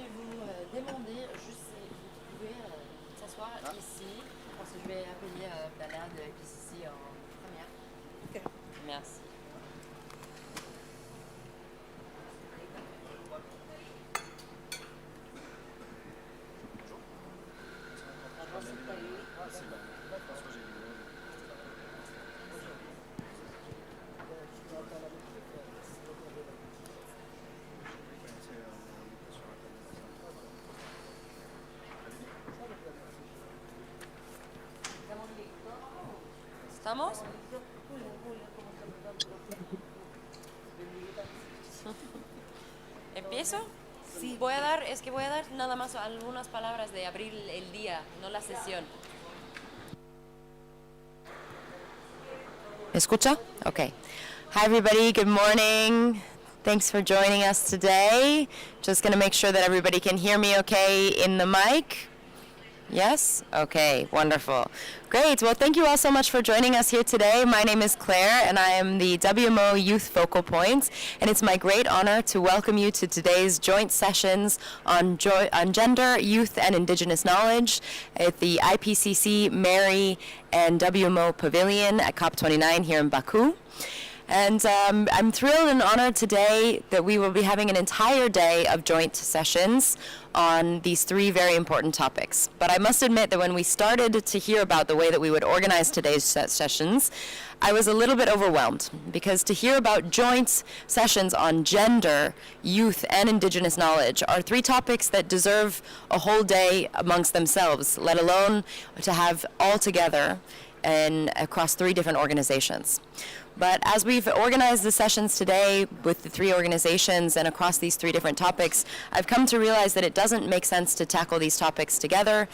vais vous demander juste si vous pouvez s'asseoir ici, parce que je vais appeler Bella de IPCC en première. Ok. Merci. ¿Estamos? ¿Empiezo? Sí. Voy a dar nada más algunas palabras de abrir el día, no la sesión. ¿Me escucha? Okay. Hi everybody, good morning. Thanks for joining us today. Just going to make sure that everybody can hear me okay in the mic. Yes? Okay, wonderful. Great. Well, thank you all so much for joining us here today. My name is Claire, and I am the WMO Youth Focal Point, and it's my great honor to welcome you to today's joint sessions on gender, youth, and indigenous knowledge at the IPCC, Mary, and WMO Pavilion at COP29 here in Baku. And I'm thrilled and honored today that we will be having an entire day of joint sessions on these three very important topics. But I must admit that when we started to hear about the way that we would organize today's sessions, I was a little bit overwhelmed, because to hear about joint sessions on gender, youth, and indigenous knowledge are three topics that deserve a whole day amongst themselves, let alone to have all together and across three different organizations. But as we've organized the sessions today with the three organizations and across these three different topics, I've come to realize that it doesn't make sense to tackle these topics together.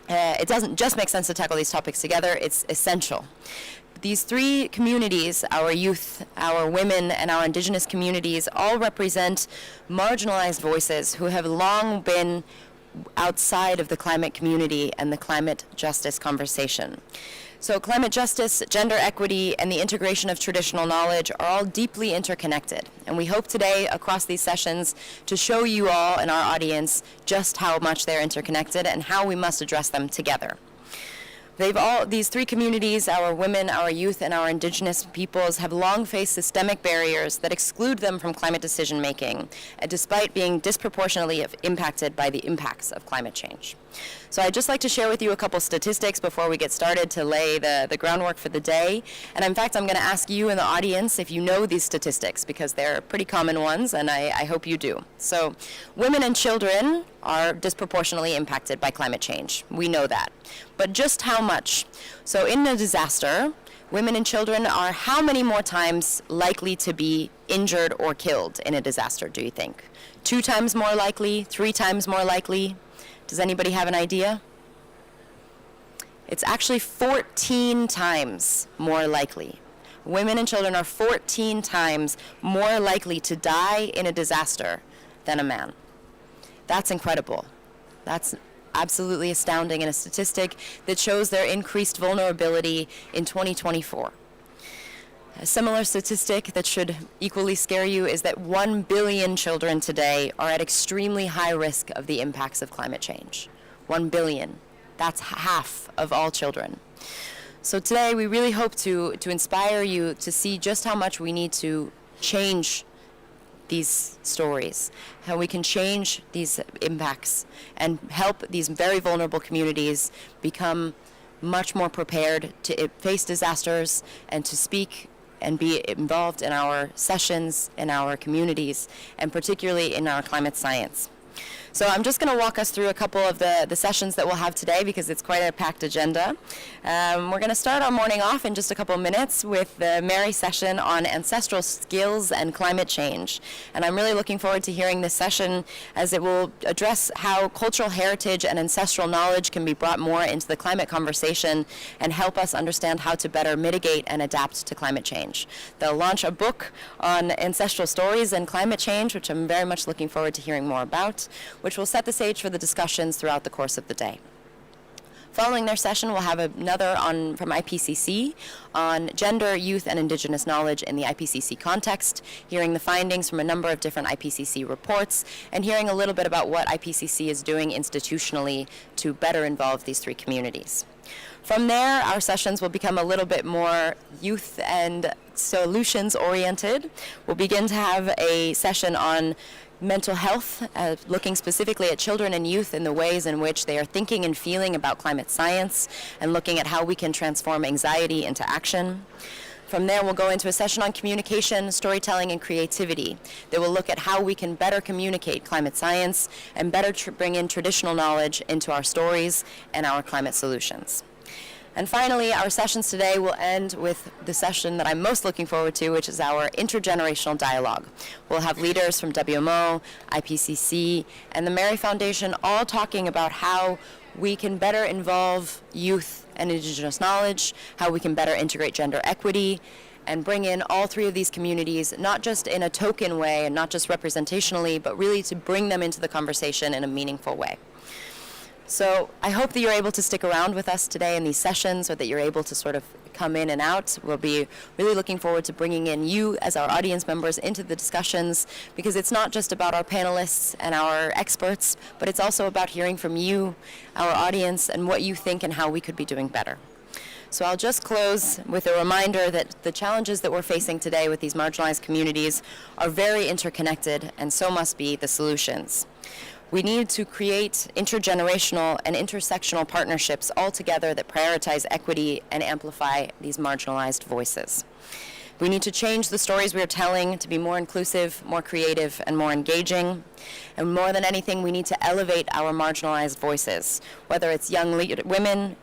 It doesn't just make sense to tackle these topics together, it's essential. These three communities, our youth, our women, and our indigenous communities, all represent marginalized voices who have long been outside of the climate community and the climate justice conversation. So climate justice, gender equity, and the integration of traditional knowledge are all deeply interconnected. And we hope today across these sessions to show you all and our audience just how much they're interconnected and how we must address them together. These three communities, our women, our youth, and our indigenous peoples, have long faced systemic barriers that exclude them from climate decision making, despite being disproportionately impacted by the impacts of climate change. So I'd just like to share with you a couple statistics before we get started to lay the groundwork for the day. And in fact, I'm going to ask you in the audience if you know these statistics, because they're pretty common ones, and I hope you do. So women and children are disproportionately impacted by climate change. We know that. But just how much? So in a disaster, women and children are how many more times likely to be injured or killed in a disaster, do you think? 2 times more likely? 3 times more likely? Does anybody have an idea? It's actually 14 times more likely. Women and children are 14 times more likely to die in a disaster than a man. That's incredible. That's absolutely astounding, and a statistic that shows their increased vulnerability in 2024. A similar statistic that should equally scare you is that 1 billion children today are at extremely high risk of the impacts of climate change. 1 billion. That's half of all children. So today we really hope to inspire you to see just how much we need to change these stories, how we can change these impacts and help these very vulnerable communities become much more prepared to face disasters and to speak and be involved in our sessions, in our communities, and particularly in our climate science. So I'm just going to walk us through a couple of the sessions that we'll have today, because it's quite a packed agenda. We're going to start our morning off in just a couple minutes with the Mary session on ancestral skills and climate change. And I'm really looking forward to hearing this session, as it will address how cultural heritage and ancestral knowledge can be brought more into the climate conversation and help us understand how to better mitigate and adapt to climate change. They'll launch a book on ancestral stories and climate change, which I'm very much looking forward to hearing more about, which will set the stage for the discussions throughout the course of the day. Following their session, we'll have another from IPCC on gender, youth, and indigenous knowledge in the IPCC context, hearing the findings from a number of different IPCC reports, and hearing a little bit about what IPCC is doing institutionally to better involve these three communities. From there, our sessions will become a little bit more youth and solutions oriented. We'll begin to have a session on mental health, looking specifically at children and youth in the ways in which they are thinking and feeling about climate science, and looking at how we can transform anxiety into action. From there, we'll go into a session on communication, storytelling, and creativity that will look at how we can better communicate climate science and better bring in traditional knowledge into our stories and our climate solutions. And finally, our sessions today will end with the session that I'm most looking forward to, which is our intergenerational dialogue. We'll have leaders from WMO, IPCC, and the Mary Foundation all talking about how we can better involve youth and indigenous knowledge, how we can better integrate gender equity, and bring in all three of these communities, not just in a token way and not just representationally, but really to bring them into the conversation in a meaningful way. So I hope that you're able to stick around with us today in these sessions, or that you're able to sort of come in and out. We'll be really looking forward to bringing in you as our audience members into the discussions, because it's not just about our panelists and our experts, but it's also about hearing from you, our audience, and what you think and how we could be doing better. So I'll just close with a reminder that the challenges that we're facing today with these marginalized communities are very interconnected, and so must be the solutions. We need to create intergenerational and intersectional partnerships all together that prioritize equity and amplify these marginalized voices. We need to change the stories we are telling to be more inclusive, more creative, and more engaging. And more than anything, we need to elevate our marginalized voices, whether it's young women,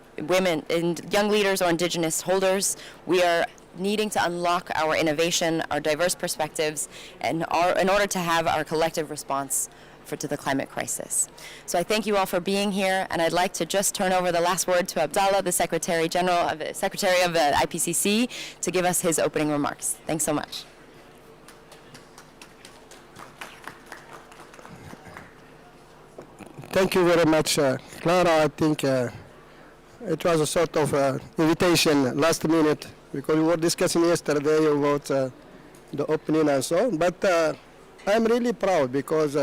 and young leaders or indigenous holders. We are needing to unlock our innovation, our diverse perspectives, and in order to have our collective response to the climate crisis. So I thank you all for being here, and I'd like to just turn over the last word to Abdallah, the Secretary of the IPCC, to give us his opening remarks. Thanks so much. Thank you very much, Clara. I think it was a sort of invitation last minute, because we were discussing yesterday about the opening and so on. But I'm really proud because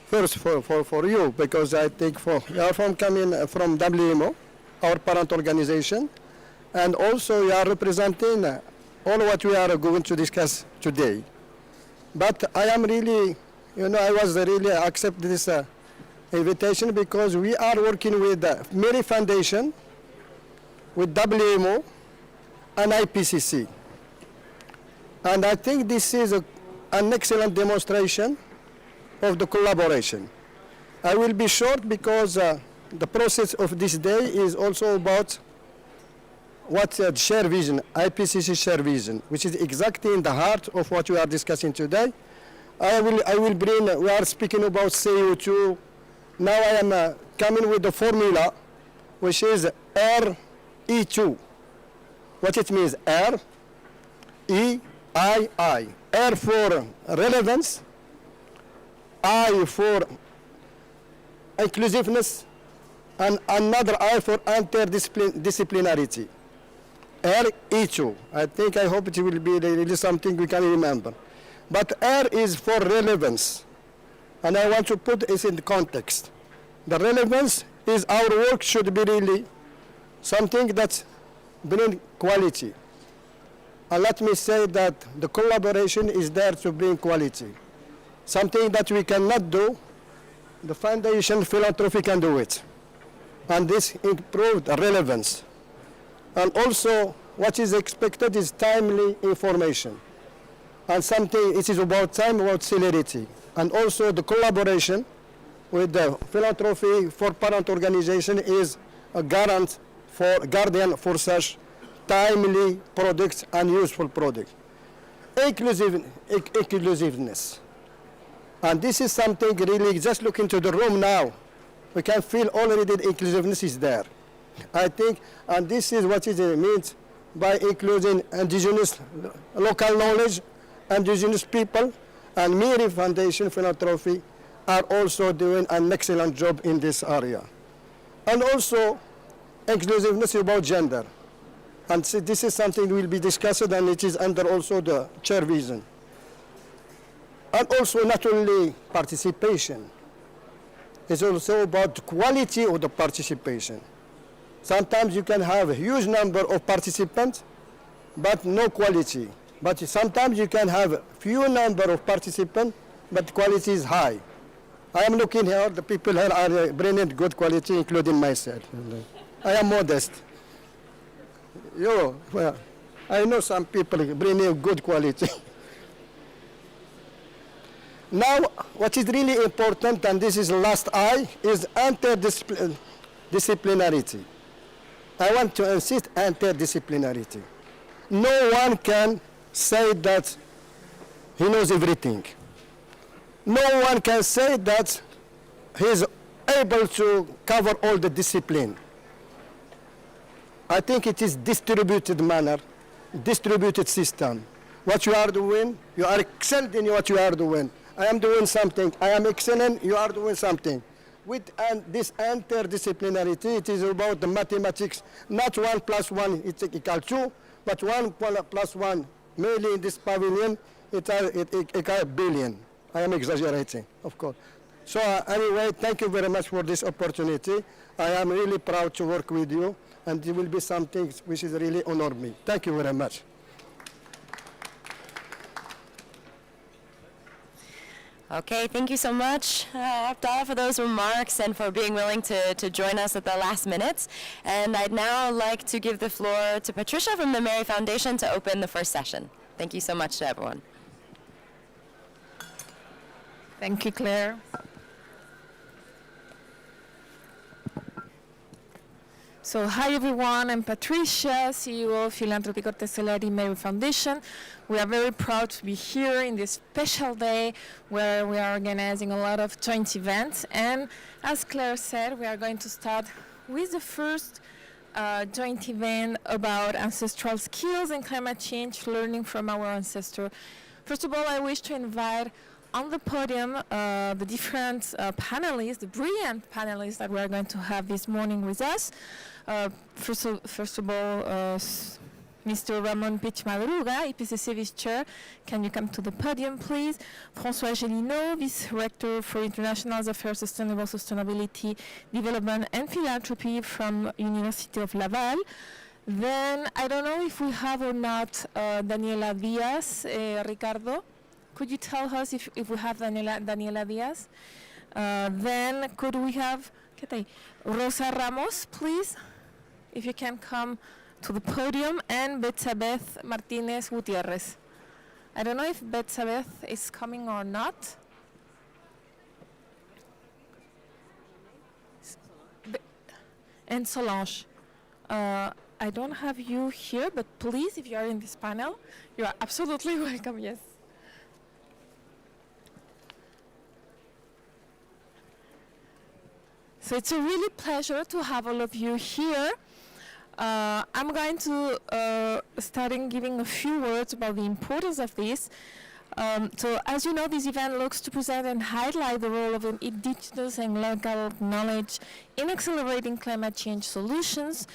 first for you, because I think you are coming from WMO, our parent organization, and also you are representing all what we are going to discuss today. But I am really, I was really accept this invitation because we are working with the Mary Foundation, with WMO, and IPCC. And I think this is an excellent demonstration of the collaboration. I will be short because the process of this day is also about what share vision, IPCC share vision, which is exactly in the heart of what we are discussing today. I will bring, we are speaking about CO2. Now I am coming with the formula, which is RE2. What it means, R, E, I. R for relevance, I for inclusiveness, and another I for interdisciplinarity. RE2. I hope it will be really something we can remember. But R is for relevance, and I want to put this in context. The relevance is our work should be really something that brings quality. And let me say that the collaboration is there to bring quality. Something that we cannot do, the foundation philanthropy can do it. And this improved relevance. And also, what is expected is timely information. And something, it is about time, about celerity. And also the collaboration with the philanthropy for parent organization is a guardian for such timely products and useful products. Inclusiveness. And this is something really, just look into the room now. We can feel already the inclusiveness is there. I think, and this is what it means by including indigenous local knowledge, indigenous people, and Mary Foundation Philanthropy are also doing an excellent job in this area. And also, inclusiveness about gender. And so this is something will be discussed, and it is under also the chair vision. And also not only participation, it's also about the quality of the participation. Sometimes you can have a huge number of participants, but no quality. But sometimes you can have a few number of participants, but quality is high. I am looking here, the people here are bringing good quality, including myself. I am modest. Well, I know some people bringing good quality. Now, what is really important, and this is the last I, is interdisciplinarity. I want to insist interdisciplinarity. No one can say that he knows everything. No one can say that he's able to cover all the discipline. I think it is distributed manner, distributed system. What you are doing, you are excelled in what you are doing. I am doing something, I am excellent, you are doing something. With this interdisciplinarity, it is about the mathematics, not 1 + 1 is equal 2, but 1 + 1, mainly in this pavilion, it equals a billion. I am exaggerating, of course. So anyway, thank you very much for this opportunity. I am really proud to work with you, and it will be something which is really honor me. Thank you very much. Okay, thank you so much, Abdallah, for those remarks and for being willing to join us at the last minutes. And I'd now like to give the floor to Patricia from the Mary Foundation to open the first session. Thank you so much to everyone. Thank you, Claire. So, hi everyone, I'm Patricia, CEO of Philanthropic Corteselari Mary Foundation. We are very proud to be here in this special day where we are organizing a lot of joint events. And as Claire said, we are going to start with the first joint event about ancestral skills and climate change, learning from our ancestors. First of all, I wish to invite on the podium the different panelists, the brilliant panelists that we are going to have this morning with us. First of all, Mr. Ramon Pich Madruga, IPCC Vice Chair. Can you come to the podium, please? François Gélineau, Vice Rector for International Affairs, Sustainability, Development and Philanthropy from University of Laval. Then, I don't know if we have or not Daniela Diaz, Ricardo. Could you tell us if we have Daniela Diaz? Then could we have Rosa Ramos, please? If you can come to the podium, and Betsabeth Martinez Gutierrez. I don't know if Betsabeth is coming or not. And Solange. I don't have you here, but please, if you are in this panel, you are absolutely welcome, yes. So it's a really pleasure to have all of you here. I'm going to start in giving a few words about the importance of this. So as you know, this event looks to present and highlight the role of indigenous and local knowledge in accelerating climate change solutions,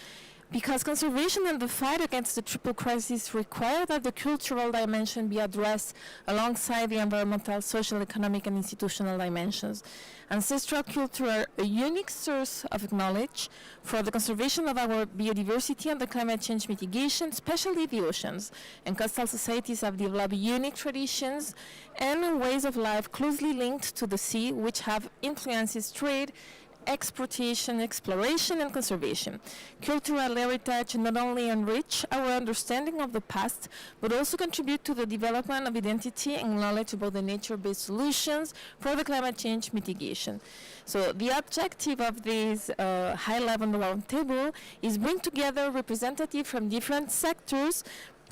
because conservation and the fight against the triple crisis require that the cultural dimension be addressed alongside the environmental, social, economic, and institutional dimensions. Ancestral culture are a unique source of knowledge for the conservation of our biodiversity and the climate change mitigation, especially the oceans. And coastal societies have developed unique traditions and ways of life closely linked to the sea, which have influences trade, exportation, exploration, and conservation. Cultural heritage not only enrich our understanding of the past, but also contribute to the development of identity and knowledge about the nature-based solutions for the climate change mitigation. So the objective of this high-level roundtable is bring together representatives from different sectors,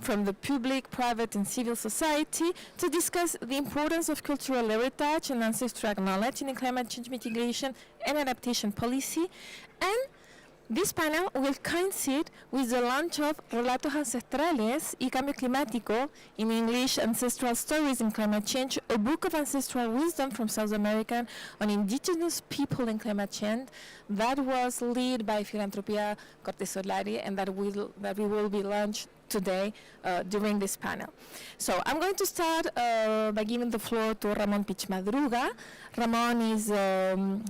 from the public, private, and civil society, to discuss the importance of cultural heritage and ancestral knowledge in the climate change mitigation and adaptation policy, and This panel will coincide with the launch of Relatos Ancestrales y Cambio Climático, in English, Ancestral Stories in Climate Change, a book of ancestral wisdom from South America on indigenous people and climate change that was led by Filantropia Cortes Solari and that we will be launched today during this panel. So I'm going to start by giving the floor to Ramon Pichmadruga. Ramon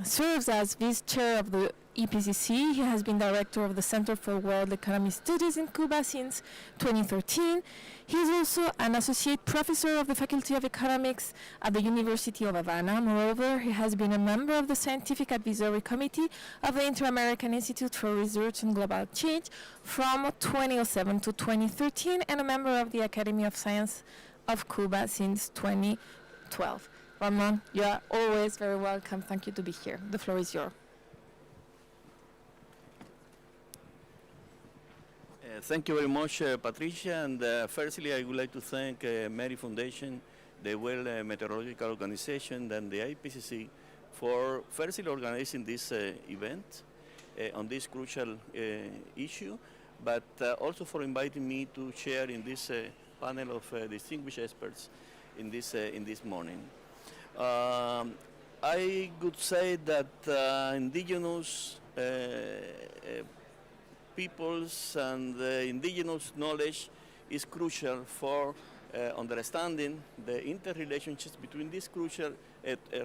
serves as vice chair of the EPCC. He has been director of the Center for World Economy Studies in Cuba since 2013. He is also an associate professor of the Faculty of Economics at the University of Havana. Moreover, he has been a member of the Scientific Advisory Committee of the Inter-American Institute for Research on Global Change from 2007 to 2013 and a member of the Academy of Science of Cuba since 2012. Ramon, you are always very welcome. Thank you to be here. The floor is yours. Thank you very much, Patricia. And firstly, I would like to thank Mary Foundation, the World Meteorological Organization, and the IPCC for firstly organizing this event on this crucial issue, but also for inviting me to share in this panel of distinguished experts in this morning. I could say that indigenous peoples and indigenous knowledge is crucial for understanding the interrelationships between these crucial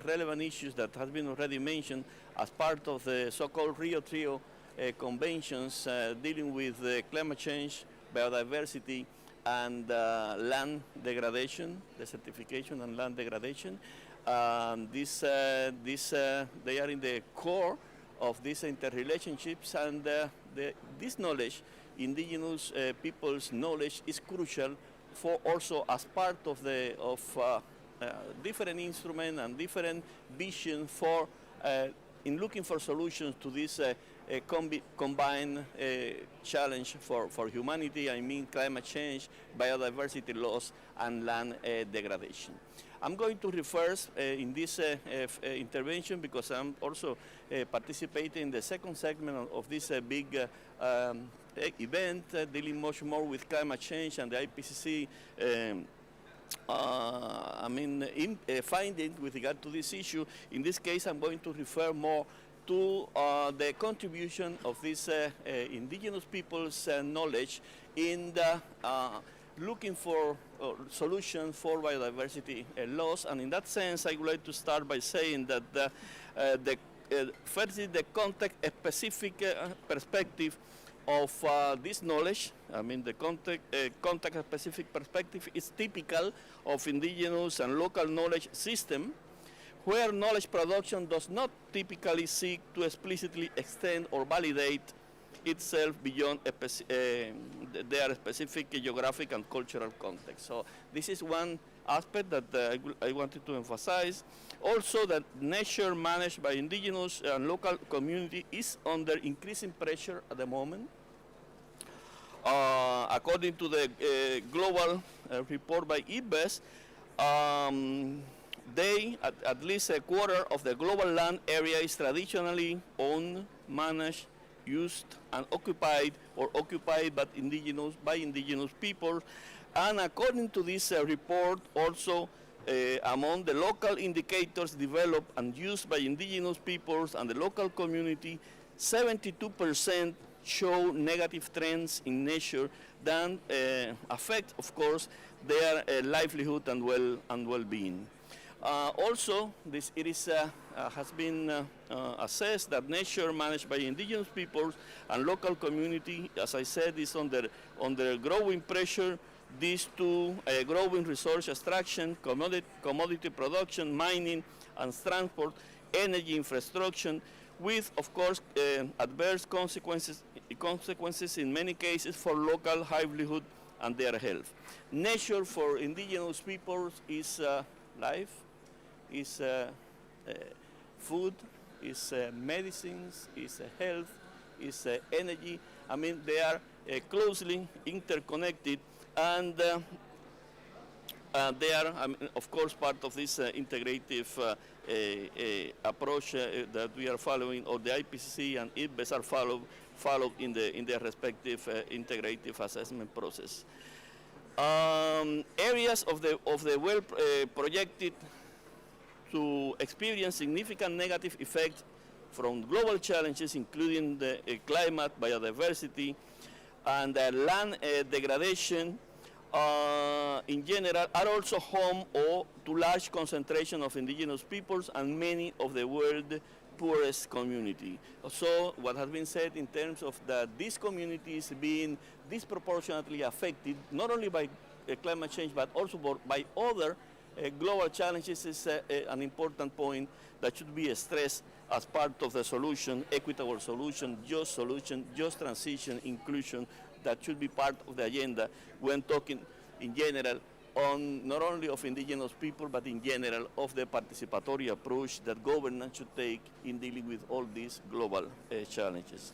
relevant issues that have been already mentioned as part of the so-called Rio Trio conventions dealing with climate change, biodiversity, and land degradation, desertification and land degradation. They are in the core of these interrelationships, and this knowledge, indigenous people's knowledge, is crucial for also as part of different instruments and different vision for in looking for solutions to this combined challenge for humanity. I mean climate change, biodiversity loss, and land degradation. I'm going to refer in this intervention because I'm also participating in the second segment of this big event dealing much more with climate change and the IPCC finding with regard to this issue. In this case, I'm going to refer more to the contribution of these indigenous people's knowledge in the looking for solutions for biodiversity loss. And in that sense, I would like to start by saying that firstly, the context-specific perspective of this knowledge, I mean the context-specific perspective is typical of indigenous and local knowledge system, where knowledge production does not typically seek to explicitly extend or validate itself beyond their specific geographic and cultural context. So this is one aspect that I wanted to emphasize. Also, that nature managed by indigenous and local community is under increasing pressure at the moment. According to the global report by IBES, at least a quarter of the global land area is traditionally owned, managed, used, and occupied by indigenous people. And according to this report, also among the local indicators developed and used by indigenous peoples and the local community, 72% show negative trends in nature that affect, of course, their livelihood and well-being. Also, has been assessed that nature managed by indigenous peoples and local community, as I said, is under growing pressure due to growing resource extraction, commodity production, mining, and transport, energy infrastructure, with, of course, adverse consequences in many cases for local livelihood and their health. Nature for indigenous peoples is life, is food, is medicines, is health, is energy. I mean, they are closely interconnected, and They are, of course, part of this integrative approach that we are following, or the IPCC and IPBES are followed in their respective integrative assessment process. Areas of the well projected to experience significant negative effects from global challenges, including the climate, biodiversity, and land degradation in general, are also home to large concentration of indigenous peoples and many of the world's poorest community. So what has been said in terms of that these communities being disproportionately affected, not only by climate change, but also by other global challenges is an important point that should be stressed as part of the solution, equitable solution, just transition, inclusion, that should be part of the agenda when talking in general on not only of indigenous people, but in general of the participatory approach that governance should take in dealing with all these global challenges.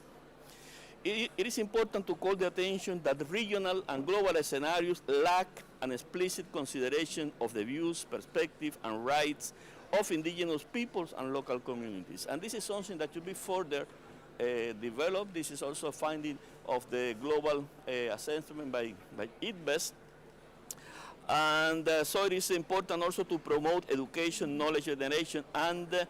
It is important to call the attention that regional and global scenarios lack an explicit consideration of the views, perspective, and rights of indigenous peoples and local communities. And this is something that should be further developed. This is also a finding of the global assessment by IPBES. And so it is important also to promote education, knowledge generation, and the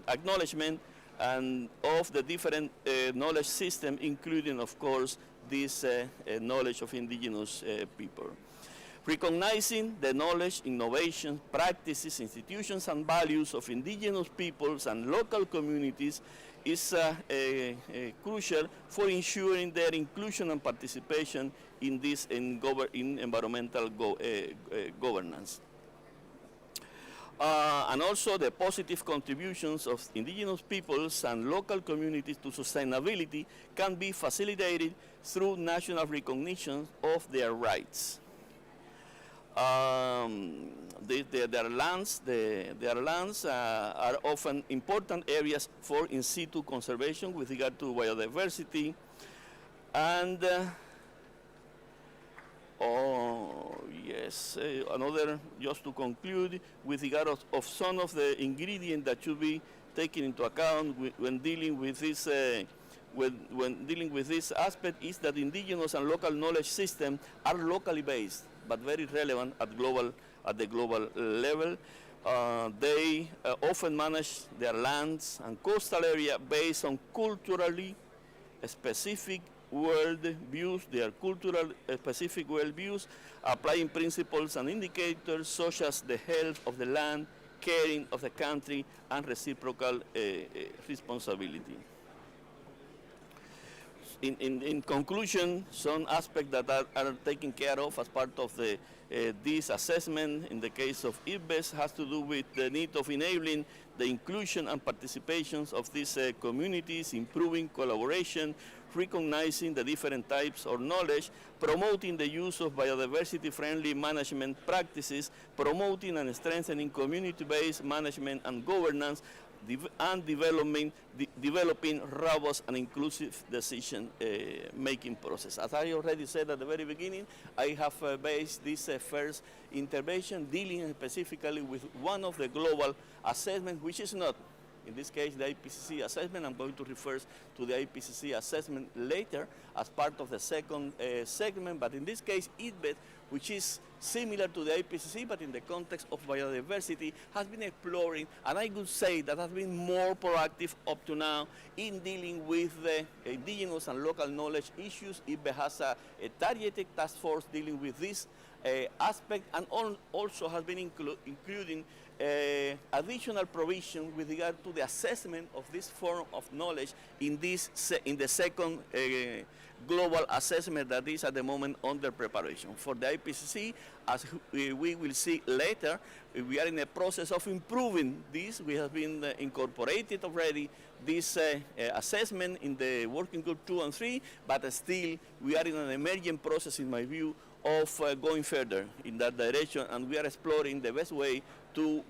acknowledgement and of the different knowledge system, including, of course, this knowledge of indigenous people. Recognizing the knowledge, innovation, practices, institutions, and values of indigenous peoples and local communities is crucial for ensuring their inclusion and participation in this in environmental governance. And also the positive contributions of indigenous peoples and local communities to sustainability can be facilitated through national recognition of their rights. Their lands are often important areas for in situ conservation with regard to biodiversity. And another, just to conclude, with regard of some of the ingredients that should be taken into account when dealing with this when dealing with this aspect is that indigenous and local knowledge systems are locally based, but very relevant at the global level. They often manage their lands and coastal area based on culturally specific world views, their cultural specific world views, applying principles and indicators such as the health of the land, caring of the country, and reciprocal responsibility. In conclusion, some aspects that are taken care of as part of this assessment in the case of IPBES has to do with the need of enabling the inclusion and participations of these communities, improving collaboration, recognizing the different types of knowledge, promoting the use of biodiversity-friendly management practices, promoting and strengthening community-based management and governance, and developing robust and inclusive decision-making process. As I already said at the very beginning, I have based this first intervention dealing specifically with one of the global assessments, which is not, in this case, the IPCC assessment. I'm going to refer to the IPCC assessment later as part of the second segment, but in this case, IPBES, which is similar to the IPCC, but in the context of biodiversity, has been exploring, and I could say that has been more proactive up to now in dealing with the indigenous and local knowledge issues. IPBES has a targeted task force dealing with this aspect, and also has been including additional provision with regard to the assessment of this form of knowledge in the second global assessment that is at the moment under preparation. For the IPCC, as we will see later, we are in a process of improving this. We have been incorporated already this assessment in the working group 2 and 3, but still we are in an emerging process, in my view, of going further in that direction, and we are exploring the best way to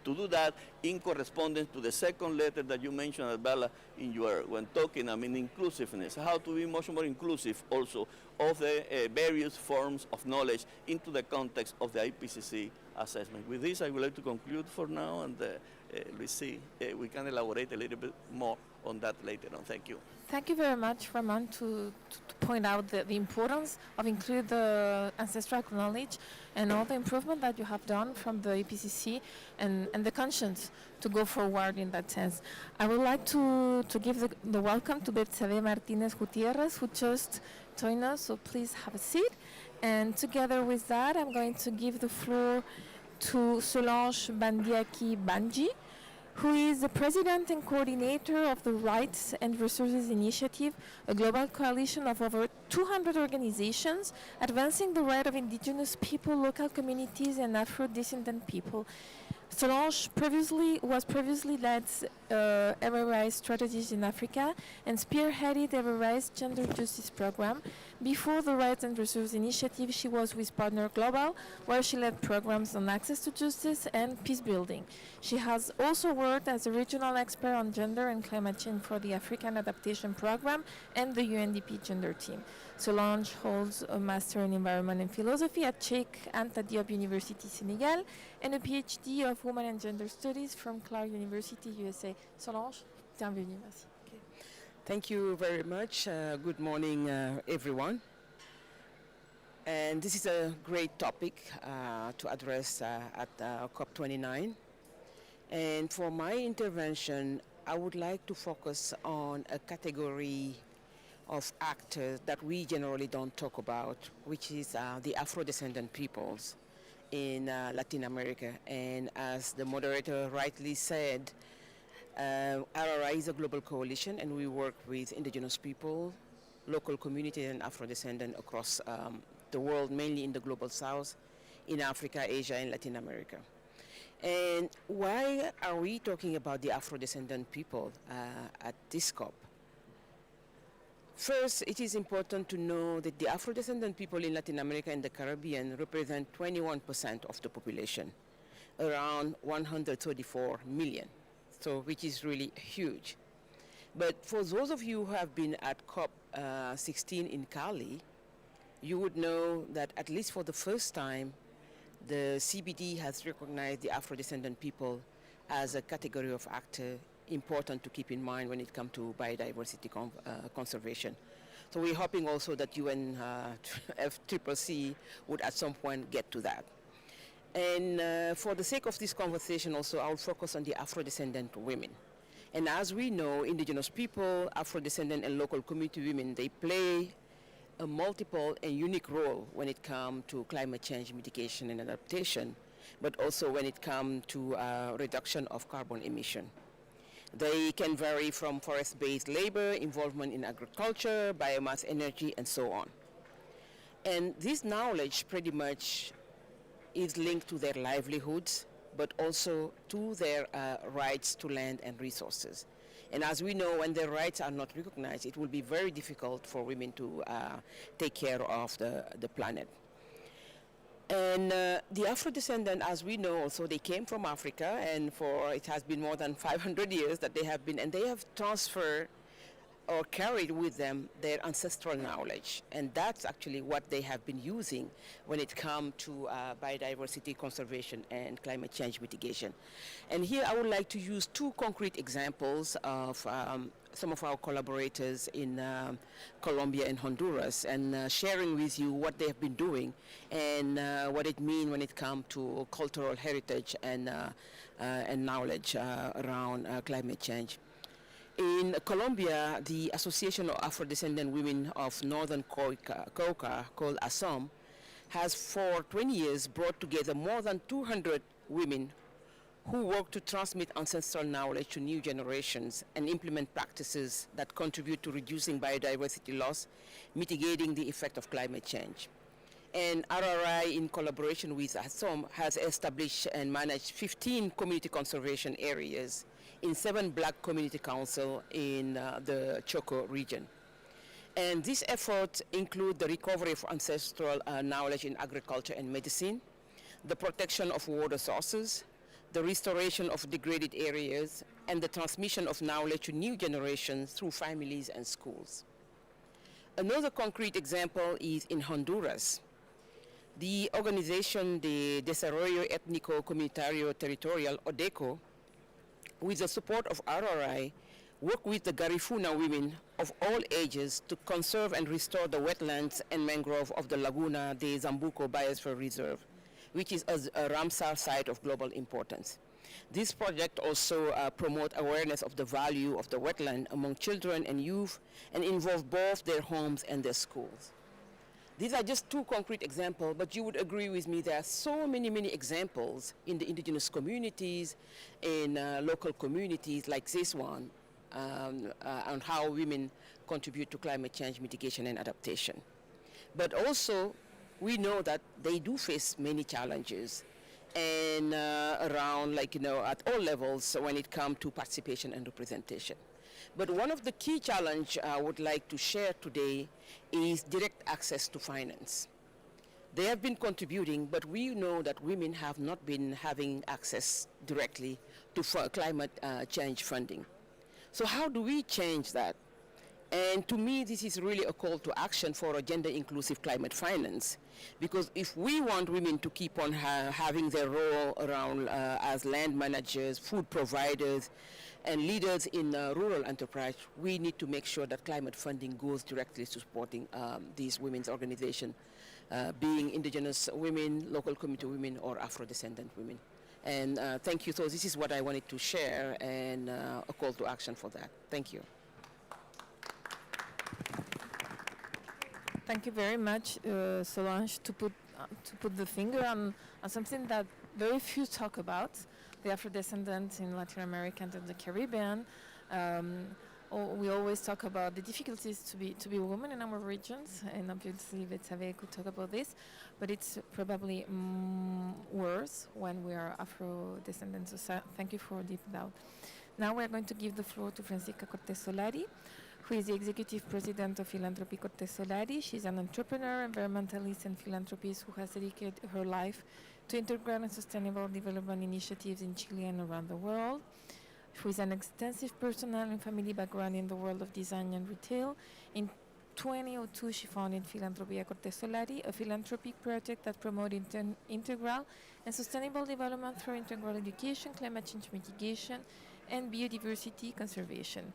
do that in correspondence to the second letter that you mentioned, Bella, in your when talking. I mean, inclusiveness. How to be much more inclusive also of the various forms of knowledge into the context of the IPCC assessment. With this, I would like to conclude for now, and let's see, we can elaborate a little bit more on that later on. Thank you. Thank you very much, Ramon, to point out the importance of include the ancestral knowledge and all the improvement that you have done from the IPCC and the conscience to go forward in that sense. I would like to give the welcome to Betsabe Martinez Gutierrez, who just joined us, so please have a seat. And together with that, I'm going to give the floor to Solange Bandiaki Banji, who is the president and coordinator of the Rights and Resources Initiative, a global coalition of over 200 organizations advancing the right of indigenous people, local communities, and Afro-descendant people. Solange was previously led Everrise strategies in Africa and spearheaded Everrise Gender Justice Program. Before the Rights and Resources Initiative, she was with Partner Global, where she led programs on access to justice and peace building. She has also worked as a regional expert on gender and climate change for the African Adaptation Program and the UNDP Gender Team. Solange holds a Master in Environment and Philosophy at Cheikh Anta Diop University, Senegal, and a PhD of Women and Gender Studies from Clark University, USA. Solange, bienvenue. Merci. Okay. Thank you very much. Good morning, everyone. And this is a great topic to address at COP29. And for my intervention, I would like to focus on a category of actors that we generally don't talk about, which is the Afro-descendant peoples in Latin America. And as the moderator rightly said, RRI is a global coalition, and we work with indigenous people, local communities, and Afro-descendant across the world, mainly in the global south, in Africa, Asia, and Latin America. And why are we talking about the Afro-descendant people at this COP? First, it is important to know that the Afro-descendant people in Latin America and the Caribbean represent 21% of the population, around 134 million, so which is really huge. But for those of you who have been at COP16 in Cali, you would know that at least for the first time, the CBD has recognized the Afro-descendant people as a category of actor important to keep in mind when it comes to biodiversity conservation. So we're hoping also that UNFCCC would at some point get to that. And for the sake of this conversation also, I'll focus on the Afro-descendant women. And as we know, indigenous people, Afro-descendant and local community women, they play a multiple and unique role when it comes to climate change mitigation and adaptation, but also when it comes to reduction of carbon emission. They can vary from forest-based labor, involvement in agriculture, biomass energy, and so on. And this knowledge pretty much is linked to their livelihoods, but also to their rights to land and resources. And as we know, when their rights are not recognized, it will be very difficult for women to take care of the planet. And the Afro-descendant, as we know also, they came from Africa, and it has been more than 500 years that they have been, and they have transferred or carried with them their ancestral knowledge. And that's actually what they have been using when it comes to biodiversity conservation and climate change mitigation. And here I would like to use two concrete examples of some of our collaborators in Colombia and Honduras, and sharing with you what they have been doing and what it means when it comes to cultural heritage and knowledge around climate change. In Colombia, the Association of Afro-Descendant Women of Northern Cauca, called ASOM, has for 20 years brought together more than 200 women who work to transmit ancestral knowledge to new generations and implement practices that contribute to reducing biodiversity loss, mitigating the effect of climate change. And RRI, in collaboration with ASOM, has established and managed 15 community conservation areas in 7 Black community councils in the Choco region. And these efforts include the recovery of ancestral knowledge in agriculture and medicine, the protection of water sources, the restoration of degraded areas, and the transmission of knowledge to new generations through families and schools. Another concrete example is in Honduras. The organization de Desarrollo Étnico Comunitario Territorial, ODECO, with the support of RRI, work with the Garifuna women of all ages to conserve and restore the wetlands and mangrove of the Laguna de Zambuco Biosphere Reserve, which is a Ramsar site of global importance. This project also promotes awareness of the value of the wetland among children and youth and involve both their homes and their schools. These are just two concrete examples, but you would agree with me there are so many, many examples in the indigenous communities, in local communities like this one, on how women contribute to climate change mitigation and adaptation. But also, we know that they do face many challenges and around, like, at all levels when it comes to participation and representation. But one of the key challenges I would like to share today is direct access to finance. They have been contributing, but we know that women have not been having access directly to climate change funding. So how do we change that? And to me, this is really a call to action for a gender-inclusive climate finance, because if we want women to keep on having their role around as land managers, food providers, and leaders in rural enterprise, we need to make sure that climate funding goes directly to supporting these women's organizations, being indigenous women, local community women, or Afro-descendant women. And thank you. So this is what I wanted to share, and a call to action for that. Thank you. Thank you very much, Solange, to put the finger on something that very few talk about, the Afro-descendants in Latin America and the Caribbean. We always talk about the difficulties to be a woman in our regions, and obviously Betsabe could talk about this, but it's probably worse when we are Afro-descendants. So thank you for deep doubt. Now we're going to give the floor to Francisca Cortez Solari, who is the executive president of Philanthropy Cortez Solari. She's an entrepreneur, environmentalist, and philanthropist who has dedicated her life to integral and sustainable development initiatives in Chile and around the world. With an extensive personal and family background in the world of design and retail. In 2002, she founded Philanthropia Cortez Solari, a philanthropic project that promotes integral and sustainable development through integral education, climate change mitigation, and biodiversity conservation.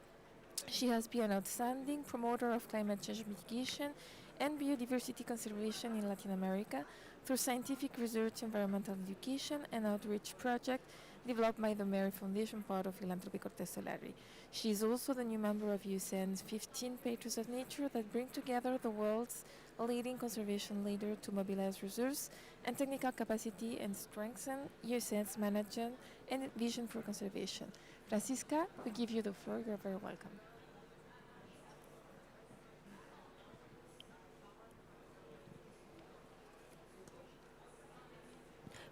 She has been an outstanding promoter of climate change mitigation and biodiversity conservation in Latin America through scientific research, environmental education, and outreach projects developed by the Mary Foundation, part of Philanthropy Cortez Solari. She is also the new member of USAN's 15 Patriots of Nature that bring together the world's leading conservation leader to mobilize resources and technical capacity and strengthen USAN's management and vision for conservation. Francisca, we give you the floor. You're very welcome.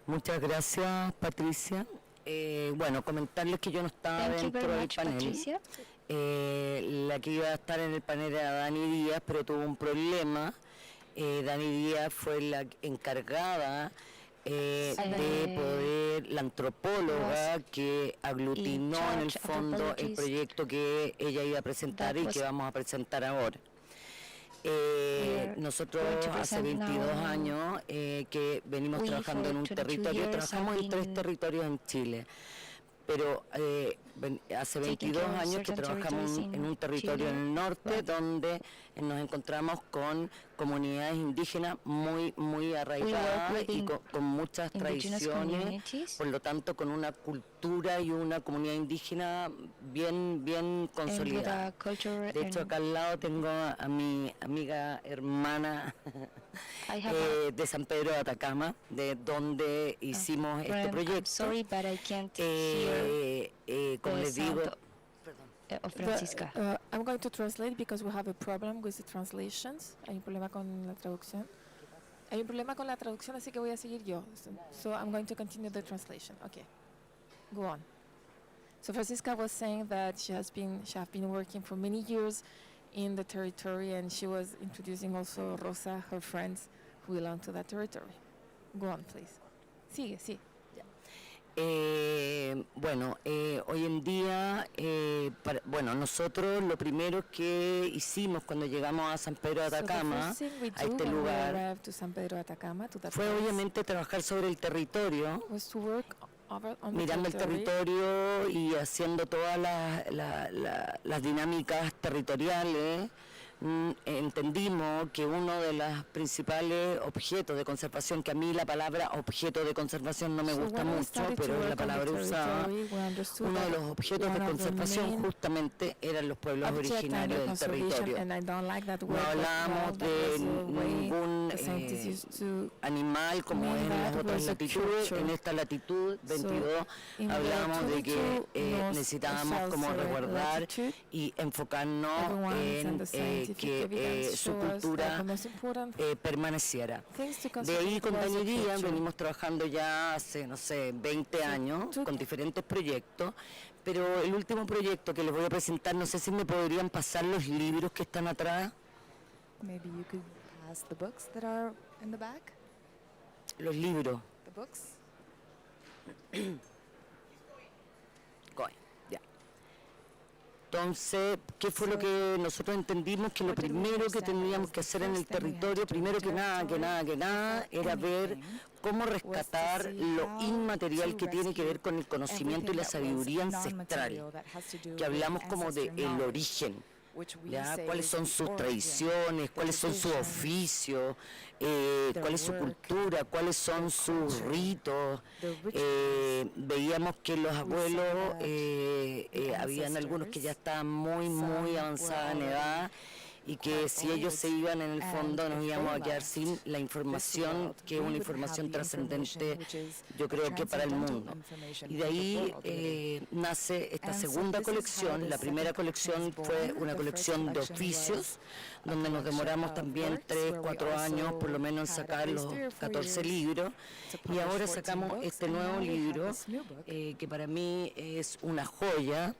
Muchas gracias, Patricia. Bueno, comentarles que yo no estaba dentro del panel. La que iba a estar en el panel era Dani Díaz, pero tuvo un problema. Dani Díaz fue la encargada de poder, la antropóloga que aglutinó en el fondo el proyecto que ella iba a presentar y que vamos a presentar ahora. Nosotros hace 22 años que venimos trabajando en un territorio, trabajamos en 3 territorios en Chile, pero hace 22 años que trabajamos en un territorio en el norte donde nos encontramos con comunidades indígenas muy arraigadas y con muchas tradiciones, por lo tanto con una cultura y una comunidad indígena bien consolidada. De hecho, acá al lado tengo a mi amiga hermana de San Pedro de Atacama, de donde hicimos este proyecto. Como les digo, Francisca. I'm going to translate because we have a problem with the translations. Hay un problema con la traducción. Hay un problema con la traducción, así que voy a seguir yo. So I'm going to continue the translation. Okay. Go on. So Francisca was saying that she has been working for many years in the territory, and she was introducing also Rosa, her friends who belong to that territory. Go on, please. Sigue, sí. Hoy en día, nosotros lo primero que hicimos cuando llegamos a San Pedro de Atacama, a este lugar, fue obviamente trabajar sobre el territorio, mirando el territorio y haciendo todas las dinámicas territoriales. Entendimos que uno de los principales objetos de conservación, que a mí la palabra objeto de conservación no me gusta mucho, pero es la palabra usada, uno de los objetos de conservación justamente eran los pueblos originarios del territorio. No hablábamos de ningún animal como en las otras latitudes. En esta latitud 22 hablábamos de que necesitábamos como resguardar y enfocarnos en que su cultura permaneciera. De ahí con Tañería venimos trabajando ya hace, 20 años con diferentes proyectos, pero el último proyecto que les voy a presentar, no sé si me podrían pasar los libros que están atrás. Maybe you could pass the books that are in the back. Los libros. The books. Entonces, ¿qué fue lo que nosotros entendimos? Que lo primero que teníamos que hacer en el territorio, primero que nada, era ver cómo rescatar lo inmaterial que tiene que ver con el conocimiento y la sabiduría ancestral, que hablamos como de el origen. ¿Ya? ¿Cuáles son sus tradiciones? ¿Cuáles son sus oficios? ¿Cuál es su cultura? ¿Cuáles son sus ritos? Veíamos que los abuelos, habían algunos que ya estaban muy avanzados en edad, y que si ellos se iban, en el fondo nos íbamos a quedar sin la información, que es una información trascendente, yo creo que para el mundo. Y de ahí nace esta segunda colección. La primera colección fue una colección de oficios, donde nos demoramos también 3, 4 años por lo menos en sacar los 14 libros, y ahora sacamos este nuevo libro, que para mí es una joya.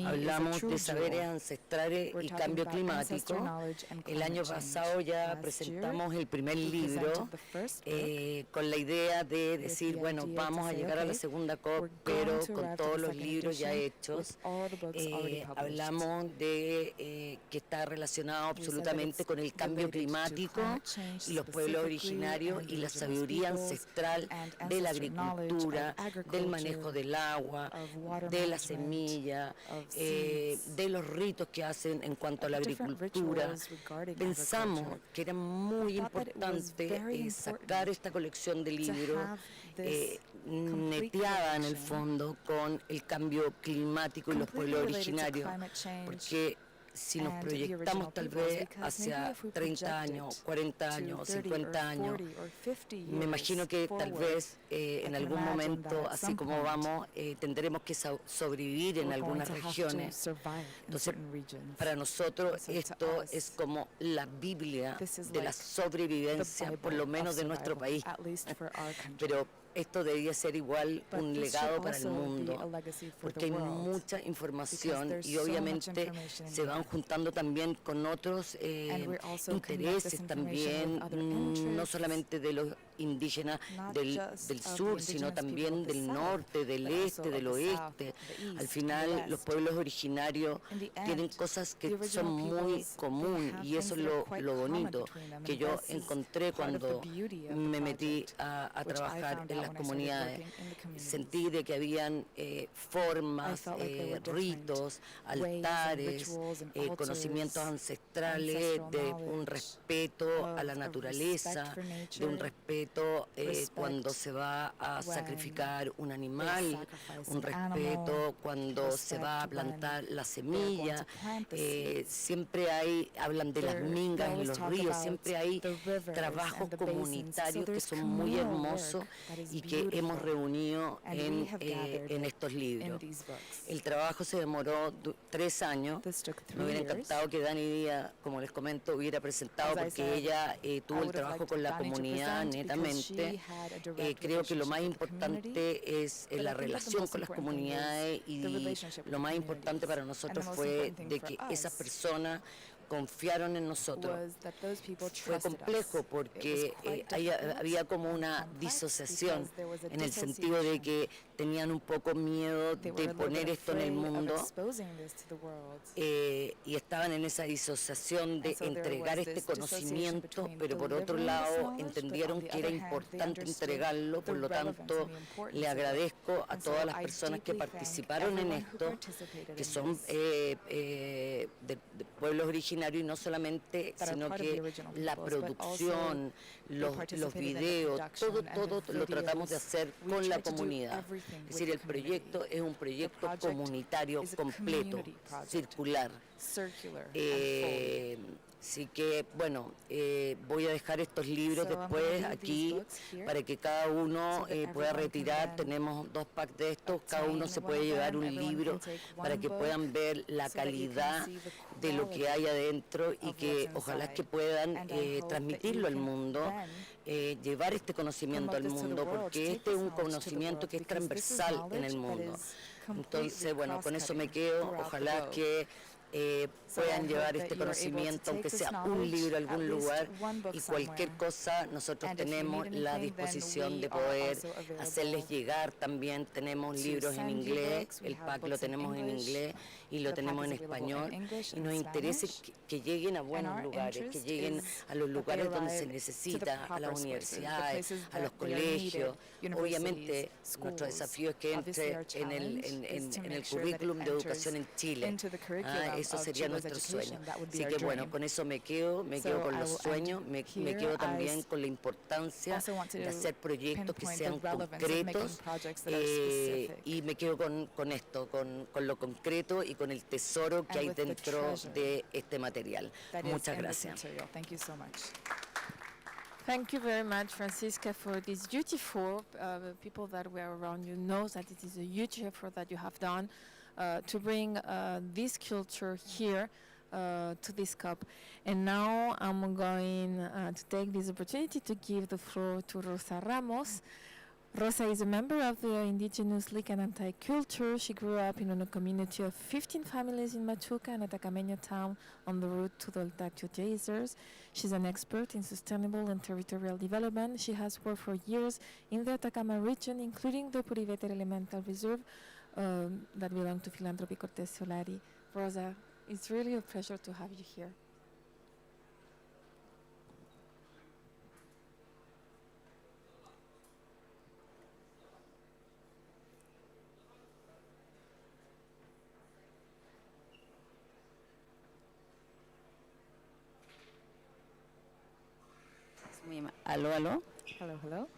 Hablamos de saberes ancestrales y cambio climático. El año pasado ya presentamos el primer libro, con la idea de decir, bueno, vamos a llegar a la segunda COP, pero con todos los libros ya hechos. Hablamos de que está relacionado absolutamente con el cambio climático y los pueblos originarios y la sabiduría ancestral de la agricultura, del manejo del agua, de la semilla, de los ritos que hacen en cuanto a la agricultura. Pensamos que era muy importante sacar esta colección de libros neteada en el fondo con el cambio climático y los pueblos originarios, porque si nos proyectamos tal vez hacia 30 años, 40 años, 50 años, me imagino que tal vez en algún momento, así como vamos, tendremos que sobrevivir en algunas regiones. Entonces, para nosotros esto es como la Biblia de la sobrevivencia, por lo menos de nuestro país. Pero esto debería ser igual un legado para el mundo, porque hay mucha información y obviamente se van juntando también con otros intereses también, no solamente de los indígenas del sur, sino también del norte, del este, del oeste. Al final los pueblos originarios tienen cosas que son muy comunes, y eso es lo bonito que yo encontré cuando me metí a trabajar en las comunidades. Sentí de que habían formas, ritos, altares, conocimientos ancestrales, de un respeto a la naturaleza, de un respeto cuando se va a sacrificar un animal, un respeto cuando se va a plantar la semilla. Siempre hablan de las mingas en los ríos, siempre hay trabajos comunitarios que son muy hermosos y que hemos reunido en estos libros. El trabajo se demoró 3 años. Me hubiera encantado que Dani Díaz, como les comento, hubiera presentado, porque ella tuvo el trabajo con la comunidad netamente. Creo que lo más importante es la relación con las comunidades, y lo más importante para nosotros fue de que esas personas confiaron en nosotros. was that those people Fue trusted complejo us. porque It was quite había difficult como and una complex disociación because there was a en el sentido de que tenían un poco miedo They were de a little poner bit esto en el afraid of mundo exposing this to the world. y estaban en esa disociación de And so there entregar was este this dissociation conocimiento, between pero por otro delivering this lado knowledge, but entendieron on the que era other hand, they importante understood entregarlo, por the lo relevance tanto and the importance le of it. agradezco a And so todas las I personas que deeply thank participaron en everyone who esto, participated que in son this, de pueblos originarios y no solamente, that are sino part of the que original la peoples, but producción, los participated in the videos, production and todo the lo tratamos de videos. hacer We con la try to do comunidad. everything Es decir, with el the community. proyecto es un proyecto project comunitario is a completo, community project. circular. Circular and full. Así que, bueno, voy a dejar estos libros So I'm después gonna leave aquí these books here para que cada uno so that pueda everyone can retirar. then Tenemos 2 packs de estos, cada obtain uno se one puede of llevar them, un everyone libro can take para one que book puedan ver la so that you can calidad see the de lo que hay adentro y of que what's ojalá inside. que puedan And I hope that transmitirlo you al can mundo, then llevar este conocimiento al promote this to the mundo, world, porque take este es this un knowledge to the conocimiento world, que es because this is transversal en el knowledge that mundo. is completely Entonces, bueno, con eso me cross-cutting quedo. throughout the Ojalá globe. que So I puedan hope llevar that este you are able to conocimiento, take aunque this sea un knowledge, libro a at algún least lugar, one book y cualquier somewhere. cosa nosotros And if you tenemos need la anything, then disposición we de are poder also available hacerles llegar. También tenemos to libros en send you inglés, books. We el have pack lo books in tenemos en English. inglés y lo The tenemos pack en is available in español, English y and nos interesa Spanish. que lleguen a And buenos our lugares, que interest lleguen is a los that they lugares donde se arrive to the necesita, a las proper places, the universidades, places a los that they are colegios. needed, Obviamente, universities, nuestro schools. desafío es que Obviously, entre our en el, challenge is to en el make sure that it currículum de educación en enters Chile. into the curriculum Eso of sería Chile's nuestro education. sueño. That would be Así our que bueno, dream. con eso me quedo So con I los will sueños, end me here. quedo también I con la importancia also want to de hacer proyectos que pinpoint sean the relevance of making concretos, projects that are specific. y me quedo con esto, con lo concreto y con el tesoro que And hay with the dentro treasure de este material. that is Muchas in this gracias. material. Thank you so much. Thank you very much, Francisca, for this beautiful. The people that were around you knows that it is a huge effort that you have done to bring this culture here to this COP. And now I'm going to take this opportunity to give the floor to Rosa Ramos. Rosa is a member of the indigenous Licanantay culture. She grew up in a community of 15 families in Machuca, an Atacameño town on the route to the Tacto Geysers. She's an expert in sustainable and territorial development. She has worked for years in the Atacama region, including the Puriveter Elemental Reserve that belong to Philanthropy Cortes Solari. Rosa, it's really a pleasure to have you here. Aló, aló. Hello, hello.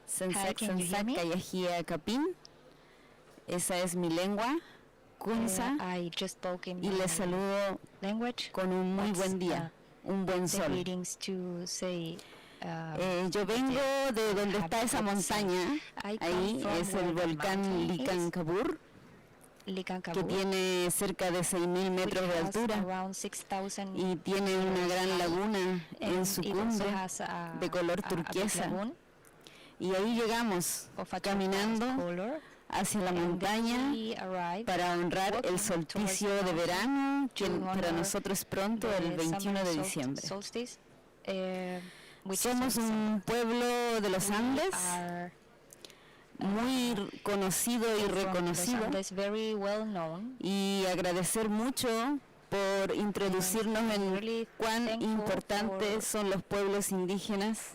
Sensak, can you hear sensak, me? kayajía, capín. Esa es mi lengua, kunsa, I just spoke in y my les saludo language. con un muy That's, buen día, un buen The sol. greetings to say. Yo vengo de donde está esa montaña, I come ahí from es where el the volcán mountain is, Licancabur, que Licancabur, tiene cerca de 6.000 which metros de has altura around 6,000 y tiene una gran laguna en and su it also cumbre has a- de color a big turquesa. lagoon Y ahí llegamos of a turquoise caminando color. hacia la And montaña we arrived para honrar el walking solsticio towards the de verano, que to para honor nosotros es pronto, the el 21 summer de diciembre. solstice, which is Somos on un pueblo de los We Andes are muy conocido y from los reconocido, Andes, very well known. y agradecer mucho por introducirnos en really cuán thankful importantes for- son los pueblos indígenas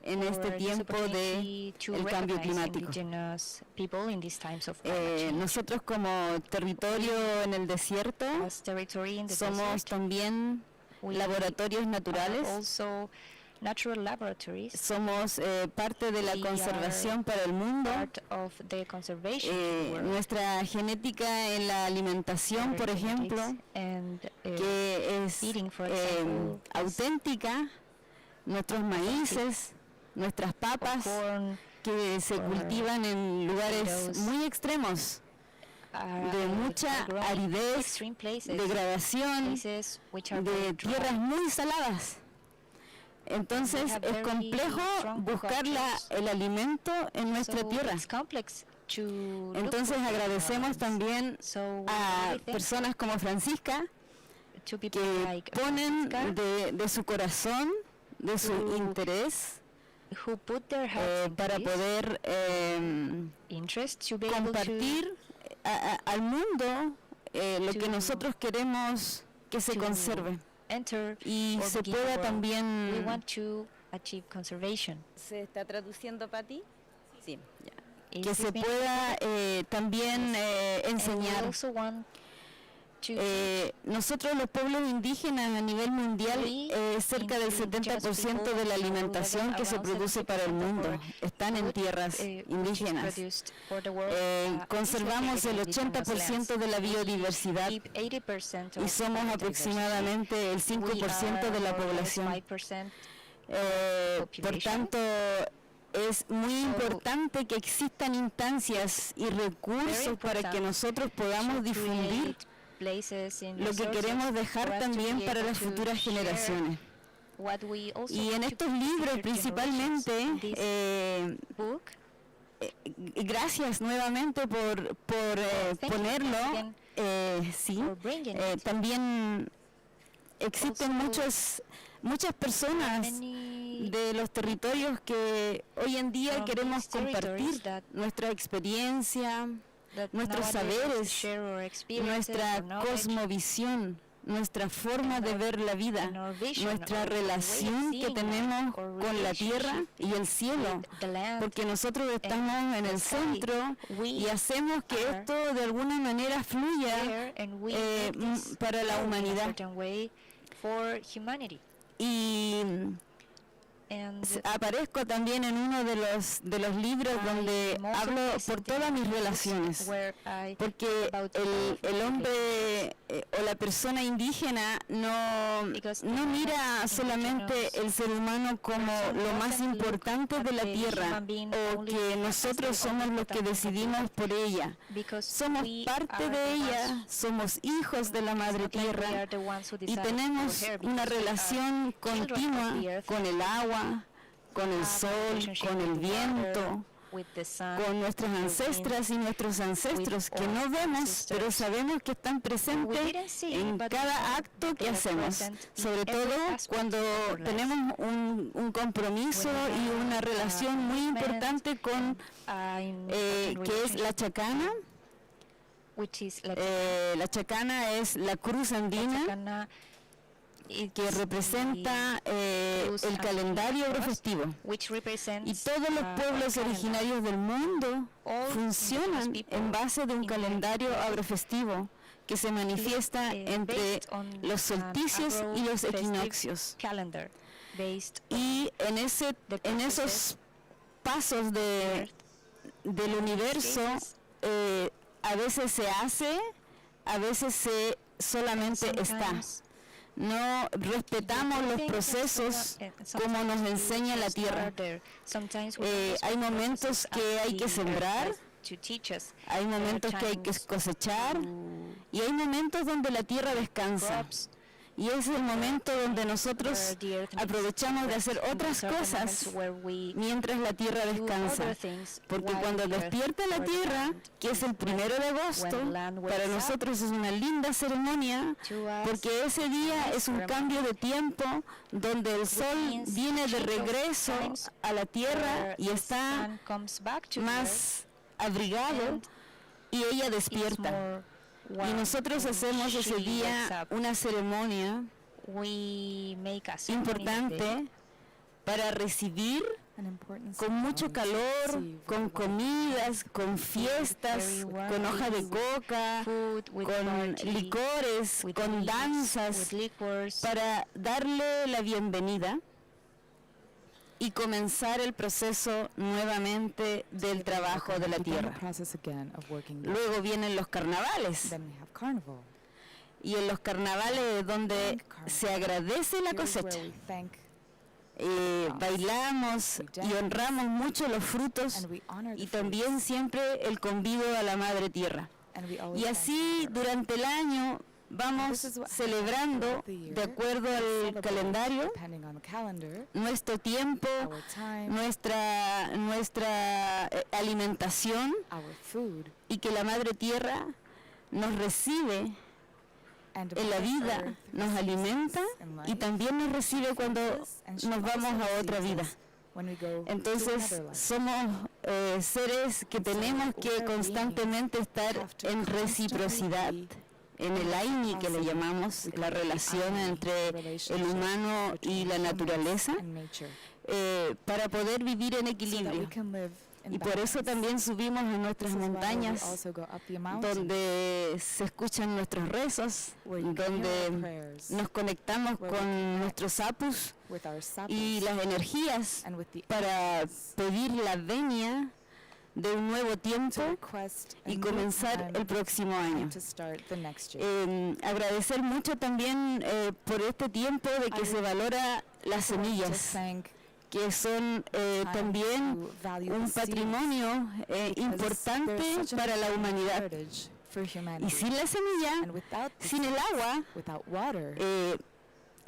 en este for this tiempo de opportunity to el cambio recognize climático. indigenous people in these times of climate change. Nosotros como territorio en el desierto As territory in the somos desert, también we laboratorios are naturales, also natural laboratories, somos parte de la We conservación are para el mundo. part of the conservation work, Nuestra genética en la alimentación, por ejemplo, and que es eating, for example, is auténtica, nuestros maíces, nuestras papas, corn que se or cultivan en lugares potatoes muy extremos, are de mucha grown in aridez, extreme places, degradación, places which are de very dry. tierras muy saladas. Entonces have es very complejo strong buscar cultures. el alimento en nuestra So tierra. it's complex to look Entonces for agradecemos balance. también So a really thankful personas como Francisca to be que like ponen Francisca, de su corazón, de su interés, who put their hearts into para this poder interest to be able to compartir al mundo lo que nosotros queremos que se conserve enter y or se begin the pueda world. We también want to achieve conservation. ¿Se está traduciendo, Patti? Sí. Ya. Is que this se being pueda también And we enseñar. also want to Nosotros los pueblos indígenas a nivel mundial, cerca del 70% de la alimentación que se produce para el mundo están en tierras indígenas. Conservamos el 80% de la biodiversidad y somos aproximadamente el 5% de la población. Por tanto, es muy importante que existan instancias y recursos para que nosotros podamos difundir lo que queremos dejar también para las futuras generaciones. Y en estos libros principalmente, gracias nuevamente por ponerlo, también existen muchas personas de los territorios que hoy en día queremos compartir nuestra experiencia, nuestros saberes, nuestra cosmovisión, nuestra forma de ver la vida, nuestra relación que tenemos con la tierra y el cielo, porque nosotros estamos en el centro y hacemos que esto de alguna manera fluya para la humanidad. Y aparezco también en uno de los libros donde hablo por todas mis relaciones, porque el hombre o la persona indígena no mira solamente el ser humano como lo más importante de la tierra o que nosotros somos los que decidimos por ella. Somos parte de ella, somos hijos de la madre tierra y tenemos una relación continua con el agua, con el sol, con el viento, con nuestras ancestras y nuestros ancestros que no vemos, pero sabemos que están presentes en cada acto que hacemos, sobre todo cuando tenemos un compromiso y una relación muy importante con que es la chacana. La chacana es la cruz andina que representa el calendario agrofestivo. Y todos los pueblos originarios del mundo funcionan en base de un calendario agrofestivo que se manifiesta entre los solsticios y los equinoccios. Y en esos pasos del universo a veces se hace, a veces solamente está. No respetamos los procesos como nos enseña la tierra. Hay momentos que hay que sembrar, hay momentos que hay que cosechar y hay momentos donde la tierra descansa. Y ese es el momento donde nosotros aprovechamos de hacer otras cosas mientras la tierra descansa. Porque cuando despierta la tierra, que es el 1 de agosto, para nosotros es una linda ceremonia, porque ese día es un cambio de tiempo donde el sol viene de regreso a la tierra y está más abrigado y ella despierta. Y nosotros hacemos ese día una ceremonia importante para recibir con mucho calor, con comidas, con fiestas, con hoja de coca, con licores, con danzas, para darle la bienvenida y comenzar el proceso nuevamente del trabajo de la tierra. Luego vienen los carnavales. Y en los carnavales es donde se agradece la cosecha. Bailamos y honramos mucho los frutos y también siempre el convite a la madre tierra. Y así durante el año vamos celebrando de acuerdo al calendario nuestro tiempo, nuestra alimentación y que la madre tierra nos recibe en la vida, nos alimenta y también nos recibe cuando nos vamos a otra vida. Entonces somos seres que tenemos que constantemente estar en reciprocidad, en el aini que le llamamos, la relación entre el humano y la naturaleza, para poder vivir en equilibrio. Y por eso también subimos a nuestras montañas, donde se escuchan nuestros rezos, donde nos conectamos con nuestros apus y las energías para pedir la venia de un nuevo tiempo y comenzar el próximo año. Agradecer mucho también por este tiempo de que se valora las semillas, que son también un patrimonio importante para la humanidad. Y sin la semilla, sin el agua,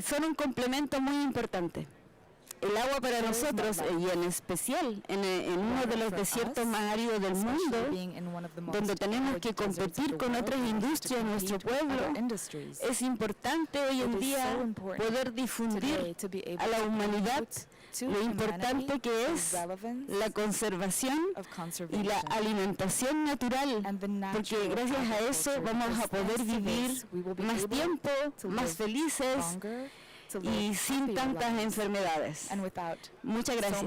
son un complemento muy importante. El agua para nosotros, y en especial en uno de los desiertos más áridos del mundo, donde tenemos que competir con otras industrias en nuestro pueblo, es importante hoy en día poder difundir a la humanidad lo importante que es la conservación y la alimentación natural, porque gracias a eso vamos a poder vivir más tiempo, más felices y sin tantas enfermedades. Muchas gracias.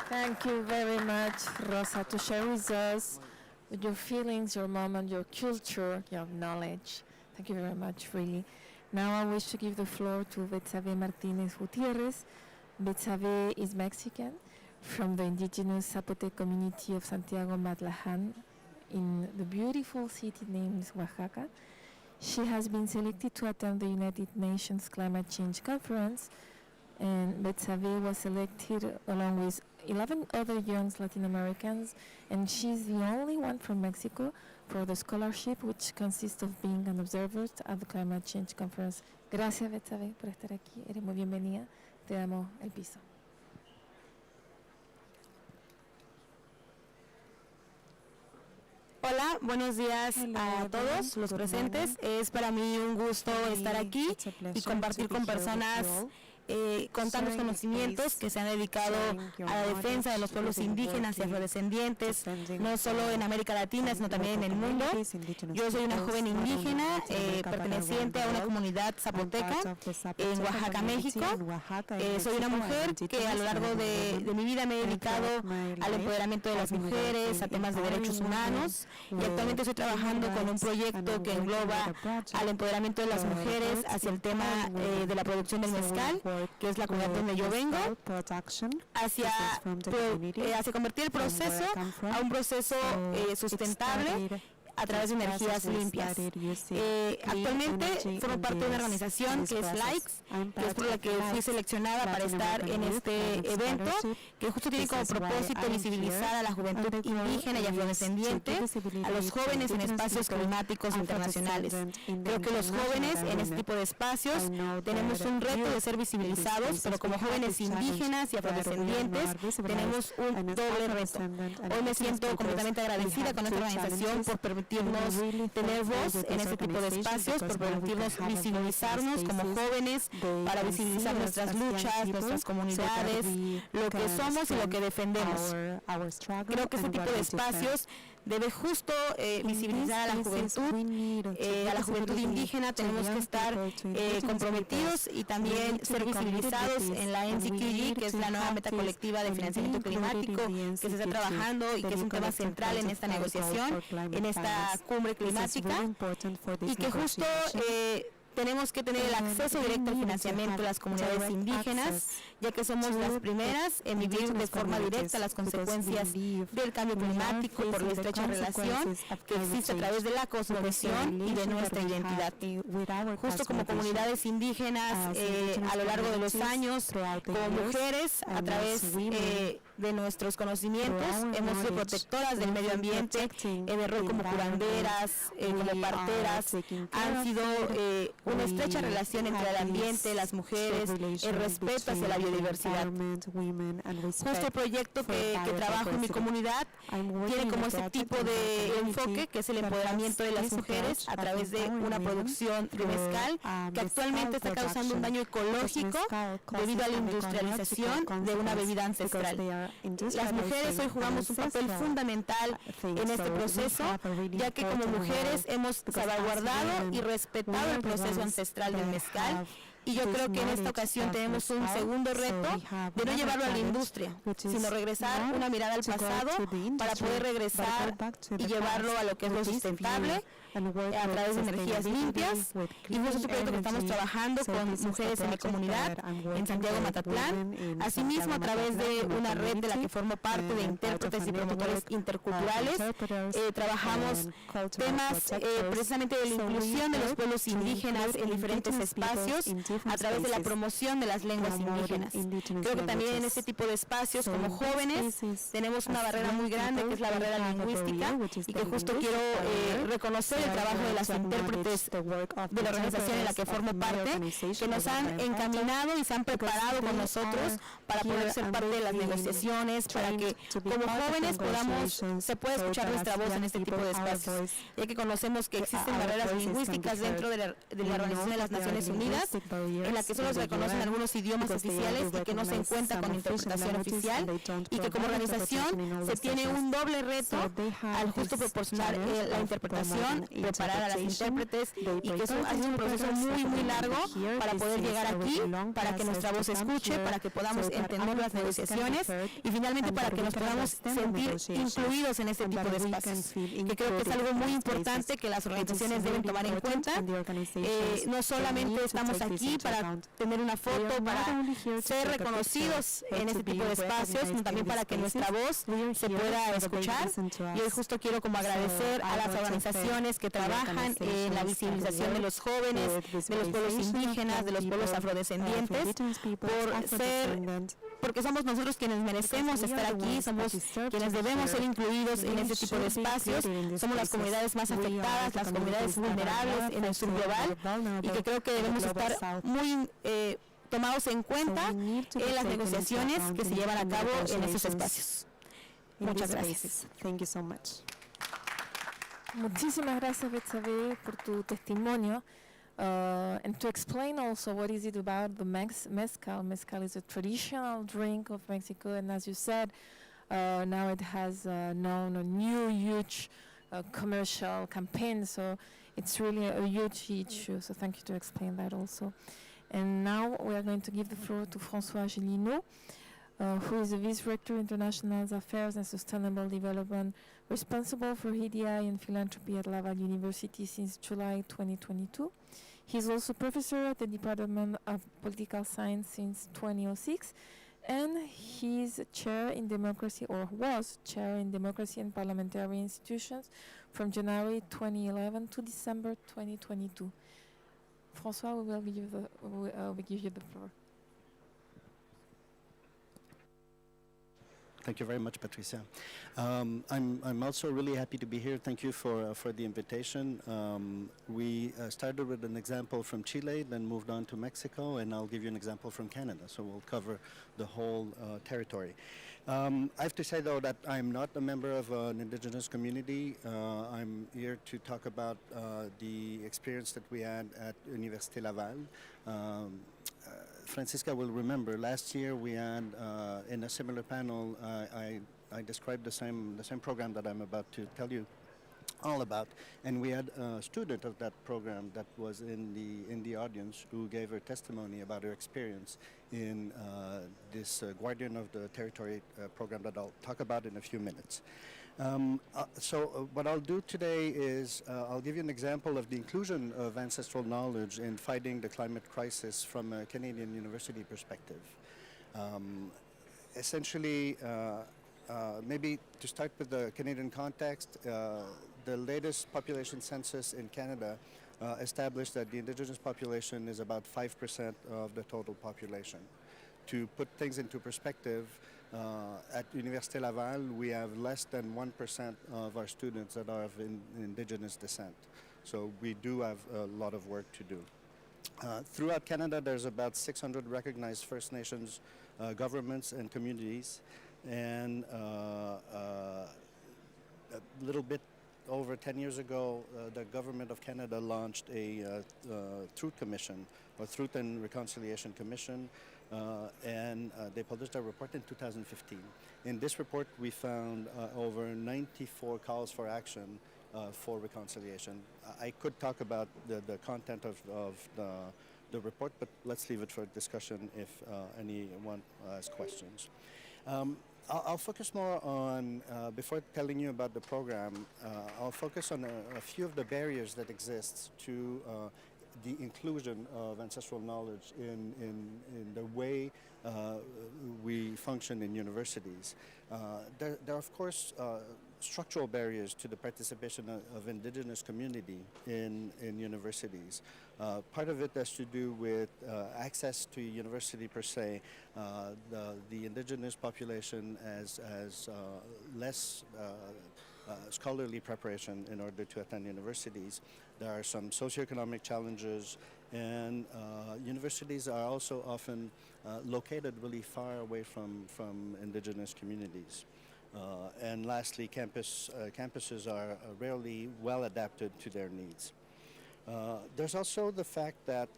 Thank you very much, Rosa, to share with us your feelings, your moment, your culture, your knowledge. Thank you very much, really. Now I wish to give the floor to Betsabe Martinez Gutierrez. Betsabe is Mexican from the indigenous Zapotec community of Santiago Matlahan in the beautiful city named Oaxaca. She has been selected to attend the United Nations Climate Change Conference, and Betsabe was selected along with 11 other young Latin Americans, and she's the only one from Mexico for the scholarship, which consists of being an observer at the Climate Change Conference. Gracias, Betsabe, por estar aquí. Eres muy bienvenida. Te damos el piso. Hola, buenos días a todos los presentes. Es para mí un gusto estar aquí y compartir con personas con tantos conocimientos que se han dedicado a la defensa de los pueblos indígenas y afrodescendientes, no solo en América Latina, sino también en el mundo. Yo soy una joven indígena perteneciente a una comunidad zapoteca en Oaxaca, México. Soy una mujer que a lo largo de mi vida me he dedicado al empoderamiento de las mujeres, a temas de derechos humanos, y actualmente estoy trabajando con un proyecto que engloba al empoderamiento de las mujeres hacia el tema de la producción del mezcal, que es la comunidad donde yo vengo, hacia convertir el proceso a un proceso sustentable a través de energías limpias. Actualmente formo parte de una organización que es Likes, que es por la que fui seleccionada para estar en este evento, que justo tiene como propósito visibilizar a la juventud indígena y afrodescendiente, a los jóvenes en espacios climáticos internacionales. Creo que los jóvenes en este tipo de espacios tenemos un reto de ser visibilizados, pero como jóvenes indígenas y afrodescendientes tenemos un doble reto. Hoy me siento completamente agradecida con nuestra organización por permitirnos tener voz en este tipo de espacios, por permitirnos visibilizarnos como jóvenes, para visibilizar nuestras luchas, nuestras comunidades, lo que somos y lo que defendemos. Creo que este tipo de espacios debe justo visibilizar a la juventud indígena. Tenemos que estar comprometidos y también ser visibilizados en la NCQG, que es la nueva meta colectiva de financiamiento climático, que se está trabajando y que es un tema central en esta negociación, en esta cumbre climática, y que justo tenemos que tener el acceso directo al financiamiento de las comunidades indígenas, ya que somos las primeras en vivir de forma directa las consecuencias del cambio climático por la estrecha relación que existe a través de la cosmovisión y de nuestra identidad. Justo como comunidades indígenas, a lo largo de los años, como mujeres, a través de nuestros conocimientos, hemos sido protectoras del medio ambiente, de rol como curanderas, como parteras, han sido una estrecha relación entre el ambiente, las mujeres, el respeto hacia la biodiversidad. Justo el proyecto que trabajo en mi comunidad tiene como ese tipo de enfoque, que es el empoderamiento de las mujeres a través de una producción de mezcal que actualmente está causando un daño ecológico debido a la industrialización de una bebida ancestral. Las mujeres hoy jugamos un papel fundamental en este proceso, ya que como mujeres hemos salvaguardado y respetado el proceso ancestral del mezcal. Y yo creo que en esta ocasión tenemos un segundo reto de no llevarlo a la industria, sino regresar una mirada al pasado para poder regresar y llevarlo a lo que es lo sustentable a través de energías limpias. Y justo este proyecto que estamos trabajando con mujeres en mi comunidad, en Santiago Matatlán, asimismo a través de una red de la que formo parte de intérpretes y promotores interculturales, trabajamos temas precisamente de la inclusión de los pueblos indígenas en diferentes espacios a través de la promoción de las lenguas indígenas. Creo que también en este tipo de espacios como jóvenes tenemos una barrera muy grande, que es la barrera lingüística, y que justo quiero reconocer el trabajo de las intérpretes de la organización en la que formo parte, que nos han encaminado y se han preparado con nosotros para poder ser parte de las negociaciones, para que como jóvenes se pueda escuchar nuestra voz en este tipo de espacios, ya que conocemos que existen barreras lingüísticas dentro de la Organización de las Naciones Unidas, en la que solo se reconocen algunos idiomas oficiales y que no se encuentra con interpretación oficial, y que como organización se tiene un doble reto al justo proporcionar la interpretación, preparar a las intérpretes, y que eso ha sido un proceso muy largo para poder llegar aquí, para que nuestra voz se escuche, para que podamos entender las negociaciones y finalmente para que nos podamos sentir incluidos en este tipo de espacios, que creo que es algo muy importante que las organizaciones deben tomar en cuenta. No solamente estamos aquí para tener una foto, para ser reconocidos en este tipo de espacios, sino también para que nuestra voz se pueda escuchar. Y hoy justo quiero como agradecer a las organizaciones que trabajan en la visibilización de los jóvenes, de los pueblos indígenas, de los pueblos afrodescendientes, porque somos nosotros quienes merecemos estar aquí, somos quienes debemos ser incluidos en este tipo de espacios, somos las comunidades más afectadas, las comunidades vulnerables en el sur global, y que creo que debemos estar muy tomados en cuenta en las negociaciones que se llevan a cabo en estos espacios. Muchas gracias. Muchísimas gracias, Betsabe, por tu testimonio. And to explain also what is it about the mezcal. Mezcal is a traditional drink of Mexico, and as you said, now it has known a new huge commercial campaign, so it's really a huge issue. So thank you to explain that also. And now we are going to give the floor to François Gélineau, who is the Vice Rector International Affairs and Sustainable Development, responsible for EDI and philanthropy at Laval University since July 2022. He's also professor at the Department of Political Science since 2006, and he's chair in democracy, or was chair in democracy and parliamentary institutions from January 2011 to December 2022. François, we will give you the floor. Thank you very much, Patricia. I'm also really happy to be here. Thank you for the invitation. We started with an example from Chile, then moved on to Mexico, and I'll give you an example from Canada. So we'll cover the whole territory. I have to say, though, that I'm not a member of an indigenous community. I'm here to talk about the experience that we had at Université Laval. Francisca will remember last year we had in a similar panel I described the same program that I'm about to tell you all about, and we had a student of that program that was in the audience who gave her testimony about her experience in this Guardian of the Territory program that I'll talk about in a few minutes. So what I'll do today is I'll give you an example of the inclusion of ancestral knowledge in fighting the climate crisis from a Canadian university perspective. Essentially, maybe to start with the Canadian context, the latest population census in Canada established that the indigenous population is about 5% of the total population. To put things into perspective, At Université Laval, we have less than 1% of our students that are of indigenous descent. So we do have a lot of work to do. Throughout Canada, there's about 600 recognized First Nations governments and communities, and a little bit over 10 years ago, the government of Canada launched a Truth Commission, or Truth and Reconciliation Commission, and they published a report in 2015. In this report, we found over 94 calls for action for reconciliation. I could talk about the content of the report, but let's leave it for discussion if anyone has questions. I'll focus more on, before telling you about the program, I'll focus on a few of the barriers that exist to the inclusion of ancestral knowledge in the way we function in universities. There are, of course, structural barriers to the participation of indigenous community in universities. Part of it has to do with access to university per se. The indigenous population has less scholarly preparation in order to attend universities. There are some socioeconomic challenges, and universities are also often located really far away from indigenous communities. And lastly, campuses are rarely well adapted to their needs. There's also the fact that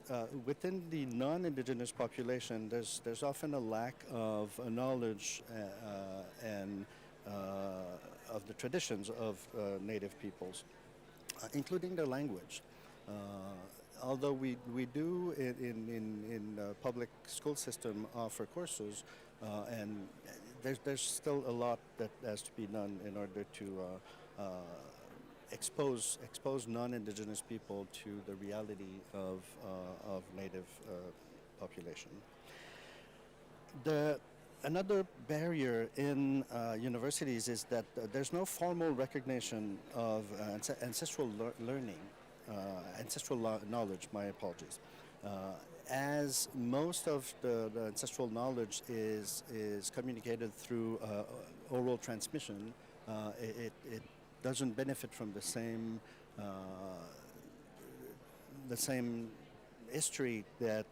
within the non-indigenous population, there's often a lack of knowledge and of the traditions of native peoples, including their language. Although we do in the public school system offer courses, and there's still a lot that has to be done in order to expose non-indigenous people to the reality of native population. Another barrier in universities is that there's no formal recognition of ancestral learning, ancestral knowledge, my apologies. As most of the ancestral knowledge is communicated through oral transmission, it doesn't benefit from the same history that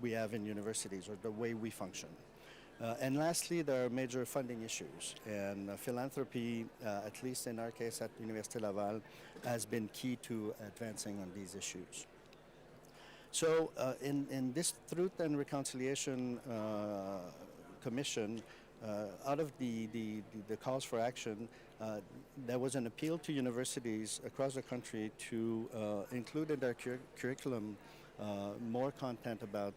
we have in universities, or the way we function. And lastly, there are major funding issues, and philanthropy, at least in our case at Université Laval, has been key to advancing on these issues. So in this Truth and Reconciliation Commission, out of the calls for action, there was an appeal to universities across the country to include in their curriculum more content about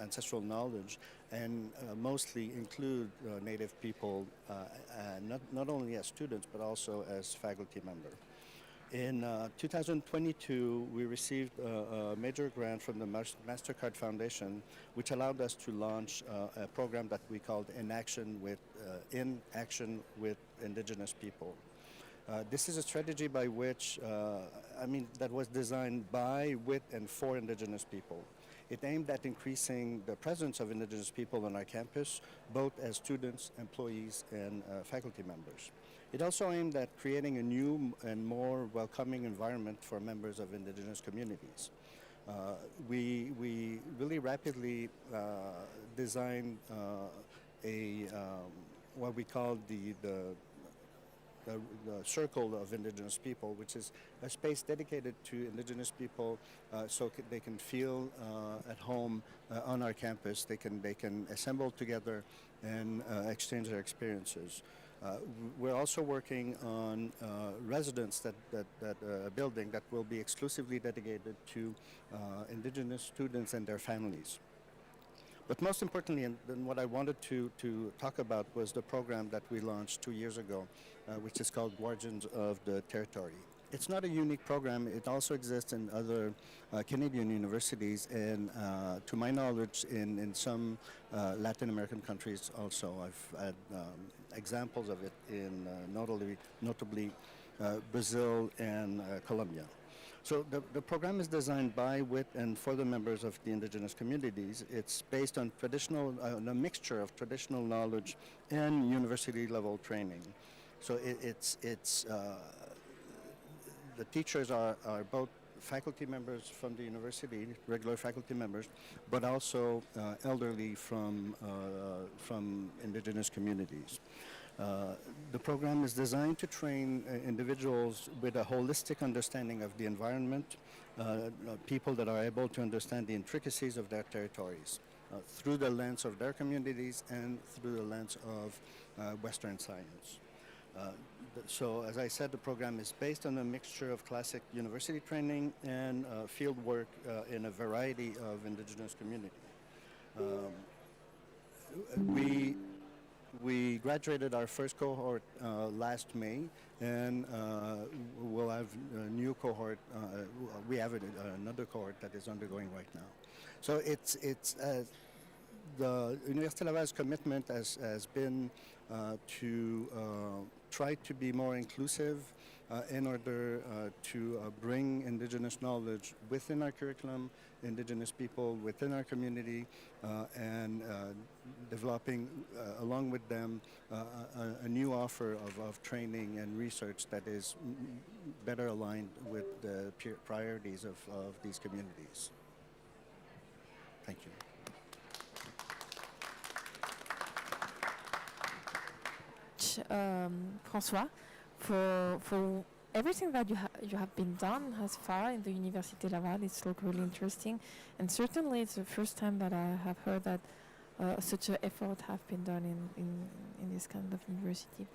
ancestral knowledge, and mostly include Native people, not only as students, but also as faculty members. In 2022, we received a major grant from the MasterCard Foundation, which allowed us to launch a program that we called In Action with Indigenous People. This is a strategy by which, that was designed by, with, and for Indigenous people. It aimed at increasing the presence of Indigenous people on our campus, both as students, employees, and faculty members. It also aimed at creating a new and more welcoming environment for members of Indigenous communities. We really rapidly designed what we call the Circle of Indigenous People, which is a space dedicated to Indigenous people, so they can feel at home on our campus. They can assemble together and exchange their experiences. We're also working on residence a building that will be exclusively dedicated to Indigenous students and their families. But most importantly, and what I wanted to talk about, was the program that we launched 2 years ago, which is called Guardians of the Territory. It's not a unique program. It also exists in other Canadian universities, and to my knowledge, in some Latin American countries also. I've had examples of it in notably Brazil and Colombia. So the program is designed by, with, and for the members of the indigenous communities. It's based on a mixture of traditional knowledge and university-level training. So the teachers are both faculty members from the university, regular faculty members, but also elderly from indigenous communities. The program is designed to train individuals with a holistic understanding of the environment, people that are able to understand the intricacies of their territories through the lens of their communities and through the lens of Western science. So, as I said, the program is based on a mixture of classic university training and field work in a variety of indigenous communities. We graduated our first cohort last May, and we'll have a new cohort. We have another cohort that is undergoing right now. So it's the Université Laval's commitment has been to try to be more inclusive in order to bring indigenous knowledge within our curriculum, indigenous people within our community, and developing along with them a new offer of training and research that is better aligned with the priorities of these communities. Thank you. François, for everything that you have been done thus far in the Université Laval. It's look really interesting, and certainly it's the first time that I have heard that such an effort have been done in this kind of university.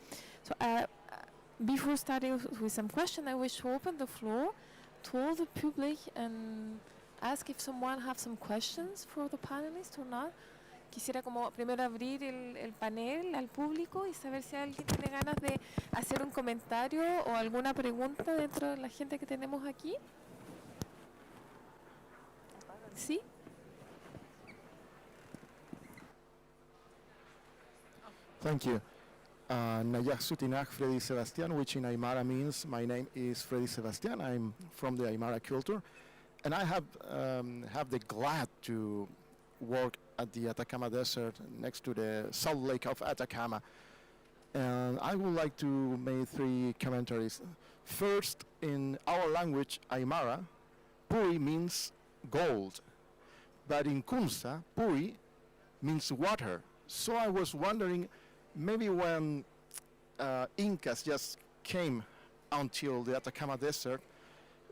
So before starting with some questions, I wish to open the floor to all the public and ask if someone have some questions for the panelists or not. Quisiera como primero abrir el panel al público y saber si alguien tiene ganas de hacer un comentario o alguna pregunta dentro de la gente que tenemos aquí. ¿Sí? Thank you. Nayak Sutinag Freddy Sebastian, which in Aymara means my name is Freddy Sebastian. I'm from the Aymara culture, and I have the glad to work at the Atacama Desert next to the Salt Lake of Atacama. And I would like to make 3 commentaries. First, in our language, Aymara, Puri means gold. But in Kumsa, Puri means water. So I was wondering, maybe when Incas just came until the Atacama Desert,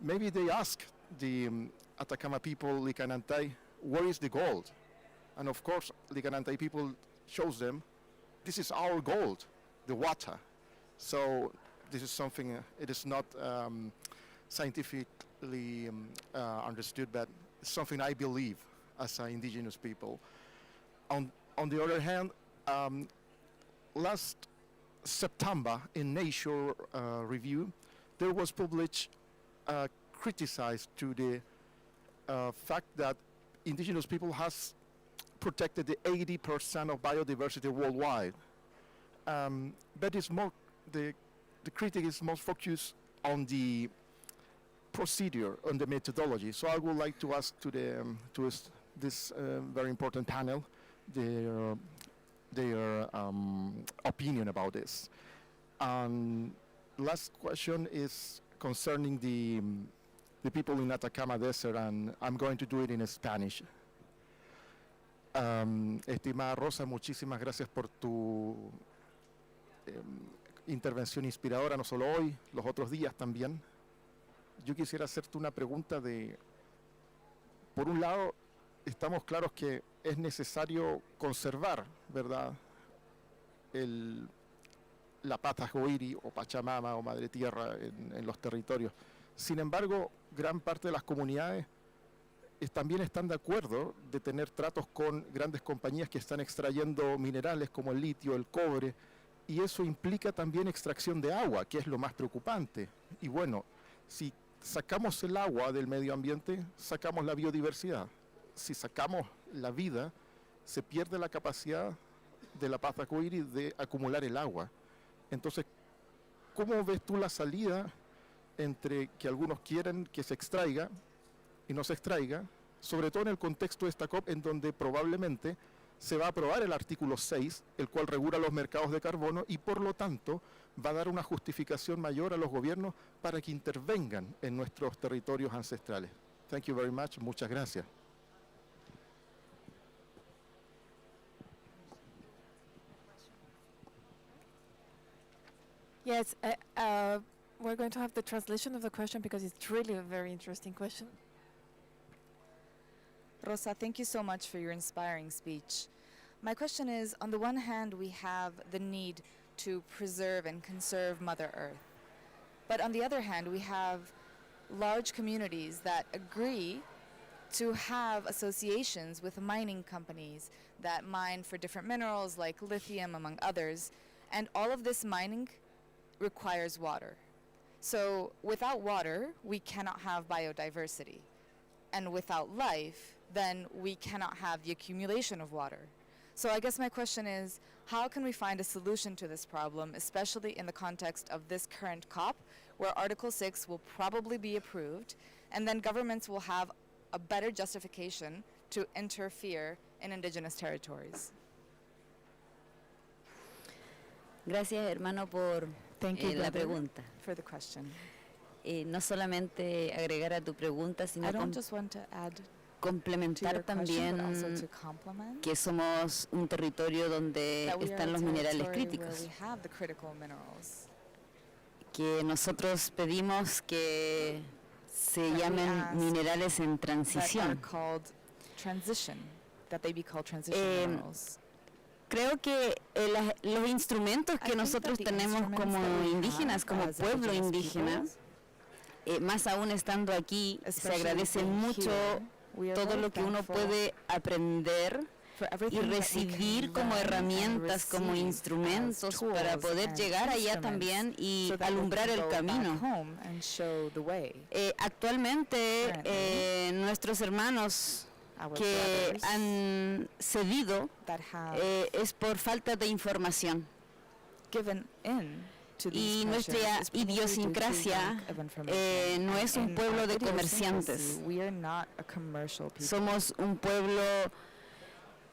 maybe they asked the Atacama people, Licanantay, where is the gold? And of course, Licanantay people shows them, this is our gold, the water. So this is something, it is not scientifically understood, but it's something I believe as an indigenous people. On the other hand, last September in Nature Review, there was published criticized to the fact that indigenous people has protected the 80% of biodiversity worldwide. But it's more, the critic is more focused on the procedure, on the methodology. So I would like to ask to this very important panel their opinion about this. Last question is concerning the people in Atacama Desert, and I'm going to do it in Spanish. Estimada Rosa, muchísimas gracias por tu intervención inspiradora, no solo hoy, los otros días también. Yo quisiera hacerte una pregunta por un lado, estamos claros que es necesario conservar, ¿verdad?, la Patagoiri o Pachamama o Madre Tierra en los territorios. Sin embargo, gran parte de las comunidades también están de acuerdo de tener tratos con grandes compañías que están extrayendo minerales como el litio, el cobre, y eso implica también extracción de agua, que es lo más preocupante. Y bueno, si sacamos el agua del medio ambiente, sacamos la biodiversidad. Si sacamos la vida, se pierde la capacidad de la Patagoiri de acumular el agua. Entonces, ¿cómo ves tú la salida entre que algunos quieren que se extraiga y no se extraiga, sobre todo en el contexto de esta COP, en donde probablemente se va a aprobar el artículo 6, el cual regula los mercados de carbono y por lo tanto va a dar una justificación mayor a los gobiernos para que intervengan en nuestros territorios ancestrales. Thank you very much. Muchas gracias. Yes, we're going to have the translation of the question because it's really a very interesting question. Rosa, thank you so much for your inspiring speech. My question is, on the one hand, we have the need to preserve and conserve Mother Earth. But on the other hand, we have large communities that agree to have associations with mining companies that mine for different minerals like lithium, among others. And all of this mining requires water. So without water, we cannot have biodiversity. And without life, then we cannot have the accumulation of water. So I guess my question is, how can we find a solution to this problem, especially in the context of this current COP, where Article 6 will probably be approved, and then governments will have a better justification to interfere in indigenous territories? Gracias, hermano, por la pregunta. For the question. No solamente agregar a tu pregunta, sino I don't just want to add complementar también que somos un territorio donde están los minerales críticos. Que nosotros pedimos que se llamen minerales en transición. Creo que los instrumentos que nosotros tenemos como indígenas, como pueblo indígena, más aún estando aquí, se agradece mucho todo lo que uno puede aprender y recibir como herramientas, como instrumentos para poder llegar allá también y alumbrar el camino. Actualmente nuestros hermanos que han cedido es por falta de información. Y nuestra idiosincrasia no es un pueblo de comerciantes. Somos un pueblo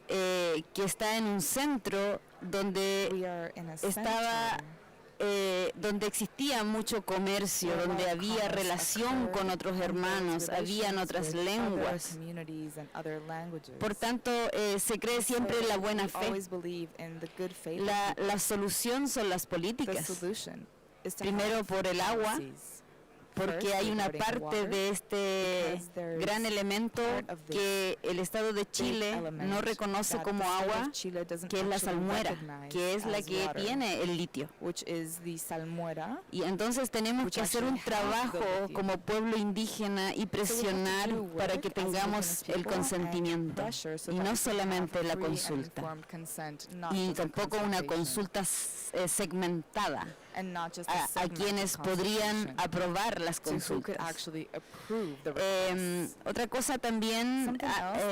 que está en un centro donde donde existía mucho comercio, donde había relación con otros hermanos, habían otras lenguas. Por tanto, se cree siempre en la buena fe. La solución son las políticas. Primero por el agua, porque hay una parte de este gran elemento que el Estado de Chile no reconoce como agua, que es la salmuera, que es la que tiene el litio. Y entonces tenemos que hacer un trabajo como pueblo indígena y presionar para que tengamos el consentimiento, y no solamente la consulta, y tampoco una consulta segmentada a quienes podrían aprobar las consultas. Otra cosa también,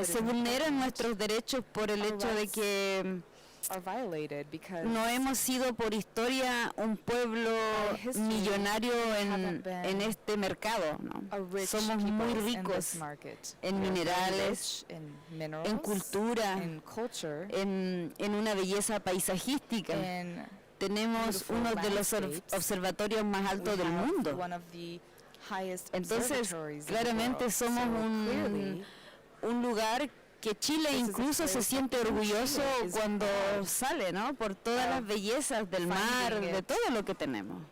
se vulneran nuestros derechos por el hecho de que no hemos sido por historia un pueblo millonario en este mercado, ¿no? Somos muy ricos en minerales, en cultura, en una belleza paisajística. Tenemos uno de los observatorios más altos del mundo. Entonces, claramente somos un lugar que Chile incluso se siente orgulloso cuando sale, ¿no? Por todas las bellezas del mar, de todo lo que tenemos.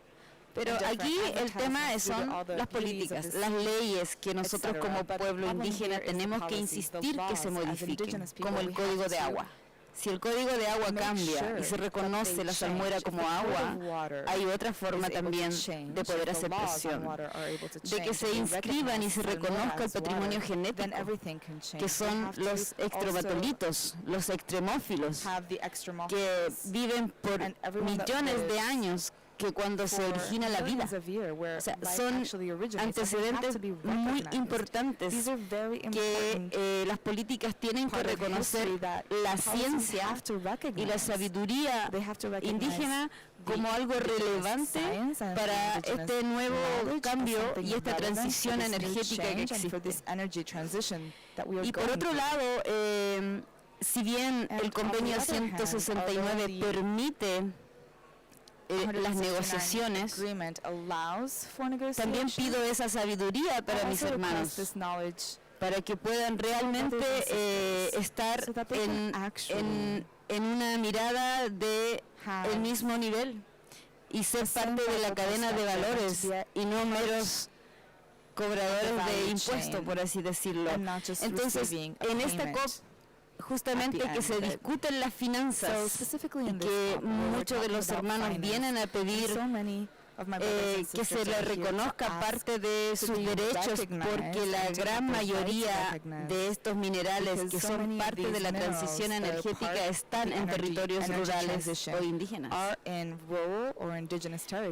Pero aquí el tema son las políticas, las leyes que nosotros como pueblo indígena tenemos que insistir que se modifiquen, como el Código de Agua. Si el Código de Agua cambia y se reconoce la salmuera como agua, hay otra forma también de poder hacer presión, de que se inscriban y se reconozca el patrimonio genético, que son los extromatolitos, los extremófilos, que viven por millones de años, que cuando se origina la vida. O sea, son antecedentes muy importantes que las políticas tienen que reconocer la ciencia y la sabiduría indígena como algo relevante para este nuevo cambio y esta transición energética que existe. Y por otro lado, si bien el convenio 169 permite las negociaciones, también pido esa sabiduría para mis hermanos, para que puedan realmente estar en una mirada de el mismo nivel y ser parte de la cadena de valores y no meros cobradores de impuestos, por así decirlo. Entonces, en esta COP, justamente que se discuten las finanzas y que muchos de los hermanos vienen a pedir que se le reconozca parte de sus derechos, porque la gran mayoría de estos minerales que son parte de la transición energética están en territorios rurales o indígenas.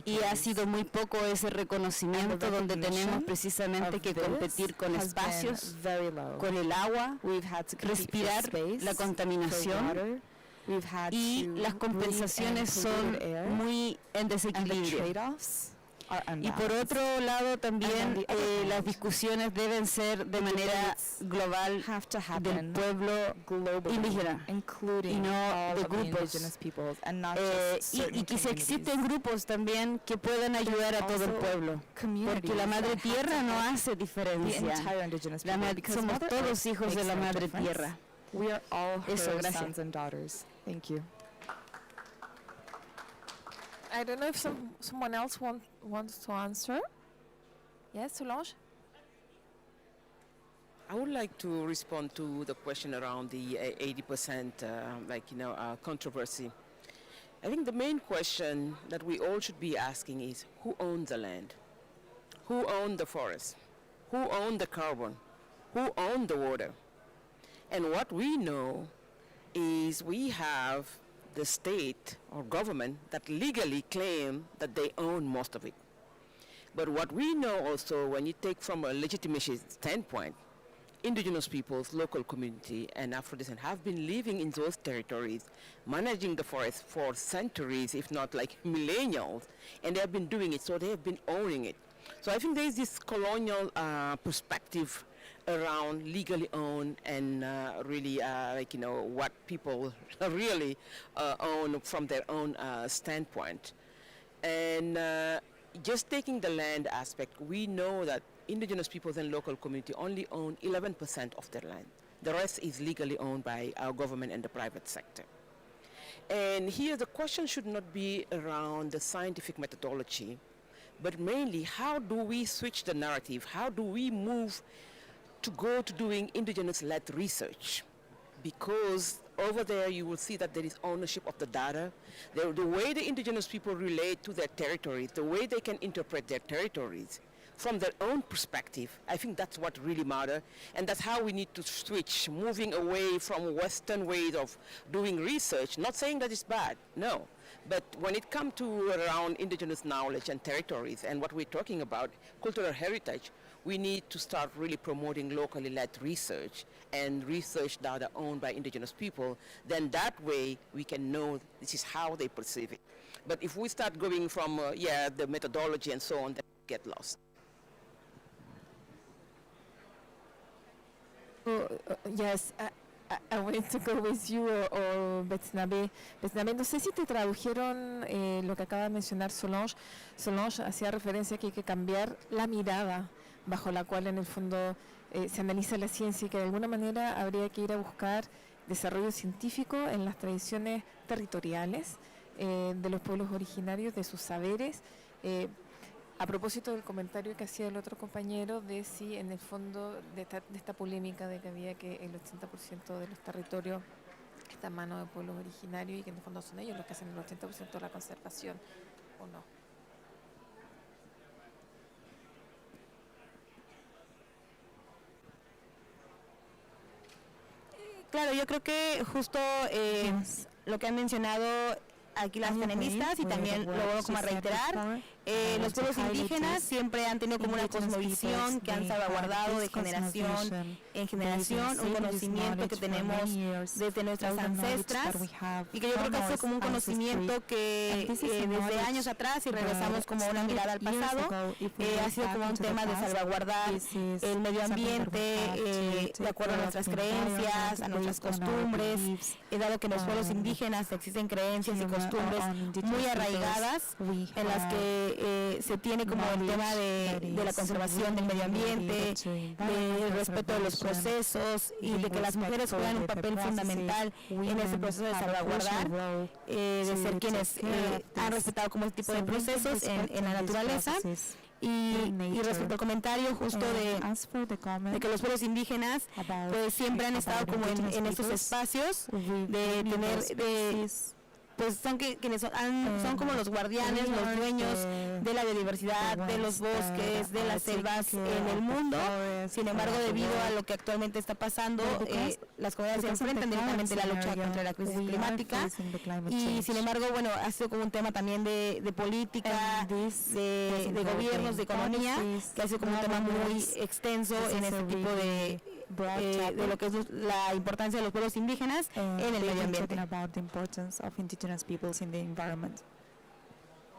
Y ha sido muy poco ese reconocimiento, donde tenemos precisamente que competir con espacios, con el agua, respirar la contaminación, y las compensaciones son muy en desequilibrio. Y por otro lado también las discusiones deben ser de manera global del pueblo indígena y no de grupos. Y que si existen grupos también que puedan ayudar a todo el pueblo, porque la madre tierra no hace diferencia. Somos todos hijos de la madre tierra. We are all her gracias. sons and daughters. Thank you. I don't know if someone else wants to answer. Yes, Solange? I would like to respond to the question around the 80% controversy. I think the main question that we all should be asking is, who owns the land? Who owns the forest? Who owns the carbon? Who owns the water? And what we know is we have the state or government that legally claim that they own most of it. But what we know also, when you take from a legitimacy standpoint, indigenous peoples, local community, and Afro-descent have been living in those territories, managing the forest for centuries, if not like millennials, and they have been doing it, so they have been owning it. So I think there is this colonial perspective around legally owned and really what people really own from their own standpoint. And just taking the land aspect, we know that indigenous peoples and local community only own 11% of their land. The rest is legally owned by our government and the private sector. And here the question should not be around the scientific methodology, but mainly how do we switch the narrative? How do we move to go to doing indigenous-led research? Because over there you will see that there is ownership of the data. The way the indigenous people relate to their territories, the way they can interpret their territories from their own perspective, I think that's what really matters. And that's how we need to switch, moving away from Western ways of doing research. Not saying that it's bad, no. But when it comes to around indigenous knowledge and territories and what we're talking about, cultural heritage, we need to start really promoting locally led research and research data owned by indigenous people. Then that way we can know this is how they perceive it. But if we start going from, the methodology and so on, then we get lost. Yes, I wanted to go with you or Betznabe. Betznabe, no sé si te tradujeron lo que acaba de mencionar Solange. Solange hacía referencia a que hay que cambiar la mirada bajo la cual en el fondo se analiza la ciencia y que de alguna manera habría que ir a buscar desarrollo científico en las tradiciones territoriales de los pueblos originarios, de sus saberes. A propósito del comentario que hacía el otro compañero de si en el fondo de esta polémica de que había que el 80% de los territorios está en manos de pueblos originarios y que en el fondo son ellos los que hacen el 80% de la conservación, ¿o no? Claro, yo creo que justo lo que han mencionado aquí las feministas y también lo vuelvo como a reiterar, los pueblos indígenas siempre han tenido como una cosmovisión que han salvaguardado de generación en generación, un conocimiento que tenemos desde nuestras ancestras y que yo creo que ha sido como un conocimiento que desde años atrás, si regresamos como una mirada al pasado, ha sido como un tema de salvaguardar el medio ambiente de acuerdo a nuestras creencias, a nuestras costumbres, dado que en los pueblos indígenas existen creencias y costumbres muy arraigadas en las que se tiene como el tema de la conservación del medio ambiente, del respeto de los procesos y de que las mujeres juegan un papel fundamental en ese proceso de salvaguardar, de ser quienes han respetado como este tipo de procesos en la naturaleza. Y respecto al comentario justo de que los pueblos indígenas pues siempre han estado como en estos espacios de tener pues son quienes son como los guardianes, los dueños de la biodiversidad, de los bosques, de las selvas en el mundo. Sin embargo, debido a lo que actualmente está pasando, las comunidades se enfrentan directamente a la lucha contra la crisis climática y sin embargo, bueno, ha sido como un tema también de política, de gobiernos, de economía, que ha sido como un tema muy extenso en este tipo de lo que es la importancia de los pueblos indígenas en el medio ambiente.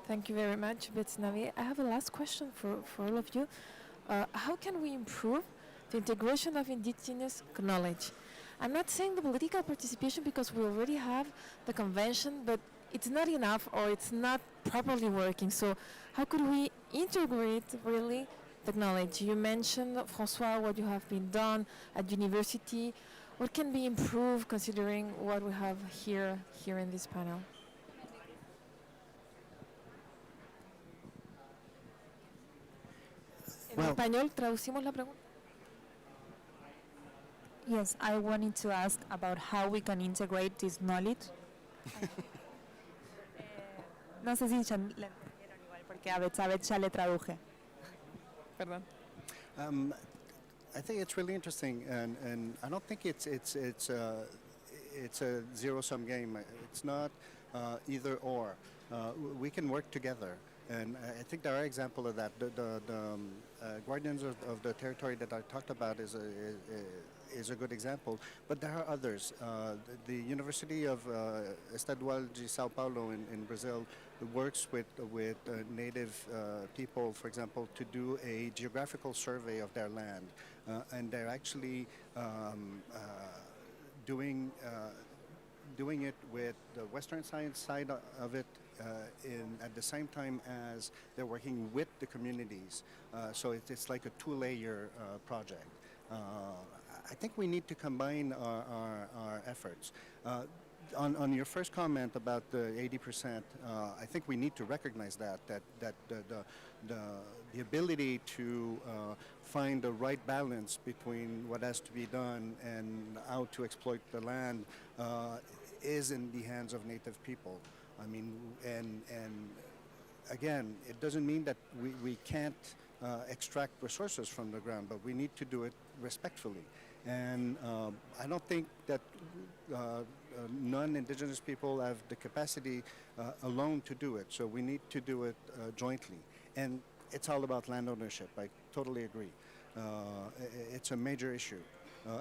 Thank you very much, Betsnavi. I have a last question for all of you. How can we improve the integration of indigenous knowledge? I'm not saying the political participation because we already have the convention, but it's not enough or it's not properly working. So how could we integrate really the knowledge? You mentioned, François, what you have been done at university. What can be improved considering what we have here in this panel? En español, traducimos la pregunta. Yes, I wanted to ask about how we can integrate this knowledge. No sé si ya le entendieron igual, porque a Beth ya le traduje. Perdón. I think it's really interesting, and I don't think it's a zero-sum game. It's not either or. We can work together, and I think there are examples of that. The guardians of the territory that I talked about is a good example, but there are others. The University of Estadual de Sao Paulo in Brazil works with native people, for example, to do a geographical survey of their land, and they're actually doing it with the Western science side of it at the same time as they're working with the communities. So it's like a two-layer project. I think we need to combine our efforts. On your first comment about the 80%, I think we need to recognize that the ability to find the right balance between what has to be done and how to exploit the land is in the hands of native people. I mean, and again, it doesn't mean that we can't extract resources from the ground, but we need to do it respectfully. And I don't think that non-indigenous people have the capacity alone to do it, so we need to do it jointly. And it's all about land ownership. I totally agree. It's a major issue,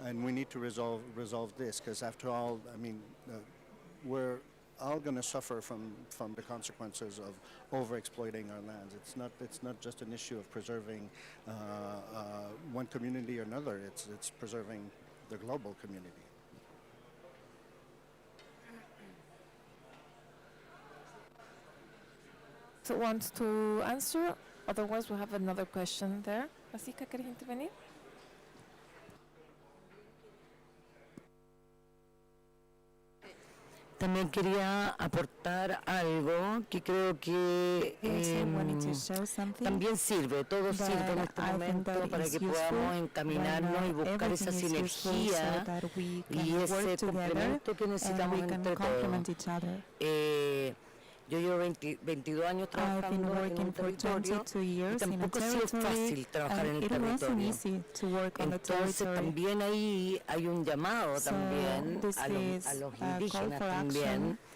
and we need to resolve this, because after all, I mean, we're all going to suffer from the consequences of overexploiting our lands. It's not just an issue of preserving one community or another. It's preserving the global community. So wants to answer? Otherwise, we have another question there. Francisca, ¿quieres intervenir? También quería aportar algo que creo que también sirve, todo sirve en este momento para que podamos encaminarnos y buscar esa sinergia y ese complemento que necesitamos entre todos. Yo llevo 22 años trabajando en un territorio y tampoco ha sido fácil trabajar en el territorio. Entonces también ahí hay un llamado también a los indígenas también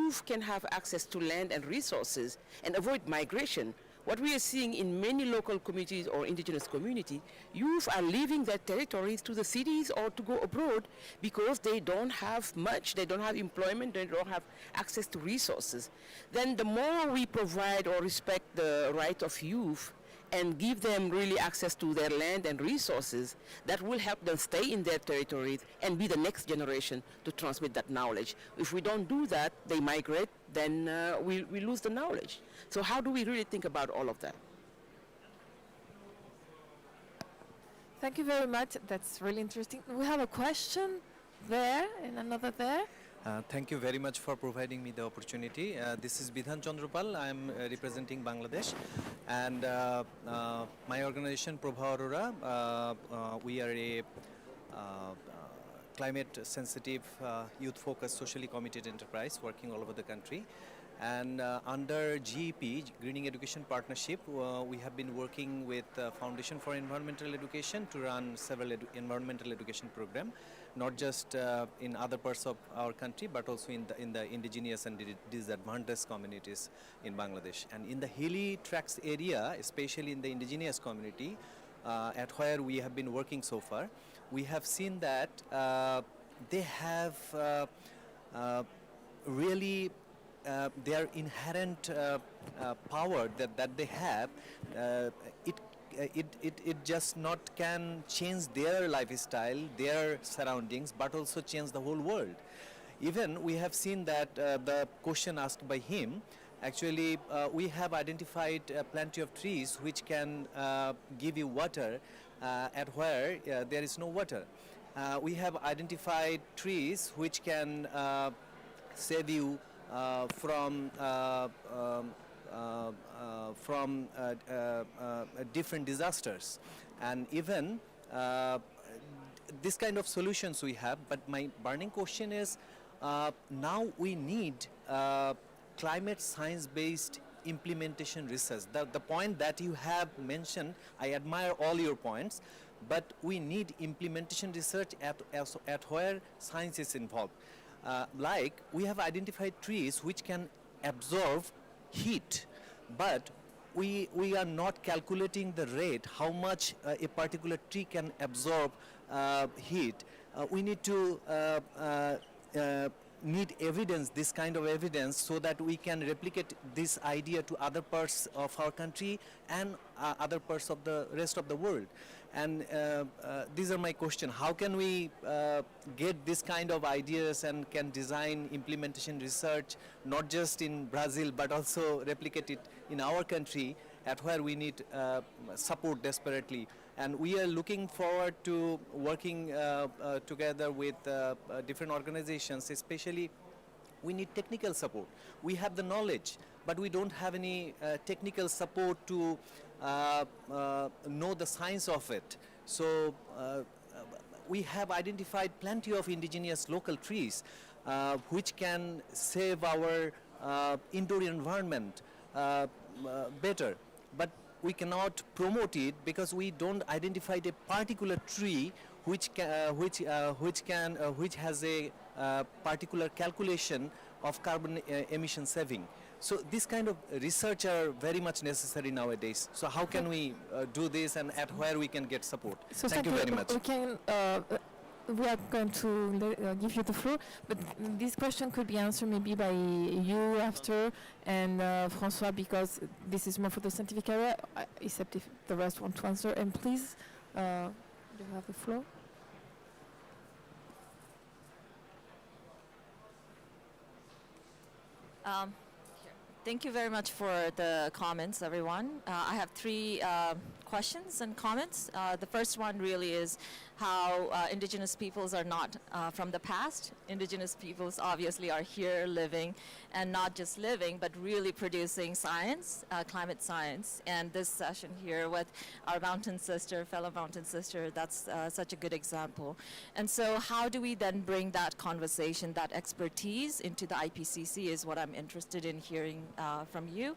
youth can have access to land and resources and avoid migration, what we are seeing in many local communities or indigenous communities, youth are leaving their territories to the cities or to go abroad because they don't have much, they don't have employment, they don't have access to resources. Then the more we provide or respect the right of youth and give them really access to their land and resources that will help them stay in their territories and be the next generation to transmit that knowledge. If we don't do that, they migrate, then we lose the knowledge. So how do we really think about all of that? Thank you very much. That's really interesting. We have a question there and another there. Thank you very much for providing me the opportunity. This is Bidhan Chandrupal. I'm representing Bangladesh, and my organization Prabha Aurora, we are a climate sensitive, youth focused, socially committed enterprise working all over the country. And under GEP, Greening Education Partnership, we have been working with Foundation for Environmental Education to run several environmental education programs, not just in other parts of our country, but also in the indigenous and disadvantaged communities in Bangladesh. And in the hilly tracts area, especially in the indigenous community, at where we have been working so far, we have seen that they have really their inherent power that they have, it just not can change their lifestyle, their surroundings, but also change the whole world. Even we have seen that the question asked by him, actually we have identified plenty of trees which can give you water at where there is no water. We have identified trees which can save you from different disasters, and even this kind of solutions we have. But my burning question is, now we need climate science-based implementation research. The point that you have mentioned, I admire all your points, but we need implementation research at where science is involved. Like we have identified trees which can absorb heat, but we are not calculating the rate, how much a particular tree can absorb heat. We need to need evidence, this kind of evidence, so that we can replicate this idea to other parts of our country and other parts of the rest of the world. And these are my questions. How can we get this kind of ideas and can design implementation research, not just in Brazil, but also replicate it in our country, at where we need support desperately. And we are looking forward to working together with different organizations, especially we need technical support. We have the knowledge, but we don't have any technical support to know the science of it. So we have identified plenty of indigenous local trees which can save our indoor environment better. But we cannot promote it because we don't identify a particular tree which has a particular calculation of carbon emission saving. So this kind of research are very much necessary nowadays. So how can we do this, and at where we can get support? So thank you very much. We are going to give you the floor, but this question could be answered maybe by you after, and François, because this is more for the scientific area, except if the rest want to answer. And please, you have the floor. Thank you very much for the comments, everyone. I have three questions and comments. The first one really is how indigenous peoples are not from the past. Indigenous peoples obviously are here living, and not just living, but really producing science, climate science. And this session here with our mountain sister, fellow mountain sister, that's such a good example. And so how do we then bring that conversation, that expertise into the IPCC is what I'm interested in hearing from you.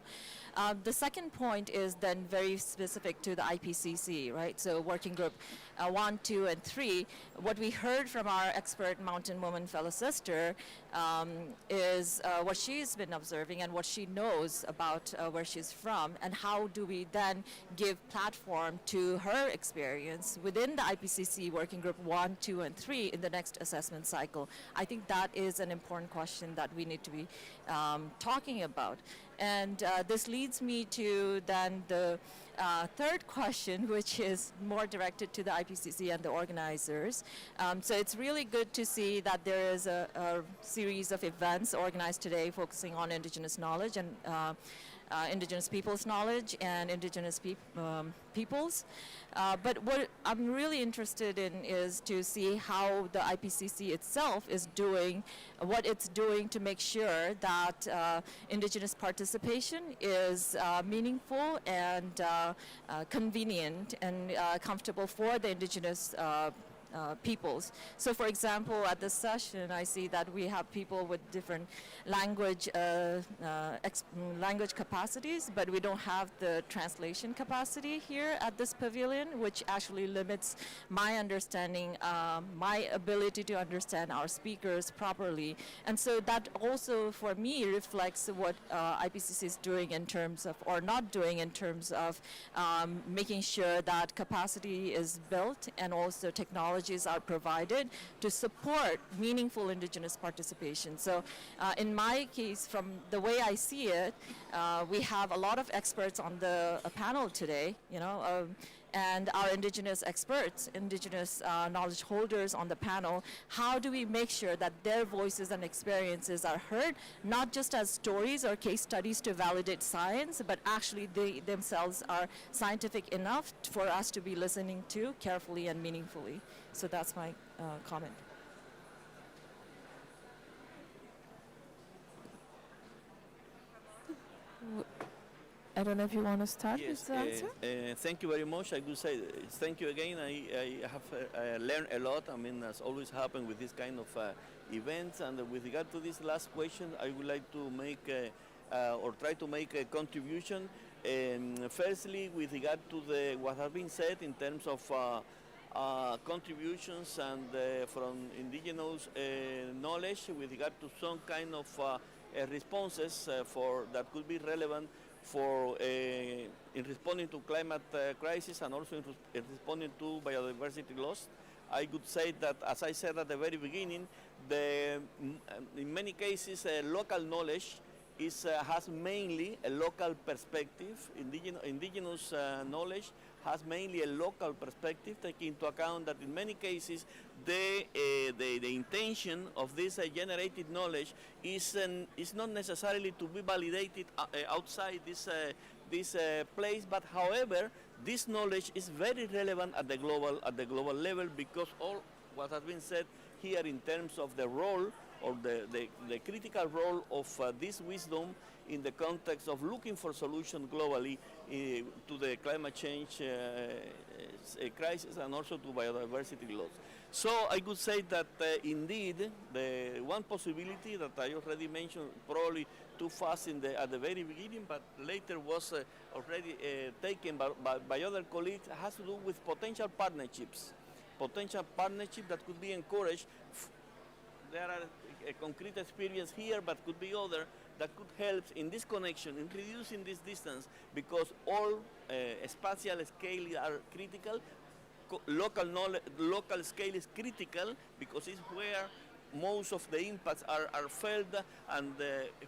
The second point is then very specific to the IPCC, right? So working group 1, 2, and 3, what we heard from our expert mountain woman fellow sister is what she's been observing and what she knows about where she's from, and how do we then give platform to her experience within the IPCC working group 1, 2, and 3 in the next assessment cycle. I think that is an important question that we need to be talking about. And this leads me to then the third question, which is more directed to the IPCC and the organizers. So it's really good to see that there is a series of events organized today focusing on indigenous knowledge and indigenous peoples' knowledge and indigenous peoples. But what I'm really interested in is to see how the IPCC itself is doing, what it's doing to make sure that indigenous participation is meaningful and convenient and comfortable for the indigenous peoples. So for example, at this session, I see that we have people with different language language capacities, but we don't have the translation capacity here at this pavilion, which actually limits my understanding, my ability to understand our speakers properly. And so that also, for me, reflects what IPCC is doing in terms of, or not doing in terms of making sure that capacity is built and also technologies are provided to support meaningful indigenous participation. So in my case, from the way I see it, we have a lot of experts on the panel today, and our indigenous experts, indigenous knowledge holders on the panel. How do we make sure that their voices and experiences are heard, not just as stories or case studies to validate science, but actually they themselves are scientific enough for us to be listening to carefully and meaningfully? So that's my comment. I don't know if you want to start Yes, with the answer. thank you very much. I would say thank you again. I have learned a lot. I mean, as always happens with this kind of events. And with regard to this last question, I would like to make or try to make a contribution. Firstly, with regard to what has been said in terms of contributions and from indigenous knowledge, with regard to some kind of responses for that could be relevant for in responding to climate crisis and also in responding to biodiversity loss. I could say that, as I said at the very beginning, in many cases local knowledge has mainly a local perspective. Indigenous knowledge has mainly a local perspective, taking into account that in many cases the intention of this generated knowledge is not necessarily to be validated outside this place, but however this knowledge is very relevant at the global level, because all what has been said here in terms of the role or the critical role of this wisdom in the context of looking for solutions globally to the climate change crisis and also to biodiversity loss. So I could say that indeed the one possibility that I already mentioned, probably too fast at the very beginning, but later was already taken by other colleagues, has to do with potential partnerships that could be encouraged. There are a concrete experience here, but could be other that could help in this connection, in reducing this distance, because all spatial scale are critical. Local scale is critical because it's where most of the impacts are felt and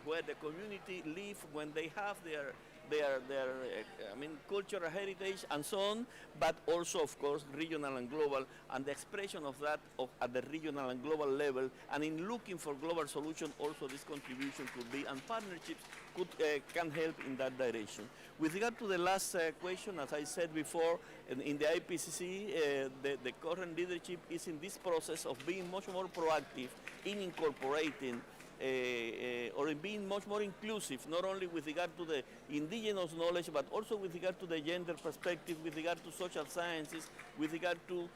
where the community live when they have their cultural heritage and so on, but also, of course, regional and global, and the expression of that at the regional and global level. And in looking for global solutions, also this contribution could be, and partnerships can help in that direction. With regard to the last question, as I said before, in the IPCC, the current leadership is in this process of being much more proactive in incorporating or in being much more inclusive, not only with regard to the indigenous knowledge, but also with regard to the gender perspective, with regard to social sciences, with regard to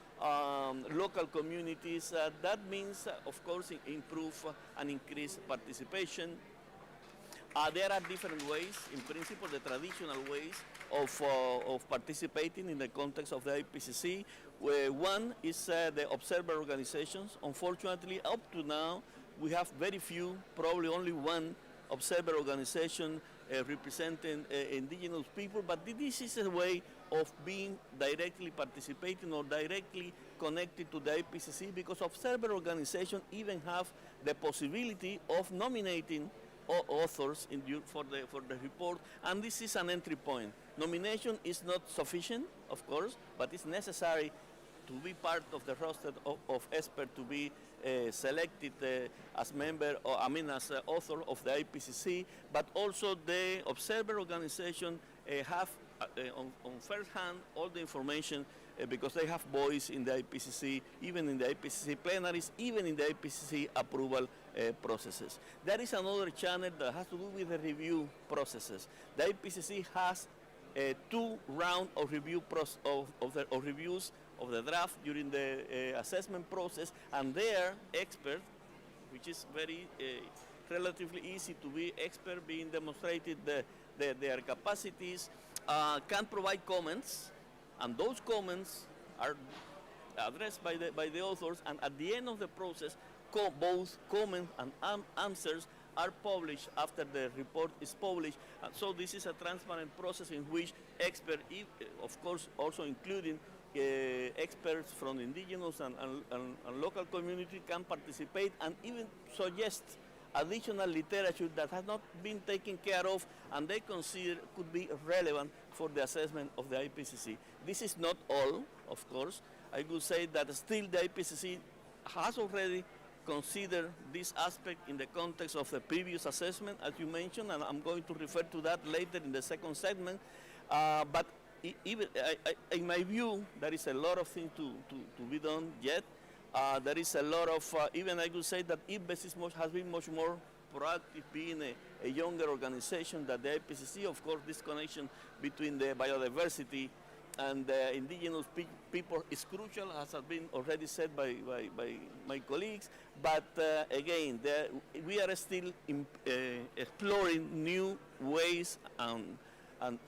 local communities. That means, of course, improve and increase participation. There are different ways, in principle, the traditional ways of participating in the context of the IPCC. One is the observer organizations. Unfortunately, up to now, we have very few, probably only one observer organization representing indigenous people, but this is a way of being directly participating or directly connected to the IPCC, because observer organizations even have the possibility of nominating authors for the report, and this is an entry point. Nomination is not sufficient, of course, but it's necessary to be part of the roster of experts to be selected as member, or as author of the IPCC, but also the observer organization have on first hand all the information because they have voice in the IPCC, even in the IPCC plenaries, even in the IPCC approval processes. There is another channel that has to do with the review processes. The IPCC has 2 rounds of review of reviews of the draft during the assessment process, and their experts, which is very relatively easy to be expert, being demonstrated their capacities, can provide comments, and those comments are addressed by the authors, and at the end of the process, both comments and answers are published after the report is published. So this is a transparent process in which experts, of course also including experts from indigenous and local community, can participate and even suggest additional literature that has not been taken care of and they consider could be relevant for the assessment of the IPCC. This is not all, of course. I would say that still the IPCC has already considered this aspect in the context of the previous assessment, as you mentioned, and I'm going to refer to that later in the second segment. But even in my view, there is a lot of things to be done yet. There is a lot of, even I could say that IPBES has been much more proactive, being a younger organization than the IPCC. Of course, this connection between the biodiversity and the indigenous people is crucial, as has been already said by my colleagues. But again, we are still exploring new ways and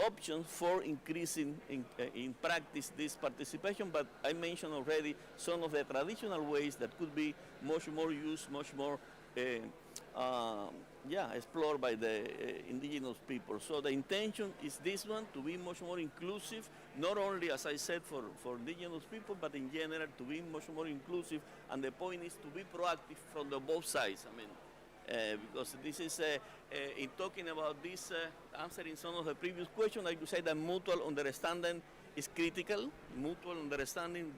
options for increasing in practice this participation, but I mentioned already some of the traditional ways that could be much more used, much more explored by the indigenous people. So the intention is this one, to be much more inclusive, not only, as I said, for indigenous people, but in general to be much more inclusive, and the point is to be proactive from both sides. I mean, because this is, in talking about this, answering some of the previous questions, I could say that mutual understanding is critical. Mutual understanding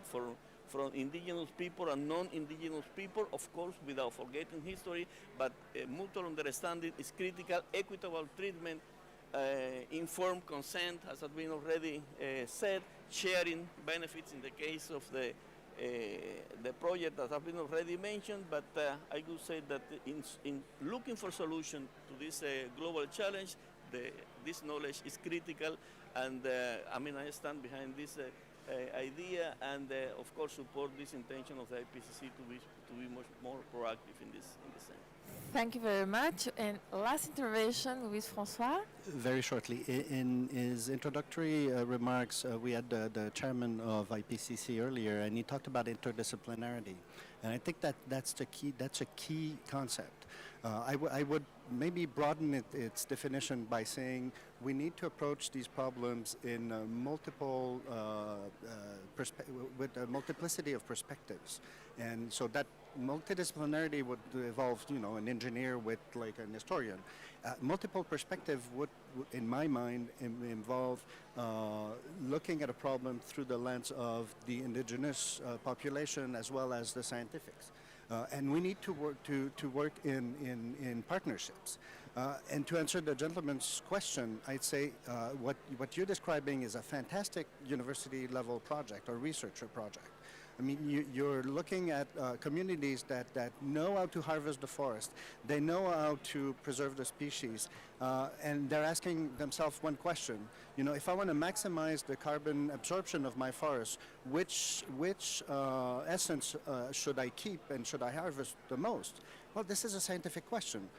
from indigenous people and non-indigenous people, of course, without forgetting history, but mutual understanding is critical. Equitable treatment, informed consent, as has been already said, sharing benefits in the case of the project that has been already mentioned, but I would say that in looking for solution to this global challenge, this knowledge is critical, and I stand behind this idea, and of course support this intention of the IPCC to be much more proactive in this sense. Thank you very much. And last intervention with François. Very shortly, in his introductory remarks, we had the chairman of IPCC earlier, and he talked about interdisciplinarity, and I think that's the key. That's a key concept. I would maybe broaden its definition by saying we need to approach these problems in multiple with a multiplicity of perspectives, and so that multidisciplinarity would involve, an engineer with like an historian. Multiple perspective would, in my mind, involve looking at a problem through the lens of the indigenous population as well as the scientifics. And we need to work in partnerships. And to answer the gentleman's question, I'd say what you're describing is a fantastic university level project or researcher project. I mean, you're looking at communities that know how to harvest the forest, they know how to preserve the species, and they're asking themselves one question. If I want to maximize the carbon absorption of my forest, which essence should I keep and should I harvest the most? Well, this is a scientific question.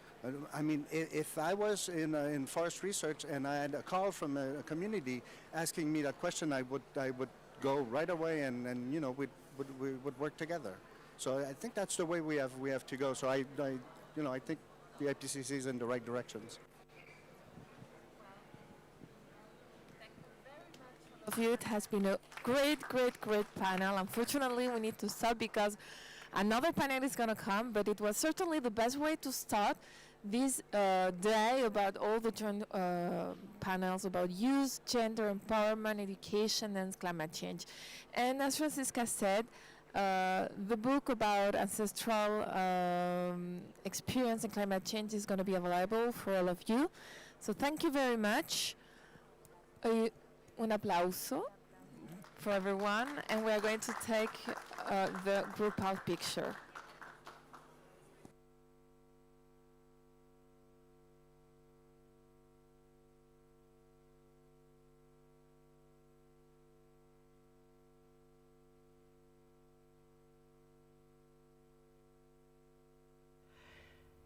I mean, if I was in forest research and I had a call from a community asking me that question, I would go right away and we would work together. So I think that's the way we have to go. So I think the IPCC is in the right directions. Of you, it has been a great panel. Unfortunately, we need to stop because another panel is going to come, but it was certainly the best way to start this day about all the panels about youth, gender empowerment, education, and climate change. And as Francisca said, the book about ancestral experience and climate change is going to be available for all of you. So thank you very much. Un aplauso for everyone, and we are going to take the group out picture.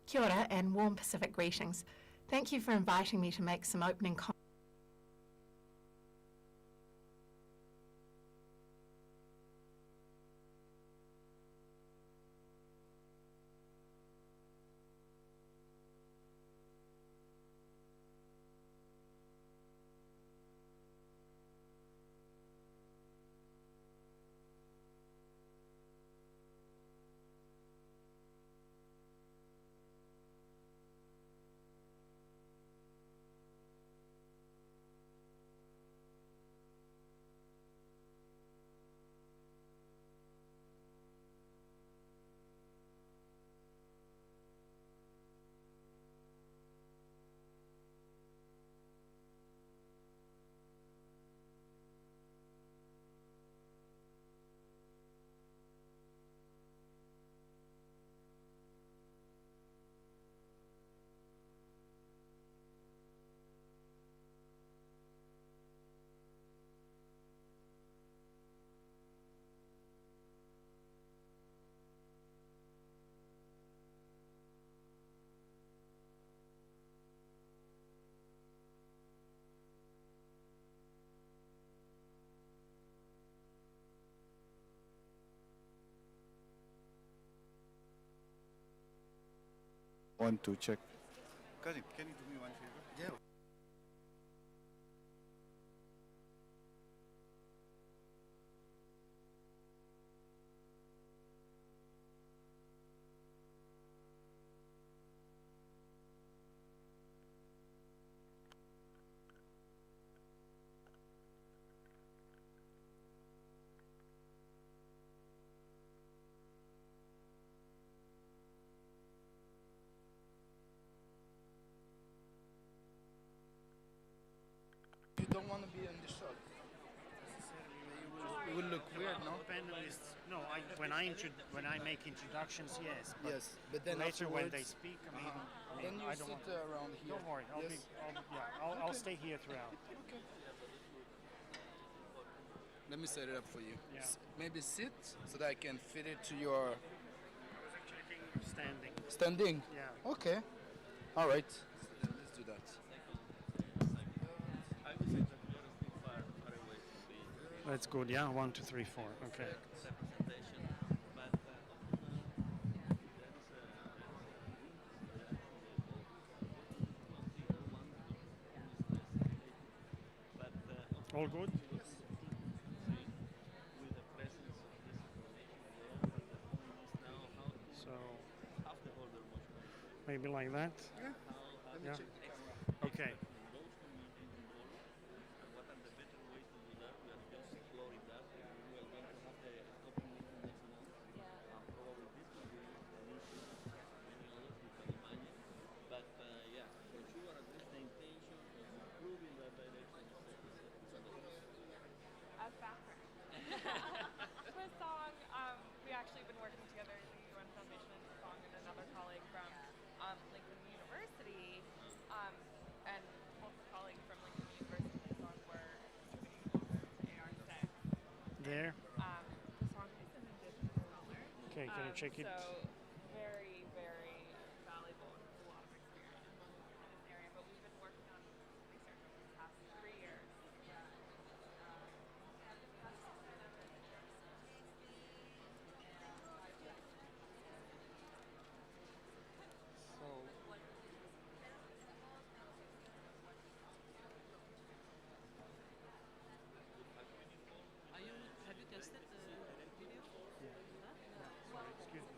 Kia ora and warm Pacific greetings. Thank you for inviting me to make some opening comments. Want to check. Karim, can you do me one favor? Yeah. You don't want to be in the shot. It will look weird, no? Panelists, no. When I make introductions, yes. But then later when they afterwards- speak, Then you I don't sit want. around here. Don't worry. Yes? I'll Okay. stay here throughout. Okay. Let me set it up for you. Yeah. Maybe sit so that I can fit it to your Standing. standing. Yeah. Okay. All right. Let's do that. That's good. Yeah. 1, 2, 3, 4. Okay. All good? So maybe like that? Yeah. Let me Yeah. check the camera. Okay. As background. The song, we actually been working together, the UN Foundation and the song and another colleague from Lincoln University, and also colleagues from Lincoln University song were distributing AR6. There. The song is in Indigenous color. Okay, can you check it? So very, very valuable and a lot of experience in this area. But we've been working on research over the past 3 years. Have you tested the video? Yeah. Sorry, excuse me.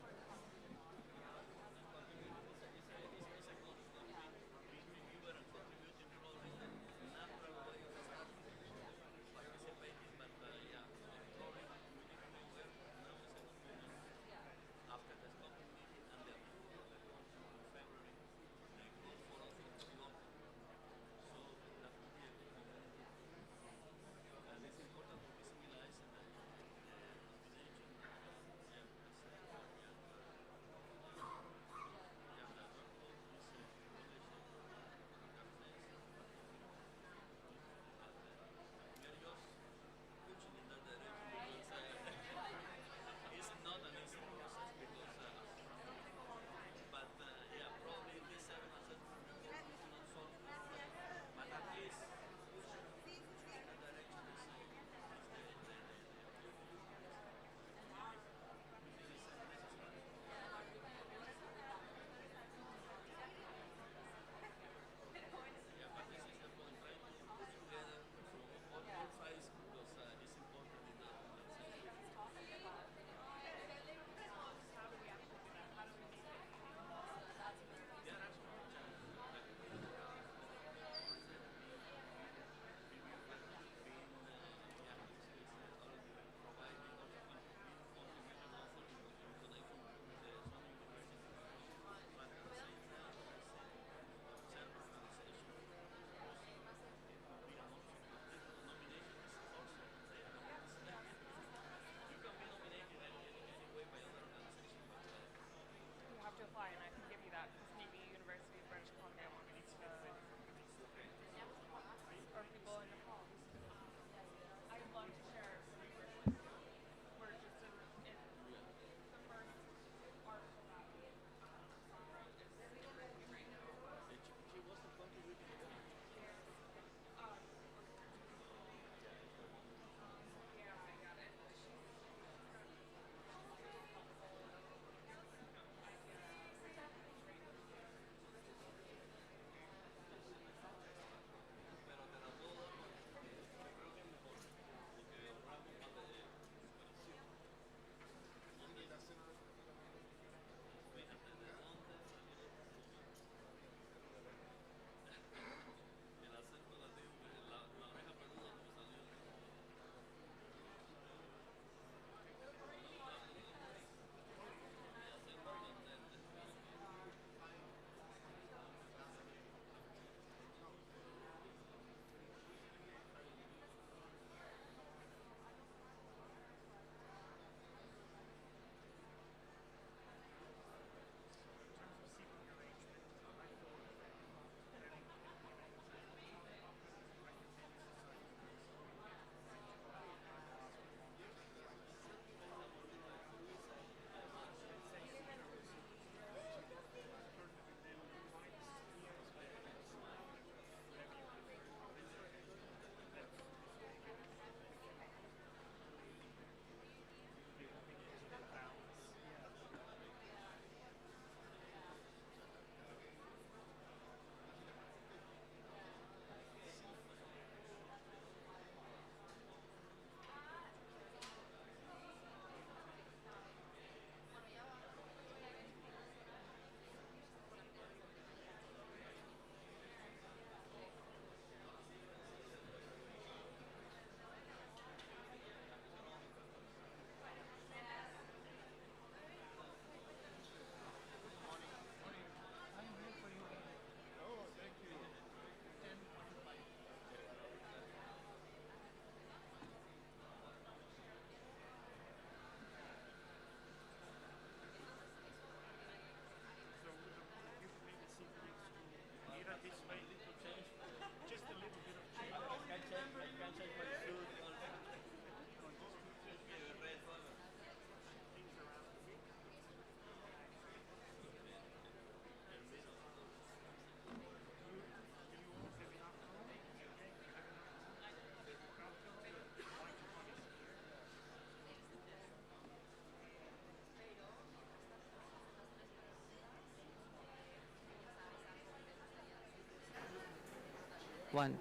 One.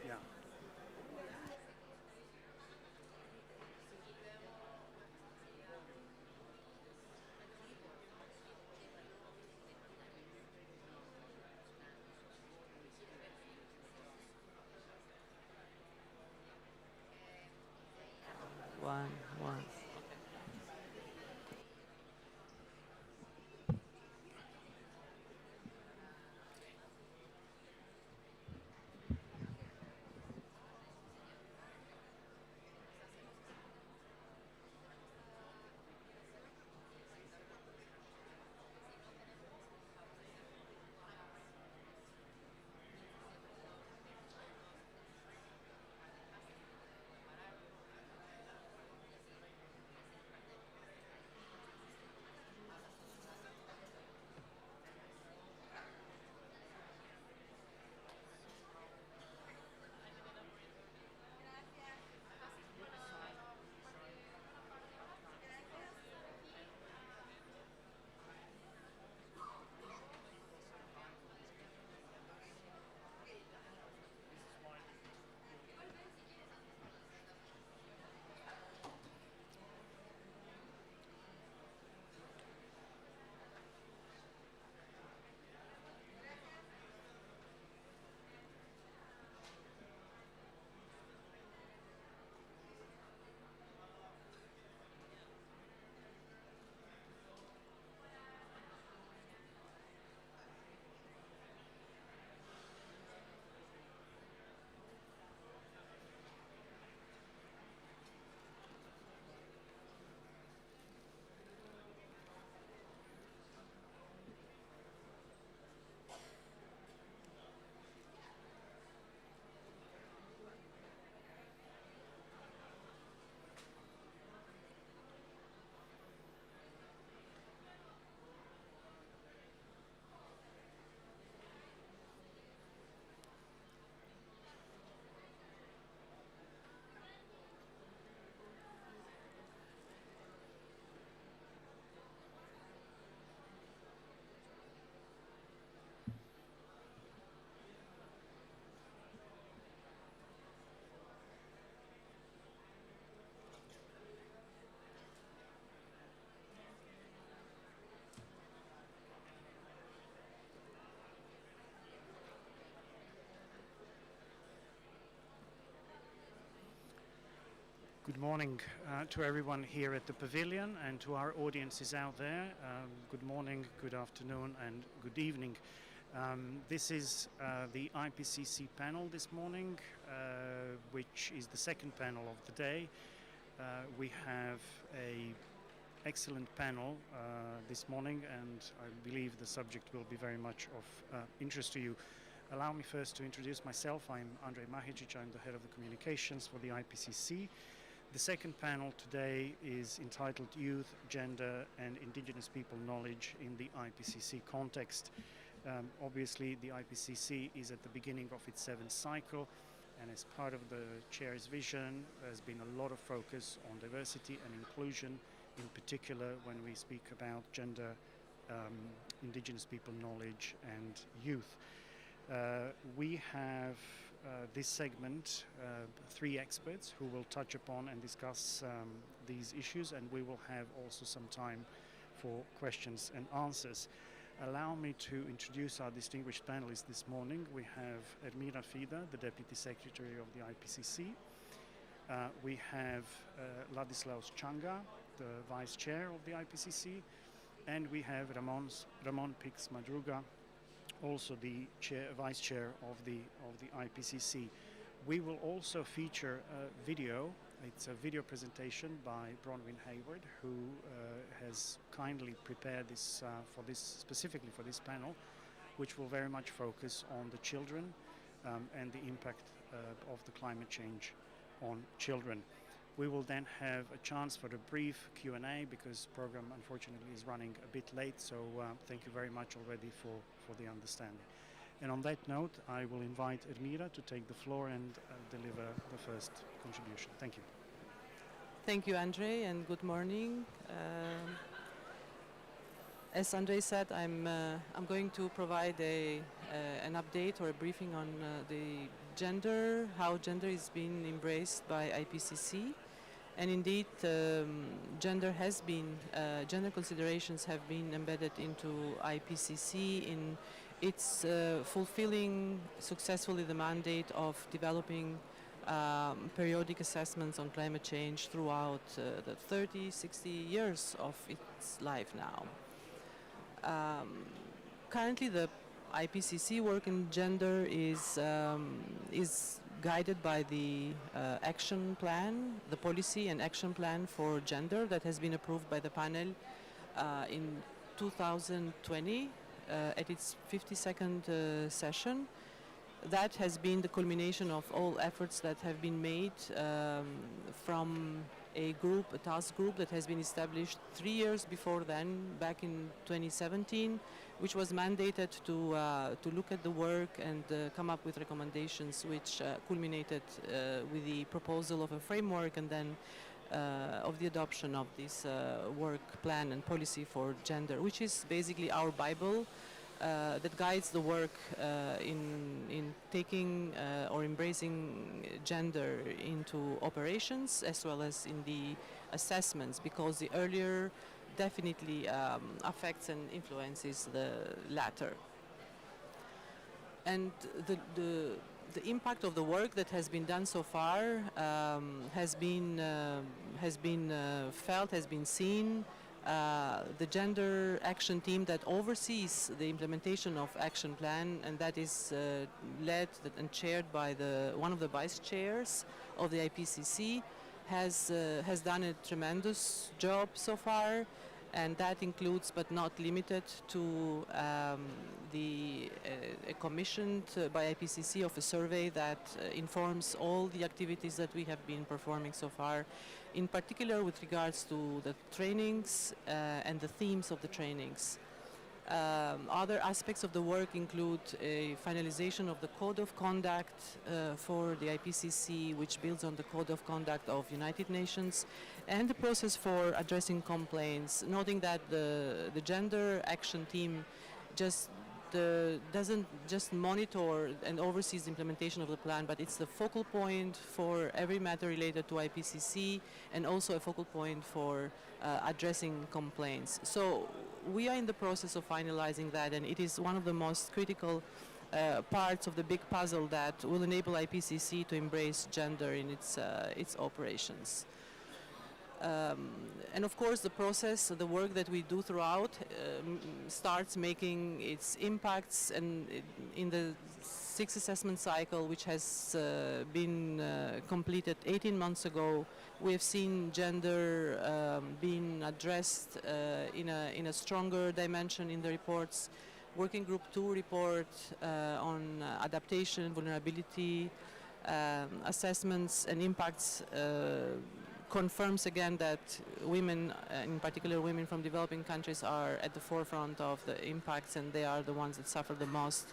Yeah. One. Good morning to everyone here at the pavilion and to our audiences out there. Good morning, good afternoon, and good evening. This is the IPCC panel this morning, which is the second panel of the day. We have an excellent panel this morning, and I believe the subject will be very much of interest to you. Allow me first to introduce myself. I'm Andrej Mahicic. I'm the head of the communications for the IPCC. The second panel today is entitled Youth, Gender and Indigenous People Knowledge in the IPCC Context. Obviously, the IPCC is at the beginning of its 7th cycle, and as part of the chair's vision, there's been a lot of focus on diversity and inclusion, in particular when we speak about gender, Indigenous people knowledge and youth. We have this segment 3 experts who will touch upon and discuss these issues, and we will have also some time for questions and answers. Allow me to introduce our distinguished panelists this morning. We have Ermira Fida, the Deputy Secretary of the IPCC. We have Ladislaus Changa, the Vice Chair of the IPCC. And we have Ramon Pix Madruga, also the Vice Chair of the IPCC. We will also feature a video. It's a video presentation by Bronwyn Hayward, who has kindly prepared this specifically for this panel, which will very much focus on the children and the impact of the climate change on children. We will then have a chance for a brief Q&A because the program unfortunately is running a bit late, so thank you very much already for the understanding. And on that note, I will invite Ermira to take the floor and deliver the first contribution. Thank you. Thank you, Andrej, and good morning. As Andre said, I'm going to provide an update or a briefing on the how gender is being embraced by IPCC. And indeed, gender considerations have been embedded into IPCC in its fulfilling successfully the mandate of developing periodic assessments on climate change throughout the 30, 60 years of its life now. Currently, the IPCC work in gender is guided by the action plan, the policy and action plan for gender that has been approved by the panel in 2020 at its 52nd session. That has been the culmination of all efforts that have been made from a task group that has been established 3 years before then, back in 2017, which was mandated to look at the work and come up with recommendations, which culminated with the proposal of a framework and then of the adoption of this work plan and policy for gender, which is basically our Bible that guides the work in taking or embracing gender into operations as well as in the assessments, because the earlier definitely affects and influences the latter. And the impact of the work that has been done so far has been felt, has been seen. The gender action team that oversees the implementation of action plan, and that is led and chaired by one of the vice chairs of the IPCC, has done a tremendous job so far, and that includes but not limited to a commissioned by IPCC of a survey that informs all the activities that we have been performing so far, in particular with regards to the trainings and the themes of the trainings. Other aspects of the work include a finalization of the Code of Conduct for the IPCC, which builds on the Code of Conduct of United Nations, and the process for addressing complaints, noting that the gender action team doesn't just monitor and oversees the implementation of the plan, but it's the focal point for every matter related to IPCC and also a focal point for addressing complaints. So we are in the process of finalizing that, and it is one of the most critical parts of the big puzzle that will enable IPCC to embrace gender in its operations. And of course, the process, the work that we do throughout starts making its impacts, and in the 6th assessment cycle, which has been completed 18 months ago, we have seen gender being addressed in a stronger dimension in the reports. Working Group 2 report on adaptation, vulnerability, assessments and impacts confirms again that women, in particular women from developing countries, are at the forefront of the impacts, and they are the ones that suffer the most.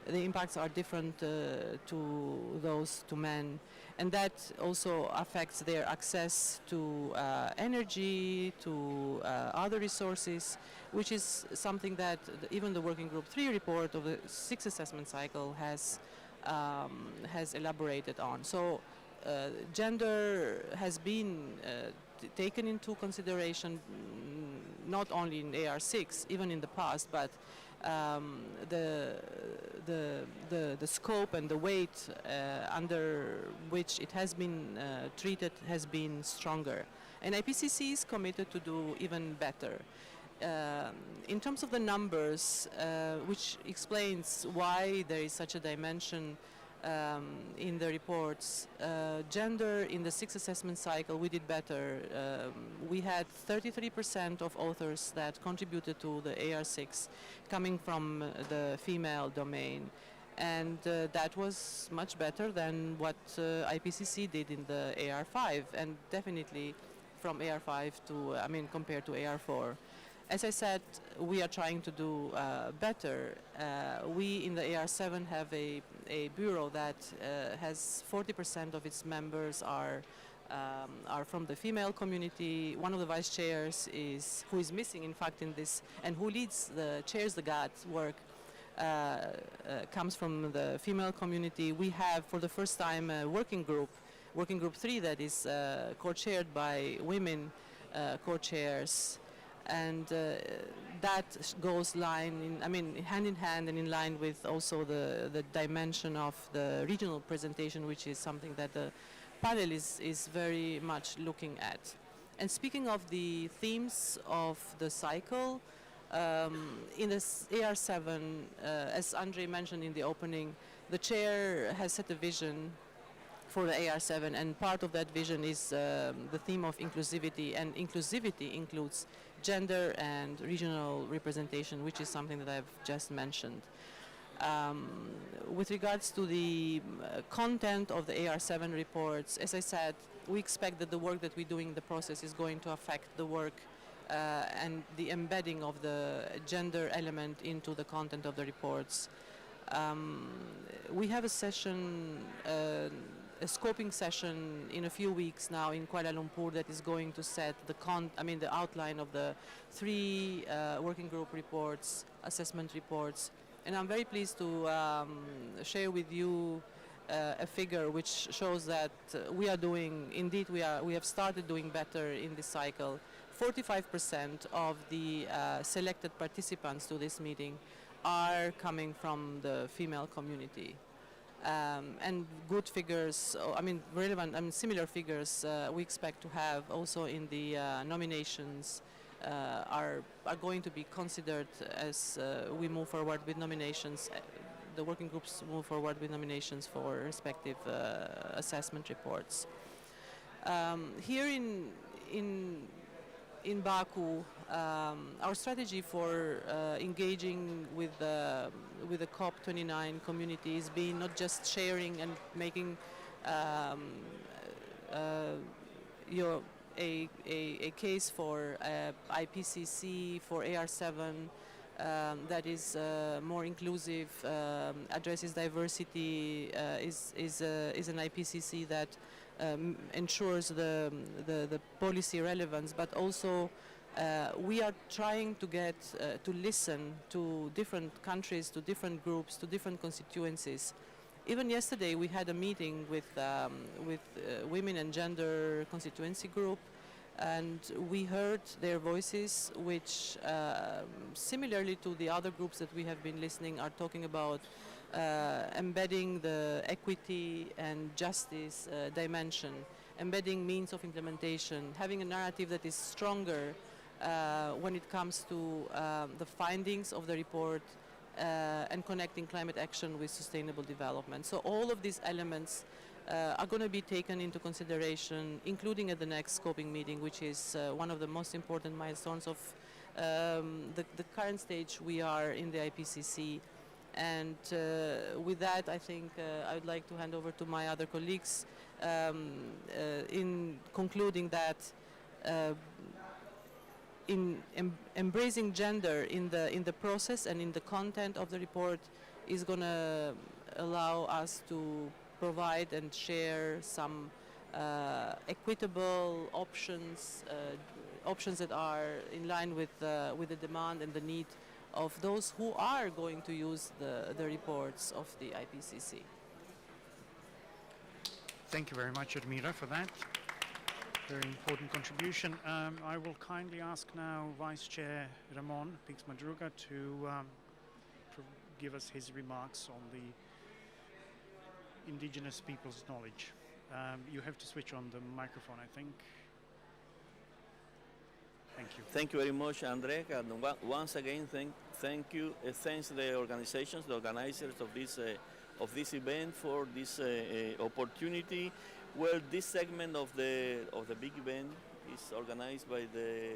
The impacts are different to men, and that also affects their access to energy, to other resources, which is something that even the Working Group 3 report of the 6th assessment cycle has elaborated on. So gender has been taken into consideration not only in AR6, even in the past, but the scope and the weight under which it has been treated has been stronger. And IPCC is committed to do even better. In terms of the numbers, which explains why there is such a dimension in the reports, gender in the 6th assessment cycle, we did better. We had 33% of authors that contributed to the AR6 coming from the female domain. And that was much better than what IPCC did in the AR5, and definitely from AR5 to, compared to AR4. As I said, we are trying to do better. We in the AR7 have a bureau that has 40% of its members are are from the female community. One of the vice chairs who is missing, in fact, in this, and who chairs the GATT work, comes from the female community. We have, for the first time, a working group 3, that is co-chaired by women co-chairs, and that goes hand in hand and in line with also the dimension of the regional presentation, which is something that the panel is very much looking at. And speaking of the themes of the cycle, in this AR7, as Andre mentioned in the opening, the chair has set a vision for the AR7, and part of that vision is the theme of inclusivity, and inclusivity includes gender and regional representation, which is something that I've just mentioned. With regards to the content of the AR7 reports, as I said, we expect that the work that we're doing in the process is going to affect the work and the embedding of the gender element into the content of the reports. We have a session, a scoping session in a few weeks now in Kuala Lumpur that is going to set the outline of the 3 working group reports, assessment reports. And I'm very pleased to share with you a figure which shows that we have started doing better in this cycle. 45% of the selected participants to this meeting are coming from the female community. And good figures, relevant, similar figures we expect to have also in the nominations are going to be considered as we move forward with nominations. The working groups move forward with nominations for respective assessment reports. Here in Baku, our strategy for engaging with the COP29 community is being not just sharing and making a case for IPCC, for AR7 that is more inclusive, addresses diversity, is an IPCC that ensures the policy relevance, but also we are trying to get to listen to different countries, to different groups, to different constituencies. Even yesterday we had a meeting with Women and Gender Constituency Group, and we heard their voices, which similarly to the other groups that we have been listening, are talking about embedding the equity and justice dimension, embedding means of implementation, having a narrative that is stronger when it comes to the findings of the report and connecting climate action with sustainable development. So all of these elements are going to be taken into consideration, including at the next scoping meeting, which is one of the most important milestones of the current stage we are in the IPCC. And with that, I think I would like to hand over to my other colleagues in concluding that embracing gender in the process and in the content of the report is going to allow us to provide and share some equitable options, options that are in line with the demand and the need of those who are going to use the reports of the IPCC. Thank you very much, Admira, for that very important contribution. I will kindly ask now Vice Chair Ramon Pix-Madruga to give us his remarks on the indigenous people's knowledge. You have to switch on the microphone, I think. Thank you. Thank you very much, Andre. And once again, thank you. Thanks the organizations, the organizers of this event for this opportunity. Well, this segment of the big event is organized by the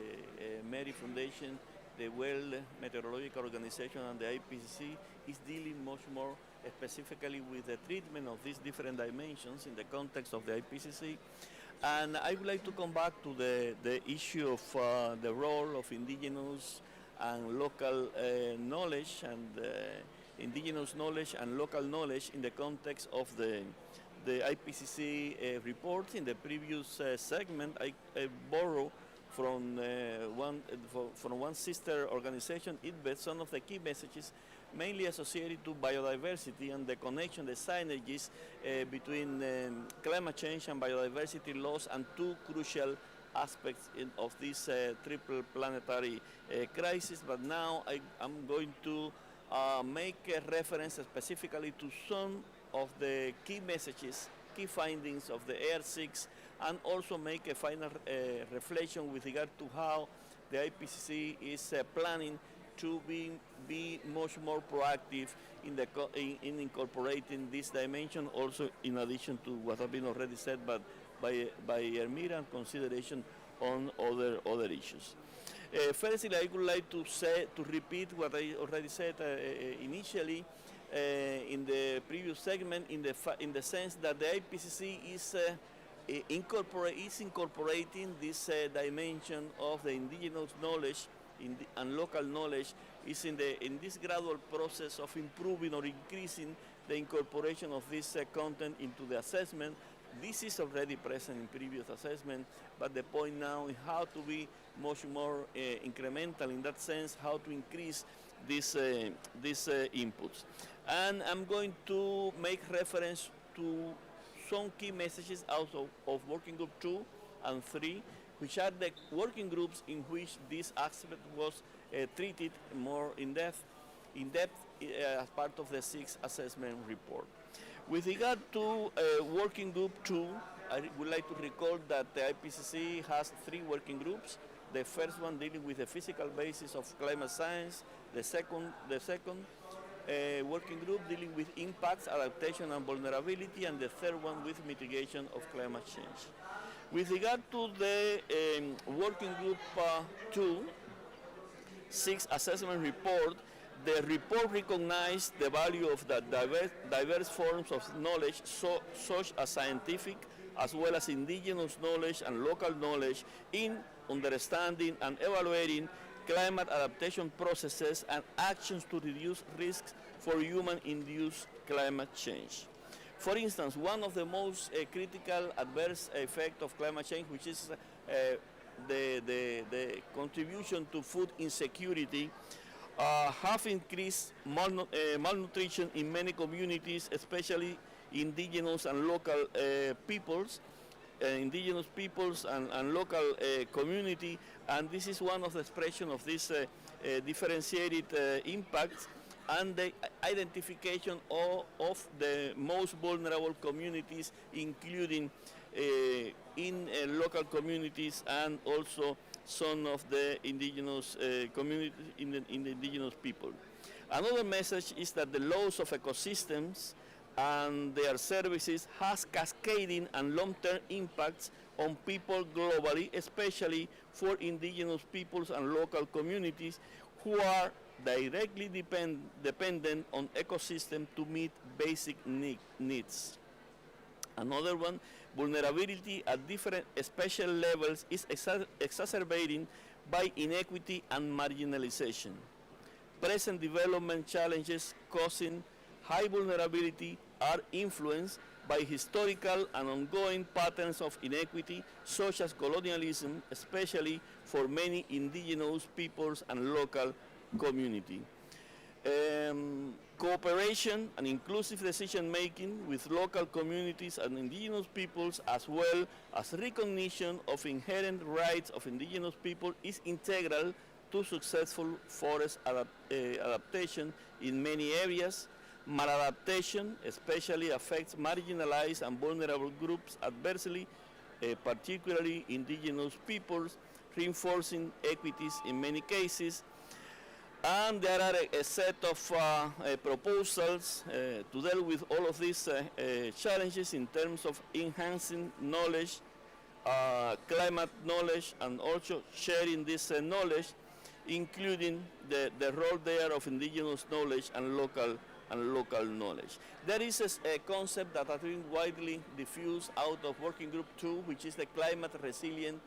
Mary Foundation, the World Meteorological Organization, and the IPCC. Is dealing much more specifically with the treatment of these different dimensions in the context of the IPCC. And I would like to come back to the issue of the role of indigenous and local knowledge, and indigenous knowledge and local knowledge in the context of the the IPCC report. In the previous segment, I borrow from one sister organization, IDBET, some of the key messages mainly associated to biodiversity and the connection, the synergies between climate change and biodiversity loss, and two crucial aspects of this triple planetary crisis. But now I'm going to make a reference specifically to some of the key messages, key findings of the AR6, and also make a final reflection with regard to how the IPCC is planning to be much more proactive in incorporating this dimension, also in addition to what has been already said by Ermira, and consideration on other issues. Firstly, I would like to repeat what I already said initially in the previous segment, in the sense that the IPCC is incorporating this dimension of the indigenous knowledge and local knowledge, is in this gradual process of improving or increasing the incorporation of this content into the assessment. This is already present in previous assessment, but the point now is how to be much more incremental in that sense, how to increase these inputs. And I'm going to make reference to some key messages out of Working Group 2 and 3, which are the working groups in which this aspect was treated more in depth as part of the 6th assessment report. With regard to Working Group 2, I would like to recall that the IPCC has 3 working groups. The first one dealing with the physical basis of climate science, the second working group dealing with impacts, adaptation and vulnerability, and the third one with mitigation of climate change. With regard to the Working Group 2, 6th assessment report, the report recognized the value of the diverse forms of knowledge, such as scientific as well as indigenous knowledge and local knowledge, in understanding and evaluating climate adaptation processes and actions to reduce risks for human-induced climate change. For instance, one of the most critical adverse effects of climate change, which is the contribution to food insecurity, have increased malnutrition in many communities, especially indigenous and local peoples, and local community, and this is one of the expressions of this differentiated impacts and the identification of the most vulnerable communities, including in local communities and also some of the indigenous communities in the indigenous people. Another message is that the loss of ecosystems and their services has cascading and long-term impacts on people globally, especially for indigenous peoples and local communities who are directly dependent on ecosystem to meet basic needs. Another one, vulnerability at different spatial levels is exacerbating by inequity and marginalization. Present development challenges causing high vulnerability are influenced by historical and ongoing patterns of inequity, such as colonialism, especially for many indigenous peoples and local community. Cooperation and inclusive decision-making with local communities and indigenous peoples, as well as recognition of inherent rights of indigenous people, is integral to successful forest adaptation in many areas. Maladaptation especially affects marginalized and vulnerable groups adversely, particularly indigenous peoples, reinforcing equities in many cases. And there are a set of proposals to deal with all of these challenges in terms of enhancing knowledge, climate knowledge, and also sharing this knowledge, including the role there of indigenous knowledge and local knowledge. There is a concept that has been widely diffused out of Working Group 2, which is the climate resilient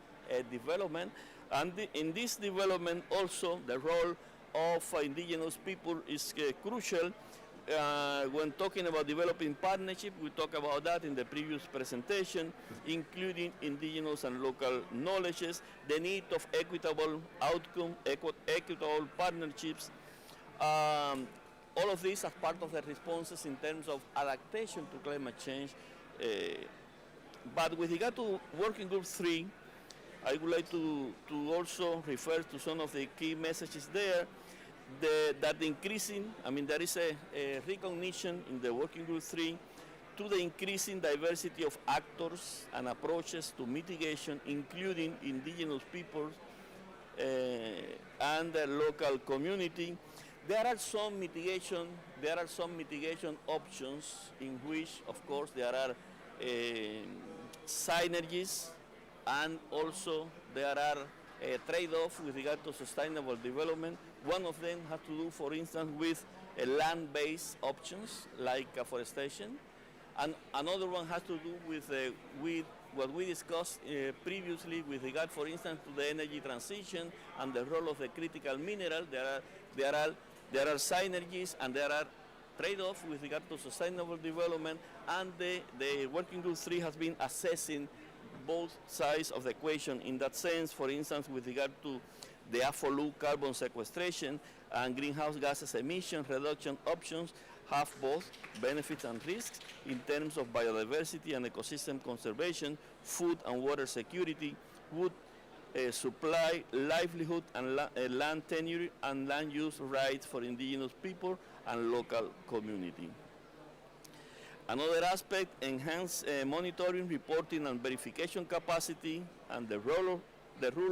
development. And in this development also, the role of indigenous people is crucial, when talking about developing partnership, we talked about that in the previous presentation, including indigenous and local knowledges, the need of equitable outcome, equitable partnerships, all of this as part of the responses in terms of adaptation to climate change. But with regard to Working Group 3, I would like to also refer to some of the key messages there. That increasing, there is a recognition in the Working Group 3 to the increasing diversity of actors and approaches to mitigation, including indigenous peoples and the local community. There are some mitigation options in which, of course, there are synergies, and also there are trade-offs with regard to sustainable development. One of them has to do, for instance, with land-based options like afforestation, and another one has to do with what we discussed previously with regard, for instance, to the energy transition and the role of the critical mineral. There are synergies and there are trade-offs with regard to sustainable development, and the Working Group 3 has been assessing both sides of the equation in that sense. For instance, with regard to the AFOLU carbon sequestration and greenhouse gases emission reduction options have both benefits and risks in terms of biodiversity and ecosystem conservation, food and water security, wood supply, livelihood and land tenure and land use rights for indigenous people and local community. Another aspect, enhanced monitoring, reporting and verification capacity and the rule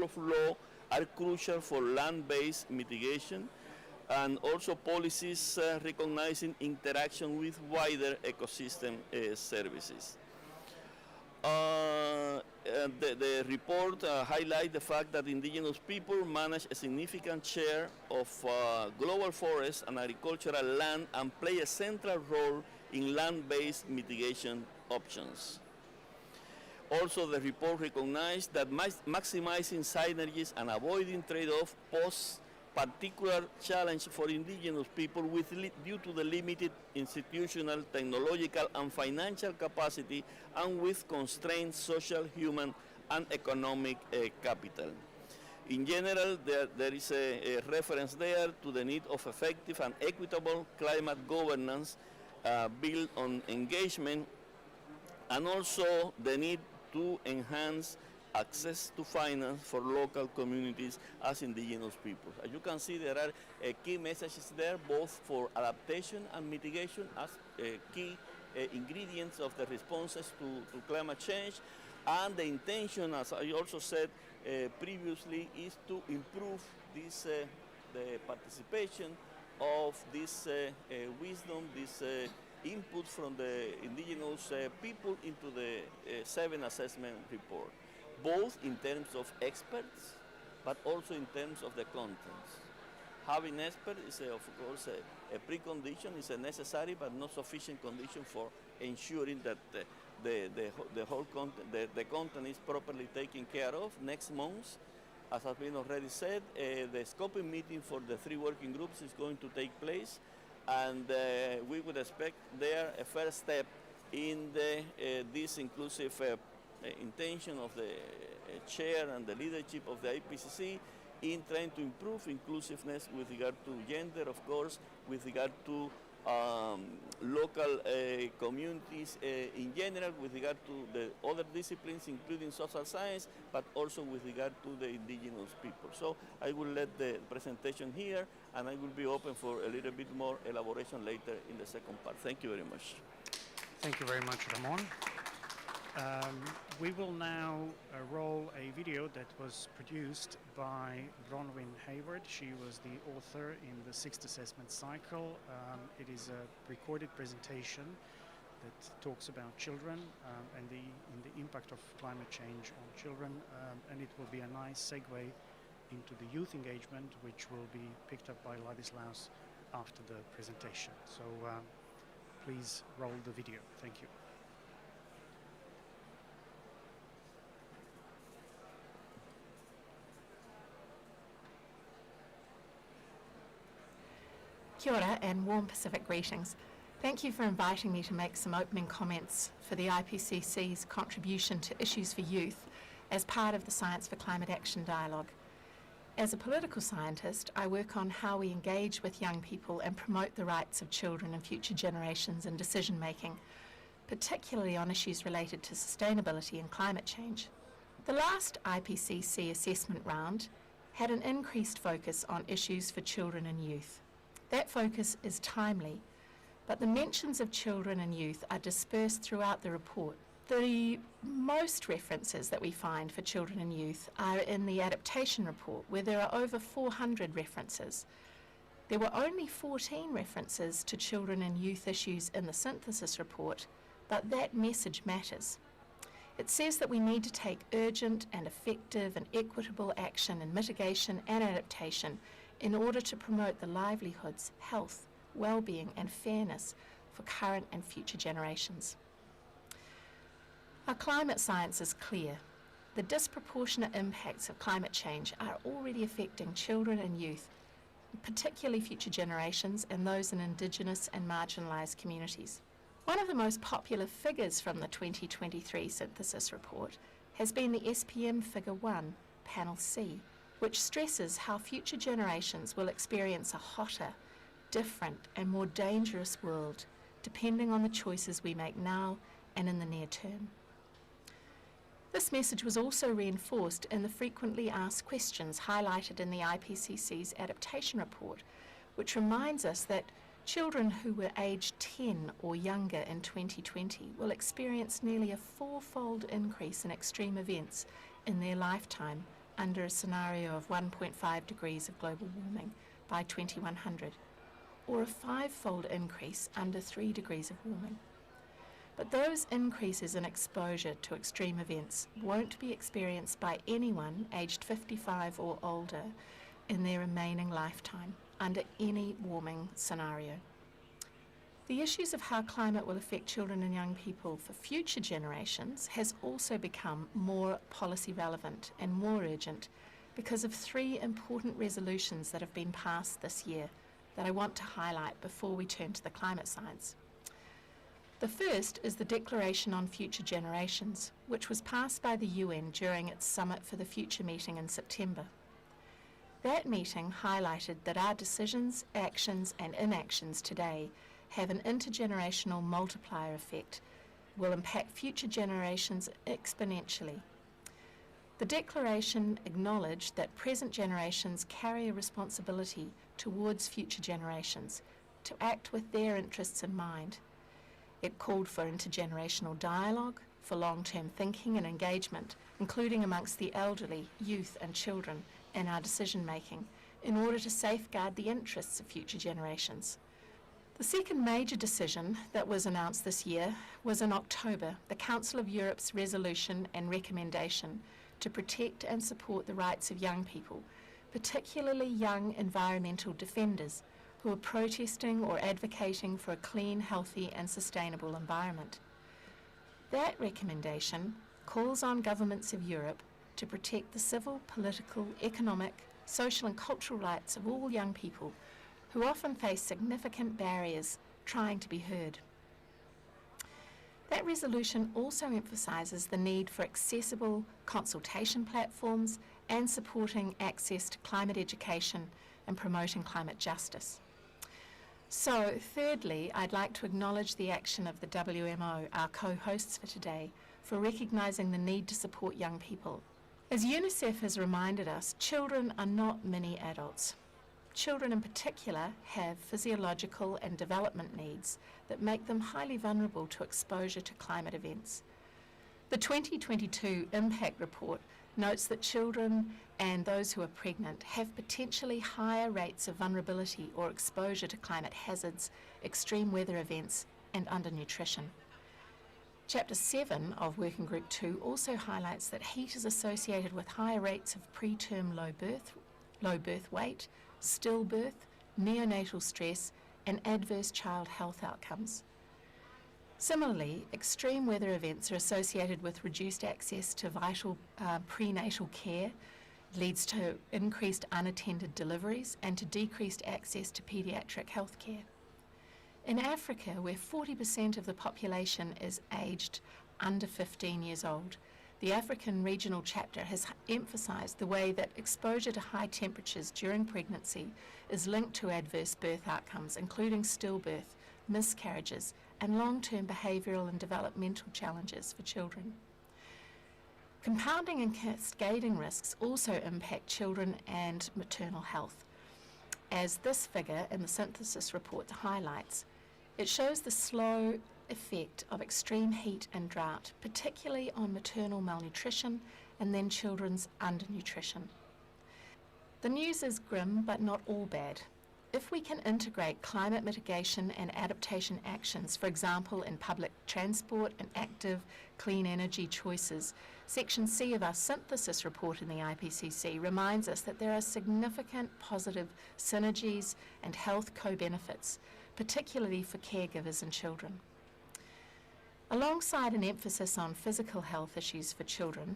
of law are crucial for land-based mitigation, and also policies recognizing interaction with wider ecosystem services. The report highlights the fact that indigenous people manage a significant share of global forests and agricultural land and play a central role in land-based mitigation options. Also, the report recognized that maximizing synergies and avoiding trade-off pose particular challenge for indigenous people due to the limited institutional, technological, and financial capacity, and with constrained social, human, and economic capital. In general, there is a reference there to the need of effective and equitable climate governance built on engagement, and also the need to enhance access to finance for local communities as indigenous peoples. As you can see, there are key messages there, both for adaptation and mitigation as key ingredients of the responses to climate change. And the intention, as I also said previously, is to improve this, the participation of this wisdom, this input from the indigenous people into the 7 assessment report, both in terms of experts, but also in terms of the contents. Having experts is, of course, a precondition, is a necessary but not sufficient condition for ensuring that the whole content, the content is properly taken care of. Next month, as has been already said, the scoping meeting for the 3 working groups is going to take place, and we would expect there a first step in this inclusive intention of the chair and the leadership of the IPCC in trying to improve inclusiveness with regard to gender, of course, with regard to local communities in general, with regard to the other disciplines, including social science, but also with regard to the indigenous people. So I will let the presentation here, and I will be open for a little bit more elaboration later in the second part. Thank you very much. Thank you very much, Ramon. We will now roll a video that was produced by Bronwyn Hayward. She was the author in the 6th assessment cycle. It is a recorded presentation that talks about children and the impact of climate change on children, and it will be a nice segue into the youth engagement, which will be picked up by Ladislaus after the presentation. So please roll the video. Thank you. Kia ora and warm Pacific greetings. Thank you for inviting me to make some opening comments for the IPCC's contribution to issues for youth as part of the Science for Climate Action dialogue. As a political scientist, I work on how we engage with young people and promote the rights of children and future generations in decision making, particularly on issues related to sustainability and climate change. The last IPCC assessment round had an increased focus on issues for children and youth. That focus is timely, but the mentions of children and youth are dispersed throughout the report. The most references that we find for children and youth are in the adaptation report, where there are over 400 references. There were only 14 references to children and youth issues in the synthesis report, but that message matters. It says that we need to take urgent and effective and equitable action in mitigation and adaptation in order to promote the livelihoods, health, well-being and fairness for current and future generations. Our climate science is clear. The disproportionate impacts of climate change are already affecting children and youth, particularly future generations and those in Indigenous and marginalised communities. One of the most popular figures from the 2023 synthesis report has been the SPM Figure 1, Panel C, which stresses how future generations will experience a hotter, different and more dangerous world, depending on the choices we make now and in the near term. This message was also reinforced in the frequently asked questions highlighted in the IPCC's adaptation report, which reminds us that children who were aged 10 or younger in 2020 will experience nearly a four-fold increase in extreme events in their lifetime under a scenario of 1.5 degrees of global warming by 2100, or a five-fold increase under 3 degrees of warming. But those increases in exposure to extreme events won't be experienced by anyone aged 55 or older in their remaining lifetime under any warming scenario. The issues of how climate will affect children and young people for future generations has also become more policy relevant and more urgent because of three important resolutions that have been passed this year that I want to highlight before we turn to the climate science. The first is the Declaration on Future Generations, which was passed by the UN during its Summit for the Future meeting in September. That meeting highlighted that our decisions, actions and inactions today have an intergenerational multiplier effect, will impact future generations exponentially. The declaration acknowledged that present generations carry a responsibility towards future generations to act with their interests in mind. It called for intergenerational dialogue, for long-term thinking and engagement, including amongst the elderly, youth and children in our decision-making, in order to safeguard the interests of future generations. The second major decision that was announced this year was in October, the Council of Europe's resolution and recommendation to protect and support the rights of young people, particularly young environmental defenders, who are protesting or advocating for a clean, healthy and sustainable environment. That recommendation calls on governments of Europe to protect the civil, political, economic, social and cultural rights of all young people who often face significant barriers trying to be heard. That resolution also emphasises the need for accessible consultation platforms and supporting access to climate education and promoting climate justice. So, thirdly, I'd like to acknowledge the action of the WMO, our co-hosts for today, for recognising the need to support young people. As UNICEF has reminded us, children are not mini adults. Children in particular have physiological and development needs that make them highly vulnerable to exposure to climate events. The 2022 Impact Report notes that children and those who are pregnant have potentially higher rates of vulnerability or exposure to climate hazards, extreme weather events, and undernutrition. Chapter 7 of Working Group 2 also highlights that heat is associated with higher rates of preterm low birth weight, stillbirth, neonatal stress, and adverse child health outcomes. Similarly, extreme weather events are associated with reduced access to vital prenatal care, leads to increased unattended deliveries and to decreased access to paediatric health care. In Africa, where 40% of the population is aged under 15 years old, the African Regional Chapter has emphasised the way that exposure to high temperatures during pregnancy is linked to adverse birth outcomes, including stillbirth, miscarriages, and long-term behavioural and developmental challenges for children. Compounding and cascading risks also impact children and maternal health. As this figure in the synthesis report highlights, it shows the slow effect of extreme heat and drought, particularly on maternal malnutrition and then children's undernutrition. The news is grim, but not all bad. If we can integrate climate mitigation and adaptation actions, for example in public transport and active clean energy choices, Section C of our synthesis report in the IPCC reminds us that there are significant positive synergies and health co-benefits, particularly for caregivers and children. Alongside an emphasis on physical health issues for children,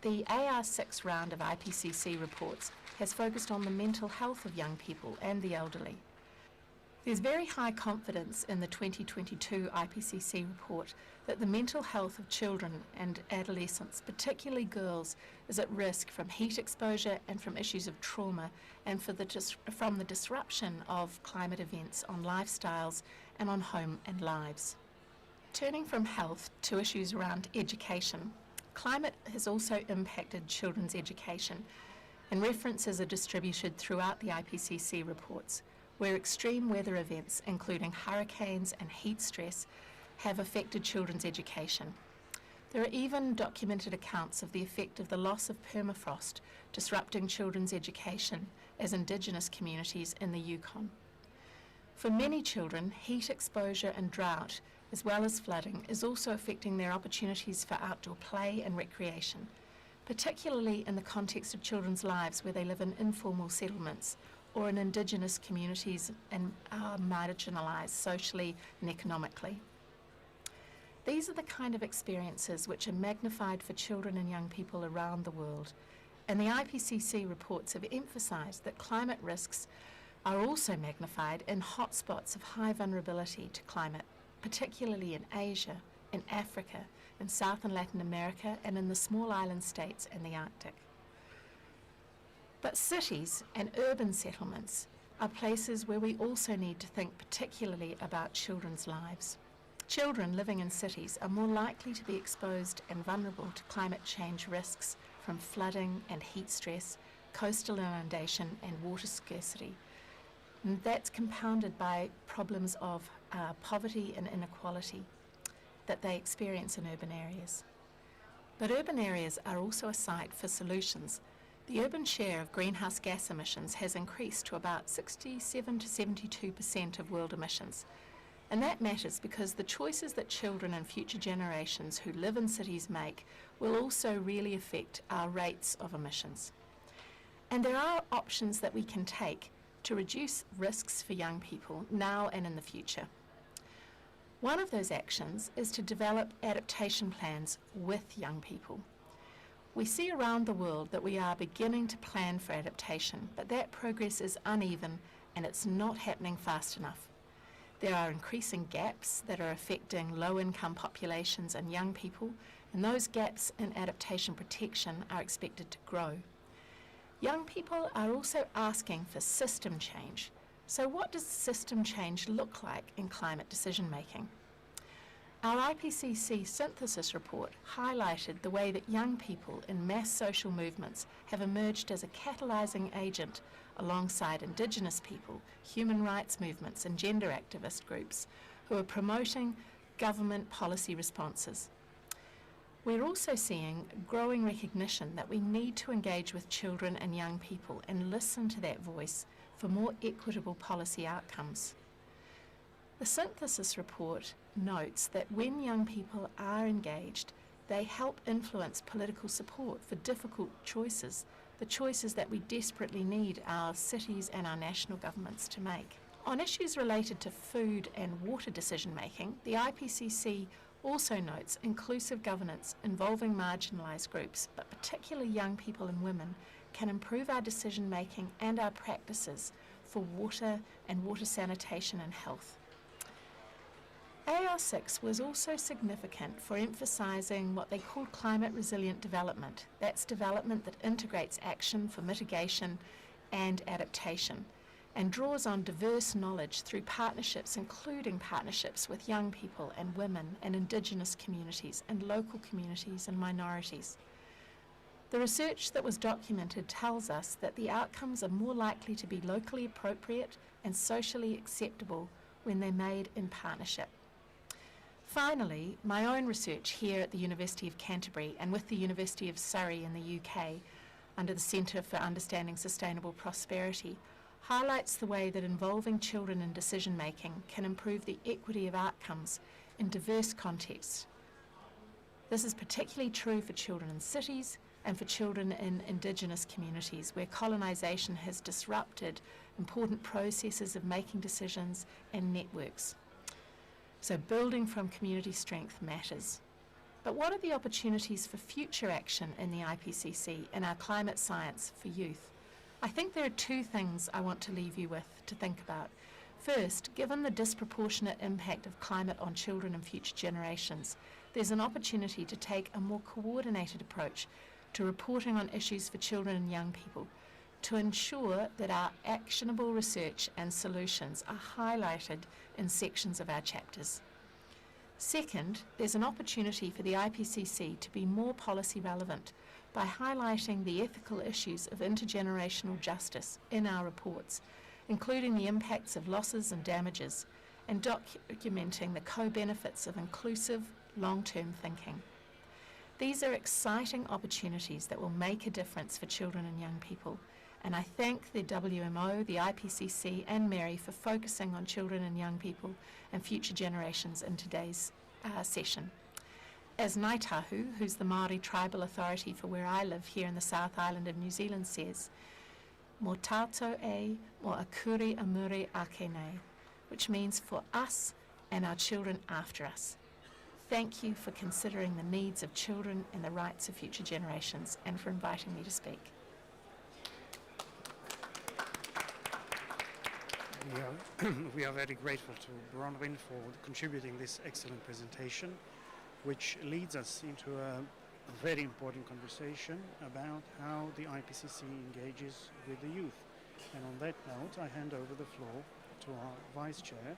the AR6 round of IPCC reports has focused on the mental health of young people and the elderly. There's very high confidence in the 2022 IPCC report that the mental health of children and adolescents, particularly girls, is at risk from heat exposure and from issues of trauma and from the disruption of climate events on lifestyles and on home and lives. Turning from health to issues around education, climate has also impacted children's education, and references are distributed throughout the IPCC reports, where extreme weather events, including hurricanes and heat stress, have affected children's education. There are even documented accounts of the effect of the loss of permafrost disrupting children's education as Indigenous communities in the Yukon. For many children, heat exposure and drought, as well as flooding, is also affecting their opportunities for outdoor play and recreation, particularly in the context of children's lives where they live in informal settlements or in Indigenous communities and are marginalised socially and economically. These are the kind of experiences which are magnified for children and young people around the world, and the IPCC reports have emphasised that climate risks are also magnified in hotspots of high vulnerability to climate, particularly in Asia, in Africa, in South and Latin America, and in the small island states and the Arctic. But cities and urban settlements are places where we also need to think particularly about children's lives. Children living in cities are more likely to be exposed and vulnerable to climate change risks from flooding and heat stress, coastal inundation and water scarcity. And that's compounded by problems of poverty and inequality that they experience in urban areas. But urban areas are also a site for solutions. The urban share of greenhouse gas emissions has increased to about 67 to 72% of world emissions. And that matters because the choices that children and future generations who live in cities make will also really affect our rates of emissions. And there are options that we can take to reduce risks for young people now and in the future. One of those actions is to develop adaptation plans with young people. We see around the world that we are beginning to plan for adaptation, but that progress is uneven and it's not happening fast enough. There are increasing gaps that are affecting low-income populations and young people, and those gaps in adaptation protection are expected to grow. Young people are also asking for system change. So what does system change look like in climate decision-making? Our IPCC synthesis report highlighted the way that young people in mass social movements have emerged as a catalysing agent alongside Indigenous people, human rights movements and gender activist groups who are promoting government policy responses. We're also seeing growing recognition that we need to engage with children and young people and listen to that voice for more equitable policy outcomes. The synthesis report notes that when young people are engaged, they help influence political support for difficult choices, the choices that we desperately need our cities and our national governments to make. On issues related to food and water decision making, the IPCC also notes inclusive governance involving marginalised groups, but particularly young people and women, can improve our decision making and our practices for water and water sanitation and health. AR6 was also significant for emphasising what they called climate resilient development. That's development that integrates action for mitigation and adaptation and draws on diverse knowledge through partnerships, including partnerships with young people and women and Indigenous communities and local communities and minorities. The research that was documented tells us that the outcomes are more likely to be locally appropriate and socially acceptable when they're made in partnership. Finally, my own research here at the University of Canterbury and with the University of Surrey in the UK under the Centre for Understanding Sustainable Prosperity highlights the way that involving children in decision making can improve the equity of outcomes in diverse contexts. This is particularly true for children in cities and for children in Indigenous communities where colonisation has disrupted important processes of making decisions and networks. So building from community strength matters. But what are the opportunities for future action in the IPCC and our climate science for youth? I think there are two things I want to leave you with to think about. First, given the disproportionate impact of climate on children and future generations, there's an opportunity to take a more coordinated approach to reporting on issues for children and young people to ensure that our actionable research and solutions are highlighted in sections of our chapters. Second, there's an opportunity for the IPCC to be more policy relevant by highlighting the ethical issues of intergenerational justice in our reports, including the impacts of losses and damages, and documenting the co-benefits of inclusive, long-term thinking. These are exciting opportunities that will make a difference for children and young people, and I thank the WMO, the IPCC and Mary for focusing on children and young people and future generations in today's session. As Ngāi Tahu, who's the Māori tribal authority for where I live here in the South Island of New Zealand, says, "Mō tātou e, mō akuri amuri ake nei," which means for us and our children after us. Thank you for considering the needs of children and the rights of future generations and for inviting me to speak. We are very grateful to Bronwyn for contributing this excellent presentation, which leads us into a very important conversation about how the IPCC engages with the youth. And on that note, I hand over the floor to our Vice Chair,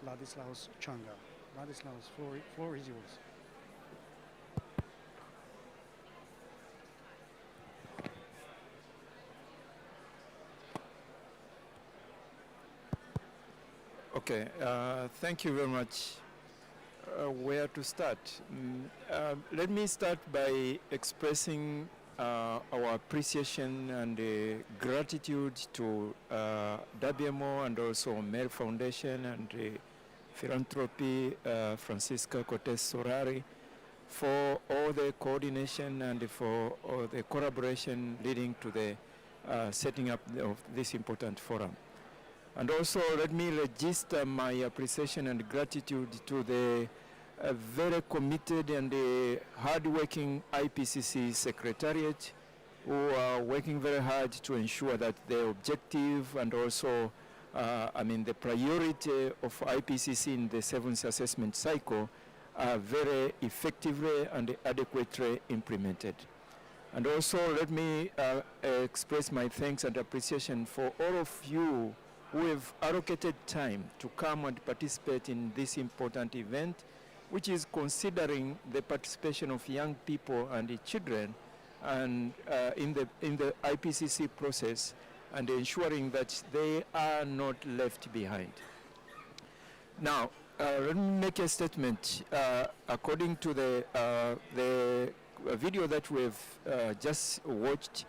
Ladislaus Changa. Ladislaus, floor is yours. Okay, thank you very much. Where to start? Let me start by expressing our appreciation and gratitude to WMO and also Mary Foundation and Philanthropy Francisca Cortez Sorari for all the coordination and for all the collaboration leading to the setting up of this important forum. And also let me register my appreciation and gratitude to the very committed and hard-working IPCC Secretariat who are working very hard to ensure that the objective and also the priority of IPCC in the 7th assessment cycle are very effectively and adequately implemented. And also let me express my thanks and appreciation for all of you who have allocated time to come and participate in this important event, which is considering the participation of young people and the children and in the IPCC process and ensuring that they are not left behind. Now, let me make a statement. According to the video that we've just watched,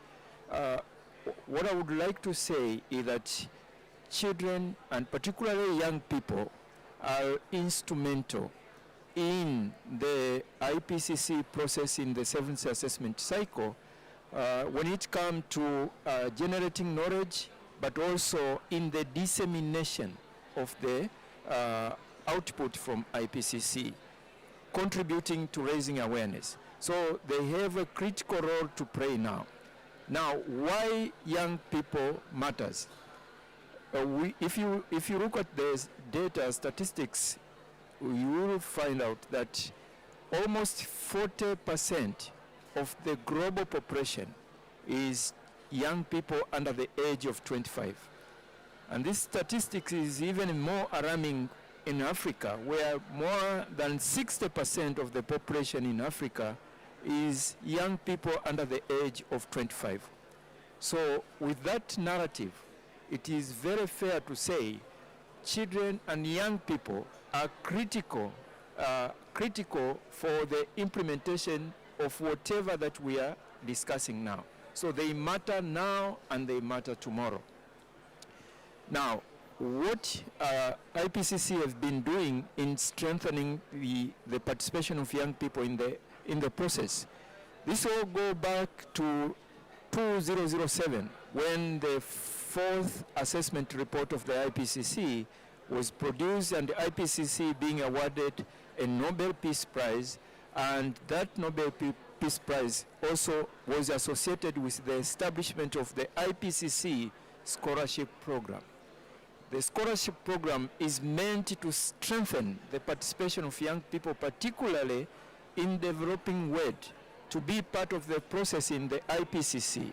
what I would like to say is that children and particularly young people are instrumental in the IPCC process in the 7th assessment cycle when it comes to generating knowledge, but also in the dissemination of the output from IPCC, contributing to raising awareness. So they have a critical role to play now. Now, why young people matters? If you look at the data statistics, you will find out that almost 40% of the global population is young people under the age of 25. And this statistic is even more alarming in Africa, where more than 60% of the population in Africa is young people under the age of 25. So with that narrative, it is very fair to say children and young people are critical for the implementation of whatever that we are discussing now. So they matter now and they matter tomorrow. Now, what IPCC has been doing in strengthening the participation of young people in the process, this all go back to 2007 when the fourth assessment report of the IPCC was produced, and the IPCC being awarded a Nobel Peace Prize, and that Nobel Peace Prize also was associated with the establishment of the IPCC scholarship program. The scholarship program is meant to strengthen the participation of young people, particularly in developing world, to be part of the process in the IPCC,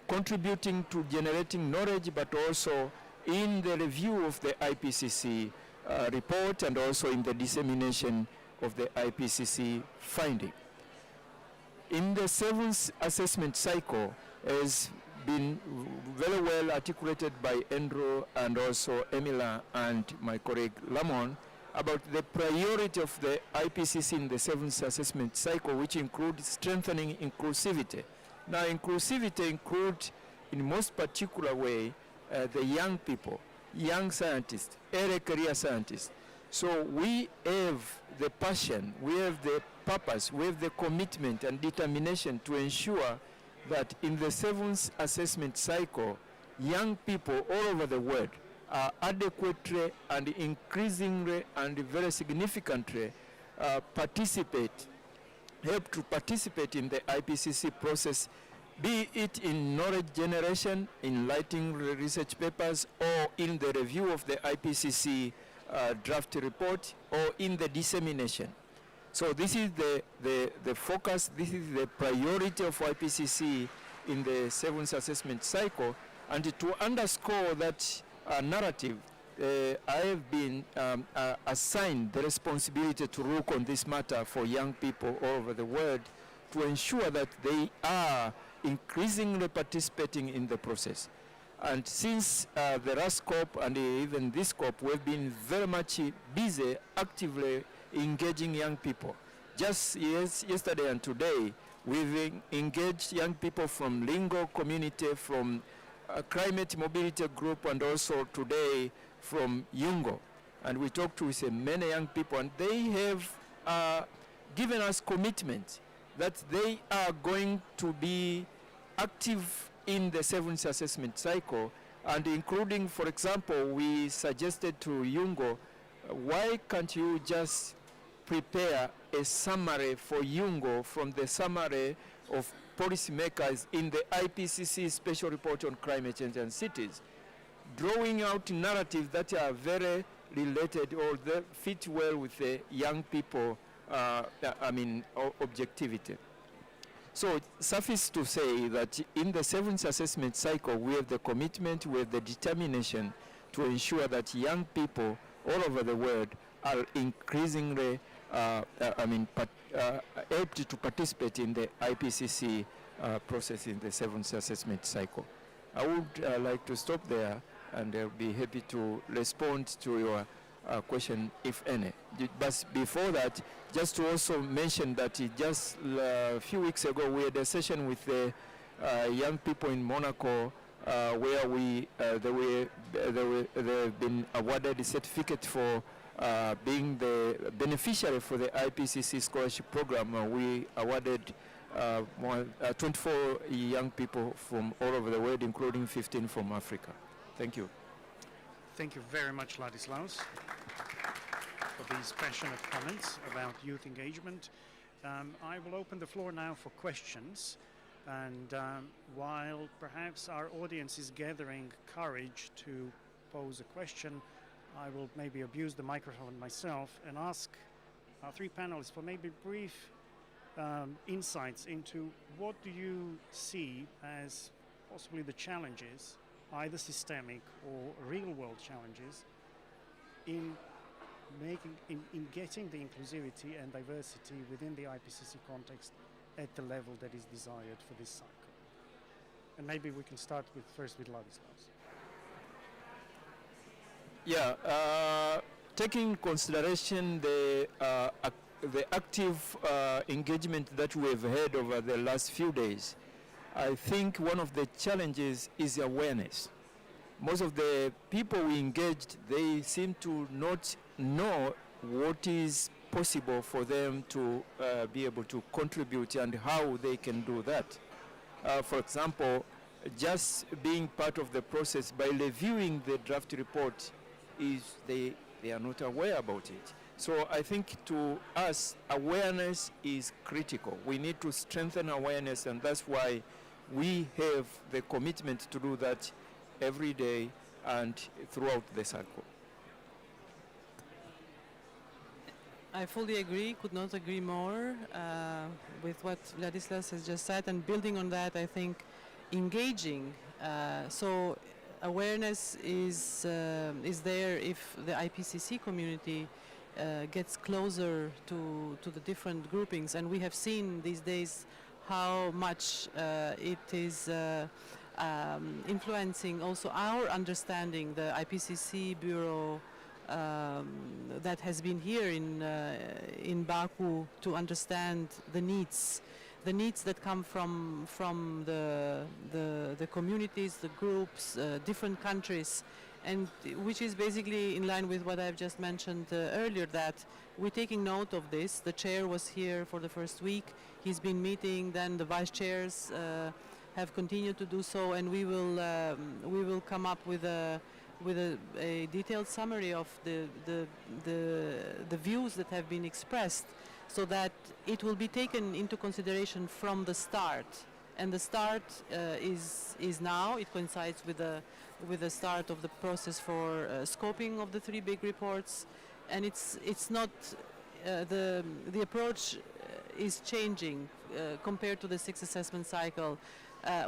contributing to generating knowledge, but also in the review of the IPCC report and also in the dissemination of the IPCC finding. In the seventh assessment cycle, as been very well articulated by Andrew and also Emila and my colleague Lamon about the priority of the IPCC in the seventh assessment cycle, which includes strengthening inclusivity. Now, inclusivity includes, in most particular way, the young people, young scientists, early career scientists. So we have the passion, we have the purpose, we have the commitment and determination to ensure that in the seventh assessment cycle, young people all over the world are adequately and increasingly and very significantly help to participate in the IPCC process, be it in knowledge generation, in writing research papers, or in the review of the IPCC draft report, or in the dissemination. So this is the focus, this is the priority of IPCC in the seventh assessment cycle. And to underscore that narrative, I have been assigned the responsibility to look on this matter for young people all over the world to ensure that they are increasingly participating in the process. And since the last COP and even this COP, we've been very much busy actively engaging young people. Just yesterday and today, we've engaged young people from Lingo community, from Climate Mobility Group, and also today from Yungo. And we talked with many young people, and they have given us commitment that they are going to be active in the seventh assessment cycle, and including, for example, we suggested to Yungo, why can't you just prepare a summary for Yungo from the summary of policymakers in the IPCC Special Report on Climate Change and Cities, drawing out narratives that are very related or that fit well with the young people, objectivity. So suffice to say that in the seventh assessment cycle, we have the commitment, we have the determination to ensure that young people all over the world are increasingly helped to participate in the IPCC process in the seventh assessment cycle. I would like to stop there, and I'll be happy to respond to your question, if any. But before that, just to also mention that just a few weeks ago, we had a session with the young people in Monaco where they've been awarded a certificate for being the beneficiary for the IPCC scholarship program. We awarded 24 young people from all over the world, including 15 from Africa. Thank you. Thank you very much, Ladislaus, for these passionate comments about youth engagement. I will open the floor now for questions. And while perhaps our audience is gathering courage to pose a question, I will maybe abuse the microphone myself and ask our three panelists for maybe brief insights into what do you see as possibly the challenges, either systemic or real-world challenges, in getting the inclusivity and diversity within the IPCC context at the level that is desired for this cycle. And maybe we can start first with Ladislaus. Yeah, taking in consideration the active engagement that we have had over the last few days, I think one of the challenges is awareness. Most of the people we engaged, they seem to not know what is possible for them to be able to contribute and how they can do that. For example, just being part of the process by reviewing the draft report, they are not aware about it. So I think to us, awareness is critical. We need to strengthen awareness, and that's why we have the commitment to do that every day and throughout the cycle. I fully agree, could not agree more with what Ladislas has just said, and building on that, I think engaging. So awareness is there if the IPCC community gets closer to the different groupings, and we have seen these days how much it is influencing also our understanding. The IPCC Bureau that has been here in Baku to understand the needs that come from the communities, the groups, different countries, and which is basically in line with what I've just mentioned earlier, that we're taking note of this. The chair was here for the first week. He's been meeting, then the vice chairs have continued to do so, and we will come up with a detailed summary of the views that have been expressed, so that it will be taken into consideration from the start. And the start is now. It coincides with the start of the process for scoping of the three big reports, and it's not the approach is changing compared to the sixth assessment cycle.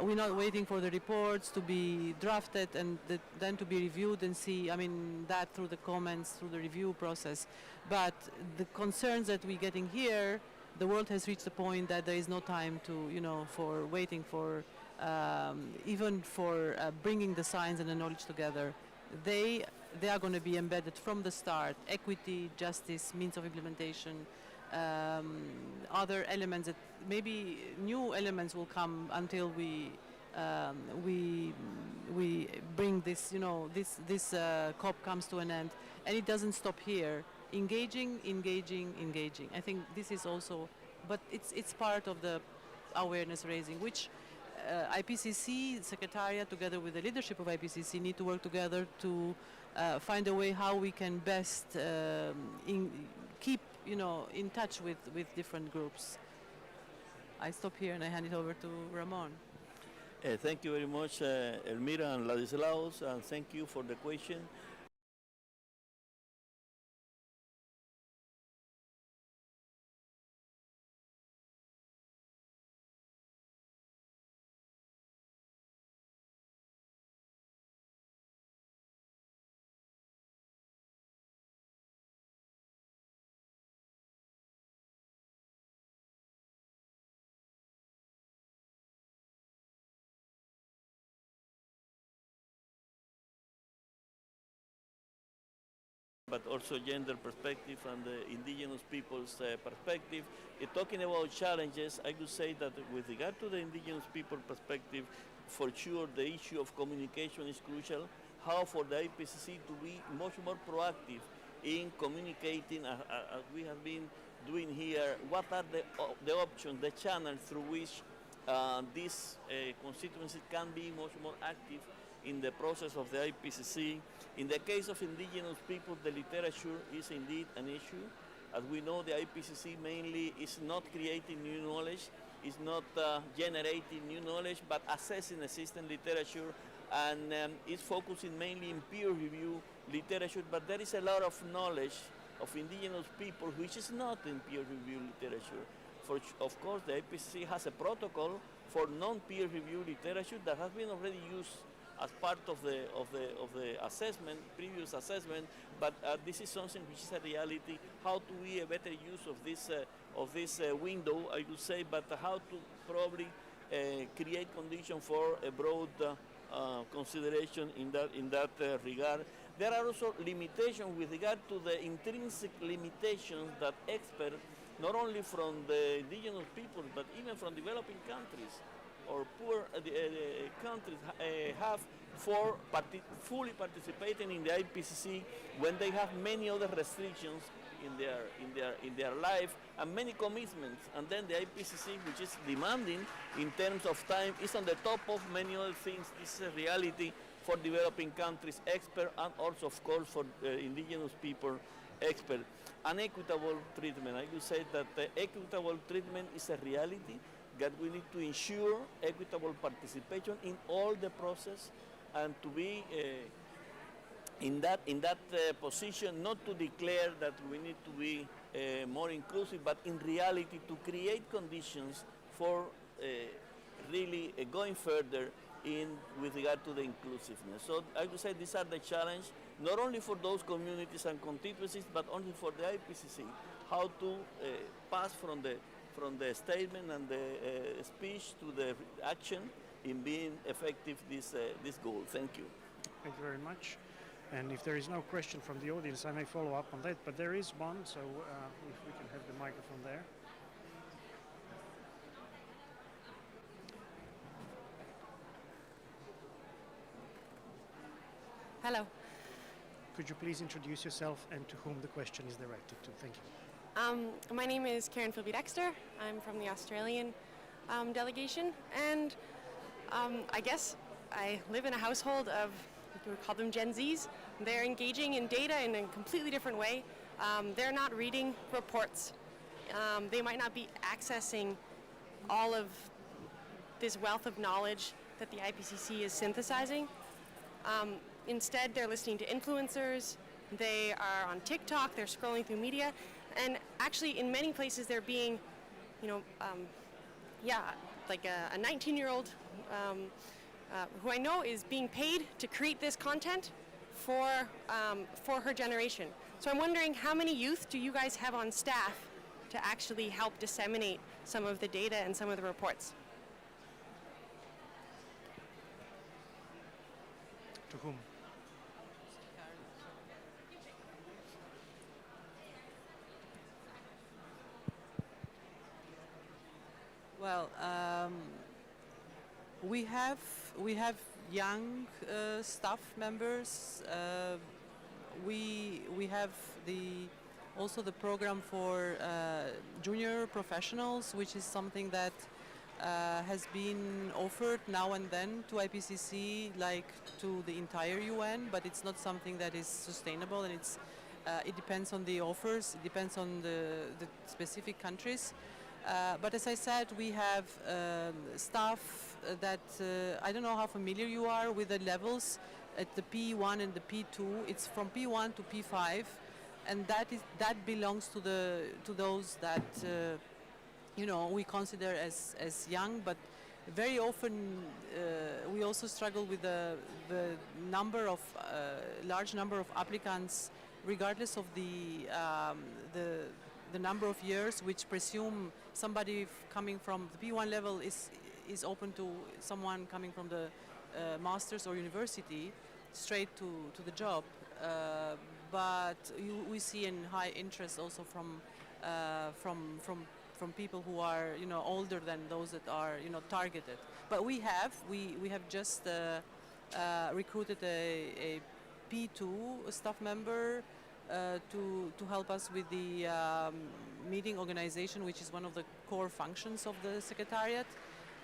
We're not waiting for the reports to be drafted and then to be reviewed and see, I mean, that through the comments, through the review process. But the concerns that we're getting here, the world has reached a point that there is no time to, for waiting for, even for bringing the science and the knowledge together. They are going to be embedded from the start: equity, justice, means of implementation, other elements that maybe new elements will come until we bring this, this COP comes to an end, and it doesn't stop here. Engaging. I think this is also, but it's part of the awareness raising, which IPCC Secretariat, together with the leadership of IPCC, need to work together to find a way how we can best keep, in touch with different groups. I stop here and I hand it over to Ramon. Thank you very much, Elmira and Ladislaus, and thank you for the question. But also gender perspective and the indigenous people's perspective. Talking about challenges, I could say that with regard to the indigenous people perspective, for sure the issue of communication is crucial. How for the IPCC to be much more proactive in communicating, as we have been doing here, what are the options, the channels through which this constituency can be much more active in the process of the IPCC. In the case of indigenous people, the literature is indeed an issue. As we know, the IPCC mainly is not creating new knowledge, is not generating new knowledge, but assessing existing literature, and is focusing mainly in peer review literature, but there is a lot of knowledge of indigenous people which is not in peer-reviewed literature. Of course, the IPCC has a protocol for non-peer-reviewed literature that has been already used as part of the assessment, previous assessment, but this is something which is a reality. How to be a better use of this window, I would say, but how to probably create conditions for a broad consideration in that regard. There are also limitations with regard to the intrinsic limitations that experts, not only from the indigenous people, but even from developing countries or poor countries have for fully participating in the IPCC when they have many other restrictions in their life and many commitments. And then the IPCC, which is demanding in terms of time, is on the top of many other things. This is a reality for developing countries expert and also, of course, for indigenous people expert. Unequitable treatment. I would say that equitable treatment is a reality, that we need to ensure equitable participation in all the process and to be in that position, not to declare that we need to be more inclusive, but in reality to create conditions for really going further with regard to the inclusiveness. So I would say these are the challenge, not only for those communities and constituencies, but only for the IPCC, how to pass from the statement and the speech to the action in being effective this goal. Thank you. Thank you very much. And if there is no question from the audience, I may follow up on that, but there is one, so if we can have the microphone there. Hello. Could you please introduce yourself and to whom the question is directed to? Thank you. My name is Karen Philby-Dexter. I'm from the Australian delegation, and I guess I live in a household of, we would call them Gen Zs. They're engaging in data in a completely different way. They're not reading reports. They might not be accessing all of this wealth of knowledge that the IPCC is synthesizing. Instead, they're listening to influencers. They are on TikTok. They're scrolling through media. And actually, in many places, they're being, like a 19-year-old who I know is being paid to create this content for her generation. So I'm wondering, how many youth do you guys have on staff to actually help disseminate some of the data and some of the reports? To whom? Well, we have young staff members. We have also the program for junior professionals, which is something that has been offered now and then to IPCC, like to the entire UN, but it's not something that is sustainable, and it depends on the offers, it depends on the specific countries. But as I said, we have staff that, I don't know how familiar you are with the levels at the P1 and the P2. It's from P1 to P5, and that belongs to those that we consider as young, but very often we also struggle with the large number of applicants, regardless of the number of years, which presume somebody coming from the P1 level is open to someone coming from the master's or university straight to the job. But we see a high interest also from people who are older than those that are targeted. But we have just recruited a P2 staff member to help us with the meeting organization, which is one of the core functions of the Secretariat.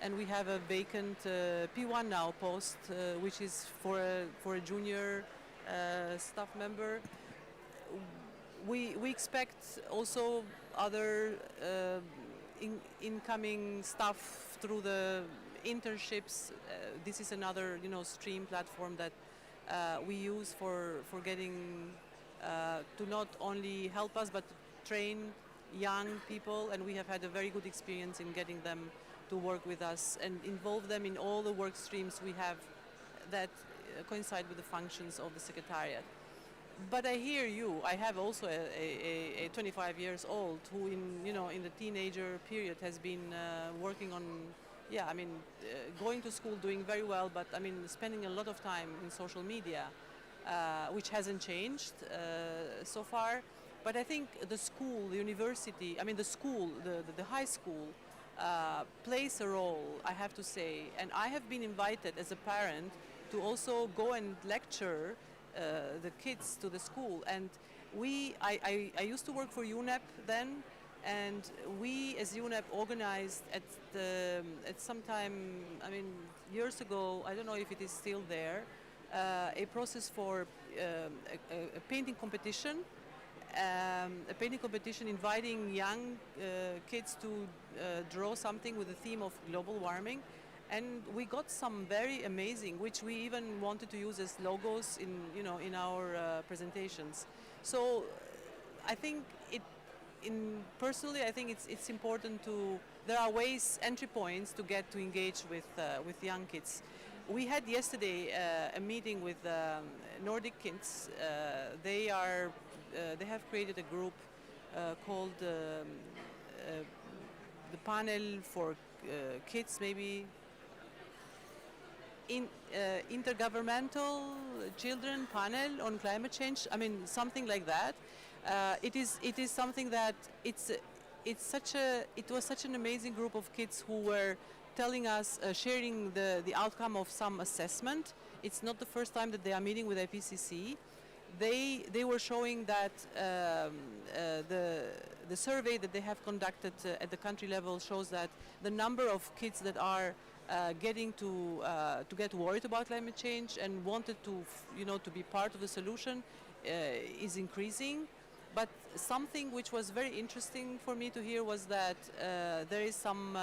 And we have a vacant P1 now post, which is for a junior staff member. We expect also other incoming staff through the internships. This is another stream platform that we use for getting to not only help us but to train young people, and we have had a very good experience in getting them to work with us and involve them in all the work streams we have that coincide with the functions of the Secretariat. But I hear you. I have also a 25 years old who in the teenager period has been working on, going to school, doing very well, but spending a lot of time in social media, which hasn't changed so far. But I think the school, the university, the high school plays a role, I have to say. And I have been invited as a parent to also go and lecture the kids to the school. And I used to work for UNEP then, and we as UNEP organized at some time, years ago, I don't know if it is still there, a process for a painting competition. A painting competition inviting young kids to draw something with the theme of global warming, and we got some very amazing, which we even wanted to use as logos in our presentations. So I think personally I think it's important to, there are ways, entry points to get to engage with young kids. We had yesterday a meeting with Nordic kids. They have created a group called the panel for kids, maybe intergovernmental children panel on climate change. Something like that. It is something that it was such an amazing group of kids who were telling us, sharing the outcome of some assessment. It's not the first time that they are meeting with IPCC. They were showing that the survey that they have conducted at the country level shows that the number of kids that are getting to get worried about climate change and wanted to be part of the solution is increasing. But something which was very interesting for me to hear was that there is some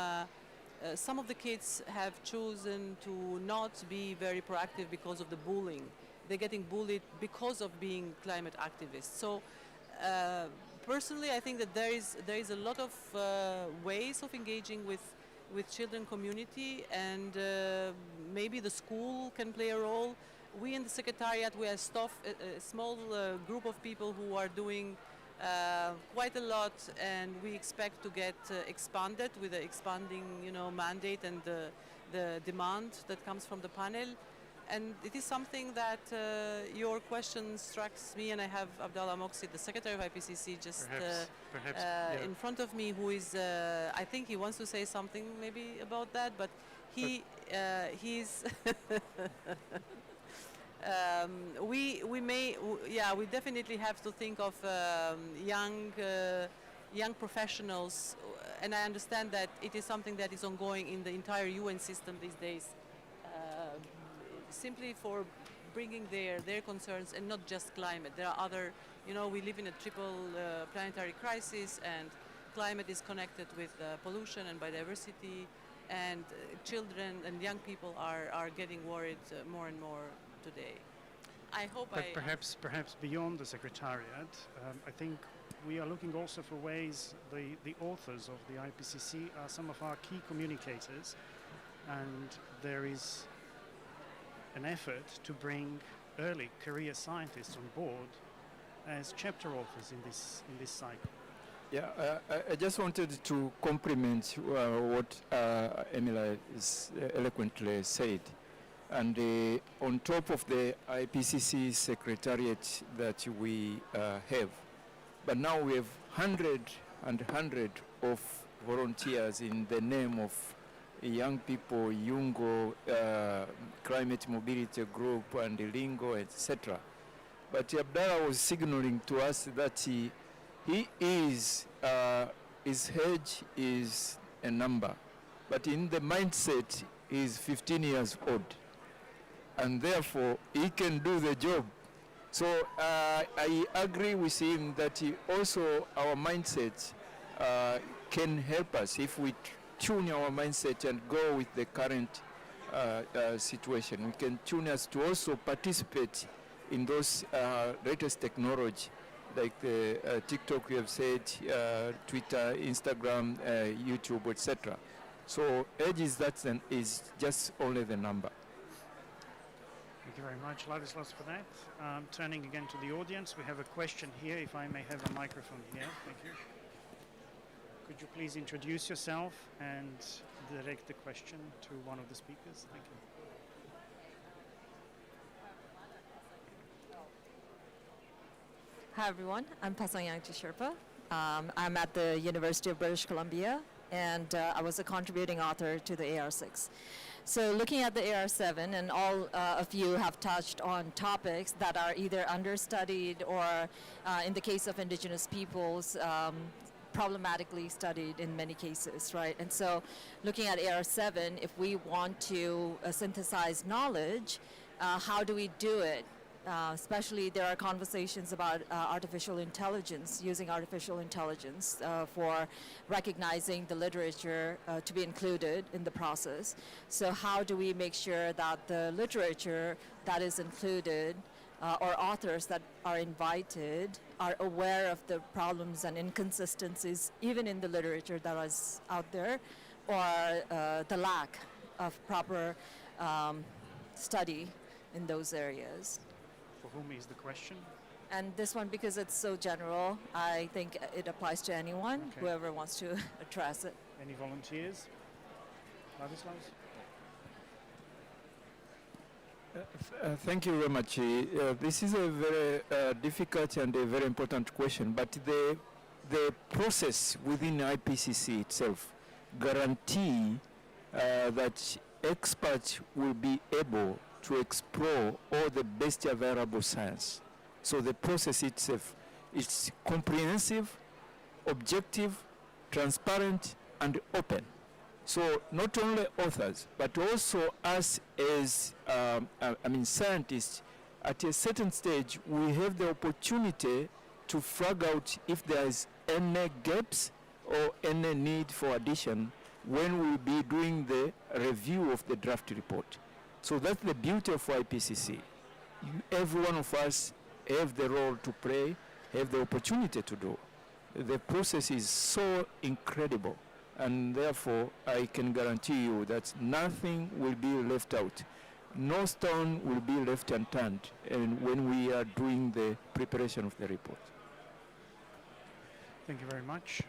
of the kids have chosen to not be very proactive because of the bullying. They're getting bullied because of being climate activists. So personally, I think that there is a lot of ways of engaging with children community, and maybe the school can play a role. We in the Secretariat, we are a small group of people who are doing quite a lot, and we expect to get expanded with the expanding mandate and the demand that comes from the panel. And it is something that your question strikes me, and I have Abdallah Moksi, the Secretary of IPCC, just in front of me, who is, I think he wants to say something maybe about that, but he's... we definitely have to think of young professionals, and I understand that it is something that is ongoing in the entire UN system these days, simply for bringing their concerns, and not just climate. There are other, we live in a triple planetary crisis, and climate is connected with pollution and biodiversity, and children and young people are getting worried more and more today. I hope but perhaps beyond the Secretariat, I think we are looking also for ways, the authors of the IPCC are some of our key communicators, and there is an effort to bring early career scientists on board as chapter authors in this cycle. Yeah, I just wanted to compliment what Emila eloquently said. And on top of the IPCC Secretariat that we have, but now we have hundreds of volunteers in the name of young people, Yungo, Climate Mobility Group, and Lingo, etc. But Abdallah was signaling to us that he is, his age is a number, but in the mindset he is 15 years old, and therefore he can do the job. So I agree with him that also our mindset can help us if we tune our mindset and go with the current situation. We can tune us to also participate in those latest technology, like the TikTok, we have said, Twitter, Instagram, YouTube, etc. So age is just only the number. Thank you very much, Ladislas, for that. Turning again to the audience, we have a question here, if I may have a microphone here. Thank you. Could you please introduce yourself and direct the question to one of the speakers? Thank you. Hi, everyone. I'm Pasang Sherpa. I'm at the University of British Columbia, and I was a contributing author to the AR6. So looking at the AR7, and all of you have touched on topics that are either understudied or, in the case of Indigenous peoples, problematically studied in many cases, right? And so looking at AR7, if we want to synthesize knowledge, how do we do it? Especially there are conversations about artificial intelligence, using artificial intelligence for recognizing the literature to be included in the process. So how do we make sure that the literature that is included or authors that are invited are aware of the problems and inconsistencies even in the literature that is out there, or the lack of proper study in those areas? For whom is the question? And this one, because it's so general, I think it applies to anyone, whoever wants to address it. Any volunteers? Ladislas? Thank you very much. This is a very difficult and a very important question, but the process within IPCC itself guarantee that experts will be able to explore all the best available science. So the process itself is comprehensive, objective, transparent, and open. So not only authors, but also us as scientists, at a certain stage, we have the opportunity to flag out if there is any gaps or any need for addition when we'll be doing the review of the draft report. So that's the beauty of IPCC. Every one of us have the role to play, have the opportunity to do. The process is so incredible, and therefore I can guarantee you that nothing will be left out. No stone will be left unturned when we are doing the preparation of the report. Thank you very much.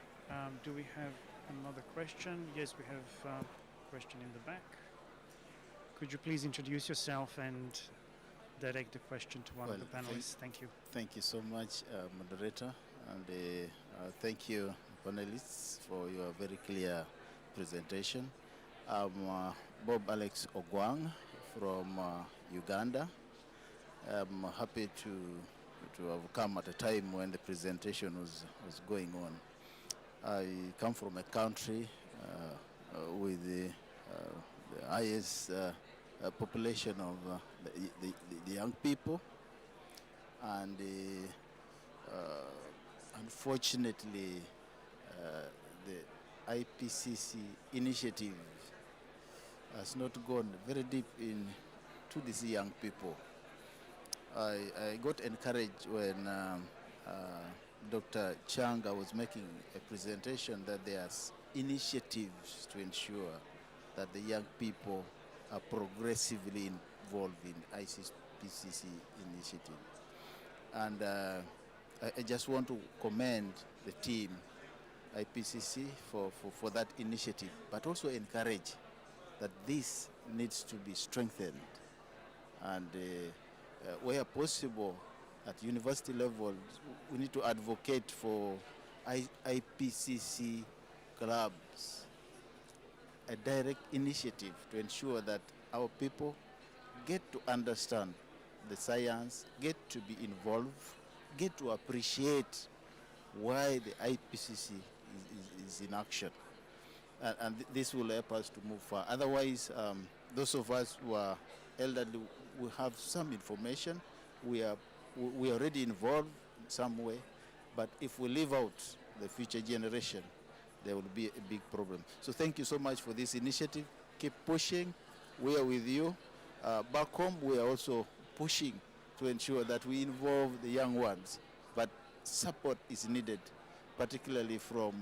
Do we have another question? Yes, we have a question in the back. Could you please introduce yourself and direct the question to one of the panelists? Thank you. Thank you so much, moderator, and thank you, panelists, for your very clear presentation. I'm Bob Alex Ogwang from Uganda. I'm happy to have come at a time when the presentation was going on. I come from a country with the highest population of the young people, and unfortunately the IPCC initiative has not gone very deep into these young people. I got encouraged when Dr. Changa was making a presentation that there's initiatives to ensure that the young people are progressively involved in IPCC initiative. And I just want to commend the team, IPCC, for that initiative, but also encourage that this needs to be strengthened. And where possible, at university level, we need to advocate for IPCC clubs, a direct initiative to ensure that our people get to understand the science, get to be involved, get to appreciate why the IPCC is in action. And this will help us to move far. Otherwise, those of us who are elderly, we have some information. We are already involved in some way, but if we leave out the future generation, there will be a big problem. So thank you so much for this initiative. Keep pushing, we are with you. Back home, we are also pushing to ensure that we involve the young ones, but support is needed, particularly from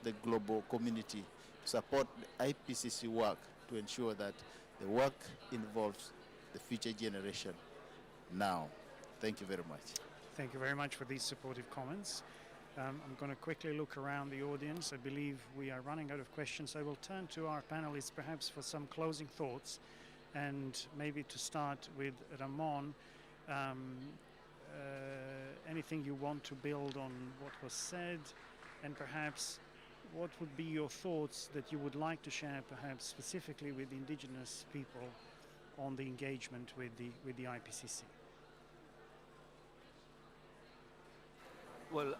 the global community, to support the IPCC work to ensure that the work involves the future generation now. Thank you very much. Thank you very much for these supportive comments. I'm going to quickly look around the audience. I believe we are running out of questions. I will turn to our panelists perhaps for some closing thoughts, and maybe to start with Ramon. Anything you want to build on what was said, and perhaps what would be your thoughts that you would like to share perhaps specifically with indigenous people on the engagement with the IPCC? Well,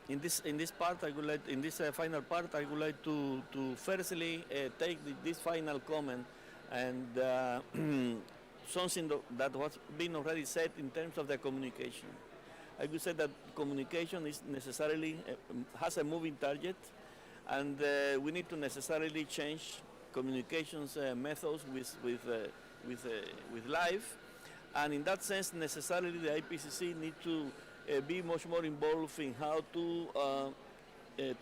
in this part, I would like, in this final part, I would like to firstly take this final comment and something that was been already said in terms of the communication. I would say that communication is necessarily has a moving target, and we need to necessarily change communications methods with life, and in that sense, necessarily the IPCC need to be much more involved in how to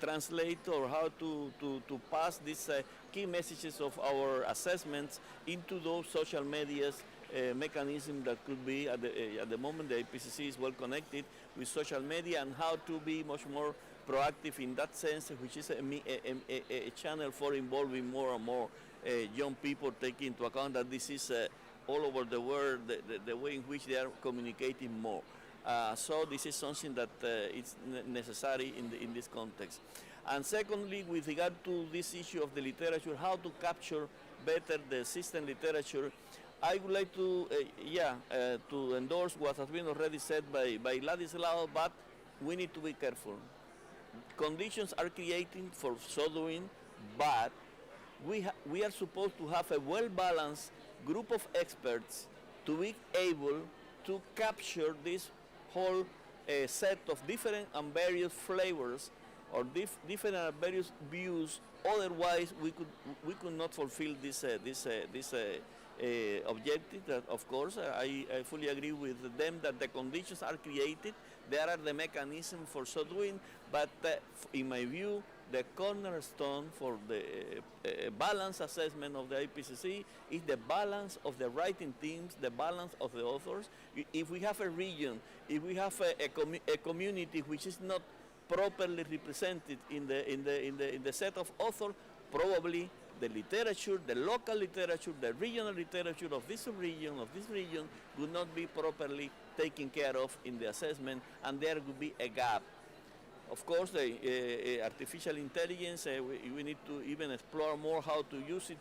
translate or how to pass these key messages of our assessments into those social medias mechanism that could be at the moment the IPCC is well connected with social media, and how to be much more proactive in that sense, which is a channel for involving more and more young people, taking into account that this is all over the world, the way in which they are communicating more. So this is something that is necessary in this context. And secondly, with regard to this issue of the literature, how to capture better the system literature, I would like to, to endorse what has been already said by Ladislao, but we need to be careful. Conditions are creating for so doing, but we are supposed to have a well-balanced group of experts to be able to capture this whole set of different and various flavors or different and various views. Otherwise, we could not fulfill this objective. That, of course, I fully agree with them that the conditions are created. There are the mechanisms for so doing, but in my view, the cornerstone for the balance assessment of the IPCC is the balance of the writing teams, the balance of the authors. If we have a region, if we have a community which is not properly represented in the set of authors, probably the literature, the local literature, the regional literature of this region would not be properly taken care of in the assessment, and there would be a gap. Of course, the artificial intelligence, we need to even explore more how to use it,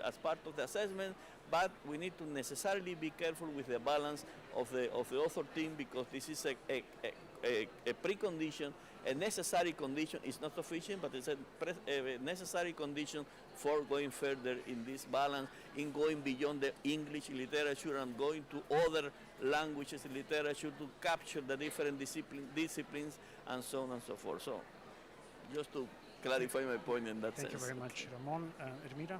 as part of the assessment, but we need to necessarily be careful with the balance of the author team, because this is a precondition, a necessary condition. It's not sufficient, but it's a necessary condition for going further in this balance, in going beyond the English literature and going to other languages literature to capture the different disciplines and so on and so forth. So, just to clarify my point in that sense. Thank you very much, Ramon. Ermira?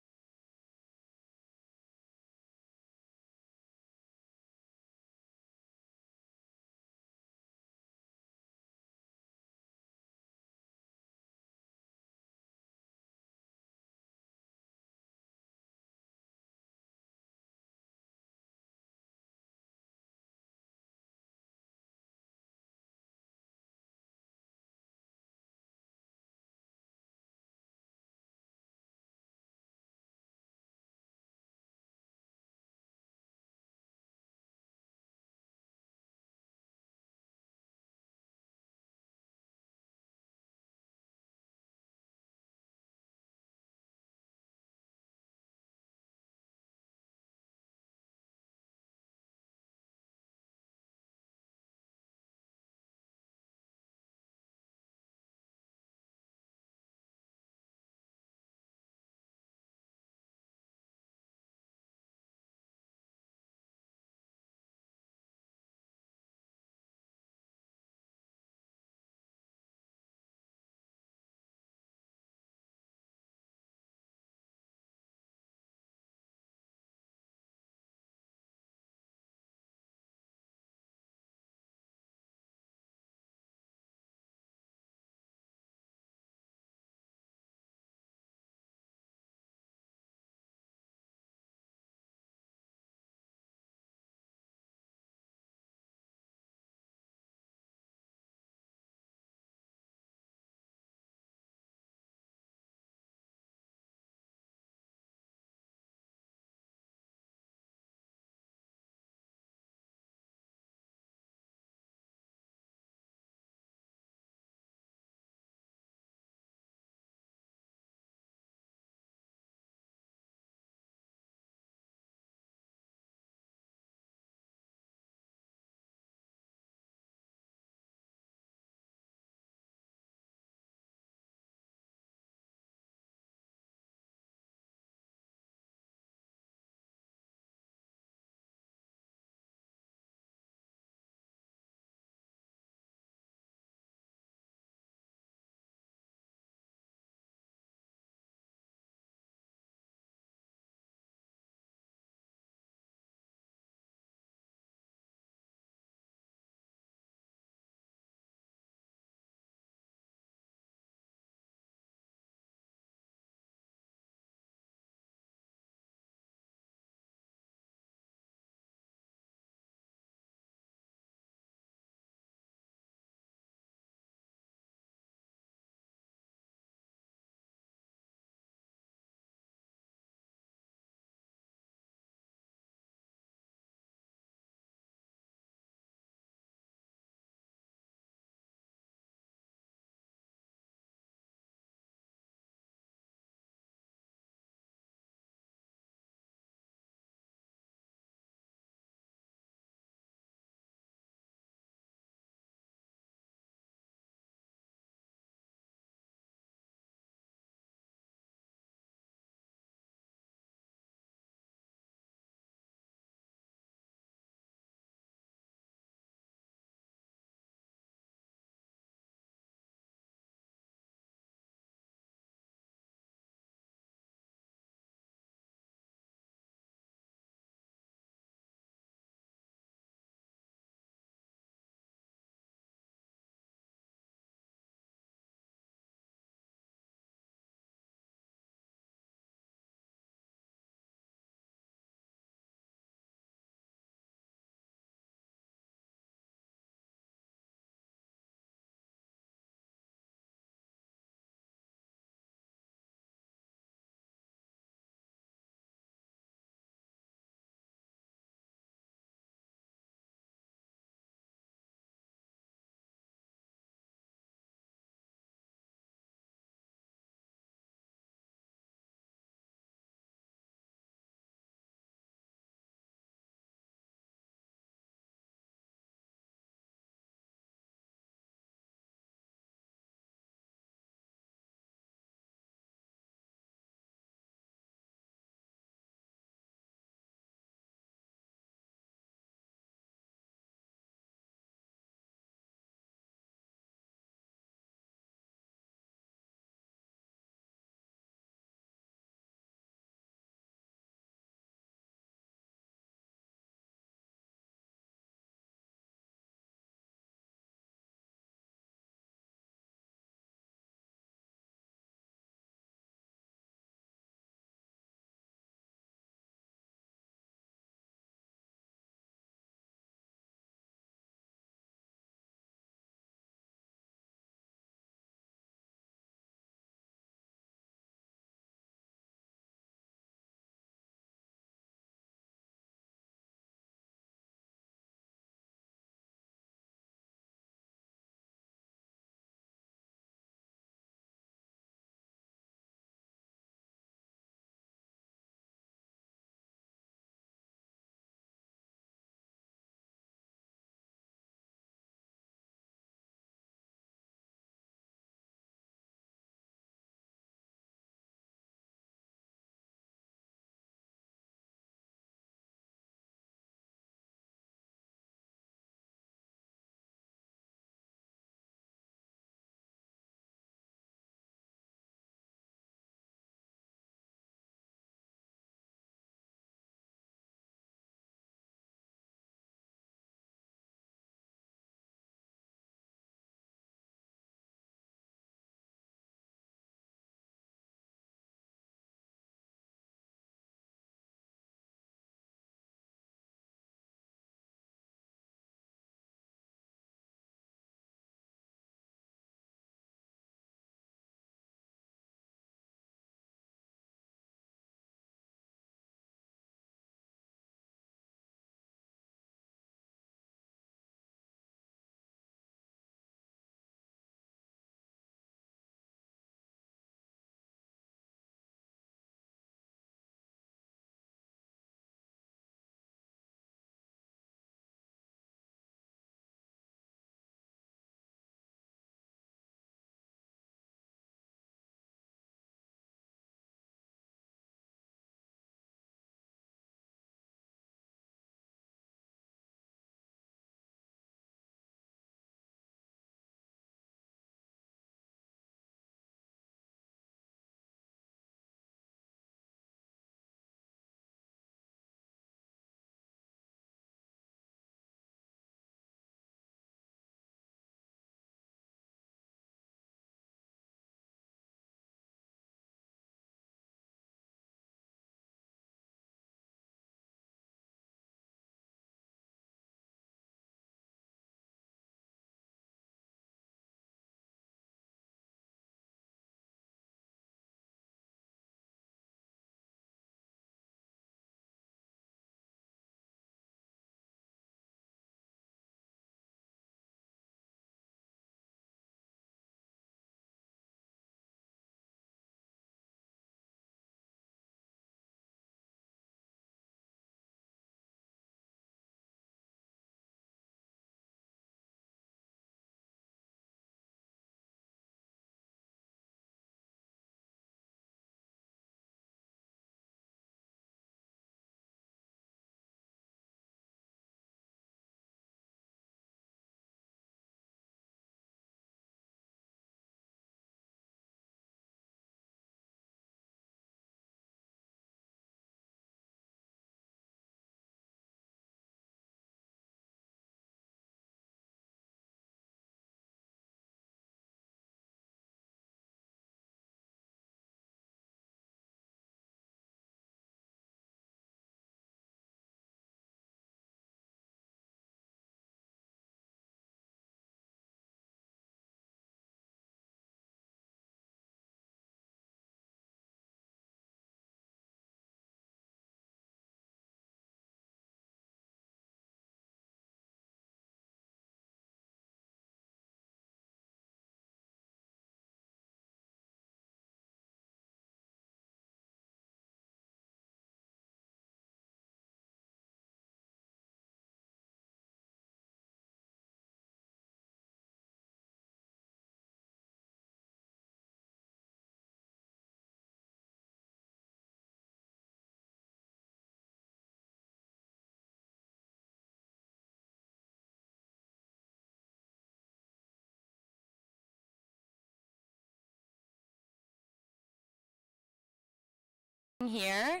here.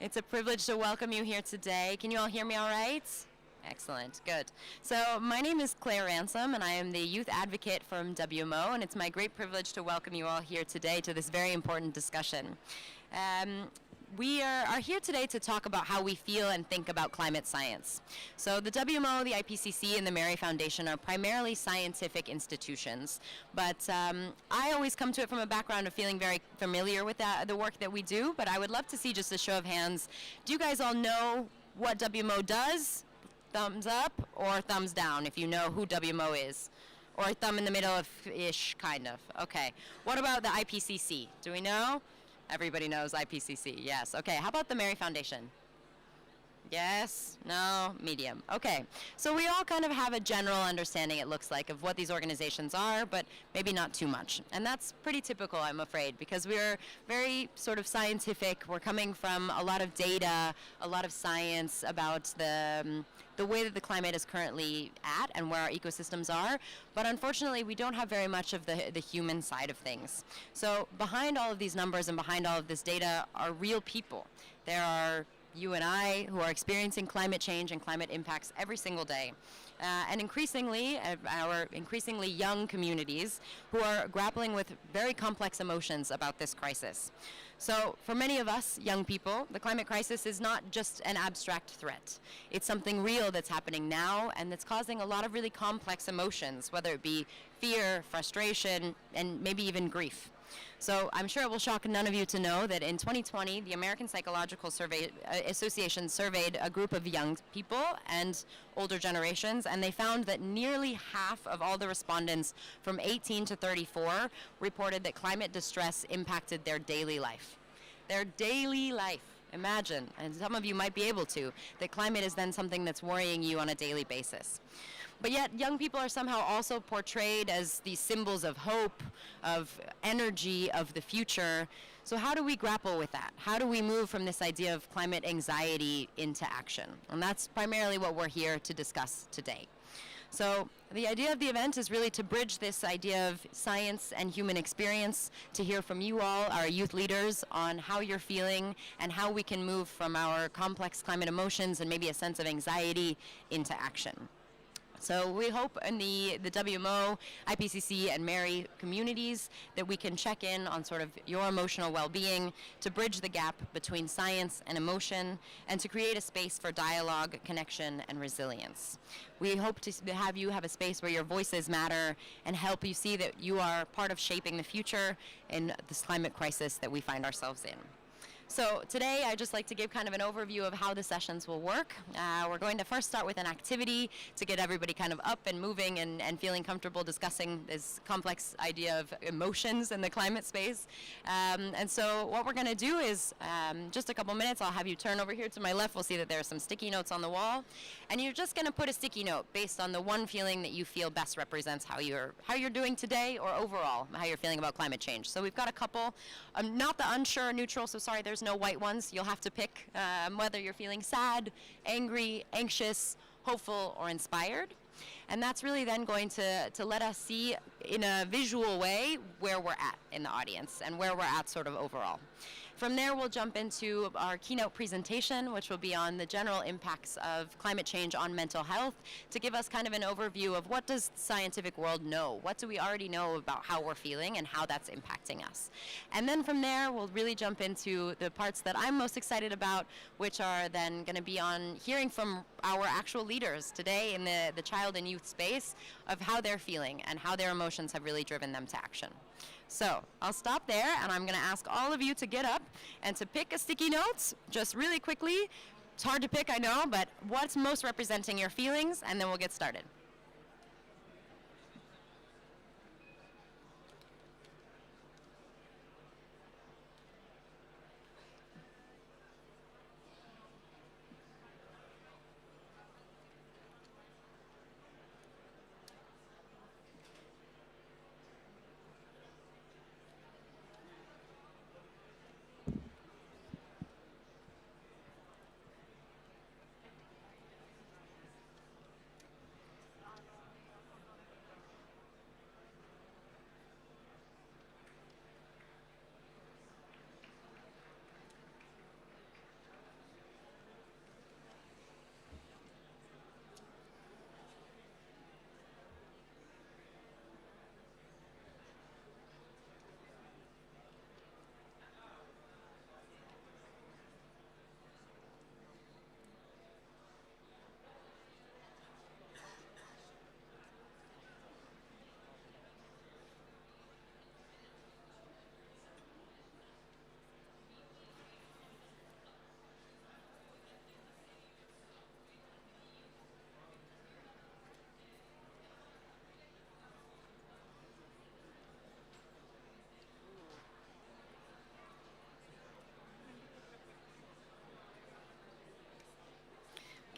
It's a privilege to welcome you here today. Can you all hear me all right? Excellent, good. So my name is Claire Ransom, and I am the youth advocate from WMO, and it's my great privilege to welcome you all here today to this very important discussion. We are here today to talk about how we feel and think about climate science. So the WMO, the IPCC, and the Mary Foundation are primarily scientific institutions, but I always come to it from a background of feeling very familiar with the work that we do, but I would love to see just a show of hands. Do you guys all know what WMO does? Thumbs up or thumbs down if you know who WMO is. Or a thumb in the middle of ish, kind of. Okay. What about the IPCC? Do we know? Everybody knows IPCC, yes. Okay, how about the Mary Foundation? Yes? No? Medium. Okay, so we all kind of have a general understanding, it looks like, of what these organizations are, but maybe not too much. And that's pretty typical, I'm afraid, because we're very sort of scientific. We're coming from a lot of data, a lot of science about the way that the climate is currently at and where our ecosystems are, but unfortunately we don't have very much of the human side of things. So behind all of these numbers and behind all of this data are real people. There are you and I who are experiencing climate change and climate impacts every single day. And increasingly, our increasingly young communities who are grappling with very complex emotions about this crisis. So for many of us young people, the climate crisis is not just an abstract threat. It's something real that's happening now and that's causing a lot of really complex emotions, whether it be fear, frustration, and maybe even grief. So I'm sure it will shock none of you to know that in 2020, the American Psychological Association surveyed a group of young people and older generations, and they found that nearly half of all the respondents from 18 to 34 reported that climate distress impacted their daily life. Their daily life. Imagine, and some of you might be able to, that climate is then something that's worrying you on a daily basis. But yet, young people are somehow also portrayed as these symbols of hope, of energy, of the future. So how do we grapple with that? How do we move from this idea of climate anxiety into action? And that's primarily what we're here to discuss today. So the idea of the event is really to bridge this idea of science and human experience, to hear from you all, our youth leaders, on how you're feeling and how we can move from our complex climate emotions and maybe a sense of anxiety into action. So we hope in the WMO, IPCC, and Mary communities that we can check in on sort of your emotional well-being to bridge the gap between science and emotion and to create a space for dialogue, connection, and resilience. We hope to have you have a space where your voices matter and help you see that you are part of shaping the future in this climate crisis that we find ourselves in. So today I'd just like to give kind of an overview of how the sessions will work. We're going to first start with an activity to get everybody kind of up and moving and feeling comfortable discussing this complex idea of emotions in the climate space. And so what we're going to do is just a couple minutes, I'll have you turn over here to my left. We'll see that there are some sticky notes on the wall. And you're just going to put a sticky note based on the one feeling that you feel best represents how you're doing today or overall how you're feeling about climate change. So we've got a couple, not the unsure or neutral, so sorry, there's no white ones. You'll have to pick whether you're feeling sad, angry, anxious, hopeful, or inspired. And that's really then going to let us see in a visual way where we're at in the audience and where we're at sort of overall. From there, we'll jump into our keynote presentation, which will be on the general impacts of climate change on mental health, to give us kind of an overview of what does the scientific world know? What do we already know about how we're feeling and how that's impacting us? And then from there, we'll really jump into the parts that I'm most excited about, which are then going to be on hearing from our actual leaders today in the child and youth space of how they're feeling and how their emotions have really driven them to action. So I'll stop there, and I'm going to ask all of you to get up and to pick a sticky note, just really quickly. It's hard to pick, I know, but what's most representing your feelings, and then we'll get started.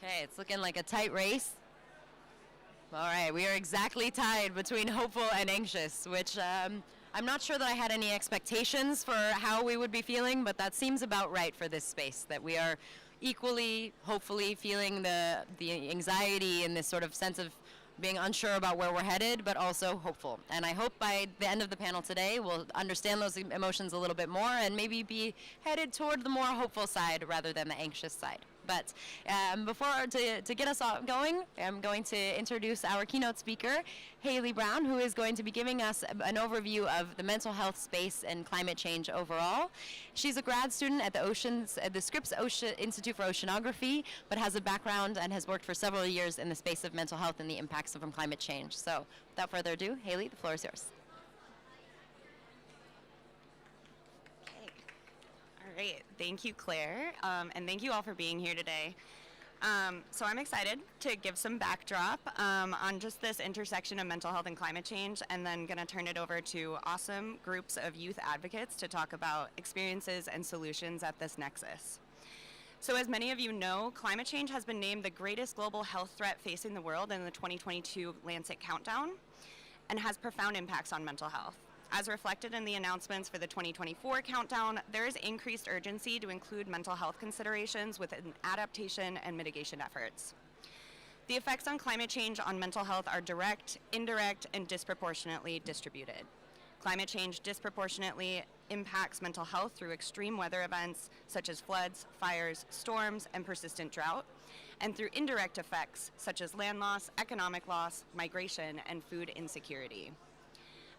Okay, it's looking like a tight race. All right, we are exactly tied between hopeful and anxious, which I'm not sure that I had any expectations for how we would be feeling, but that seems about right for this space, that we are equally, hopefully, feeling the anxiety and this sort of sense of being unsure about where we're headed, but also hopeful. And I hope by the end of the panel today, we'll understand those emotions a little bit more and maybe be headed toward the more hopeful side rather than the anxious side. But to get us all going, I'm going to introduce our keynote speaker, Haley Brown, who is going to be giving us an overview of the mental health space and climate change overall. She's a grad student at the Scripps Institute for Oceanography, but has a background and has worked for several years in the space of mental health and the impacts from climate change. So without further ado, Haley, the floor is yours. Great. Thank you, Claire, and thank you all for being here today. So I'm excited to give some backdrop on just this intersection of mental health and climate change, and then going to turn it over to awesome groups of youth advocates to talk about experiences and solutions at this nexus. So as many of you know, climate change has been named the greatest global health threat facing the world in the 2022 Lancet Countdown and has profound impacts on mental health. As reflected in the announcements for the 2024 countdown, there is increased urgency to include mental health considerations within adaptation and mitigation efforts. The effects on climate change on mental health are direct, indirect, and disproportionately distributed. Climate change disproportionately impacts mental health through extreme weather events such as floods, fires, storms, and persistent drought, and through indirect effects such as land loss, economic loss, migration, and food insecurity.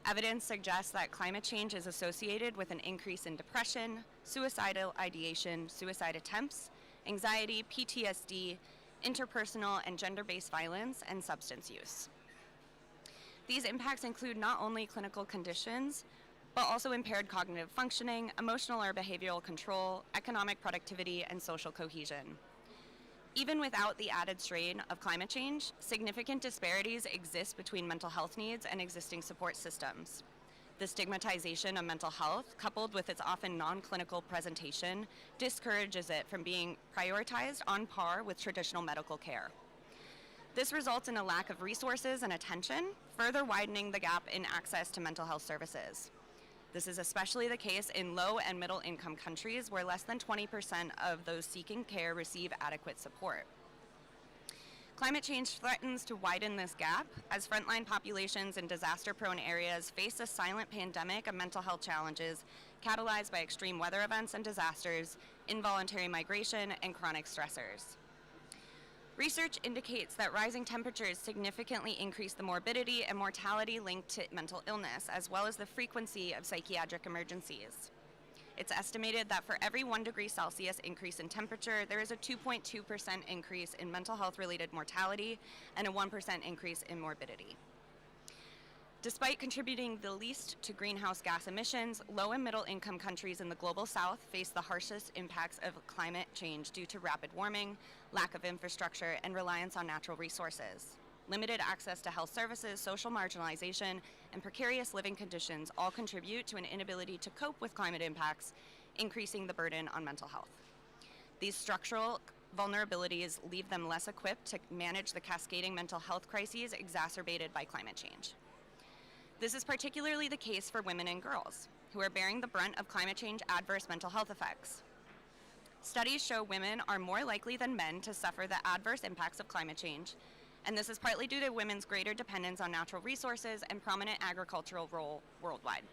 Evidence suggests that climate change is associated with an increase in depression, suicidal ideation, suicide attempts, anxiety, PTSD, interpersonal and gender-based violence, and substance use. These impacts include not only clinical conditions, but also impaired cognitive functioning, emotional or behavioral control, economic productivity, and social cohesion. Even without the added strain of climate change, significant disparities exist between mental health needs and existing support systems. The stigmatization of mental health, coupled with its often non-clinical presentation, discourages it from being prioritized on par with traditional medical care. This results in a lack of resources and attention, further widening the gap in access to mental health services. This is especially the case in low and middle income countries where less than 20% of those seeking care receive adequate support. Climate change threatens to widen this gap as frontline populations in disaster-prone areas face a silent pandemic of mental health challenges catalyzed by extreme weather events and disasters, involuntary migration, and chronic stressors. Research indicates that rising temperatures significantly increase the morbidity and mortality linked to mental illness, as well as the frequency of psychiatric emergencies. It's estimated that for every 1 degree Celsius increase in temperature, there is a 2.2% increase in mental health-related mortality and a 1% increase in morbidity. Despite contributing the least to greenhouse gas emissions, low and middle income countries in the global south face the harshest impacts of climate change due to rapid warming, lack of infrastructure, and reliance on natural resources. Limited access to health services, social marginalization, and precarious living conditions all contribute to an inability to cope with climate impacts, increasing the burden on mental health. These structural vulnerabilities leave them less equipped to manage the cascading mental health crises exacerbated by climate change. This is particularly the case for women and girls, who are bearing the brunt of climate change adverse mental health effects. Studies show women are more likely than men to suffer the adverse impacts of climate change, and this is partly due to women's greater dependence on natural resources and prominent agricultural role worldwide.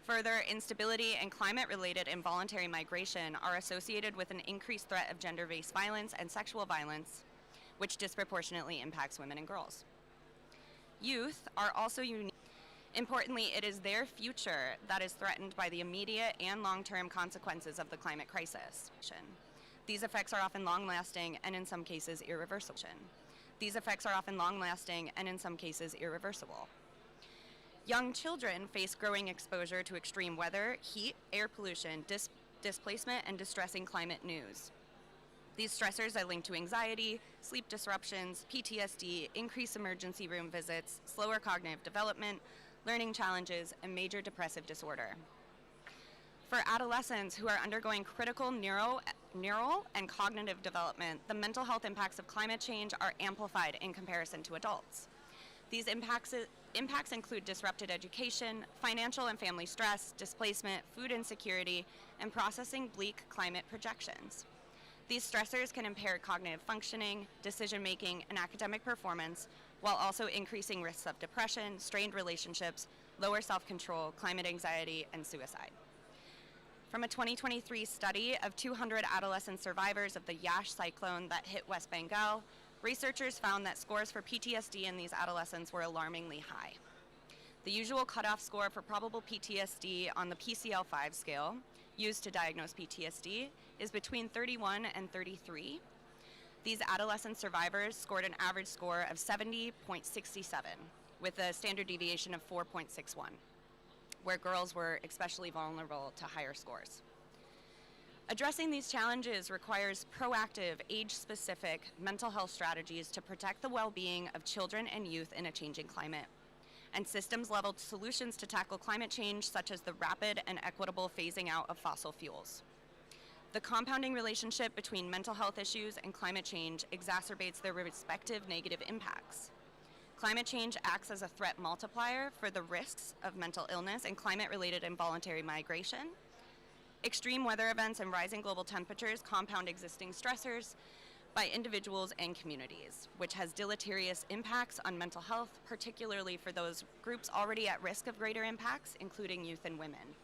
Further, instability and climate-related involuntary migration are associated with an increased threat of gender-based violence and sexual violence, which disproportionately impacts women and girls. Youth are also unique. Importantly, it is their future that is threatened by the immediate and long-term consequences of the climate crisis. These effects are often long-lasting and in some cases irreversible. Young children face growing exposure to extreme weather, heat, air pollution, displacement, and distressing climate news. These stressors are linked to anxiety, sleep disruptions, PTSD, increased emergency room visits, slower cognitive development, learning challenges, and major depressive disorder. For adolescents who are undergoing critical neural and cognitive development, the mental health impacts of climate change are amplified in comparison to adults. These impacts include disrupted education, financial and family stress, displacement, food insecurity, and processing bleak climate projections. These stressors can impair cognitive functioning, decision-making, and academic performance, while also increasing risks of depression, strained relationships, lower self-control, climate anxiety, and suicide. From a 2023 study of 200 adolescent survivors of the Yash cyclone that hit West Bengal, researchers found that scores for PTSD in these adolescents were alarmingly high. The usual cutoff score for probable PTSD on the PCL-5 scale, used to diagnose PTSD, is between 31 and 33. These adolescent survivors scored an average score of 70.67, with a standard deviation of 4.61. Where girls were especially vulnerable to higher scores. Addressing these challenges requires proactive, age-specific mental health strategies to protect the well-being of children and youth in a changing climate, and systems-level solutions to tackle climate change, such as the rapid and equitable phasing out of fossil fuels. The compounding relationship between mental health issues and climate change exacerbates their respective negative impacts. Climate change acts as a threat multiplier for the risks of mental illness and climate-related involuntary migration. Extreme weather events and rising global temperatures compound existing stressors by individuals and communities, which has deleterious impacts on mental health, particularly for those groups already at risk of greater impacts, including youth and women.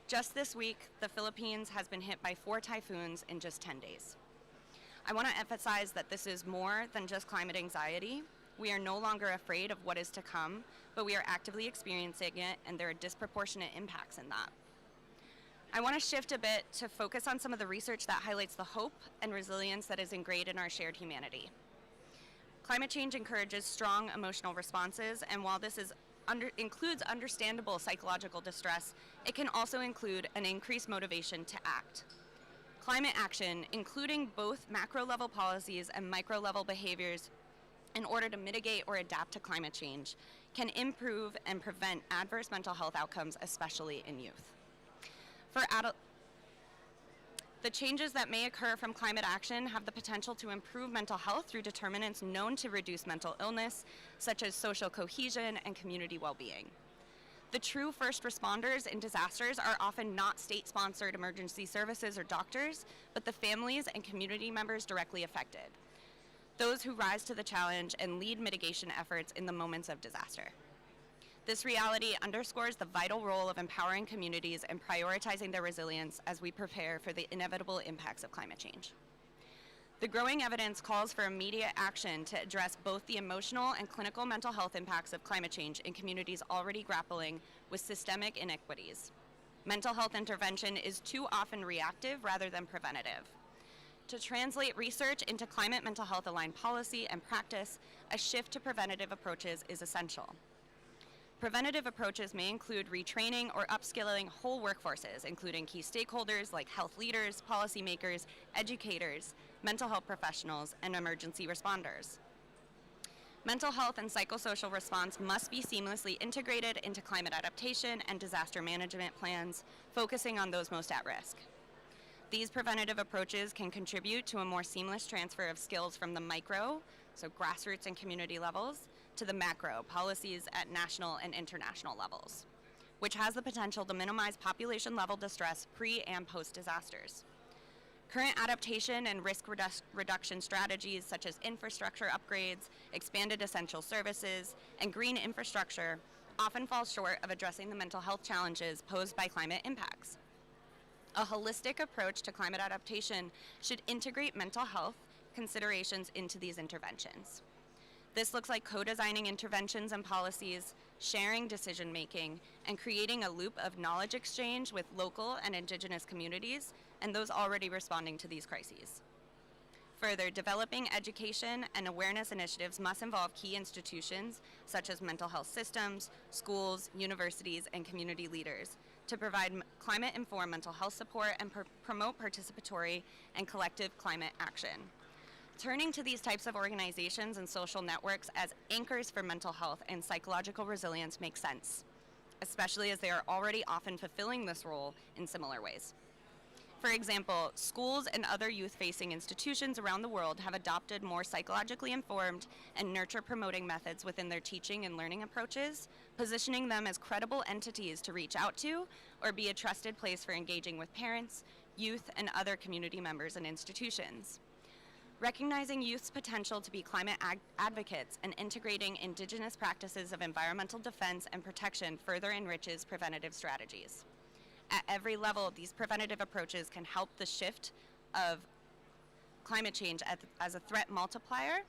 Just this week, the Philippines has been hit by 4 typhoons in just 10 days. I want to emphasize that this is more than just climate anxiety. We are no longer afraid of what is to come, but we are actively experiencing it, and there are disproportionate impacts in that. I want to shift a bit to focus on some of the research that highlights the hope and resilience that is ingrained in our shared humanity. Climate change encourages strong emotional responses, and while this includes understandable psychological distress, it can also include an increased motivation to act. Climate action, including both macro-level policies and micro-level behaviors, in order to mitigate or adapt to climate change, can improve and prevent adverse mental health outcomes, especially in youth. The changes that may occur from climate action have the potential to improve mental health through determinants known to reduce mental illness, such as social cohesion and community well-being. The true first responders in disasters are often not state-sponsored emergency services or doctors, but the families and community members directly affected. Those who rise to the challenge and lead mitigation efforts in the moments of disaster. This reality underscores the vital role of empowering communities and prioritizing their resilience as we prepare for the inevitable impacts of climate change. The growing evidence calls for immediate action to address both the emotional and clinical mental health impacts of climate change in communities already grappling with systemic inequities. Mental health intervention is too often reactive rather than preventative. To translate research into climate mental health aligned policy and practice, a shift to preventative approaches is essential. Preventative approaches may include retraining or upskilling whole workforces, including key stakeholders like health leaders, policymakers, educators, mental health professionals, and emergency responders. Mental health and psychosocial response must be seamlessly integrated into climate adaptation and disaster management plans, focusing on those most at risk. These preventative approaches can contribute to a more seamless transfer of skills from the micro, so grassroots and community levels, to the macro, policies at national and international levels, which has the potential to minimize population-level distress pre- and post-disasters. Current adaptation and risk reduction strategies such as infrastructure upgrades, expanded essential services, and green infrastructure often fall short of addressing the mental health challenges posed by climate impacts. A holistic approach to climate adaptation should integrate mental health considerations into these interventions. This looks like co-designing interventions and policies, sharing decision-making, and creating a loop of knowledge exchange with local and indigenous communities and those already responding to these crises. Further, developing education and awareness initiatives must involve key institutions such as mental health systems, schools, universities, and community leaders to provide climate-informed mental health support and promote participatory and collective climate action. Turning to these types of organizations and social networks as anchors for mental health and psychological resilience makes sense. especially as they are already often fulfilling this role in similar ways. For example, schools and other youth-facing institutions around the world have adopted more psychologically informed and nurture-promoting methods within their teaching and learning approaches, positioning them as credible entities to reach out to or be a trusted place for engaging with parents, youth, and other community members and institutions. Recognizing youth's potential to be climate advocates and integrating indigenous practices of environmental defense and protection further enriches preventative strategies. At every level, these preventative approaches can help the shift of climate change as a threat multiplier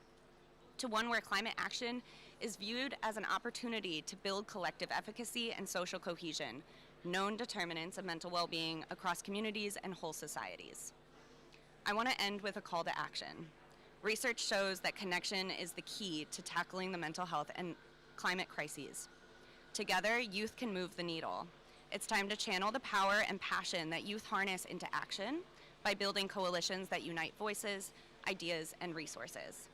to one where climate action is viewed as an opportunity to build collective efficacy and social cohesion, known determinants of mental well-being across communities and whole societies. I want to end with a call to action. Research shows that connection is the key to tackling the mental health and climate crises. Together, youth can move the needle. It's time to channel the power and passion that youth harness into action by building coalitions that unite voices, ideas, and resources.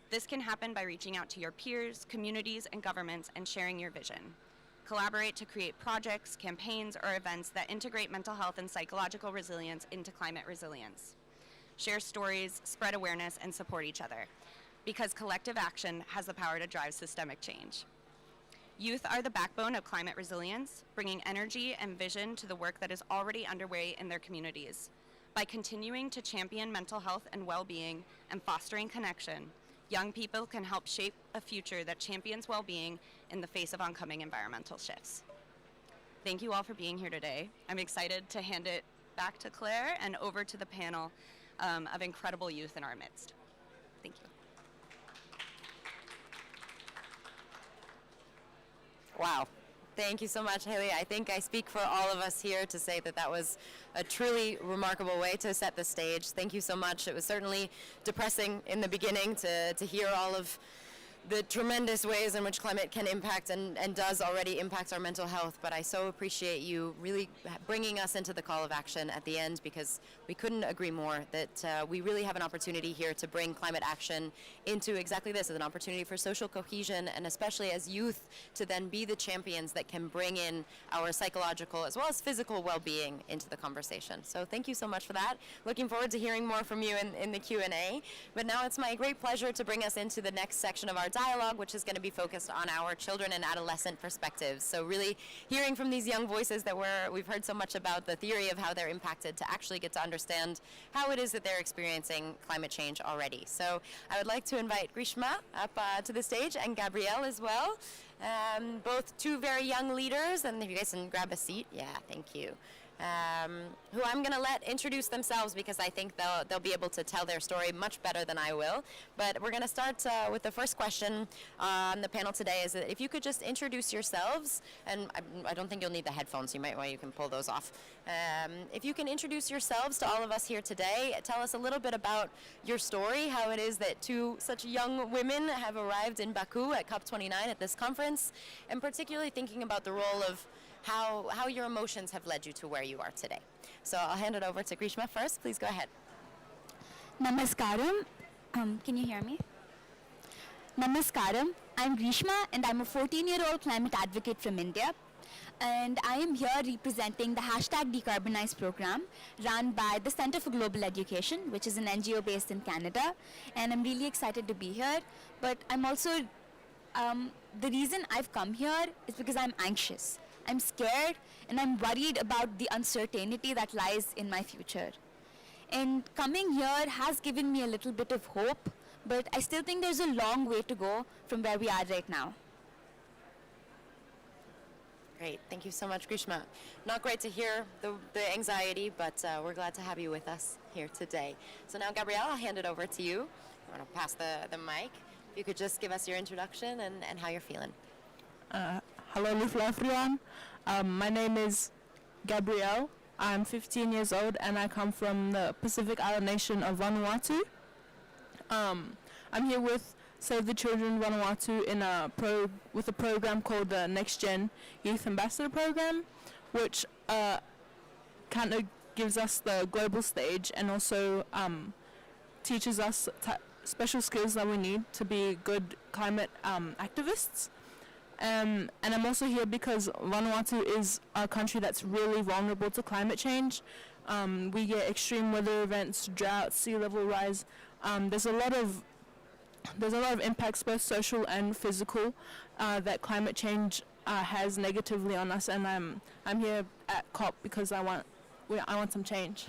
This can happen by reaching out to your peers, communities, and governments and sharing your vision. Collaborate to create projects, campaigns, or events that integrate mental health and psychological resilience into climate resilience. Share stories, spread awareness, and support each other, because collective action has the power to drive systemic change. Youth are the backbone of climate resilience, bringing energy and vision to the work that is already underway in their communities. By continuing to champion mental health and well-being and fostering connection, young people can help shape a future that champions well-being in the face of oncoming environmental shifts. Thank you all for being here today. I'm excited to hand it back to Claire and over to the panel of incredible youth in our midst. Thank you. Wow. Thank you so much, Haley. I think I speak for all of us here to say that that was a truly remarkable way to set the stage. Thank you so much. It was certainly depressing in the beginning to hear all of the tremendous ways in which climate can impact and does already impact our mental health, but I so appreciate you really bringing us into the call of action at the end, because we couldn't agree more that we really have an opportunity here to bring climate action into exactly this, as an opportunity for social cohesion, and especially as youth to then be the champions that can bring in our psychological as well as physical well-being into the conversation. So thank you so much for that. Looking forward to hearing more from you in the Q&A. But now it's my great pleasure to bring us into the next section of our dialogue, which is going to be focused on our children and adolescent perspectives. So really hearing from these young voices that we've heard so much about, the theory of how they're impacted, to actually get to understand how it is that they're experiencing climate change already. So I would like to invite Grishma up to the stage, and Gabrielle as well. Both two very young leaders, and if you guys can grab a seat. Yeah, thank you. Who I'm going to let introduce themselves, because I think they'll be able to tell their story much better than I will. But we're going to start with the first question on the panel today, is that if you could just introduce yourselves, and I don't think you'll need the headphones, you can pull those off. If you can introduce yourselves to all of us here today, tell us a little bit about your story, how it is that two such young women have arrived in Baku at COP29 at this conference, and particularly thinking about the role of how your emotions have led you to where you are today. So I'll hand it over to Grishma first. Please go ahead. Namaskaram. Can you hear me? Namaskaram. I'm Grishma, and I'm a 14-year-old climate advocate from India. And I am here representing the #Decarbonize program run by the Center for Global Education, which is an NGO based in Canada. And I'm really excited to be here. But I'm also, the reason I've come here is because I'm anxious. I'm scared, and I'm worried about the uncertainty that lies in my future. And coming here has given me a little bit of hope, but I still think there's a long way to go from where we are right now. Great. Thank you so much, Grishma. Not great to hear the anxiety, but we're glad to have you with us here today. So now, Gabrielle, I'll hand it over to you. I'm going to pass the mic. If you could just give us your introduction and how you're feeling. Hello, everyone. My name is Gabrielle. I'm 15 years old, and I come from the Pacific Island nation of Vanuatu. I'm here with Save the Children Vanuatu with a program called the Next Gen Youth Ambassador Program, which kind of gives us the global stage and also teaches us special skills that we need to be good climate activists. And I'm also here because Vanuatu is a country that's really vulnerable to climate change. We get extreme weather events, droughts, sea level rise. There's a lot of impacts, both social and physical, that climate change has negatively on us. And I'm here at COP because I want some change.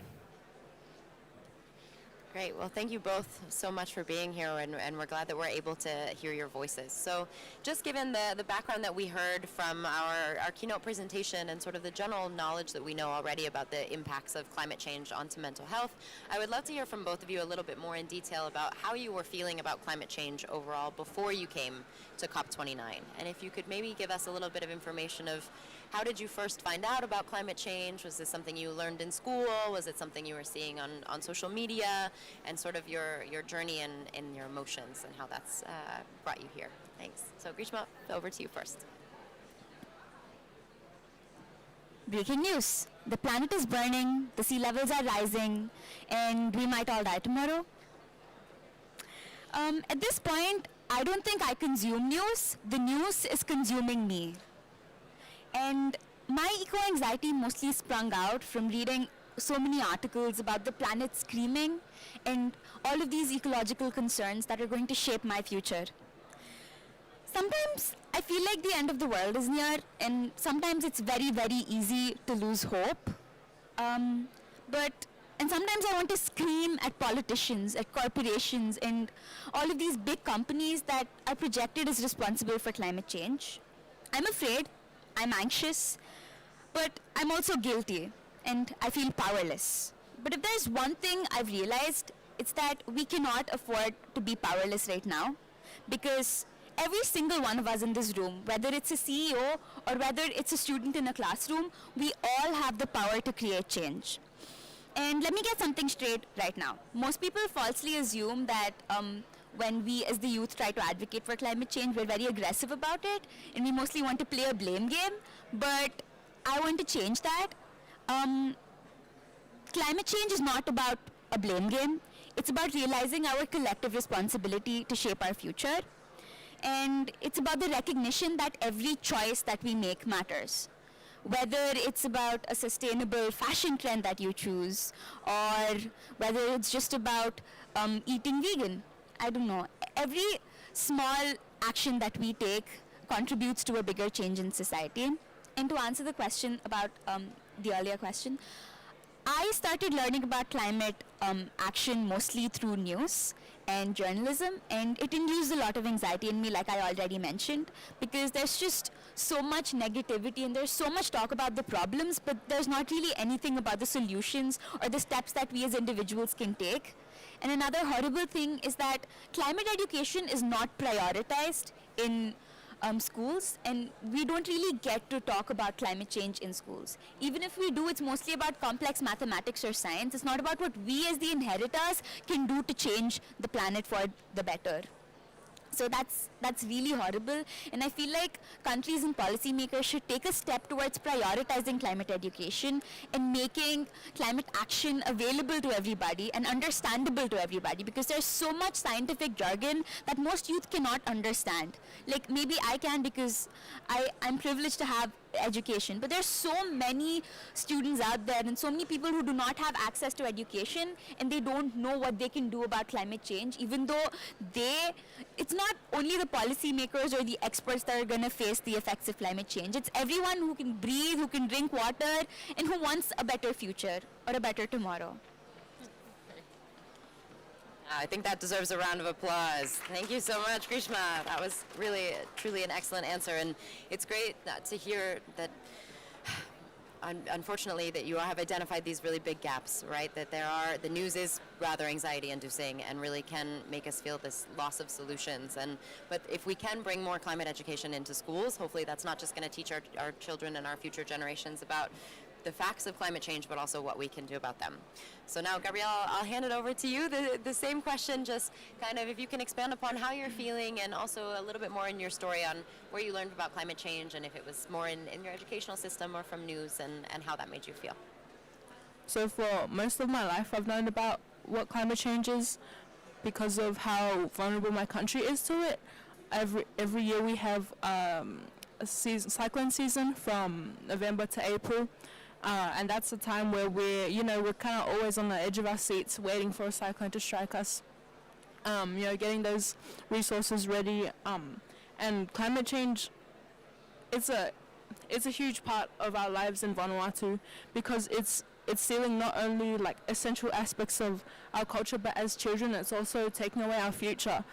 Great. Well, thank you both so much for being here, and we're glad that we're able to hear your voices. So just given the background that we heard from our keynote presentation and sort of the general knowledge that we know already about the impacts of climate change onto mental health, I would love to hear from both of you a little bit more in detail about how you were feeling about climate change overall before you came to COP29. And if you could maybe give us a little bit of information of how did you first find out about climate change? Was this something you learned in school? Was it something you were seeing on social media? And sort of your journey and your emotions and how that's brought you here. Thanks. So Grishma, over to you first. Breaking news. The planet is burning, the sea levels are rising, and we might all die tomorrow. At this point, I don't think I consume news. The news is consuming me. And my eco-anxiety mostly sprung out from reading so many articles about the planet screaming and all of these ecological concerns that are going to shape my future. Sometimes I feel like the end of the world is near, and sometimes it's very, very easy to lose hope. And sometimes I want to scream at politicians, at corporations, and all of these big companies that are projected as responsible for climate change. I'm afraid, I'm anxious, but I'm also guilty, and I feel powerless. But if there's one thing I've realized, it's that we cannot afford to be powerless right now, because every single one of us in this room, whether it's a CEO or whether it's a student in a classroom, we all have the power to create change. And let me get something straight right now. Most people falsely assume that when we as the youth try to advocate for climate change, we're very aggressive about it, and we mostly want to play a blame game, but I want to change that. Climate change is not about a blame game. It's about realizing our collective responsibility to shape our future. And it's about the recognition that every choice that we make matters. Whether it's about a sustainable fashion trend that you choose, or whether it's just about eating vegan. I don't know. Every small action that we take contributes to a bigger change in society. And to answer the question about the earlier question, I started learning about climate action mostly through news and journalism, and it induced a lot of anxiety in me, like I already mentioned, because there's just so much negativity and there's so much talk about the problems, but there's not really anything about the solutions or the steps that we as individuals can take. And another horrible thing is that climate education is not prioritized in schools, and we don't really get to talk about climate change in schools. Even if we do, it's mostly about complex mathematics or science. It's not about what we as the inheritors can do to change the planet for the better. So that's really horrible, and I feel like countries and policymakers should take a step towards prioritizing climate education and making climate action available to everybody and understandable to everybody, because there's so much scientific jargon that most youth cannot understand. Like, maybe I can because I'm privileged to have education, but there's so many students out there and so many people who do not have access to education, and they don't know what they can do about climate change, even though it's not only the policymakers or the experts that are going to face the effects of climate change. It's everyone who can breathe, who can drink water, and who wants a better future or a better tomorrow. I think that deserves a round of applause. Thank you so much, Grishma. That was really, truly an excellent answer, and it's great to hear that, unfortunately, that you have identified these really big gaps, right? That the news is rather anxiety-inducing and really can make us feel this loss of solutions. But if we can bring more climate education into schools, hopefully that's not just going to teach our children and our future generations about the facts of climate change, but also what we can do about them. So now, Gabrielle, I'll hand it over to you. The same question, just kind of if you can expand upon how you're feeling and also a little bit more in your story on where you learned about climate change and if it was more in your educational system or from news and how that made you feel. So for most of my life, I've learned about what climate change is because of how vulnerable my country is to it. Every year we have cyclone season from November to April. And that's the time where we're kind of always on the edge of our seats waiting for a cyclone to strike us. Getting those resources ready. And climate change, it's a huge part of our lives in Vanuatu because it's stealing not only like essential aspects of our culture, but as children, it's also taking away our future.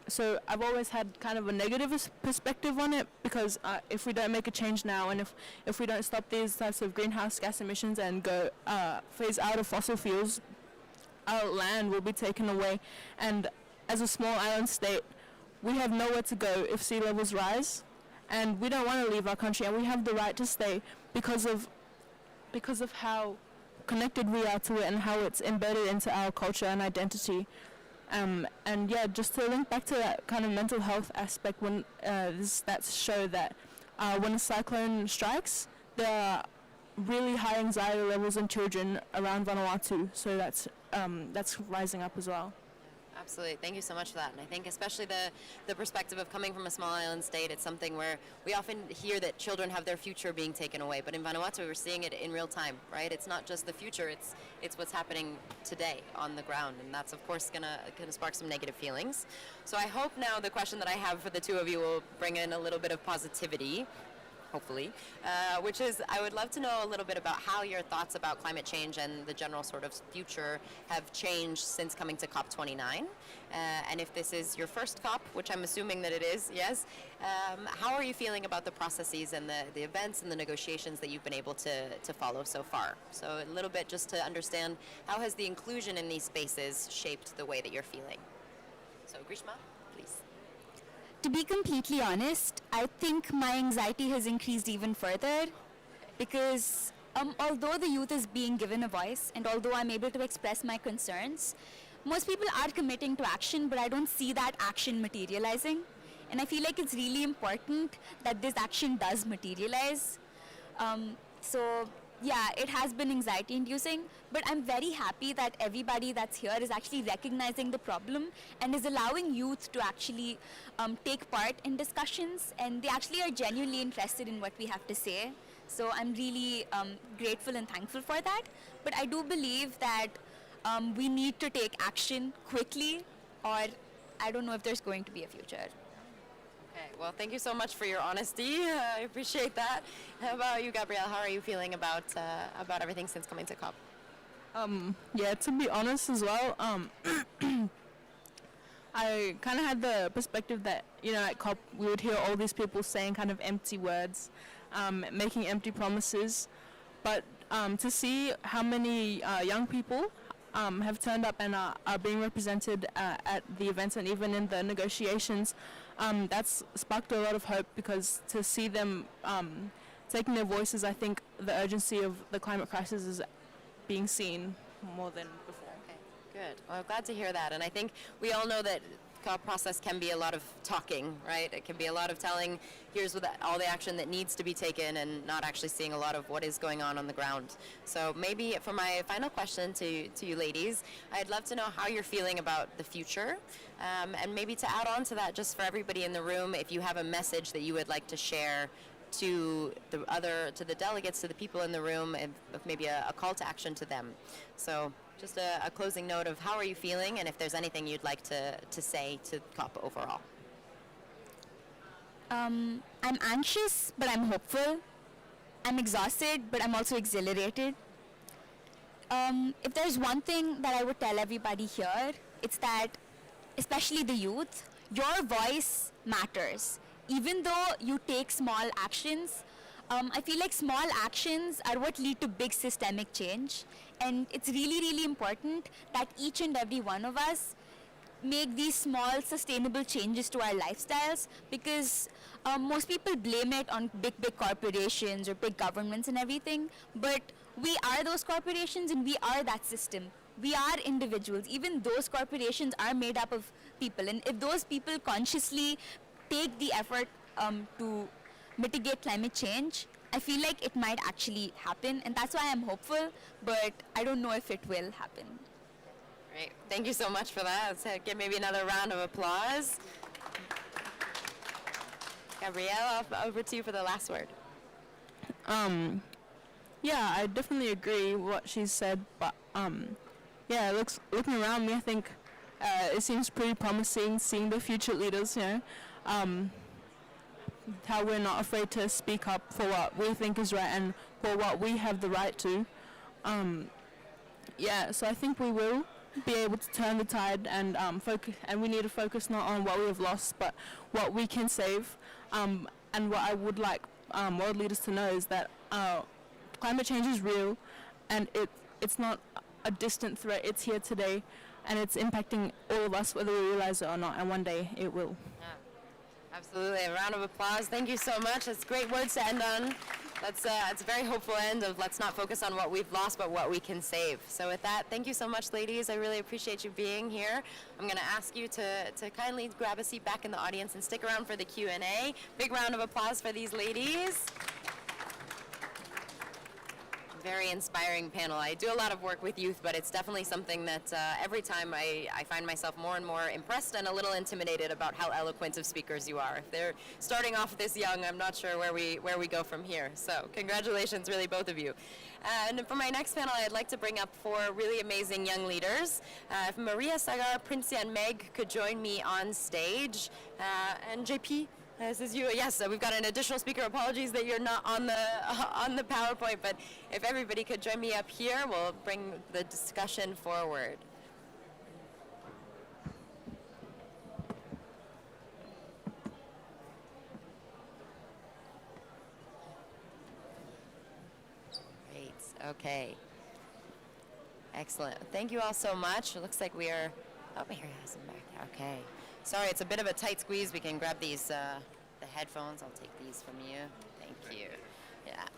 So I've always had kind of a negative perspective on it because if we don't make a change now and if we don't stop these types of greenhouse gas emissions and go phase out of fossil fuels, our land will be taken away. And as a small island state, we have nowhere to go if sea levels rise. And we don't want to leave our country, and we have the right to stay because of how connected we are to it and how it's embedded into our culture and identity. And yeah, just to link back to that kind of mental health aspect, when stats show that when a cyclone strikes, there are really high anxiety levels in children around Vanuatu. So that's rising up as well. Absolutely. Thank you so much for that. And I think especially the perspective of coming from a small island state, it's something where we often hear that children have their future being taken away. But in Vanuatu, we're seeing it in real time, right? It's not just the future, it's what's happening today on the ground. And that's, of course, gonna spark some negative feelings. So I hope now the question that I have for the two of you will bring in a little bit of positivity, hopefully, which is I would love to know a little bit about how your thoughts about climate change and the general sort of future have changed since coming to COP29. And if this is your first COP, which I'm assuming that it is, yes, how are you feeling about the processes and the events and the negotiations that you've been able to follow so far? So a little bit just to understand how has the inclusion in these spaces shaped the way that you're feeling? So Grishma, please. To be completely honest, I think my anxiety has increased even further because although the youth is being given a voice and although I'm able to express my concerns, most people are committing to action, but I don't see that action materializing. And I feel like it's really important that this action does materialize. So yeah, it has been anxiety inducing, but I'm very happy that everybody that's here is actually recognizing the problem and is allowing youth to actually take part in discussions, and they actually are genuinely interested in what we have to say. So I'm really grateful and thankful for that. But I do believe that we need to take action quickly, or I don't know if there's going to be a future. Okay, well, thank you so much for your honesty. I appreciate that. How about you, Gabrielle? How are you feeling about everything since coming to COP? Yeah, to be honest as well, I kind of had the perspective that, at COP we would hear all these people saying kind of empty words, making empty promises, but to see how many young people have turned up and are being represented at the events and even in the negotiations, that's sparked a lot of hope, because to see them taking their voices, I think the urgency of the climate crisis is being seen more than before. Okay, good. Well, I'm glad to hear that. And I think we all know that COP process can be a lot of talking, right? It can be a lot of telling, here's all the action that needs to be taken, and not actually seeing a lot of what is going on the ground. So maybe for my final question to you ladies, I'd love to know how you're feeling about the future. And maybe to add on to that, just for everybody in the room, if you have a message that you would like to share to the delegates, to the people in the room, and maybe a call to action to them. So just a closing note of how are you feeling, and if there's anything you'd like to say to COP overall. I'm anxious, but I'm hopeful. I'm exhausted, but I'm also exhilarated. If there's one thing that I would tell everybody here, it's that, especially the youth, your voice matters. Even though you take small actions, I feel like small actions are what lead to big systemic change. And it's really, really important that each and every one of us make these small, sustainable changes to our lifestyles, because most people blame it on big corporations or big governments and everything. But we are those corporations and we are that system. We are individuals. Even those corporations are made up of people. And if those people consciously take the effort to mitigate climate change, I feel like it might actually happen, and that's why I'm hopeful, but I don't know if it will happen. Great. Thank you so much for that. Let's get maybe another round of applause. Gabrielle, over to you for the last word. Yeah, I definitely agree with what she said, but yeah, looking around me, I think it seems pretty promising seeing the future leaders, how we're not afraid to speak up for what we think is right and for what we have the right to. Yeah, so I think we will be able to turn the tide and focus, and we need to focus not on what we have lost, but what we can save. And what I would like world leaders to know is that climate change is real, and it's not a distant threat. It's here today, and it's impacting all of us, whether we realize it or not. And one day it will. Absolutely. A round of applause. Thank you so much. That's great words to end on. It's a very hopeful end of let's not focus on what we've lost, but what we can save. So with that, thank you so much, ladies. I really appreciate you being here. I'm going to ask you to kindly grab a seat back in the audience and stick around for the Q&A. Big round of applause for these ladies. Very inspiring panel. I do a lot of work with youth, but it's definitely something that every time I find myself more and more impressed and a little intimidated about how eloquent of speakers you are. If they're starting off this young, I'm not sure where we go from here. So congratulations, really, both of you. And for my next panel, I'd like to bring up four really amazing young leaders. If Maria, Sagar, Princey, and Meg could join me on stage. And JP, this is you. Yes, we've got an additional speaker. Apologies that you're not on the PowerPoint, but if everybody could join me up here, we'll bring the discussion forward. Great. Okay. Excellent. Thank you all so much. It looks like we are. Oh, here he has him back there. Okay. Sorry, it's a bit of a tight squeeze. We can grab these, the headphones. I'll take these from you. Thank you. Yeah.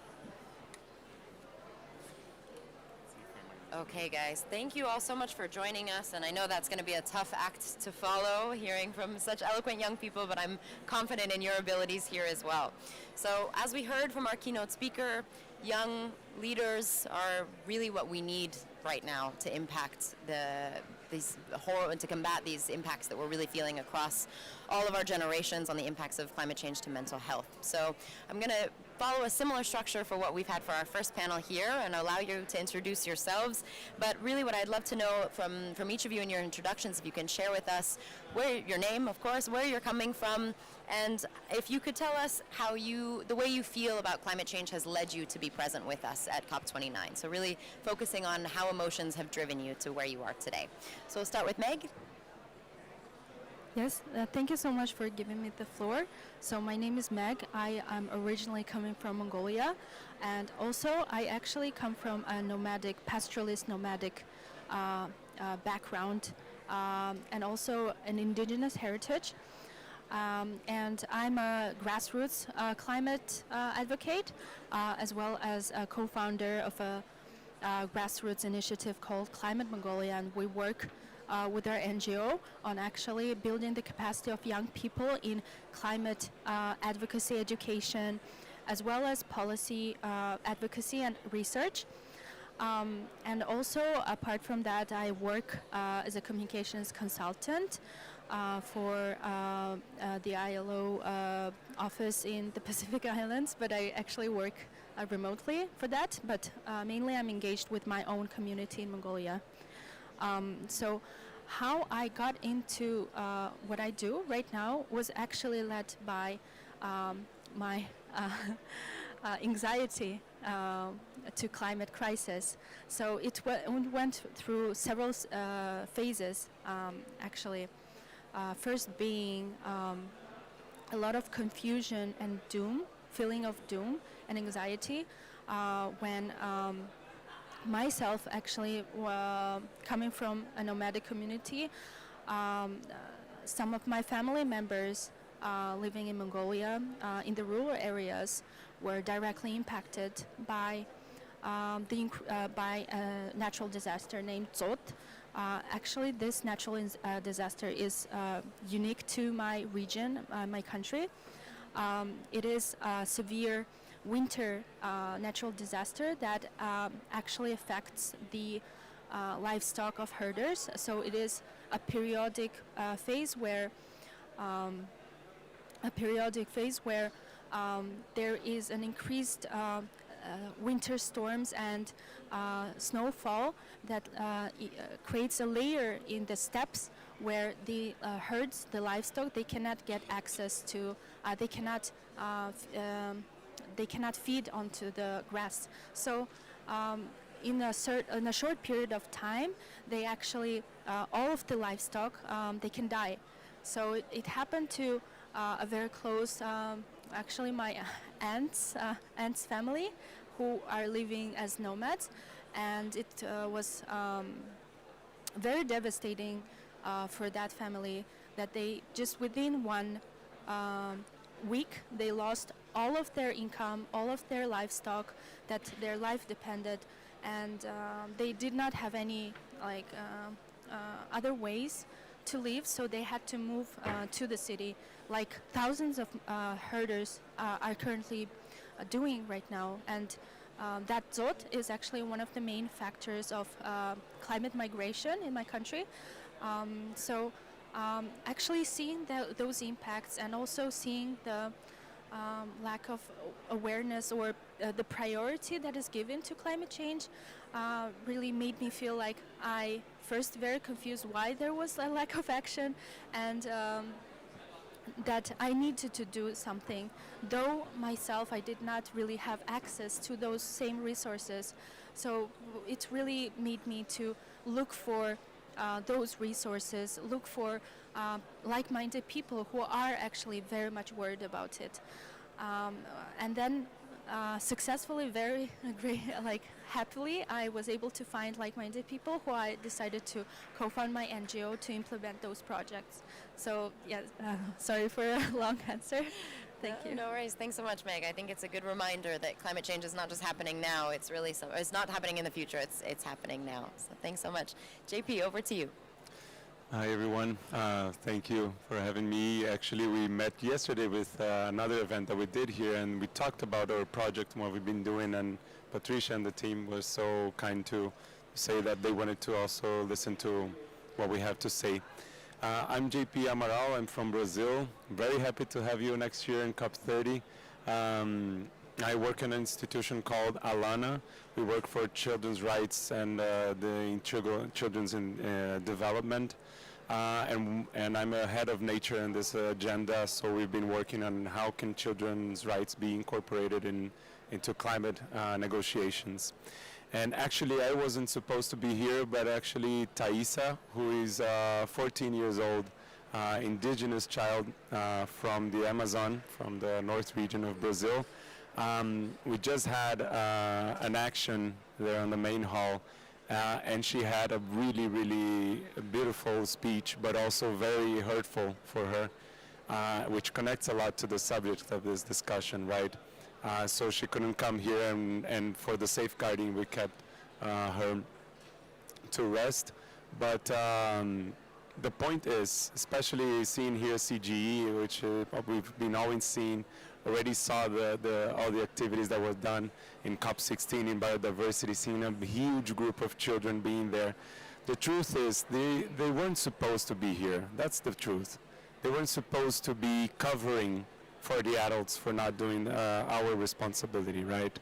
Okay, guys. Thank you all so much for joining us. And I know that's going to be a tough act to follow, hearing from such eloquent young people, but I'm confident in your abilities here as well. So as we heard from our keynote speaker, young leaders are really what we need right now to impact these horror and to combat these impacts that we're really feeling across all of our generations on the impacts of climate change to mental health. So I'm going to follow a similar structure for what we've had for our first panel here and allow you to introduce yourselves. But really what I'd love to know from each of you in your introductions, if you can share with us your name, of course, where you're coming from, and if you could tell us how the way you feel about climate change has led you to be present with us at COP29. So really focusing on how emotions have driven you to where you are today. So we'll start with Meg. Yes, thank you so much for giving me the floor. So my name is Meg. I am originally coming from Mongolia, and also I actually come from a pastoralist nomadic background, and also an indigenous heritage. And I'm a grassroots climate advocate, as well as a co-founder of a grassroots initiative called Climate Mongolia, and we work with our NGO on actually building the capacity of young people in climate advocacy education, as well as policy advocacy and research. And also, apart from that, I work as a communications consultant for the ILO office in the Pacific Islands, but I actually work remotely for that, but mainly I'm engaged with my own community in Mongolia. So how I got into what I do right now was actually led by my anxiety to climate crisis. So it went through several phases, actually. First being a lot of confusion and doom, feeling of doom and anxiety when myself actually coming from a nomadic community, some of my family members living in Mongolia in the rural areas were directly impacted by a natural disaster named Zot. Actually, this natural disaster is unique to my region, my country. It is a severe winter natural disaster that actually affects the livestock of herders. So it is a periodic phase where a periodic phase where there is an increased winter storms and snowfall that creates a layer in the steppes where the herds, the livestock, they cannot get access to, they cannot feed onto the grass. So in a short period of time, they actually, all of the livestock, they can die. So it happened to a very close, actually my aunt's family, who are living as nomads, and it was very devastating for that family that they just within 1 week they lost all of their income, all of their livestock that their life depended, and they did not have any other ways to live, so they had to move to the city, like thousands of herders are currently doing right now. And that zot is actually one of the main factors of climate migration in my country. So actually seeing those impacts and also seeing the lack of awareness or the priority that is given to climate change really made me feel like I first very confused why there was a lack of action, and that I needed to do something. Though myself I did not really have access to those same resources, so it really made me to look for those resources, look for like-minded people who are actually very much worried about it. And then successfully, very great, happily, I was able to find like-minded people who I decided to co-found my NGO to implement those projects. So yeah, sorry for a long answer. Thank you. No worries. Thanks so much, Meg. I think it's a good reminder that climate change is not just happening now. It's really it's not happening in the future. It's happening now. So thanks so much. JP, over to you. Hi everyone, thank you for having me. Actually, we met yesterday with another event that we did here, and we talked about our project and what we've been doing, and Patricia and the team was so kind to say that they wanted to also listen to what we have to say. I'm JP Amaral, I'm from Brazil. Very happy to have you next year in COP30. I work in an institution called Alana. We work for children's rights and the children's development. And I'm a head of nature in this agenda, so we've been working on how can children's rights be incorporated into climate negotiations. And actually, I wasn't supposed to be here, but actually Thaisa, who is 14 years old, indigenous child from the Amazon, from the north region of Brazil. We just had an action there on the main hall, and she had a really, really beautiful speech, but also very hurtful for her, which connects a lot to the subject of this discussion, right? So she couldn't come here, and for the safeguarding, we kept her to rest. But the point is, especially seeing here CGE, which we've been always seeing, already saw all the activities that were done in COP16 in biodiversity, seeing a huge group of children being there. The truth is, they weren't supposed to be here. That's the truth. They weren't supposed to be covering for the adults for not doing our responsibility, right?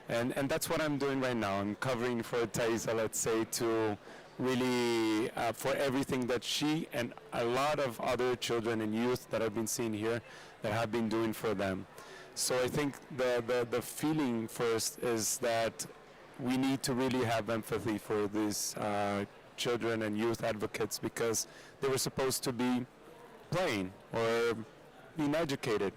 And that's what I'm doing right now. I'm covering for Thaisa, let's say, to really for everything that she and a lot of other children and youth that I've been seeing here that have been doing for them. So I think the feeling first is that we need to really have empathy for these children and youth advocates, because they were supposed to be playing or being educated,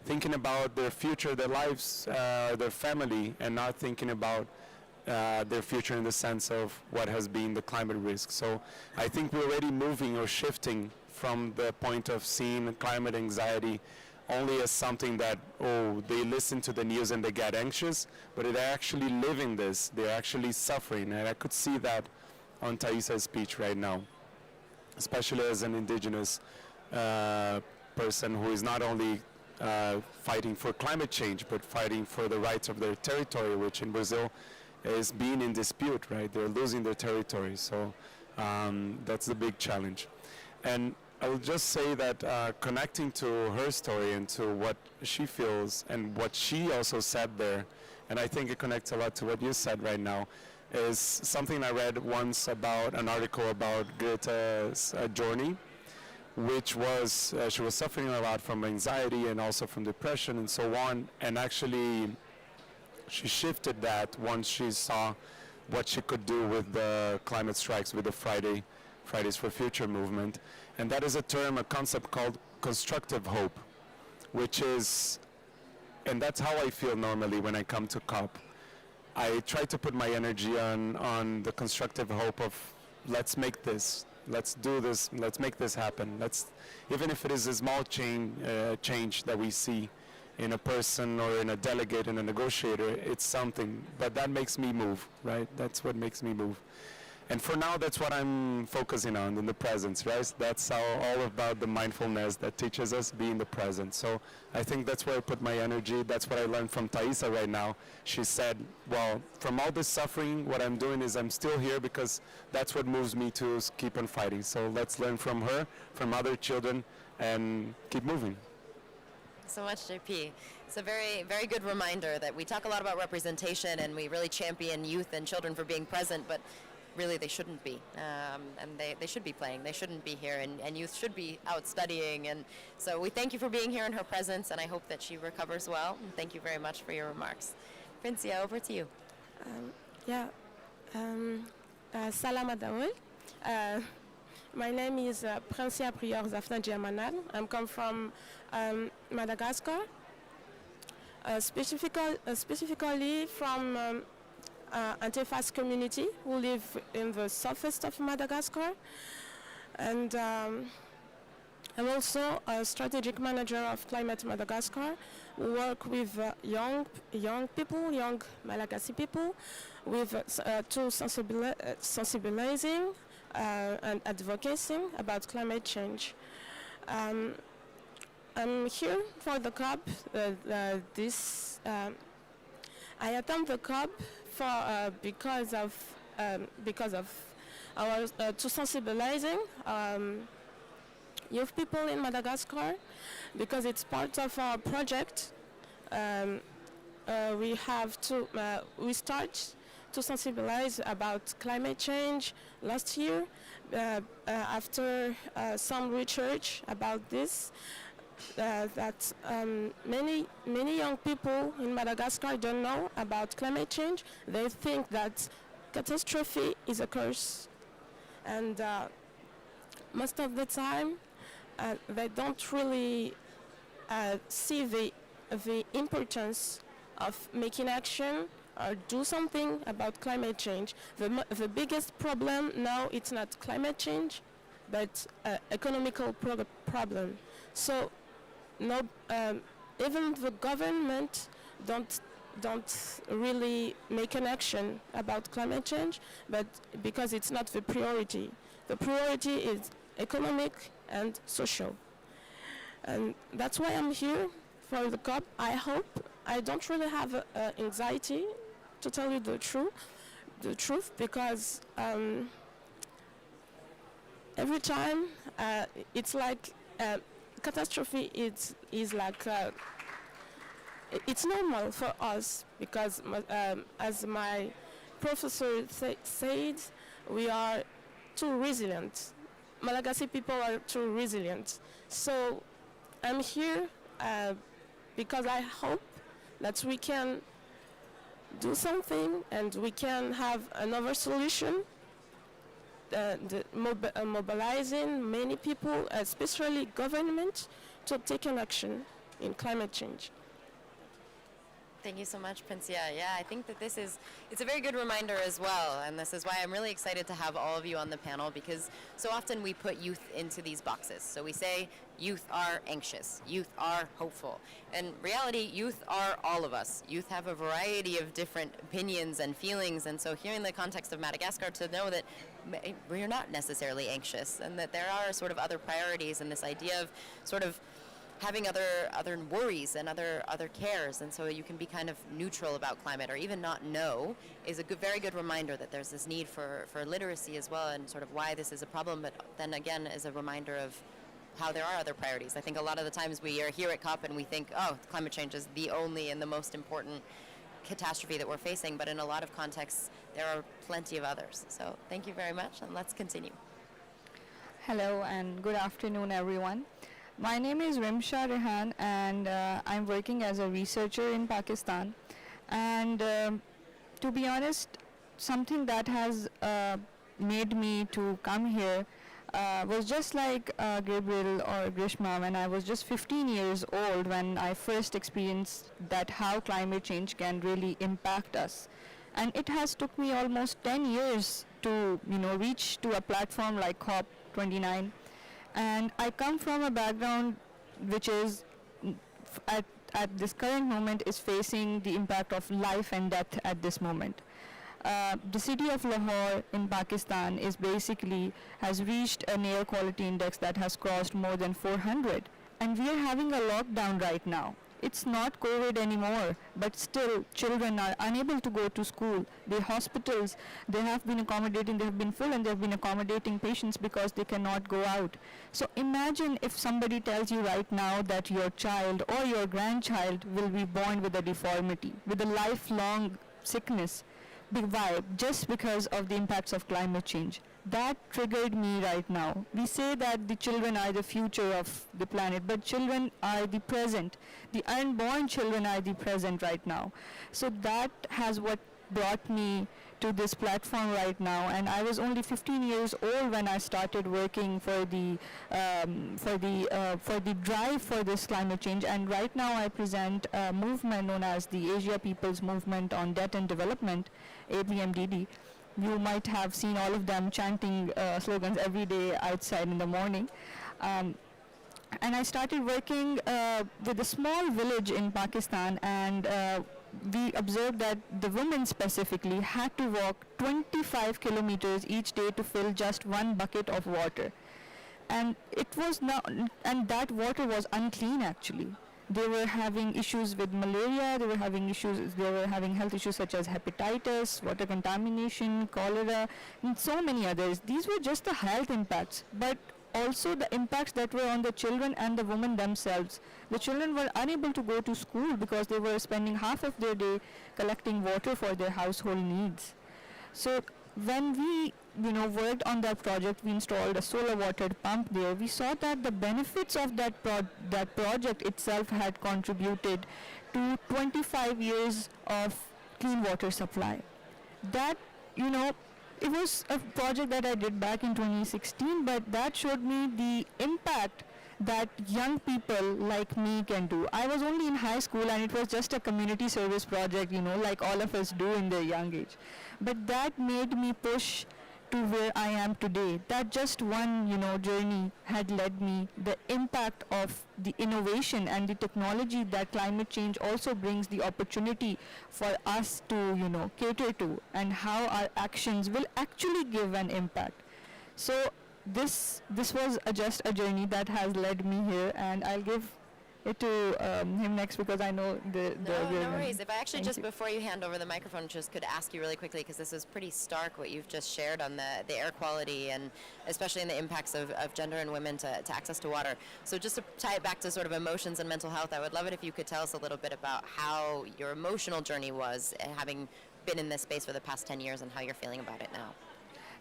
thinking about their future, their lives, their family, and not thinking about their future in the sense of what has been the climate risk. So I think we're already moving or shifting from the point of seeing climate anxiety only as something that, oh, they listen to the news and they get anxious, but they're actually living this, they're actually suffering. And I could see that on Thaisa's speech right now, especially as an indigenous person who is not only fighting for climate change, but fighting for the rights of their territory, which in Brazil is being in dispute, right? They're losing their territory, so that's the big challenge. And I will just say that connecting to her story and to what she feels and what she also said there, and I think it connects a lot to what you said right now, is something I read once about an article about Greta's journey, which was she was suffering a lot from anxiety and also from depression and so on, and actually she shifted that once she saw what she could do with the climate strikes, with the Fridays for Future movement. And that is a term, a concept called constructive hope, which is, and that's how I feel normally when I come to COP. I try to put my energy on the constructive hope of let's make this, let's do this, let's make this happen. Even if it is a small change that we see in a person or in a delegate and a negotiator, it's something, but that makes me move, right? That's what makes me move. And for now, that's what I'm focusing on, in the presence, right? That's all about the mindfulness that teaches us be in the present. So I think that's where I put my energy. That's what I learned from Thaisa right now. She said, well, from all this suffering, what I'm doing is I'm still here because that's what moves me to keep on fighting. So let's learn from her, from other children, and keep moving. So much, JP. It's a very, very good reminder that we talk a lot about representation and we really champion youth and children for being present, but really they shouldn't be. And they should be playing. They shouldn't be here, and youth should be out studying. And so we thank you for being here in her presence, and I hope that she recovers well. And thank you very much for your remarks. Princia, over to you. Salam Adaoul. My name is Princia Prior Zafna Djermanal. I come from Madagascar, specifically from Antefas community who live in the southwest of Madagascar. And I'm also a strategic manager of Climate Madagascar. We work with young people, young Malagasy people, with to sensibilizing and advocating about climate change. I'm here for the COP. I attend the COP because of our to sensibilizing youth people in Madagascar, because it's part of our project. We start to sensibilize about climate change last year after some research about this. That many young people in Madagascar don't know about climate change. They think that catastrophe is a curse, and most of the time they don't really see the importance of making action or do something about climate change. The biggest problem now, it's not climate change, but economical problem. So no, even the government don't really make an action about climate change, but because it's not the priority. The priority is economic and social. And that's why I'm here for the COP. I don't really have anxiety, to tell you the truth, because every time it's like catastrophe is like it's normal for us, because as my professor said, we are too resilient. Malagasy people are too resilient. So I'm here because I hope that we can do something and we can have another solution. Mobilizing many people, especially government, to take an action in climate change. Thank you so much, Princia. Yeah, I think that it's a very good reminder as well, and this is why I'm really excited to have all of you on the panel, because so often we put youth into these boxes. So we say youth are anxious, youth are hopeful. In reality, youth are all of us. Youth have a variety of different opinions and feelings, and so here in the context of Madagascar, to know that we're not necessarily anxious, and that there are sort of other priorities, and this idea of sort of having other worries and other cares, and so you can be kind of neutral about climate or even not know, is a very good reminder that there's this need for literacy as well, and sort of why this is a problem, but then again is a reminder of how there are other priorities. I think a lot of the times we are here at COP and we think, oh, climate change is the only and the most important catastrophe that we're facing, but in a lot of contexts, there are plenty of others. So thank you very much, and let's continue. Hello and good afternoon, everyone. My name is Rimsha Rehan, and I'm working as a researcher in Pakistan. And to be honest, something that has made me to come here was just like Gabriel or Grishma when I was just 15 years old, when I first experienced that how climate change can really impact us. And it has took me almost 10 years to reach to a platform like COP29. And I come from a background which is at this current moment is facing the impact of life and death at this moment. The city of Lahore in Pakistan is basically has reached an air quality index that has crossed more than 400, and we are having a lockdown right now. It's not COVID anymore, but still children are unable to go to school. The hospitals, they have been accommodating, they have been full, and they have been accommodating patients because they cannot go out. So imagine if somebody tells you right now that your child or your grandchild will be born with a deformity, with a lifelong sickness. Why? Just because of the impacts of climate change. That triggered me right now. We say that the children are the future of the planet, but children are the present. The unborn children are the present right now. So that has what brought me to this platform right now, and I was only 15 years old when I started working for the drive for this climate change. And right now I present a movement known as the Asia People's Movement on Debt and Development, APMDD. You might have seen all of them chanting slogans every day outside in the morning. And I started working with a small village in Pakistan, and we observed that the women specifically had to walk 25 kilometers each day to fill just one bucket of water. And it was not, and that water was unclean actually. They were having issues with malaria, they were having health issues such as hepatitis, water contamination, cholera, and so many others. These were just the health impacts, but also the impacts that were on the children and the women themselves. The children were unable to go to school because they were spending half of their day collecting water for their household needs. So when we worked on that project, we installed a solar water pump there. We saw that the benefits of that project itself had contributed to 25 years of clean water supply. That, it was a project that I did back in 2016, but that showed me the impact that young people like me can do. I was only in high school, and it was just a community service project, like all of us do in their young age. But that made me push to where I am today. That just one, journey had led me. The impact of the innovation and the technology that climate change also brings the opportunity for us to, cater to, and how our actions will actually give an impact. So this was just a journey that has led me here, and I'll give it to him next because I know the No worries. If I actually just before you hand over the microphone, just could ask you really quickly, because this is pretty stark what you've just shared on the air quality, and especially in the impacts of gender and women to access to water. So just to tie it back to sort of emotions and mental health, I would love it if you could tell us a little bit about how your emotional journey was, having been in this space for the past 10 years, and how you're feeling about it now.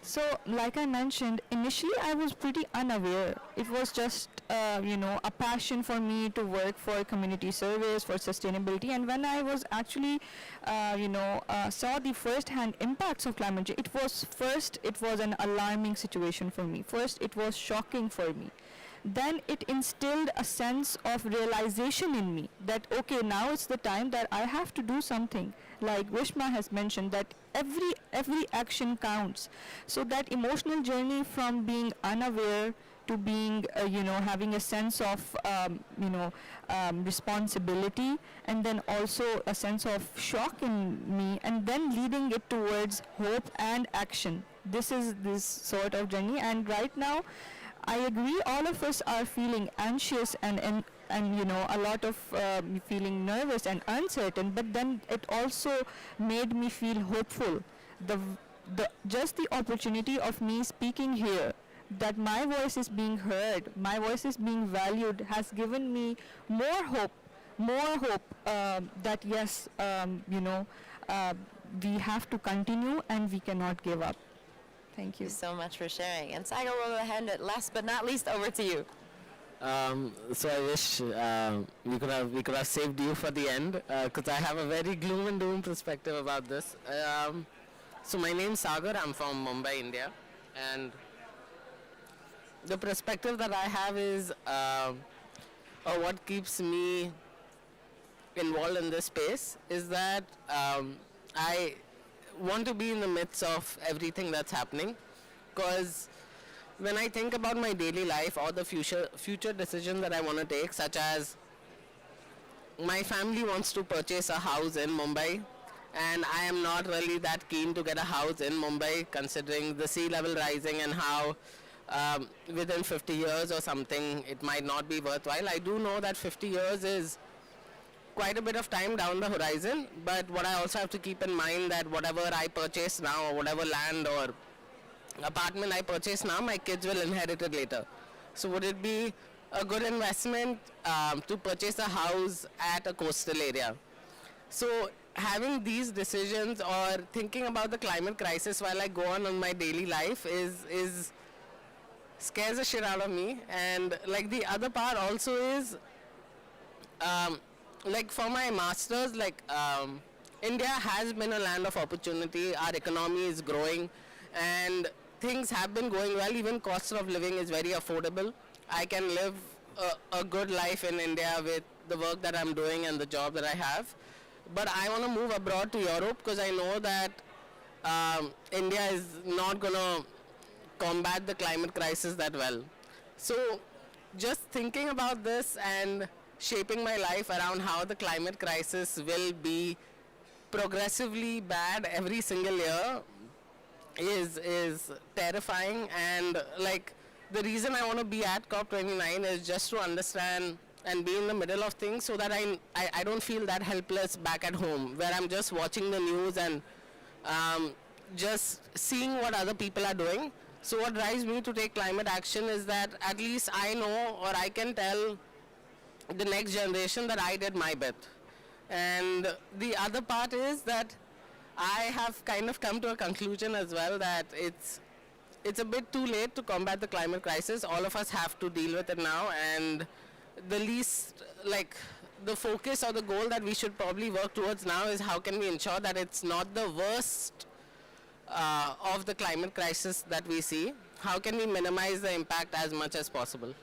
So, like I mentioned, initially I was pretty unaware. It was just, a passion for me to work for community service, for sustainability. And when I was actually, saw the first-hand impacts of climate change, it was an alarming situation for me. First, it was shocking for me. Then it instilled a sense of realization in me that, okay, now it's the time that I have to do something. Like Grishma has mentioned, that every action counts. So that emotional journey from being unaware to being, having a sense of, responsibility, and then also a sense of shock in me, and then leading it towards hope and action. This is this sort of journey, and right now, I agree, all of us are feeling anxious and a lot of feeling nervous and uncertain, but then it also made me feel hopeful. Just the opportunity of me speaking here that my voice is being heard, my voice is being valued, has given me more hope that yes, we have to continue and we cannot give up. Thank you. Thank you so much for sharing. And Sagar, we'll go ahead, last but not least, over to you. So I wish we could have saved you for the end, because I have a very gloom and doom perspective about this. So my name's Sagar. I'm from Mumbai, India, and the perspective that I have is, or what keeps me involved in this space is that I want to be in the midst of everything that's happening, because when I think about my daily life or the future decisions that I want to take, such as my family wants to purchase a house in Mumbai, and I am not really that keen to get a house in Mumbai, considering the sea level rising and how within 50 years or something it might not be worthwhile. I do know that 50 years is quite a bit of time down the horizon, but what I also have to keep in mind that whatever I purchase now, or whatever land or apartment I purchase now, my kids will inherit it later. So would it be a good investment to purchase a house at a coastal area? So having these decisions or thinking about the climate crisis while I go on my daily life is scares the shit out of me. And like the other part also is, like for my masters, like India has been a land of opportunity. Our economy is growing and things have been going well. Even cost of living is very affordable. I can live a good life in India with the work that I'm doing and the job that I have. But I want to move abroad to Europe because I know that India is not going to combat the climate crisis that well. So just thinking about this and shaping my life around how the climate crisis will be progressively bad every single year is terrifying. And like the reason I want to be at COP29 is just to understand and be in the middle of things so that I don't feel that helpless back at home where I'm just watching the news and just seeing what other people are doing. So what drives me to take climate action is that at least I know or I can tell the next generation that I did my bit. And the other part is that I have kind of come to a conclusion as well that it's a bit too late to combat the climate crisis. All of us have to deal with it now, and the least, like, the focus or the goal that we should probably work towards now is how can we ensure that it's not the worst of the climate crisis that we see. How can we minimize the impact as much as possible?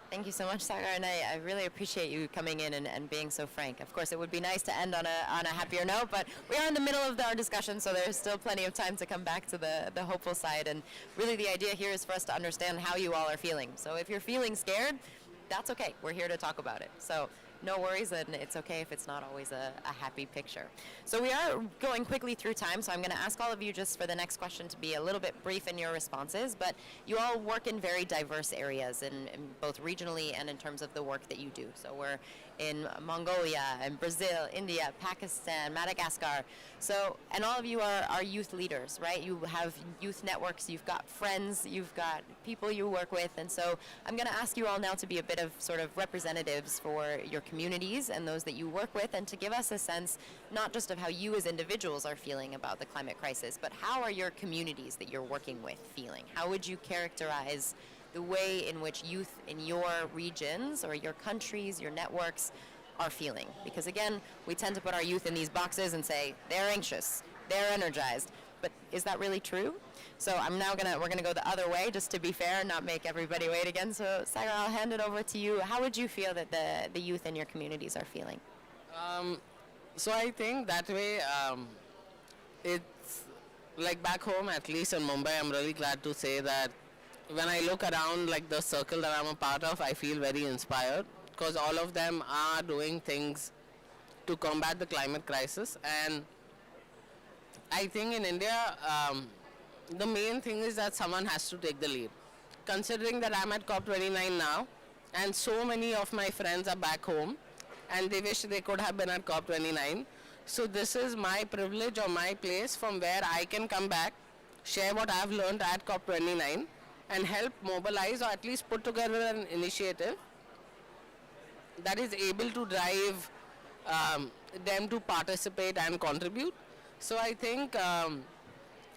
Thank you so much, Sagar, and I really appreciate you coming in and being so frank. Of course, it would be nice to end on a happier note, but we are in the middle of our discussion, so there's still plenty of time to come back to the hopeful side. And really the idea here is for us to understand how you all are feeling. So if you're feeling scared, that's okay. We're here to talk about it. So no worries, and it's okay if it's not always a happy picture. So we are going quickly through time, so I'm going to ask all of you just for the next question to be a little bit brief in your responses, but you all work in very diverse areas, in both regionally and in terms of the work that you do. So we're in Mongolia, and Brazil, India, Pakistan, Madagascar. So, and all of you are youth leaders, right? You have youth networks, you've got friends, you've got people you work with, and so I'm going to ask you all now to be a bit of sort of representatives for your communities and those that you work with, and to give us a sense not just of how you as individuals are feeling about the climate crisis, but how are your communities that you're working with feeling? How would you characterize the way in which youth in your regions or your countries, your networks are feeling? Because again, we tend to put our youth in these boxes and say they're anxious, they're energized, but is that really true? So we're gonna go the other way just to be fair and not make everybody wait again. So Sagar, I'll hand it over to you. How would you feel that the youth in your communities are feeling? So I think that way it's like back home, at least in Mumbai, I'm really glad to say that when I look around like the circle that I'm a part of, I feel very inspired because all of them are doing things to combat the climate crisis. And I think in India, the main thing is that someone has to take the lead. Considering that I'm at COP29 now, and so many of my friends are back home, and they wish they could have been at COP29. So this is my privilege or my place from where I can come back, share what I've learned at COP29, and help mobilize or at least put together an initiative that is able to drive them to participate and contribute. So I think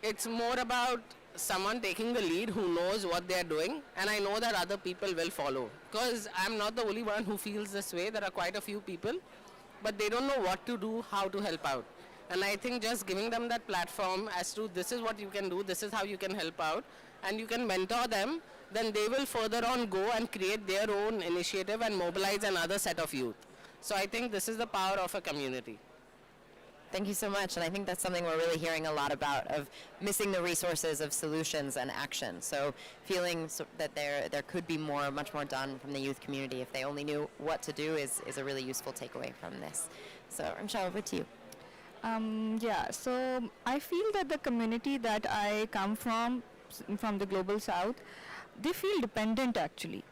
it's more about someone taking the lead who knows what they are doing, and I know that other people will follow, because I'm not the only one who feels this way. There are quite a few people, but they don't know what to do, how to help out. And I think just giving them that platform as to this is what you can do, this is how you can help out, and you can mentor them, then they will further on go and create their own initiative and mobilize another set of youth. So I think this is the power of a community. Thank you so much, and I think that's something we're really hearing a lot about, of missing the resources of solutions and action. So feeling that there could be much more done from the youth community if they only knew what to do is a really useful takeaway from this. So Ramshah, over to you. Yeah, so I feel that the community that I come from the Global South, they feel dependent actually.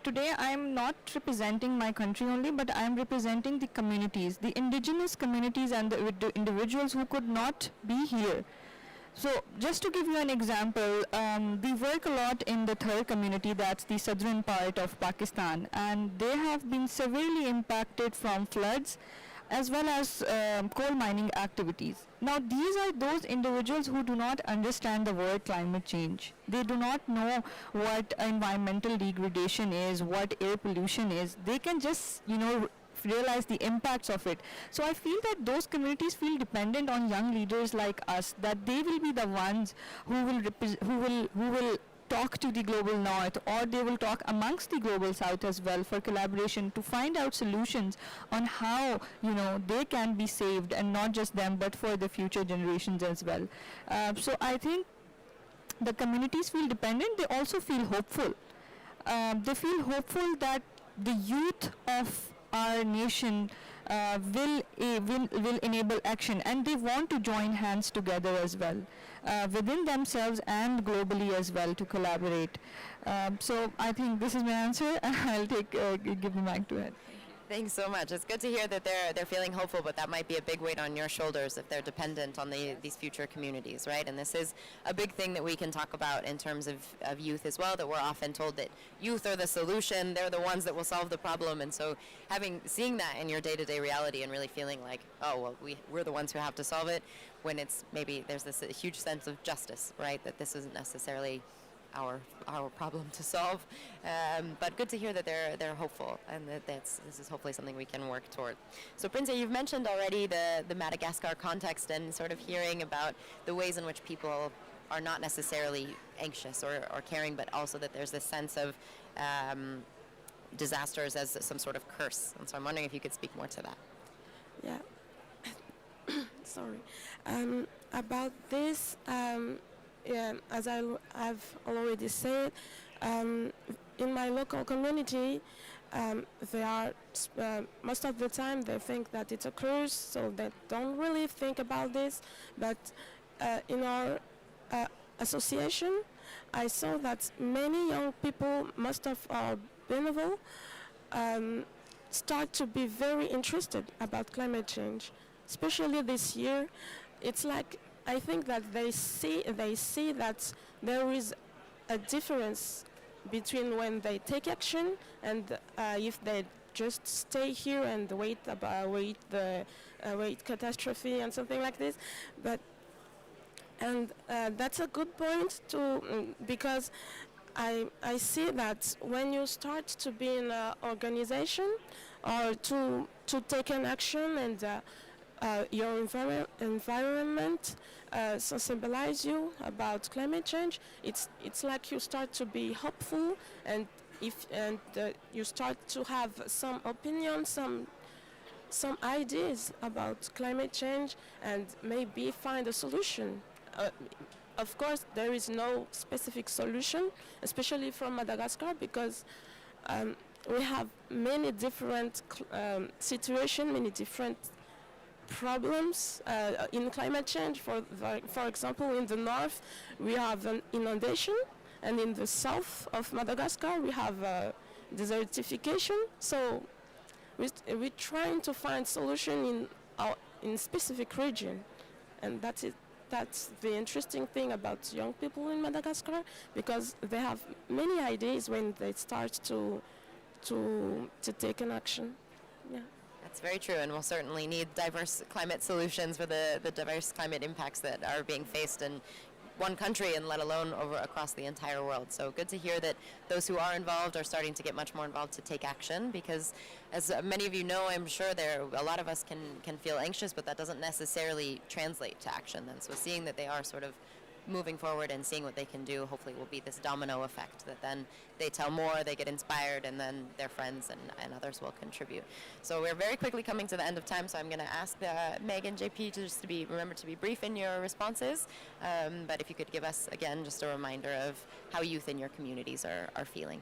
Today I'm not representing my country only, but I'm representing the communities, the indigenous communities and the individuals who could not be here. So just to give you an example, we work a lot in the Thar community, that's the southern part of Pakistan, and they have been severely impacted from floods as well as coal mining activities. Now these are those individuals who do not understand the word climate change. They do not know what environmental degradation is, what air pollution is. They can just, realize the impacts of it. So I feel that those communities feel dependent on young leaders like us, that they will be the ones who will talk to the Global North, or they will talk amongst the Global South as well for collaboration to find out solutions on how they can be saved, and not just them but for the future generations as well. So I think the communities feel dependent. They also feel hopeful. They feel hopeful that the youth of our nation will enable action, and they want to join hands together as well, within themselves and globally as well, to collaborate. So I think this is my answer. I'll give the mic to Ed. Thanks so much. It's good to hear that they're feeling hopeful, but that might be a big weight on your shoulders if they're dependent on these future communities, right? And this is a big thing that we can talk about in terms of youth as well, that we're often told that youth are the solution, they're the ones that will solve the problem. And so seeing that in your day-to-day reality and really feeling like, oh, well, we're the ones who have to solve it, when it's maybe there's this huge sense of justice, right? That this isn't necessarily our problem to solve, but good to hear that they're hopeful, and that this is hopefully something we can work toward. So Prince, you've mentioned already the Madagascar context and sort of hearing about the ways in which people are not necessarily anxious or caring, but also that there's this sense of disasters as some sort of curse. And so I'm wondering if you could speak more to that. Yeah. Sorry. About this, as I've already said, in my local community, they are most of the time they think that it's a curse, so they don't really think about this. But in our association, I saw that many young people, most of our benevolent, start to be very interested about climate change, especially this year. It's like, I think that they see that there is a difference between when they take action and if they just stay here and wait catastrophe and something like this. And that's a good point too, because I see that when you start to be in an organization or to take an action, and your environment sensibilize you about climate change, it's like you start to be hopeful, and you start to have some opinions, some ideas about climate change, and maybe find a solution. Of course, there is no specific solution, especially from Madagascar, because we have many different situations, many different problems in climate change. For example, in the north we have an inundation, and in the south of Madagascar we have desertification. So we're trying to find solution in specific region, and that's that's the interesting thing about young people in Madagascar, because they have many ideas when they start to take an action. Yeah. That's very true, and we'll certainly need diverse climate solutions for the diverse climate impacts that are being faced in one country and let alone over across the entire world. So good to hear that those who are involved are starting to get much more involved to take action, because as many of you know, I'm sure a lot of us can feel anxious, but that doesn't necessarily translate to action then. So seeing that they are sort of moving forward and seeing what they can do, hopefully will be this domino effect that then they tell more, they get inspired, and then their friends and others will contribute. So we're very quickly coming to the end of time, so I'm going to ask Meg and JP to just remember to be brief in your responses, but if you could give us, again, just a reminder of how youth in your communities are feeling.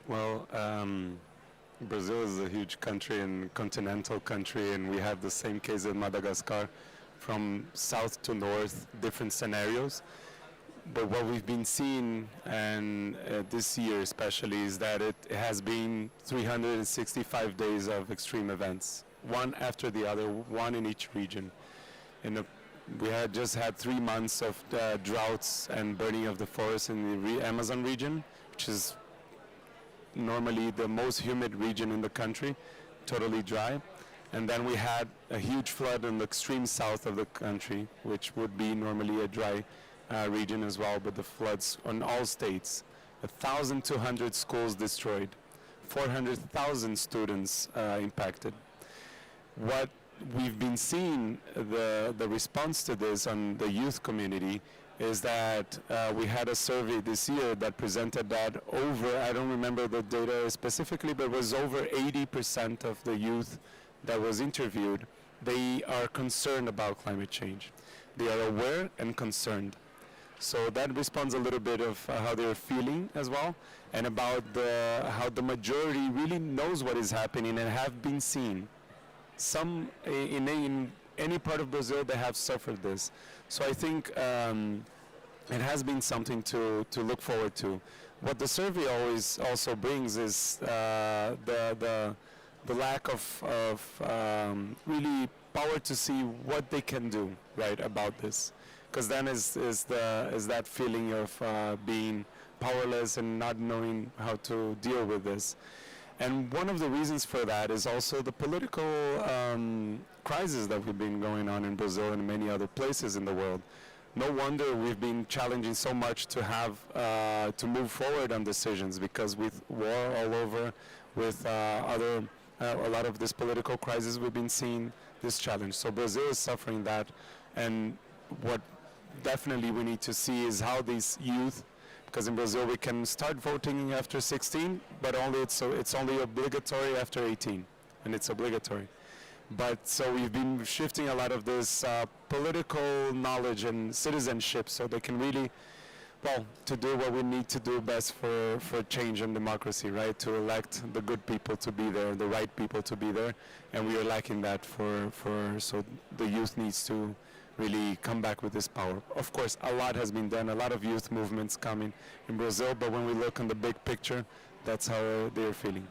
Well, Brazil is a huge country and continental country, and we have the same case in Madagascar, from south to north, different scenarios. But what we've been seeing, and this year especially, is that it has been 365 days of extreme events, one after the other, one in each region. We had just had 3 months of droughts and burning of the forest in the Amazon region, which is normally the most humid region in the country, totally dry. And then we had a huge flood in the extreme south of the country, which would be normally a dry region as well, but the floods on all states. 1,200 schools destroyed, 400,000 students impacted. What we've been seeing, the response to this on the youth community, is that we had a survey this year that presented that over, I don't remember the data specifically, but it was over 80% of the youth that was interviewed, they are concerned about climate change. They are aware and concerned. So that responds a little bit of how they're feeling as well, and about how the majority really knows what is happening and have been seen. Some in any part of Brazil, they have suffered this. So I think it has been something to look forward to. What the survey always also brings is the lack of really power to see what they can do right about this, because then is that feeling of being powerless and not knowing how to deal with this. And one of the reasons for that is also the political crisis that we've been going on in Brazil and many other places in the world. No wonder we've been challenging so much to have to move forward on decisions, because with war all over, with a lot of this political crisis, we've been seeing this challenge. So Brazil is suffering that, and what definitely we need to see is how these youth, because in Brazil we can start voting after 16, but it's only obligatory after 18, and it's obligatory. But so we've been shifting a lot of this political knowledge and citizenship, so they can really, to do what we need to do best for change and democracy, right? To elect the good people to be there, the right people to be there, and we are lacking that so the youth needs to really come back with this power. Of course, a lot has been done, a lot of youth movements coming in Brazil, but when we look on the big picture, that's how they're feeling.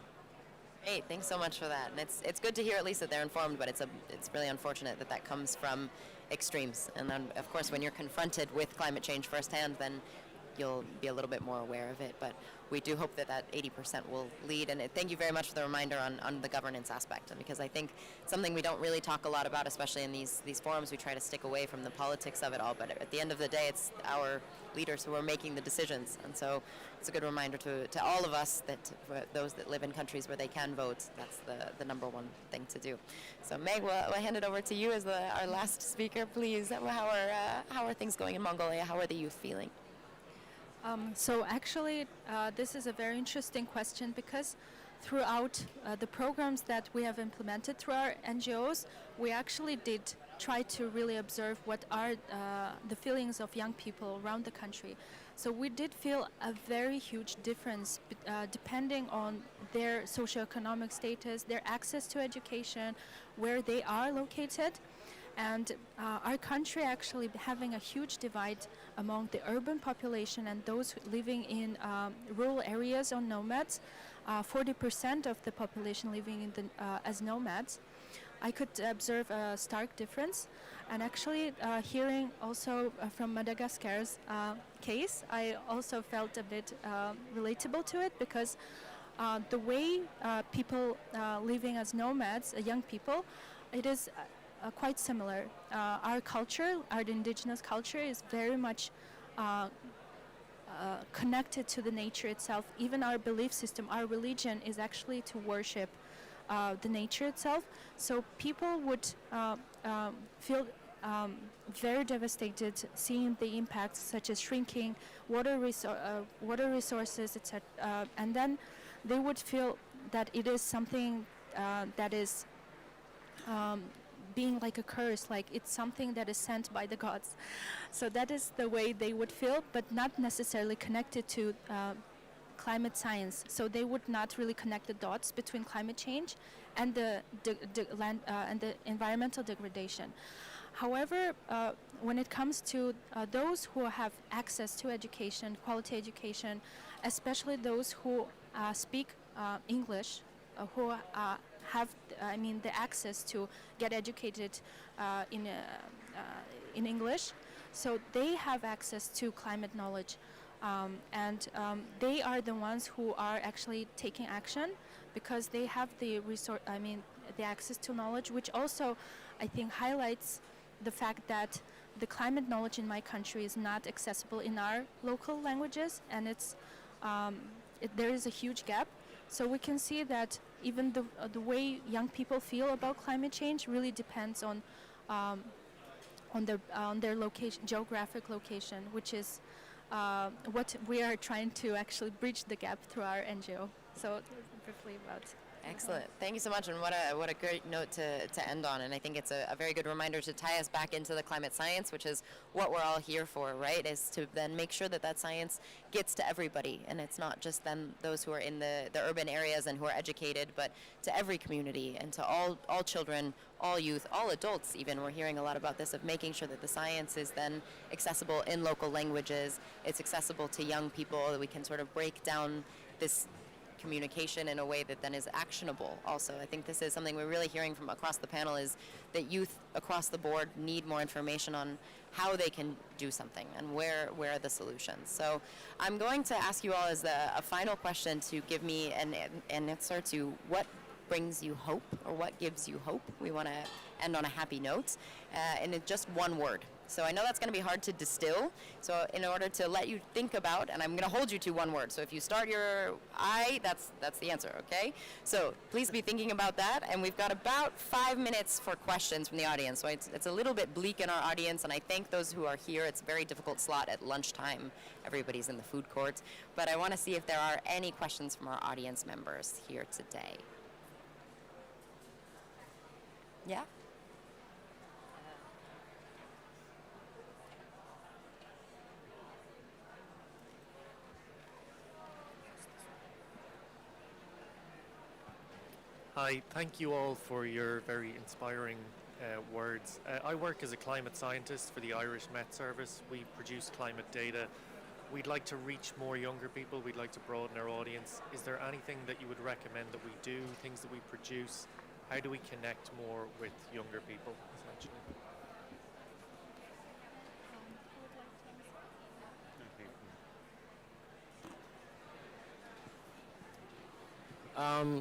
Great, thanks so much for that. And it's good to hear at least that they're informed, but it's really unfortunate that comes from extremes. And then, of course, when you're confronted with climate change firsthand, then you'll be a little bit more aware of it. But we do hope that 80% will lead. And thank you very much for the reminder on the governance aspect, because I think something we don't really talk a lot about, especially in these forums. We try to stick away from the politics of it all, but at the end of the day, it's our leaders who are making the decisions. And so it's a good reminder to all of us that for those that live in countries where they can vote, that's the number one thing to do. So Meg, we'll hand it over to you as our last speaker, please. How are things going in Mongolia? How are the youth feeling? So actually, this is a very interesting question, because throughout the programs that we have implemented through our NGOs, we actually did try to really observe what are the feelings of young people around the country. So we did feel a very huge difference depending on their socioeconomic status, their access to education, where they are located. And our country actually having a huge divide among the urban population and those living in rural areas or nomads, 40% of the population living in as nomads. I could observe a stark difference. And actually, hearing also from Madagascar's case, I also felt a bit relatable to it, because the way people living as nomads, young people, it is quite similar. Our culture, our indigenous culture, is very much connected to the nature itself. Even our belief system, our religion, is actually to worship the nature itself. So people would feel very devastated seeing the impacts, such as shrinking water resources, etc. And then they would feel that it is something that is being like a curse, like it's something that is sent by the gods. So that is the way they would feel, but not necessarily connected to climate science. So they would not really connect the dots between climate change and the environmental degradation. However, when it comes to those who have access to education, quality education, especially those who speak English, who have, the access to get educated in English, so they have access to climate knowledge, and they are the ones who are actually taking action, because they have the the access to knowledge, which also, I think, highlights the fact that the climate knowledge in my country is not accessible in our local languages, and there is a huge gap. So we can see that even the way young people feel about climate change really depends on their location, geographic location, which is what we are trying to actually bridge the gap through our NGO. So briefly about. Excellent. Thank you so much, and what a great note to end on. And I think it's a very good reminder to tie us back into the climate science, which is what we're all here for, right? Is to then make sure that that science gets to everybody, and it's not just them, those who are in the urban areas and who are educated, but to every community and to all children, all youth, all adults even. We're hearing a lot about this, of making sure that the science is then accessible in local languages. It's accessible to young people, that we can sort of break down this communication in a way that then is actionable also. I think this is something we're really hearing from across the panel, is that youth across the board need more information on how they can do something and where are the solutions. So I'm going to ask you all as a final question to give me an answer to what brings you hope, or what gives you hope. We want to end on a happy note, and it's just one word. So I know that's going to be hard to distill. So in order to let you think about, and I'm going to hold you to one word. So if you start your I, that's the answer, okay? So please be thinking about that. And we've got about 5 minutes for questions from the audience. So it's a little bit bleak in our audience, and I thank those who are here. It's a very difficult slot at lunchtime. Everybody's in the food court. But I want to see if there are any questions from our audience members here today. Yeah? Hi, thank you all for your very inspiring words. I work as a climate scientist for the Irish Met Service. We produce climate data. We'd like to reach more younger people. We'd like to broaden our audience. Is there anything that you would recommend that we do, things that we produce? How do we connect more with younger people, essentially?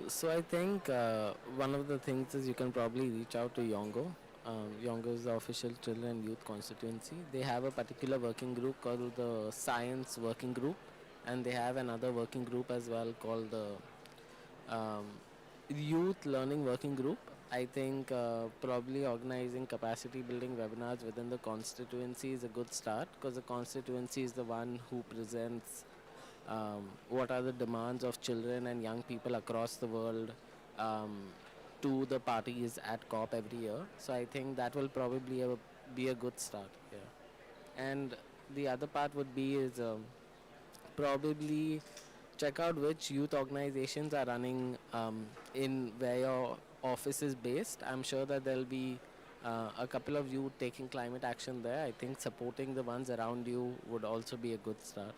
So I think one of the things is you can probably reach out to Yongo. Yongo is the official Children and Youth Constituency. They have a particular working group called the Science Working Group, and they have another working group as well called the Youth Learning Working Group. I think probably organizing capacity building webinars within the constituency is a good start, because the constituency is the one who presents what are the demands of children and young people across the world to the parties at COP every year. So I think that will probably be a good start. Yeah. And the other part would be is probably check out which youth organizations are running in where your office is based. I'm sure that there'll be a couple of you taking climate action there. I think supporting the ones around you would also be a good start.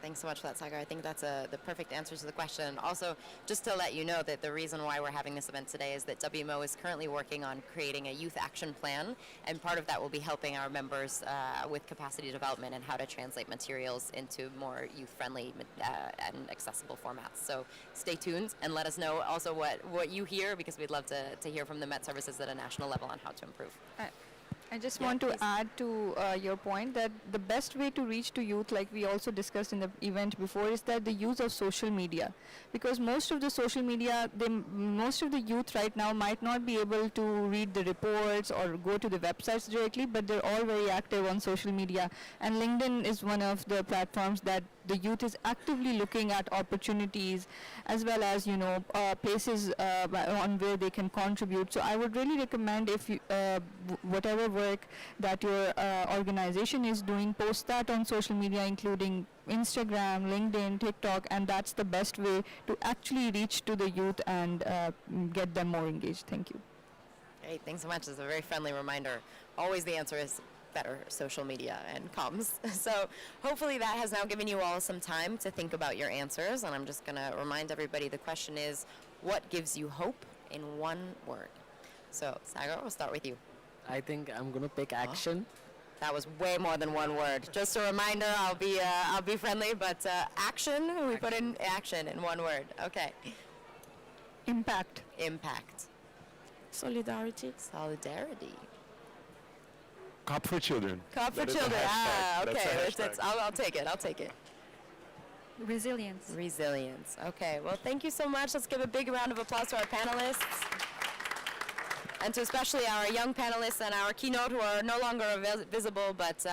Thanks so much for that, Sagar. I think that's the perfect answer to the question. Also, just to let you know that the reason why we're having this event today is that WMO is currently working on creating a youth action plan, and part of that will be helping our members with capacity development and how to translate materials into more youth-friendly and accessible formats. So stay tuned and let us know also what you hear, because we'd love to hear from the Met Services at a national level on how to improve. I just want to add to your point that the best way to reach to youth, like we also discussed in the event before, is that the use of social media. Because most of the social media, most of the youth right now might not be able to read the reports or go to the websites directly, but they're all very active on social media. And LinkedIn is one of the platforms that the youth is actively looking at opportunities, as well as places on where they can contribute. So I would really recommend, if you, whatever work that your organization is doing, post that on social media, including Instagram, LinkedIn, TikTok, and that's the best way to actually reach to the youth and get them more engaged. Thank you. Great, thanks so much. It's a very friendly reminder. Always the answer is better social media and comms. So hopefully that has now given you all some time to think about your answers, and I'm just going to remind everybody the question is, what gives you hope in one word? So Sagar, we'll start with you. I think I'm going to pick action. That was way more than one word. Just a reminder, I'll be friendly, but action, we put in action in one word. Okay. Impact. Impact. Solidarity. Solidarity. COP for children. COP for That is a children. hashtag. Okay. That's a hashtag. I'll take it. I'll take it. Resilience. Resilience. Okay. Well, thank you so much. Let's give a big round of applause to our panelists. And to especially our young panelists and our keynote, who are no longer visible, but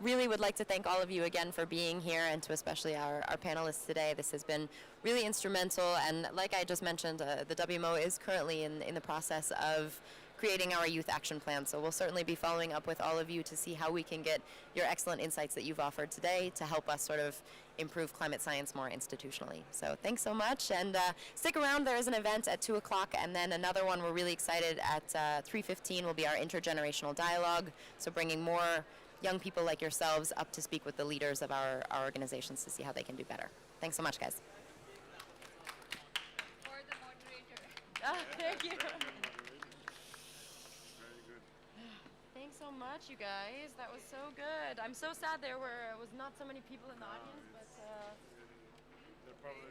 really would like to thank all of you again for being here, and to especially our panelists today. This has been really instrumental, and like I just mentioned, the WMO is currently in the process of creating our youth action plan. So we'll certainly be following up with all of you to see how we can get your excellent insights that you've offered today to help us sort of improve climate science more institutionally. So thanks so much, and stick around. There is an event at 2 o'clock, and then another one we're really excited at 3:15 will be our intergenerational dialogue. So bringing more young people like yourselves up to speak with the leaders of our organizations to see how they can do better. Thanks so much, guys. For the moderator. Thank you. Thanks so much, you guys. That was so good. I'm so sad there was not so many people in the audience, but They're probably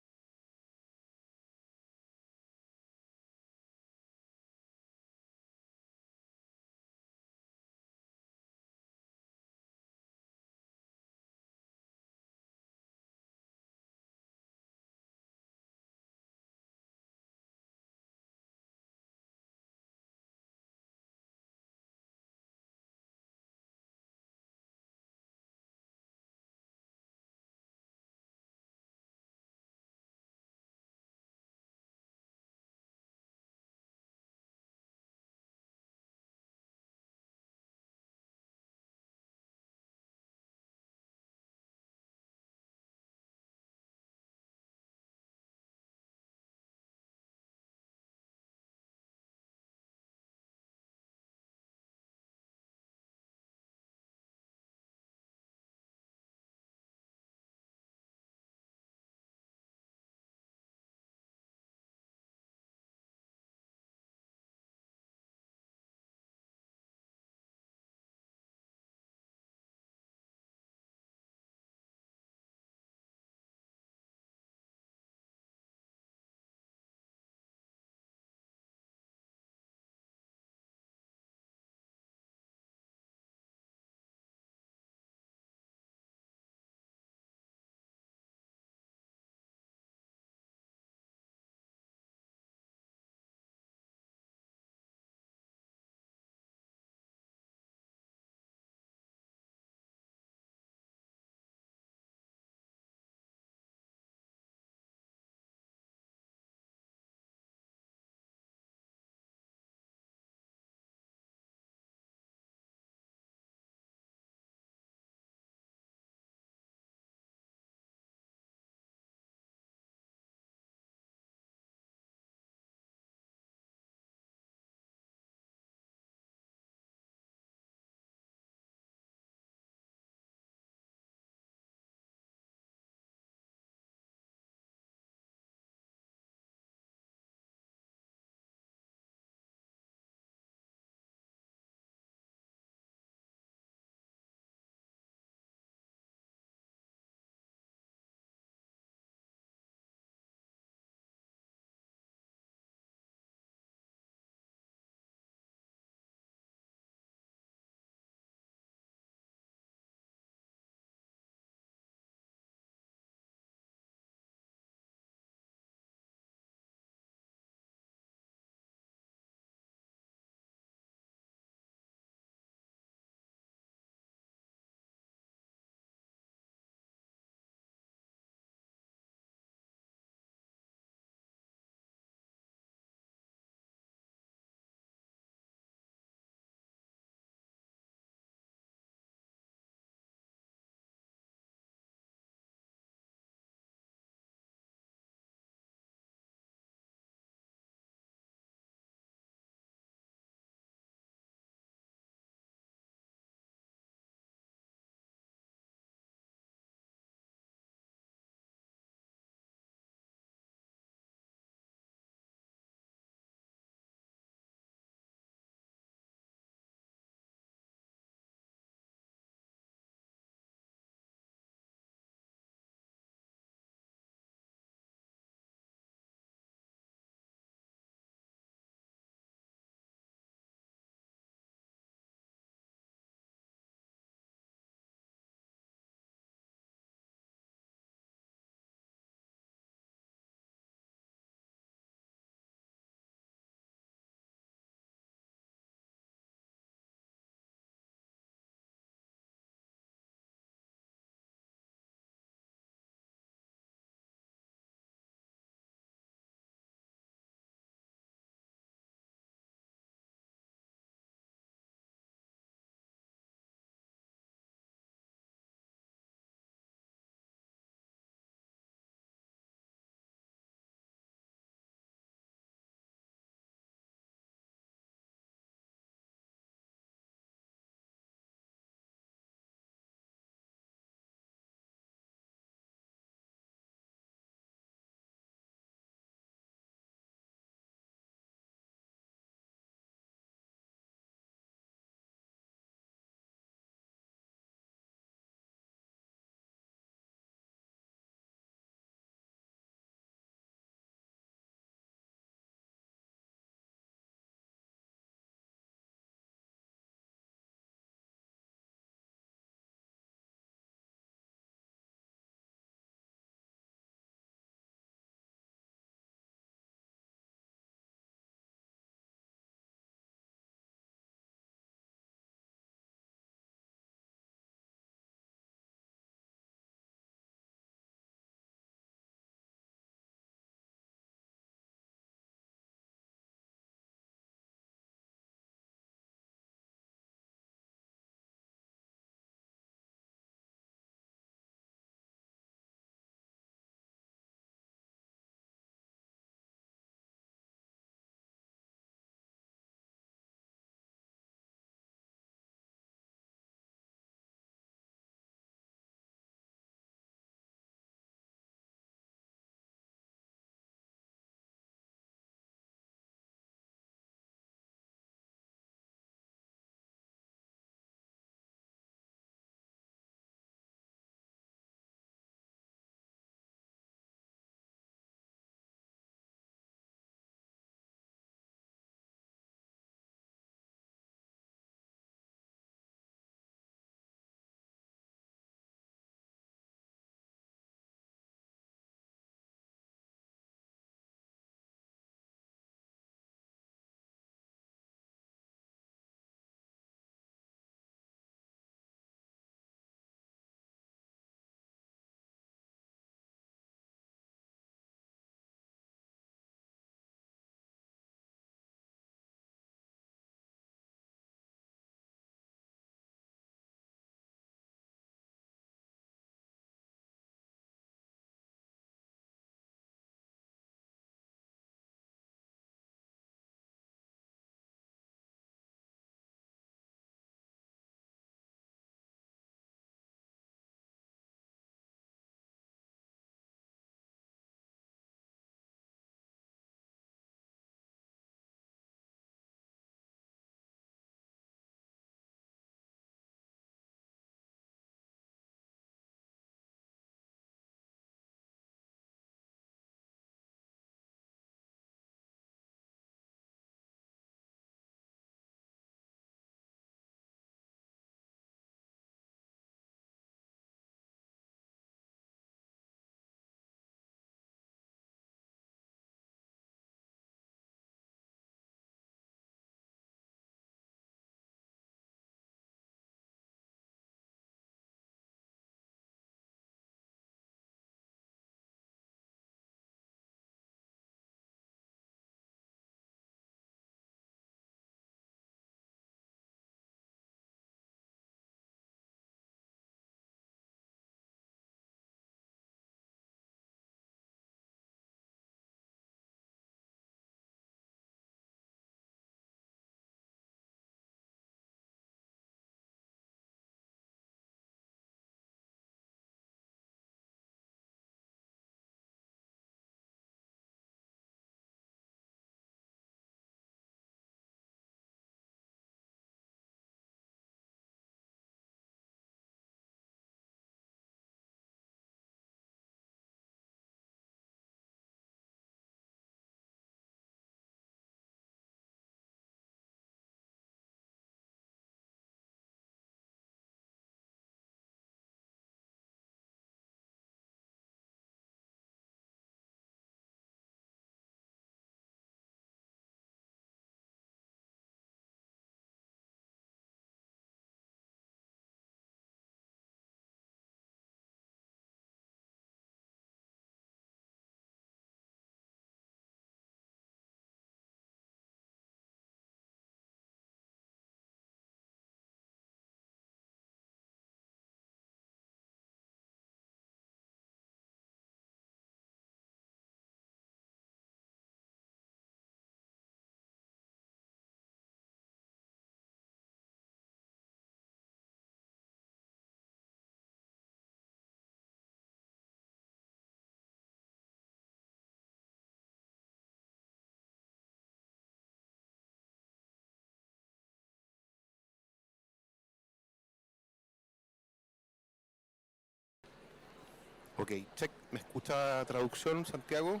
Ok, check. ¿Me escucha traducción, Santiago?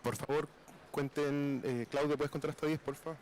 Por favor, cuenten, Claudia, ¿puedes contar hasta 10, por favor?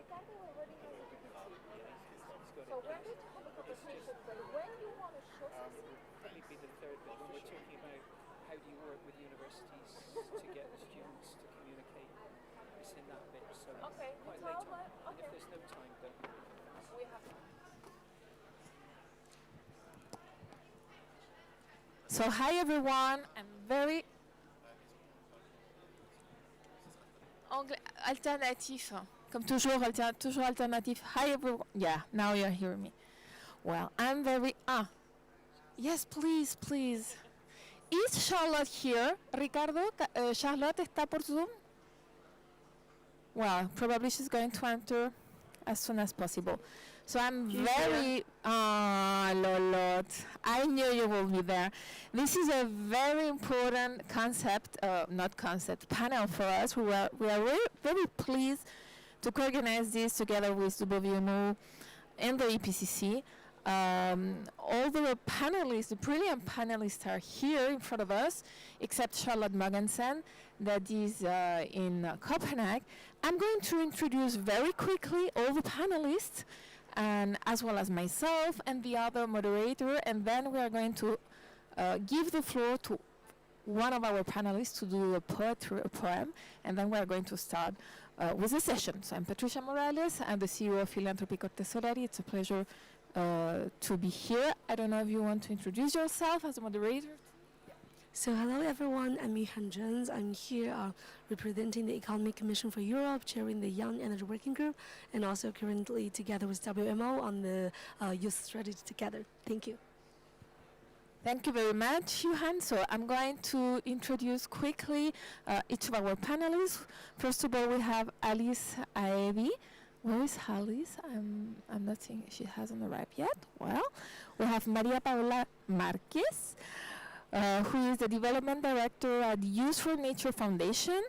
So we're going to have a conversation, but when you want to show something, Probably be the third bit when we're talking about how do you work with universities to get students to communicate. It's in that bit, so okay, quite tell late on. that, And okay. if there's no time, then We have time. So hi everyone, I'm very anglais alternatif, comme toujours, toujours alternatif. Hi everyone. Yeah, now you're hearing me. Well, I'm very yes, please, please. Is Charlotte here? Ricardo, Charlotte está por Zoom? Well, probably she's going to enter as soon as possible. So I'm She's very, Lolot, I knew you will be there. This is a very important panel for us. We are very, very pleased to co-organize this together with WMO and the EPCC. All the panelists, the brilliant panelists are here in front of us, except Charlotte Mogensen, that is in Copenhagen. I'm going to introduce very quickly all the panelists, and as well as myself and the other moderator, and then we are going to give the floor to one of our panelists to do a poem, and then we are going to start with the session. So I'm Patricia Morales, I'm the CEO of Philanthropy Corte Solari. It's a pleasure to be here. I don't know if you want to introduce yourself as a moderator. So hello everyone, I'm Yihan Jones. I'm here representing the Economic Commission for Europe, chairing the Young Energy Working Group, and also currently together with WMO on the Youth Strategy Together. Thank you. Thank you very much, Yuhan. So I'm going to introduce quickly each of our panelists. First of all, we have Alice Aevi. Where is Alice? I'm not seeing she hasn't arrived yet. Well, we have Maria Paula Marquez, who is the Development Director at Youth for Nature Foundation,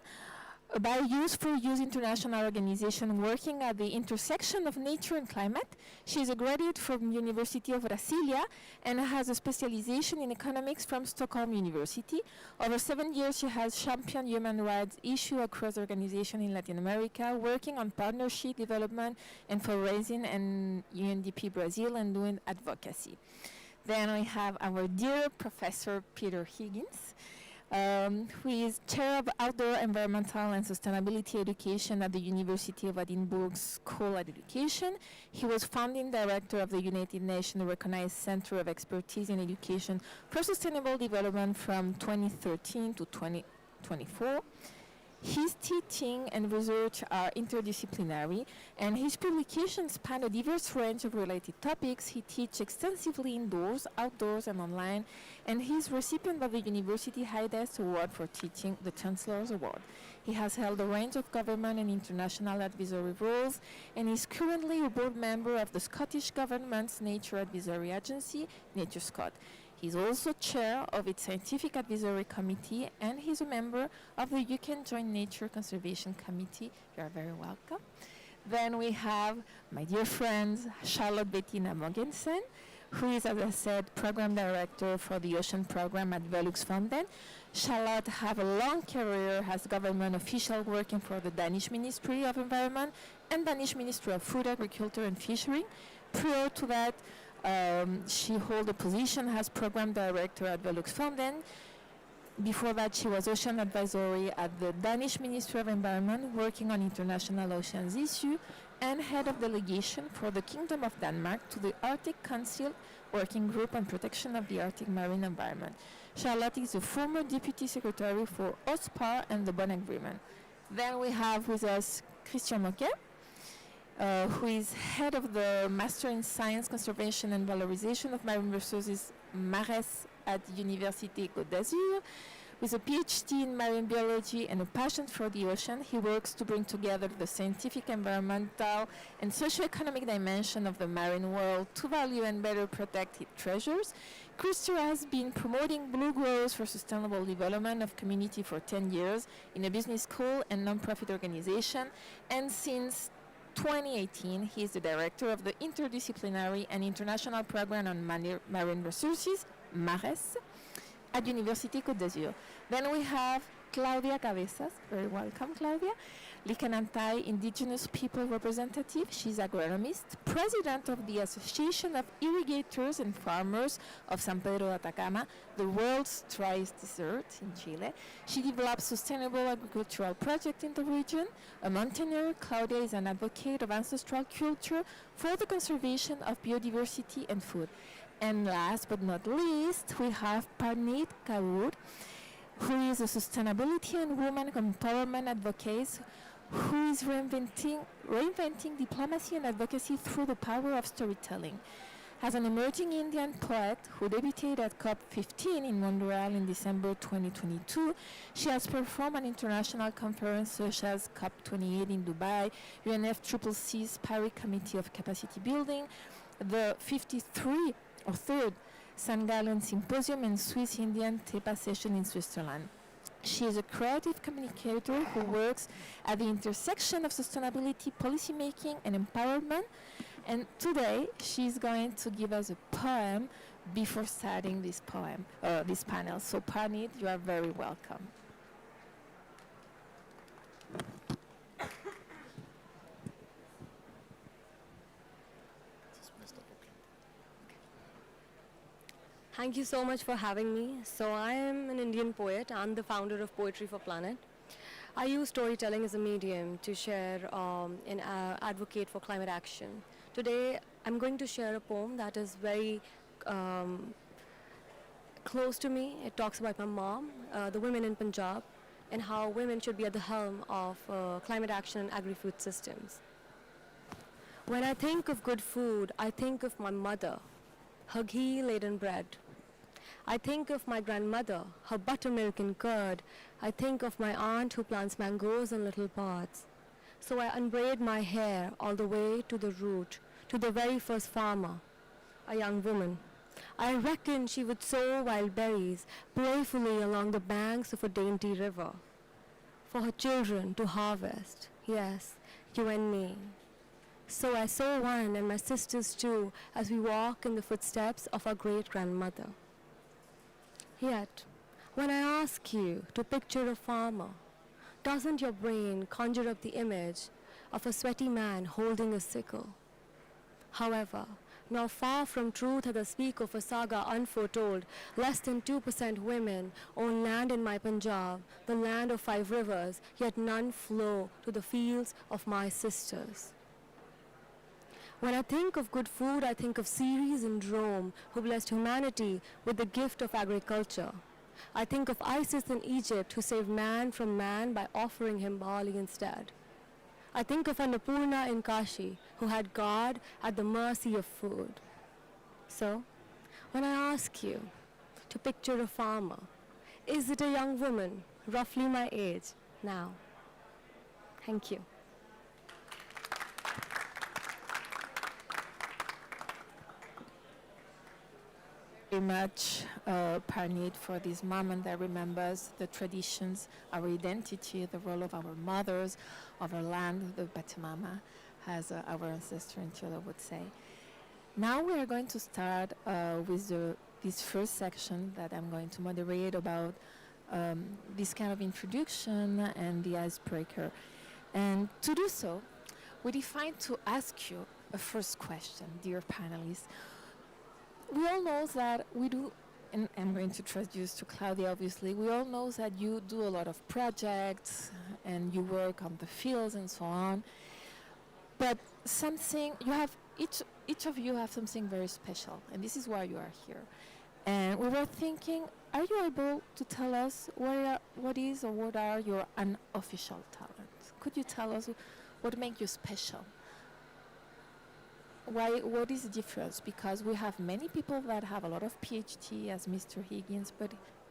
by Youth for Youth international organization working at the intersection of nature and climate. She is a graduate from University of Brasilia and has a specialization in economics from Stockholm University. Over 7 years, she has championed human rights issues across organizations in Latin America, working on partnership development and fundraising in UNDP Brazil and doing advocacy. Then we have our dear Professor Peter Higgins, who is Chair of Outdoor Environmental and Sustainability Education at the University of Edinburgh School of Education. He was founding director of the United Nations Recognized Center of Expertise in Education for Sustainable Development from 2013 to 2024. His teaching and research are interdisciplinary, and his publications span a diverse range of related topics. He teaches extensively indoors, outdoors, and online, and he is recipient of the University Highest Award for Teaching, the Chancellor's Award. He has held a range of government and international advisory roles, and is currently a board member of the Scottish Government's Nature Advisory Agency, NatureScot. He's also chair of its Scientific Advisory Committee, and he's a member of the UK Joint Nature Conservation Committee. You are very welcome. Then we have my dear friend Charlotte Bettina Mogensen, who is, as I said, Program Director for the Ocean Program at Velux Fonden. Charlotte has a long career as government official working for the Danish Ministry of Environment and Danish Ministry of Food, Agriculture and Fishery. Prior to that, she held a position as Program Director at Velux Fonden. Before that, she was Ocean Advisory at the Danish Ministry of Environment, working on international oceans issues, and head of delegation for the Kingdom of Denmark to the Arctic Council Working Group on Protection of the Arctic Marine Environment. Charlotte is a former Deputy Secretary for OSPAR and the Bonn Agreement. Then we have with us Christian Moquet, who is head of the Master in Science, Conservation and Valorization of Marine Resources, MARES, at Université Côte d'Azur. With a PhD in marine biology and a passion for the ocean, he works to bring together the scientific, environmental, and socio-economic dimension of the marine world to value and better protect its treasures. Christo has been promoting blue growth for sustainable development of community for 10 years in a business school and non-profit organization, and since 2018, he is the director of the Interdisciplinary and International Program on Marine Resources, MARES, at Université Côte d'Azur. Then we have Claudia Cabezas. Very welcome, Claudia. Licanantai Indigenous People Representative. She's agronomist, president of the Association of Irrigators and Farmers of San Pedro de Atacama, the world's driest desert in Chile. She develops sustainable agricultural projects in the region. A mountaineer, Claudia is an advocate of ancestral culture for the conservation of biodiversity and food. And last but not least, we have Parneet Kaur, who is a sustainability and women empowerment advocate who is reinventing diplomacy and advocacy through the power of storytelling. As an emerging Indian poet who debuted at COP29 in Montreal in December 2022, she has performed at international conferences such as COP28 in Dubai, UNFCCC's Paris Committee of Capacity Building, the 53rd or 3rd St. Gallen Symposium and Swiss Indian TEPA session in Switzerland. She is a creative communicator who works at the intersection of sustainability, policymaking, and empowerment. And today, she's going to give us a poem before starting this panel. So, Parneet, you are very welcome. Thank you so much for having me. So I am an Indian poet and the founder of Poetry for Planet. I use storytelling as a medium to share and advocate for climate action. Today I'm going to share a poem that is very close to me. It talks about my mom, the women in Punjab, and how women should be at the helm of climate action and agri-food systems. When I think of good food, I think of my mother, her ghee-laden bread. I think of my grandmother, her buttermilk and curd. I think of my aunt who plants mangoes in little pots. So I unbraid my hair all the way to the root, to the very first farmer, a young woman. I reckon she would sow wild berries playfully along the banks of a dainty river, for her children to harvest, yes, you and me. So I sow one and my sisters too as we walk in the footsteps of our great-grandmother. Yet, when I ask you to picture a farmer, doesn't your brain conjure up the image of a sweaty man holding a sickle? However, not far from truth as I speak of a saga unforetold, less than 2% women own land in my Punjab, the land of 5 rivers, yet none flow to the fields of my sisters. When I think of good food, I think of Ceres in Rome, who blessed humanity with the gift of agriculture. I think of Isis in Egypt, who saved man from man by offering him barley instead. I think of Annapurna in Kashi, who had God at the mercy of food. So, when I ask you to picture a farmer, is it a young woman, roughly my age, now? Thank you. Very much, Parneet, for this moment that remembers the traditions, our identity, the role of our mothers, of our land, the Pachamama, as our ancestor in Chile would say. Now we are going to start with this first section that I'm going to moderate about this kind of introduction and the icebreaker. And to do so, we decided to ask you a first question, dear panelists. We all know that we do, and I'm going to introduce to Claudia obviously, we all know that you do a lot of projects and you work on the fields and so on, but something, you have, each of you have something very special, and this is why you are here. And we were thinking, are you able to tell us what is or what are your unofficial talents? Could you tell us what makes you special? What is the difference? Because we have many people that have a lot of PhD, as Mr. Higgins, but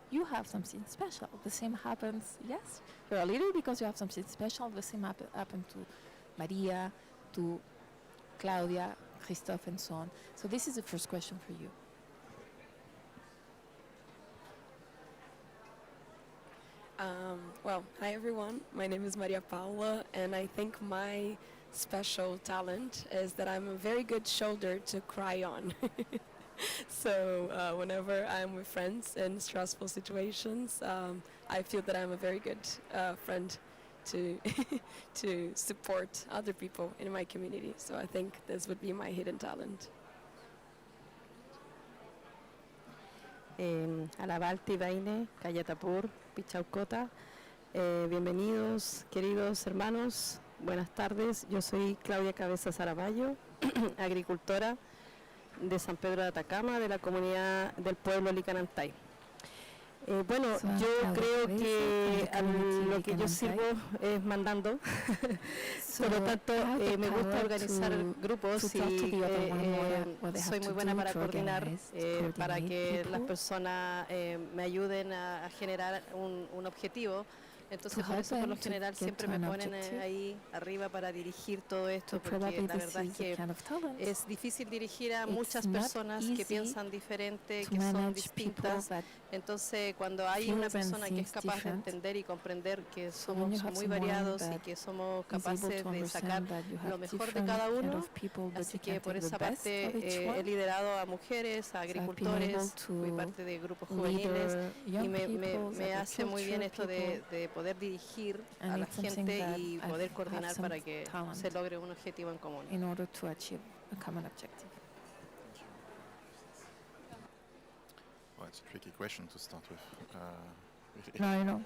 you have something special. The same happens, yes, you're a leader because you have something special. The same happened to Maria, to Claudia, Christophe, and so on. So this is the first question for you. Well, hi everyone. My name is Maria Paula, and I think my special talent is that I'm a very good shoulder to cry on. So whenever I'm with friends in stressful situations, I feel that I'm a very good friend to to support other people in my community. So I think this would be my hidden talent. Alabalti, Baine, Cayatapur, Pichaucota. Bienvenidos, queridos hermanos. Buenas tardes. Yo soy Claudia Cabeza Saraballo, agricultora de San Pedro de Atacama, de la comunidad del pueblo Licanantay. Bueno, yo creo que a lo que yo sirvo es mandando. Por lo tanto, me gusta organizar grupos y soy muy buena para coordinar, para que las personas me ayuden a generar un objetivo. Entonces, por eso, por lo general, siempre me ponen ahí arriba para dirigir todo esto, porque la verdad es que es difícil dirigir a muchas personas que piensan diferente, que son distintas. Entonces, cuando hay una persona que es capaz de entender y comprender que somos muy variados y que somos capaces de sacar lo mejor de cada uno, así que por esa parte he liderado a mujeres, a agricultores, fui parte de grupos juveniles y me hace muy bien esto de poder dirigir a la gente y poder coordinar para que se logre un objetivo en común. In order to achieve a common objective. Well, it's a tricky question to start with. Really. No, I know.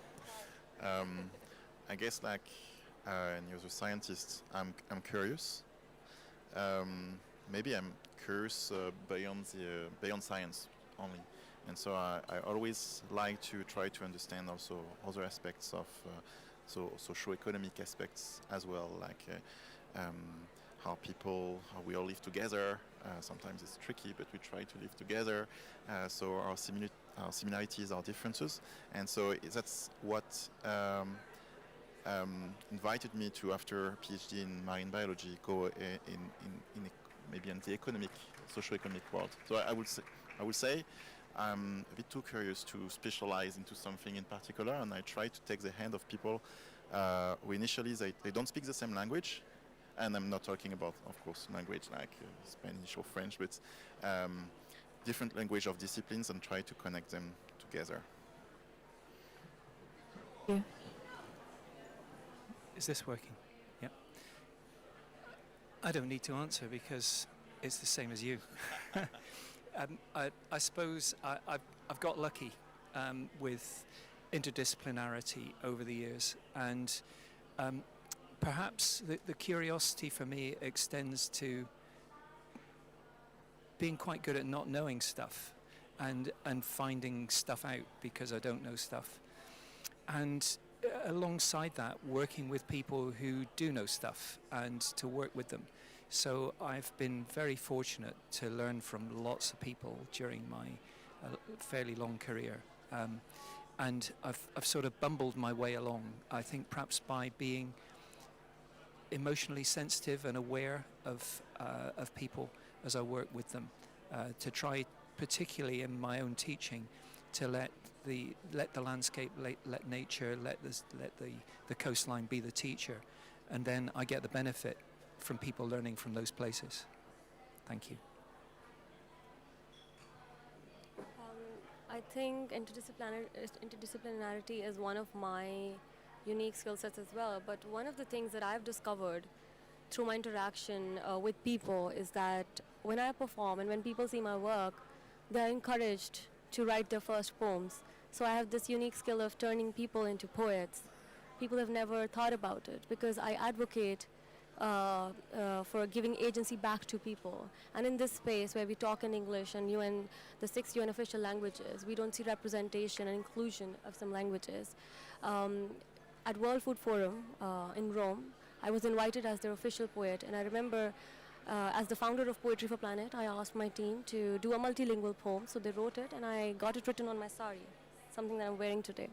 I guess, like any other scientist, I'm curious. Maybe I'm curious beyond science only, and so I always like to try to understand also other aspects of socio-economic aspects as well, like how we all live together. Sometimes it's tricky, but we try to live together. So our similarities, our differences, and so that's what invited me to, after a PhD in marine biology, go maybe in the socio-economic world. So I would say I'm a bit too curious to specialize into something in particular, and I try to take the hand of people who initially they don't speak the same language. And I'm not talking about, of course, language like Spanish or French, but different language of disciplines, and try to connect them together. Yeah. Is this working? Yeah. I don't need to answer because it's the same as you. I suppose I've got lucky with interdisciplinarity over the years, and perhaps the curiosity for me extends to being quite good at not knowing stuff and finding stuff out because I don't know stuff. And alongside that, working with people who do know stuff and to work with them. So I've been very fortunate to learn from lots of people during my fairly long career. And I've sort of bumbled my way along, I think perhaps by being emotionally sensitive and aware of people as I work with them, to try, particularly in my own teaching, to let the landscape, let nature, let the coastline be the teacher, and then I get the benefit from people learning from those places. Thank you. I think interdisciplinarity is one of my unique skill sets as well, but one of the things that I've discovered through my interaction with people is that when I perform and when people see my work, they're encouraged to write their first poems. So I have this unique skill of turning people into poets. People have never thought about it because I advocate for giving agency back to people. And in this space where we talk in English and the 6 UN official languages, we don't see representation and inclusion of some languages. At World Food Forum in Rome, I was invited as their official poet, and I remember as the founder of Poetry for Planet, I asked my team to do a multilingual poem, so they wrote it and I got it written on my sari, something that I'm wearing today.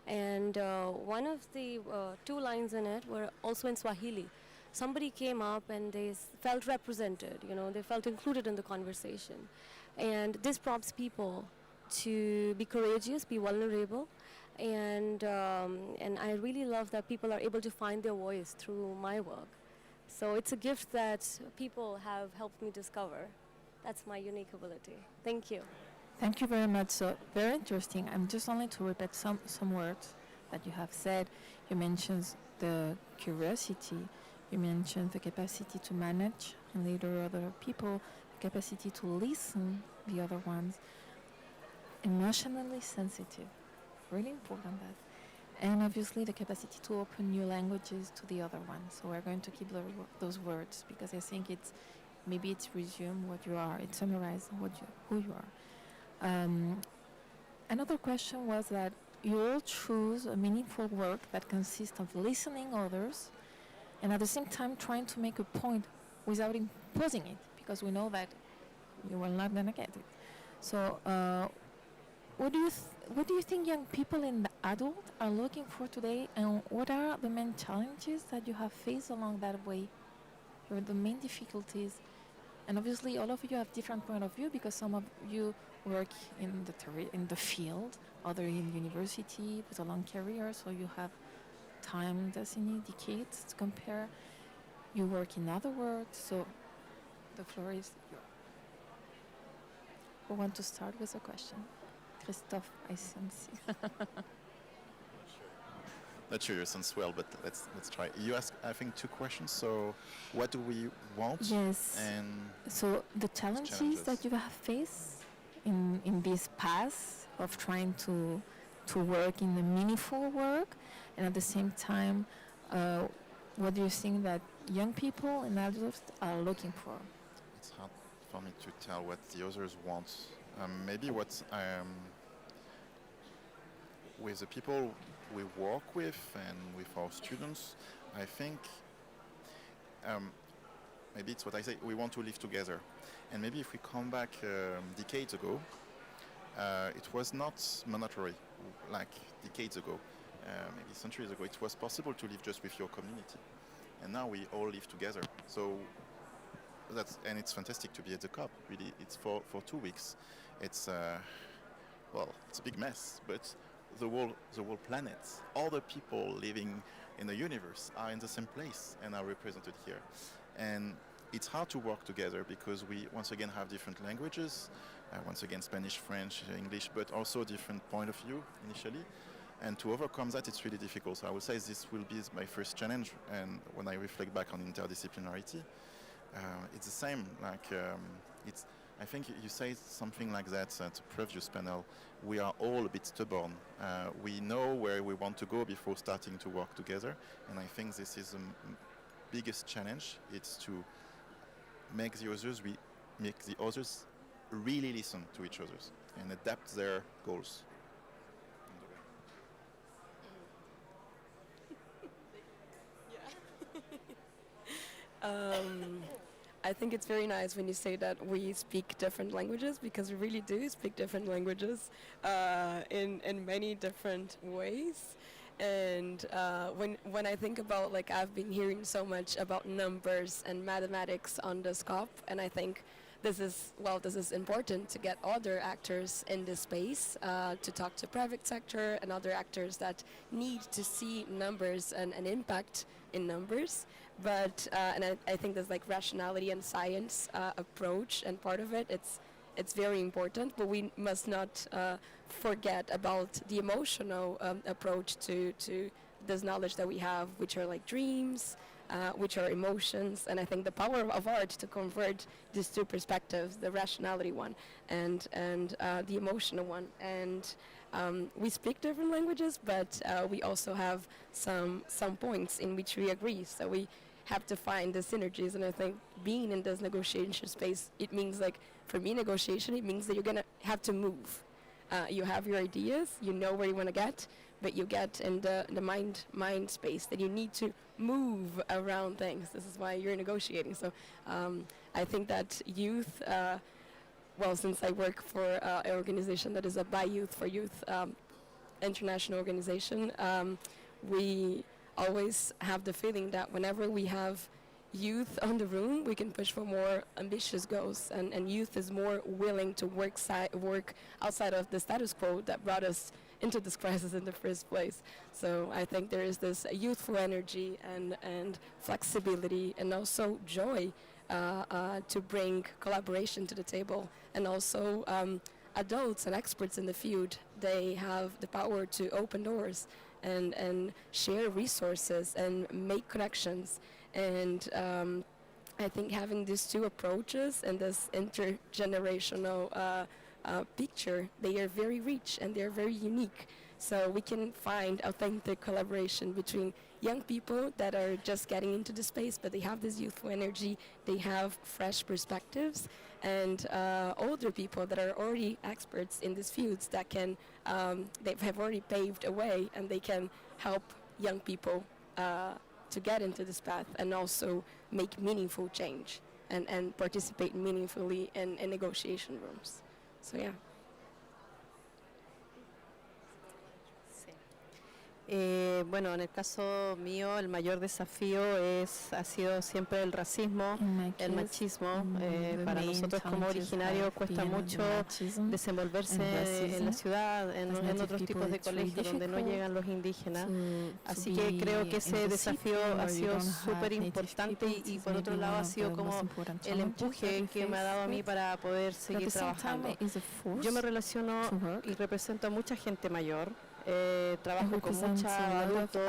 And one of the 2 lines in it were also in Swahili. Somebody came up and they felt represented, they felt included in the conversation. And this prompts people to be courageous, be vulnerable, and I really love that people are able to find their voice through my work. So it's a gift that people have helped me discover. That's my unique ability. Thank you. Thank you very much. So very interesting. I'm just only to repeat some words that you have said. You mentioned the curiosity. You mentioned the capacity to manage and leader other people, the capacity to listen the other ones. Emotionally sensitive. Really important that. And obviously the capacity to open new languages to the other one. So we're going to keep those words because I think maybe it's resume what you are. It summarizes who you are. Another question was that you all choose a meaningful work that consists of listening others and at the same time trying to make a point without imposing it, because we know that you are not going to get it. So what do you think young people and the adult are looking for today, and what are the main challenges that you have faced along that way? What are the main difficulties? And obviously all of you have different point of view because some of you work in the field, other in university with a long career, so you have time, decades to compare. You work in other works, so the floor is yours. Who want to start with a question? Christophe, I sense. Not sure you sense well, but let's try. You asked, I think, 2 questions. So, what do we want? Yes. And so the challenges that you have faced in this path of trying to work in the meaningful work, and at the same time, what do you think that young people and adults are looking for? It's hard for me to tell what the others want. Maybe what with the people we work with and with our students, I think maybe it's what I say, we want to live together. And maybe if we come back decades ago, it was not mandatory like decades ago, maybe centuries ago. It was possible to live just with your community. And now we all live together. So and it's fantastic to be at the COP. Really, it's for 2 weeks. It's it's a big mess, but the whole planet, all the people living in the universe are in the same place and are represented here. And it's hard to work together because we once again have different languages, once again Spanish, French, English, but also different point of view initially. And to overcome that, it's really difficult. So I would say this will be my first challenge. And when I reflect back on interdisciplinarity, it's the same. Like I think you say something like that at the previous panel. We are all a bit stubborn. We know where we want to go before starting to work together. And I think this is the biggest challenge. It's to make the others really listen to each other and adapt their goals. I think it's very nice when you say that we speak different languages, because we really do speak different languages in many different ways. And when I think about, like, I've been hearing so much about numbers and mathematics on the COP, and I think this is important to get other actors in this space, to talk to private sector and other actors that need to see numbers and an impact in numbers. But and I think there's like rationality and science approach, and part of it, it's very important, but we must not forget about the emotional approach to this knowledge that we have, which are like dreams, which are emotions. And I think the power of art to convert these 2 perspectives, the rationality one and the emotional one. And we speak different languages, but we also have some points in which we agree. So we have to find the synergies. And I think being in this negotiation space, it means, like, for me, negotiation, it means that you're going to have to move. You have your ideas, you know where you want to get, but you get in the mind space that you need to move around things. This is why you're negotiating. So I think that youth, since I work for an organization that is a by youth for youth international organization, we always have the feeling that whenever we have youth on the room, we can push for more ambitious goals, and youth is more willing to work outside of the status quo that brought us into this crisis in the first place. So I think there is this youthful energy and flexibility and also joy to bring collaboration to the table. And also adults and experts in the field, they have the power to open doors and share resources and make connections. And I think having these two approaches and this intergenerational picture, they are very rich and they're very unique. So we can find authentic collaboration between young people that are just getting into the space, but they have this youthful energy, they have fresh perspectives, and older people that are already experts in these fields that can, they have already paved a way, and they can help young people to get into this path and also make meaningful change and participate meaningfully in negotiation rooms. So yeah. Bueno, en el caso mío, el mayor desafío ha sido siempre el racismo, el machismo. Para nosotros como originarios cuesta mucho desenvolverse en la ciudad, en otros tipos de colegios donde no llegan los indígenas. Así que creo que ese desafío ha sido súper importante y por otro lado ha sido como el empuje que me ha dado a mí para poder seguir trabajando. Yo me relaciono y represento a mucha gente mayor. Trabajo con muchos adultos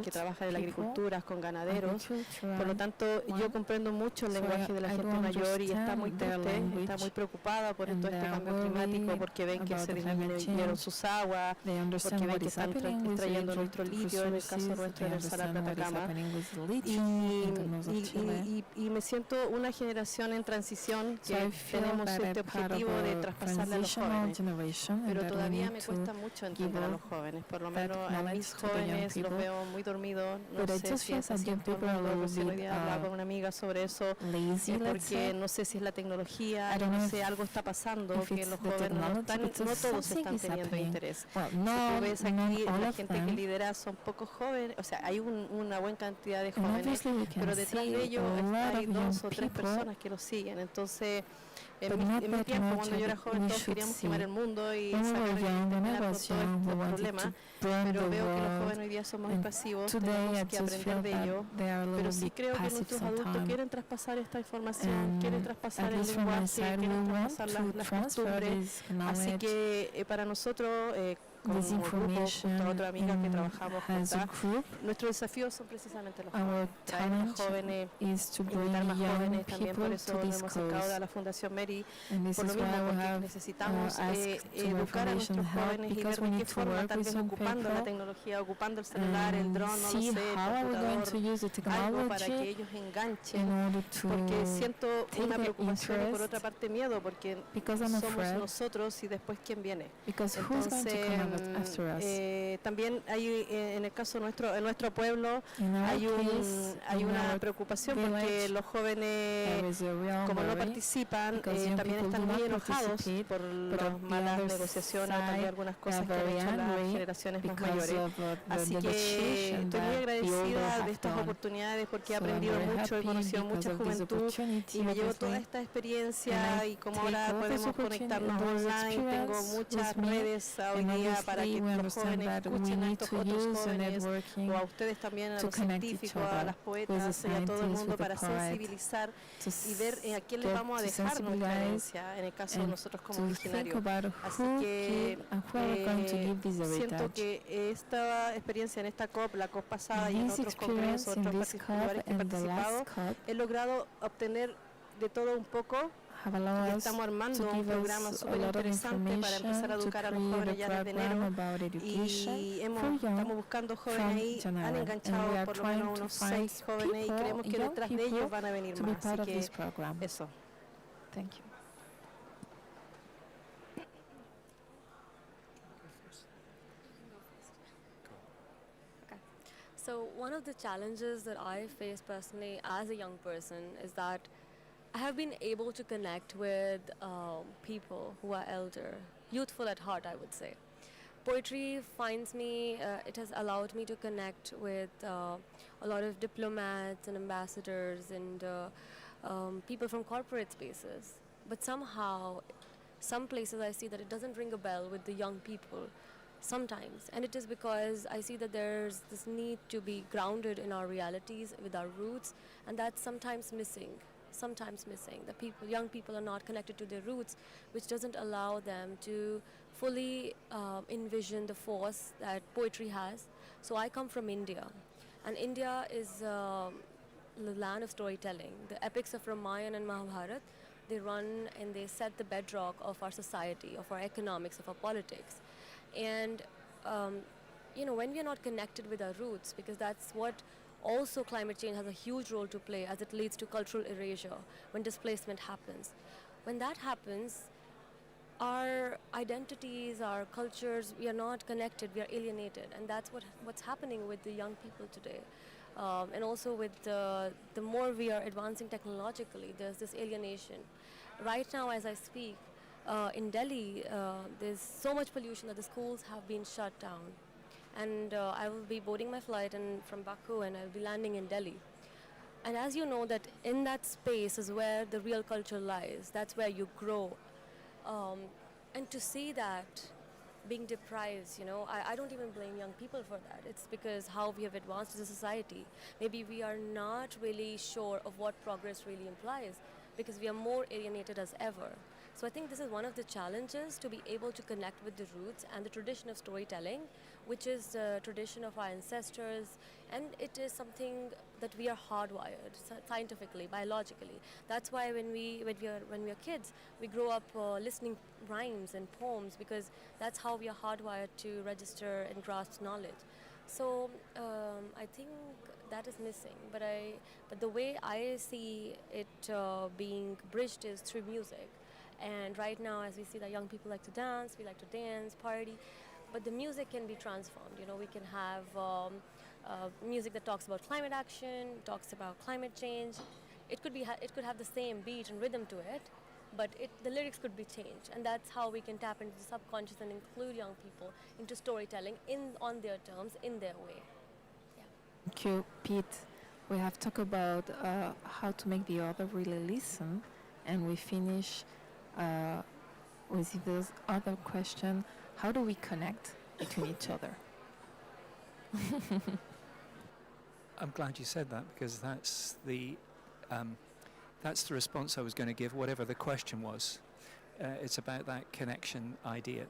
que trabajan en la agricultura, con ganaderos. Por lo tanto, yo comprendo mucho el lenguaje de la gente mayor y está muy triste, está muy preocupada por todo este cambio climático, porque ven que se disminuyeron sus aguas, porque ven que están extrayendo nuestro litio, en el caso nuestro en el Salar de Atacama. Y me siento una generación en transición que tenemos este objetivo de traspasarle a los jóvenes, pero todavía me cuesta mucho entender a los jóvenes. Por lo menos a mis jóvenes los veo muy dormidos. No sé si es así en todo el mundo. Recién hoy día hablaba con una amiga sobre eso, porque no sé si es la tecnología, no sé, algo está pasando, que los jóvenes no todos están teniendo interés. Si tú ves aquí, la gente que lidera son pocos jóvenes, o sea, hay una buena cantidad de jóvenes, pero detrás de ellos hay 2 o 3 personas que los siguen. Entonces, en mi tiempo, cuando yo era joven, todos queríamos quemar el mundo y sacar por todo este problema, pero veo que los jóvenes hoy día son más pasivos, tenemos que aprender de ellos, pero sí creo que nuestros adultos quieren traspasar esta información, quieren traspasar el lenguaje, quieren traspasar las costumbres, así que para nosotros, como grupo, junto a otra amiga que trabajamos juntas, nuestros desafíos son precisamente los jóvenes, traer más jóvenes, invitar más jóvenes, también por eso nos hemos acercado a la Fundación Mary, por lo mismo, porque necesitamos educar a nuestros jóvenes y ver de qué forma, tal vez ocupando la tecnología, ocupando el celular, el dron, no lo sé, el computador, algo para que ellos enganchen, porque siento una preocupación y por otra parte miedo, porque somos nosotros y después quién viene. Entonces, también hay en el caso nuestro, en nuestro pueblo hay una preocupación porque los jóvenes, como no participan, también están muy enojados por las malas negociaciones o también algunas cosas que han hecho las generaciones más mayores. Así que estoy muy agradecida de estas oportunidades porque he aprendido mucho, he conocido mucha juventud y me llevo toda esta experiencia y como ahora podemos conectarnos online, tengo muchas redes hoy día para que los jóvenes escuchen a estos otros jóvenes o a ustedes también, a los científicos, a las poetas y a todo el mundo para sensibilizar y ver a quién les vamos a dejar nuestra herencia, en el caso de nosotros como originarios. Así que siento que esta experiencia en esta COP, la COP pasada y en otros congresos, otros lugares que he participado, he logrado obtener de todo un poco. Estamos armando un programa súper interesante para empezar a educar a los jóvenes ya desde enero y estamos buscando jóvenes ahí, han enganchado por lo menos unos 6 jóvenes y creemos que detrás de ellos van a venir más, así que eso. Thank you. So one of the challenges that I face personally as a young person is that I have been able to connect with people who are elder, youthful at heart, I would say. Poetry finds me, it has allowed me to connect with a lot of diplomats and ambassadors and people from corporate spaces. But somehow, some places I see that it doesn't ring a bell with the young people sometimes. And it is because I see that there's this need to be grounded in our realities, with our roots, and that's sometimes missing. sometimes missing. The people, young people are not connected to their roots, which doesn't allow them to fully envision the force that poetry has. So I come from India, and India is the land of storytelling. The epics of Ramayana and Mahabharata, they run and they set the bedrock of our society, of our economics, of our politics. And when we are not connected with our roots, because that's what also climate change has a huge role to play, as it leads to cultural erasure when displacement happens. When that happens, our identities, our cultures, we are not connected, we are alienated, and that's what's happening with the young people today. And also with the more we are advancing technologically, there's this alienation. Right now, as I speak, in Delhi, there's so much pollution that the schools have been shut down. And I will be boarding my flight from Baku, and I'll be landing in Delhi. And as you know, that in that space is where the real culture lies. That's where you grow. And to see that being deprived, I don't even blame young people for that. It's because how we have advanced as a society. Maybe we are not really sure of what progress really implies, because we are more alienated as ever. So I think this is one of the challenges, to be able to connect with the roots and the tradition of storytelling, which is the tradition of our ancestors, and it is something that we are hardwired scientifically, biologically. That's why when we are kids, we grow up listening rhymes and poems, because that's how we are hardwired to register and grasp knowledge. So I think that is missing. But the way I see it being bridged is through music. And right now, as we see that young people like to dance, we like to dance, party, but the music can be transformed. We can have music that talks about climate action, talks about climate change. It could have the same beat and rhythm to it, but the lyrics could be changed, and that's how we can tap into the subconscious and include young people into storytelling on their terms, in their way. Thank you, Pete. We have talked about how to make the other really listen, and we finish with this other question: how do we connect between each other? I'm glad you said that, because that's the response I was going to give, whatever the question was. It's about that connection idea.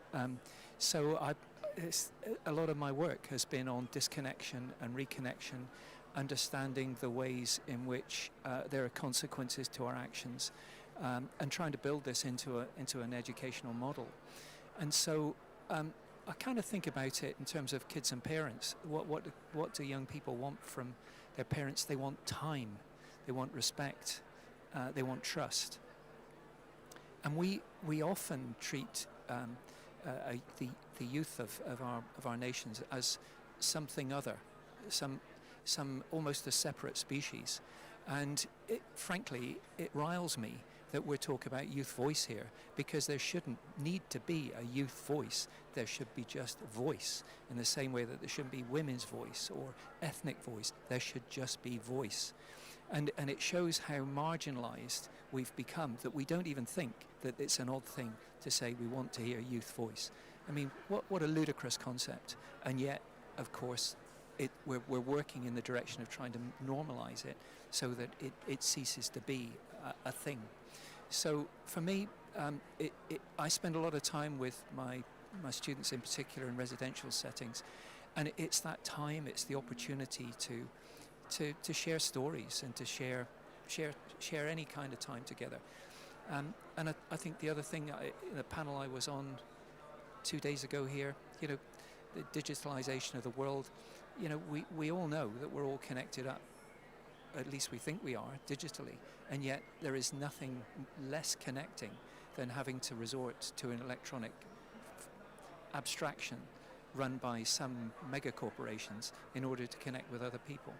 So a lot of my work has been on disconnection and reconnection, understanding the ways in which there are consequences to our actions, and trying to build this into an educational model. And so I kind of think about it in terms of kids and parents. What do young people want from their parents? They want time, they want respect, they want trust. And we often treat the youth of our nations as something other, some almost a separate species. And frankly, it riles me that we're talking about youth voice here, because there shouldn't need to be a youth voice. There should be just voice, in the same way that there shouldn't be women's voice or ethnic voice. There should just be voice. And it shows how marginalized we've become, that we don't even think that it's an odd thing to say we want to hear youth voice. I mean, what a ludicrous concept. And yet, of course, we're working in the direction of trying to normalize it so that it ceases to be a thing. So for me, I spend a lot of time with my students, in particular in residential settings, and it's that time, it's the opportunity to share stories and to share any kind of time together. And I think the other thing, the panel I was on 2 days ago here, the digitalization of the world, we all know that we're all connected up. At least we think we are, digitally, and yet there is nothing less connecting than having to resort to an electronic abstraction run by some mega corporations in order to connect with other people.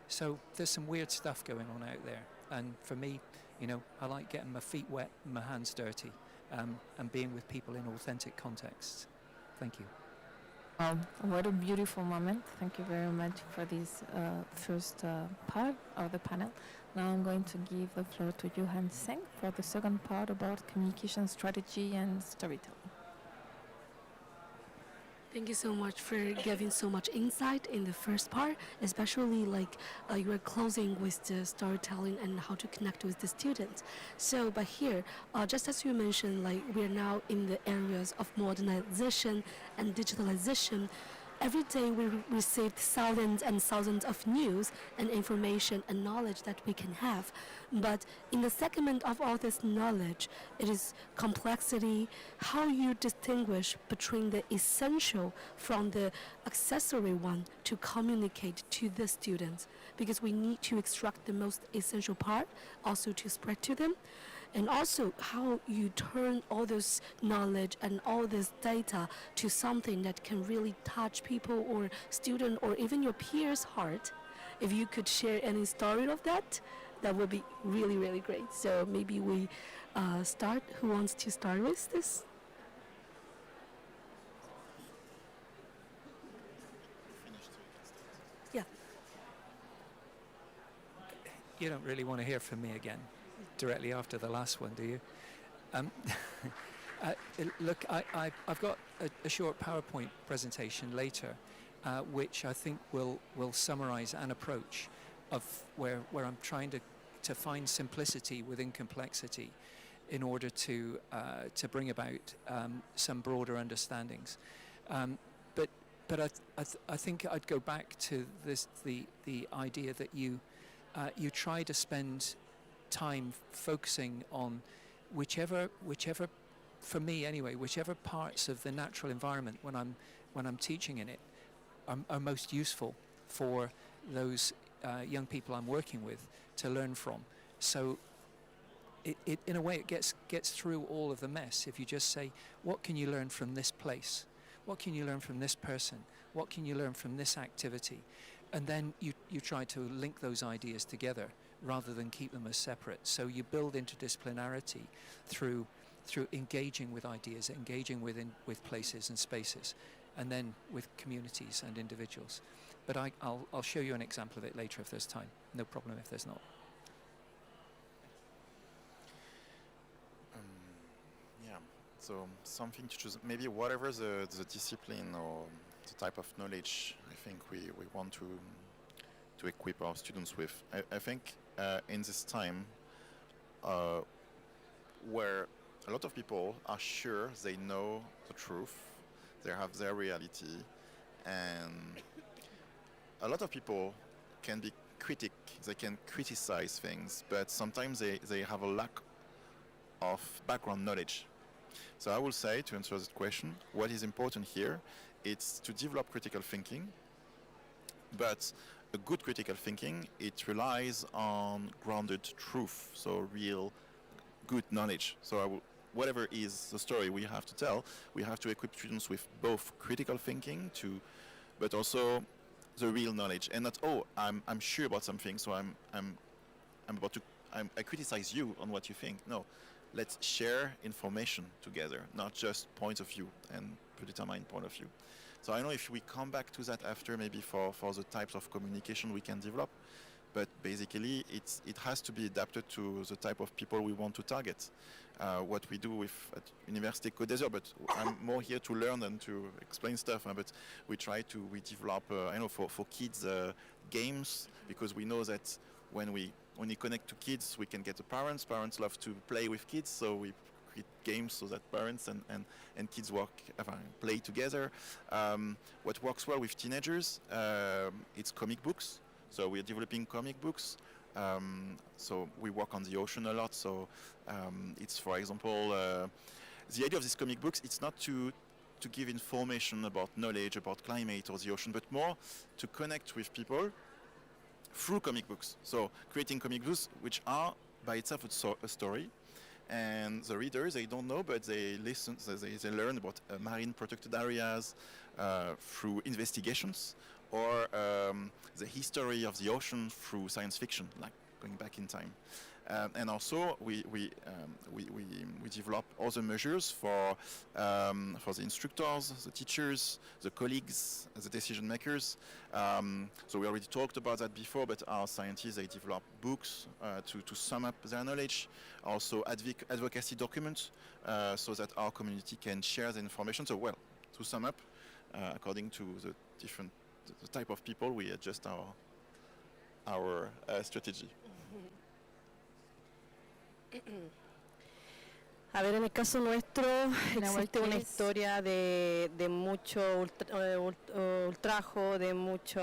So there's some weird stuff going on out there, and for me, I like getting my feet wet and my hands dirty, and being with people in authentic contexts. Thank you. What a beautiful moment. Thank you very much for this first part of the panel. Now I'm going to give the floor to Johan Seng for the second part about communication strategy and storytelling. Thank you so much for giving so much insight in the first part, especially like you were closing with the storytelling and how to connect with the students. So, but here, just as you mentioned, like we're now in the areas of modernization and digitalization. Every day we receive thousands and thousands of news and information and knowledge that we can have. But in the segment of all this knowledge, it is complexity, how you distinguish between the essential from the accessory one to communicate to the students. Because we need to extract the most essential part, also to spread to them. And also how you turn all this knowledge and all this data to something that can really touch people or student or even your peers' heart. If you could share any story of that, that would be really, really great. So maybe we start. Who wants to start with this? Yeah. You don't really want to hear from me again directly after the last one, do you? Look, I've got a short PowerPoint presentation later, which I think will summarize an approach of where I'm trying to find simplicity within complexity in order to bring about some broader understandings. But I think I'd go back to the idea that you try to spend time focusing on whichever, for me anyway, whichever parts of the natural environment when I'm teaching in it are most useful for those young people I'm working with to learn from. So it in a way it gets through all of the mess if you just say, what can you learn from this place? What can you learn from this person? What can you learn from this activity? And then you try to link those ideas together rather than keep them as separate. So you build interdisciplinarity through engaging with ideas, engaging with places and spaces, and then with communities and individuals. But I'll show you an example of it later if there's time. No problem if there's not. Yeah, so something to choose, maybe whatever the discipline or the type of knowledge I think we want to equip our students with. I think in this time where a lot of people are sure they know the truth, they have their reality, and a lot of people can be they can criticize things, but sometimes they have a lack of background knowledge. So I will say, to answer that question, what is important here, it's to develop critical thinking, but a good critical thinking, it relies on grounded truth, so real good knowledge. So whatever is the story we have to tell, we have to equip students with both critical thinking but also the real knowledge, and not, oh, I'm sure about something, so I criticize you on what you think. No, let's share information together, not just points of view and predetermined point of view. So I don't know if we come back to that after, maybe for the types of communication we can develop, but basically it has to be adapted to the type of people we want to target. What we do at Université Côte d'Azur, but I'm more here to learn than to explain stuff, but we develop, I know for kids games, because we know that when we connect to kids, we can get the parents. Parents love to play with kids, so we create games so that parents and kids play together. What works well with teenagers, it's comic books. So we're developing comic books. So we work on the ocean a lot. So it's, for example, the idea of these comic books, it's not to give information about knowledge, about climate or the ocean, but more to connect with people through comic books. So creating comic books which are by itself a story, and the readers, they don't know, but they listen, they learn about marine protected areas through investigations, or the history of the ocean through science fiction, like going back in time. And also we develop other measures for the instructors, the teachers, the colleagues, the decision makers. So we already talked about that before, but our scientists, they develop books to sum up their knowledge, also advocacy documents, so that our community can share the information. So, well, to sum up, according to the type of people, we adjust our strategy. A ver, en el caso nuestro In our existe una case, historia de mucho ultrajo, de mucho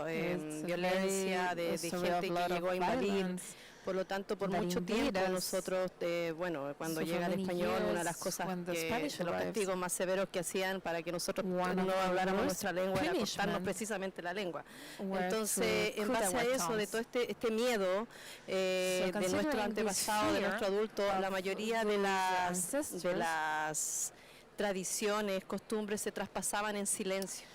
It's a violencia, very- a de story gente of que lot of llegó a invadir. violence Por lo tanto, por that mucho tiempo invade us. nosotros, bueno, cuando So for llega el many español, una de las years, cosas when the que, Spanish de los arrives, castigos más severos que hacían para que nosotros one no of the habláramos worst nuestra lengua era cortarnos punishments precisamente la lengua. were Entonces, to en cut base a our eso, de tongues. todo este miedo de nuestros considering this antepasados, de fear nuestro adulto, la of mayoría those de ancestors, las tradiciones, costumbres se traspasaban en silencio.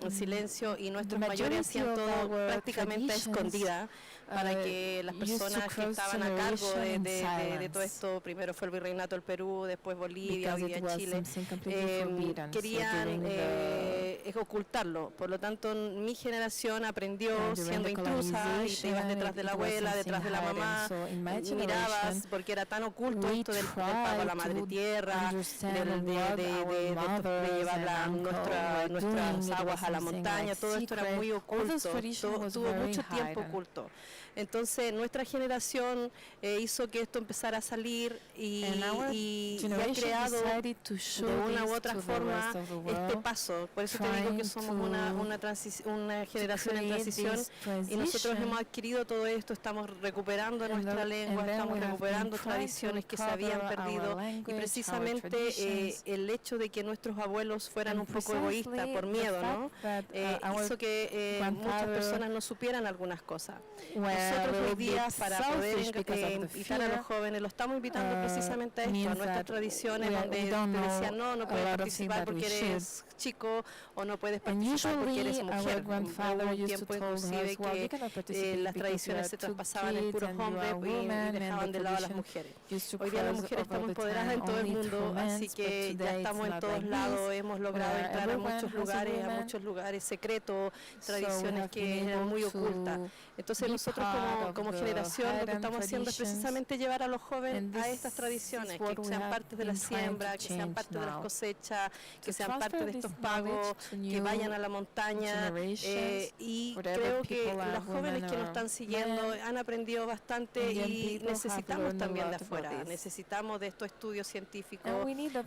En silencio, y nuestros mayores hacían todo prácticamente a escondida para que las personas que estaban a cargo de todo esto, primero fue el virreinato del Perú, después Bolivia, hoy día Chile, querían ocultarlo. Por lo tanto, mi generación aprendió siendo intrusa y te ibas detrás de la abuela, detrás de la mamá, mirabas porque era tan oculto esto del pago a la madre tierra, de llevar nuestras aguas a la montaña, todo esto era muy oculto, tuvo mucho tiempo oculto. Entonces nuestra generación hizo que esto empezara a salir y ha creado de una u otra forma este paso. Por eso te digo que somos una generación en transición y nosotros hemos adquirido todo esto, estamos recuperando nuestra lengua, estamos recuperando tradiciones que se habían perdido y precisamente el hecho de que nuestros abuelos fueran un poco egoístas por miedo, ¿no? Hizo que muchas personas no supieran algunas cosas. Nosotros hoy día, para poder invitar a los jóvenes, lo estamos invitando precisamente a esto, a nuestras tradiciones, donde te decían no puedes participar porque eres chico o no puedes participar porque eres mujer. Hubo un tiempo inclusive que las tradiciones se traspasaban en puros hombres y dejaban de lado a las mujeres. Hoy día las mujeres estamos empoderadas en todo el mundo, así que ya estamos en todos lados, hemos logrado entrar a muchos lugares secretos, tradiciones que eran muy ocultas. Entonces nosotros como generación lo que estamos haciendo es precisamente llevar a los jóvenes a estas tradiciones, que sean parte de la siembra, que sean parte de las cosechas, que sean parte de estos pagos, que vayan a la montaña y creo que los jóvenes que nos están siguiendo han aprendido bastante y necesitamos también de afuera, necesitamos de estos estudios científicos,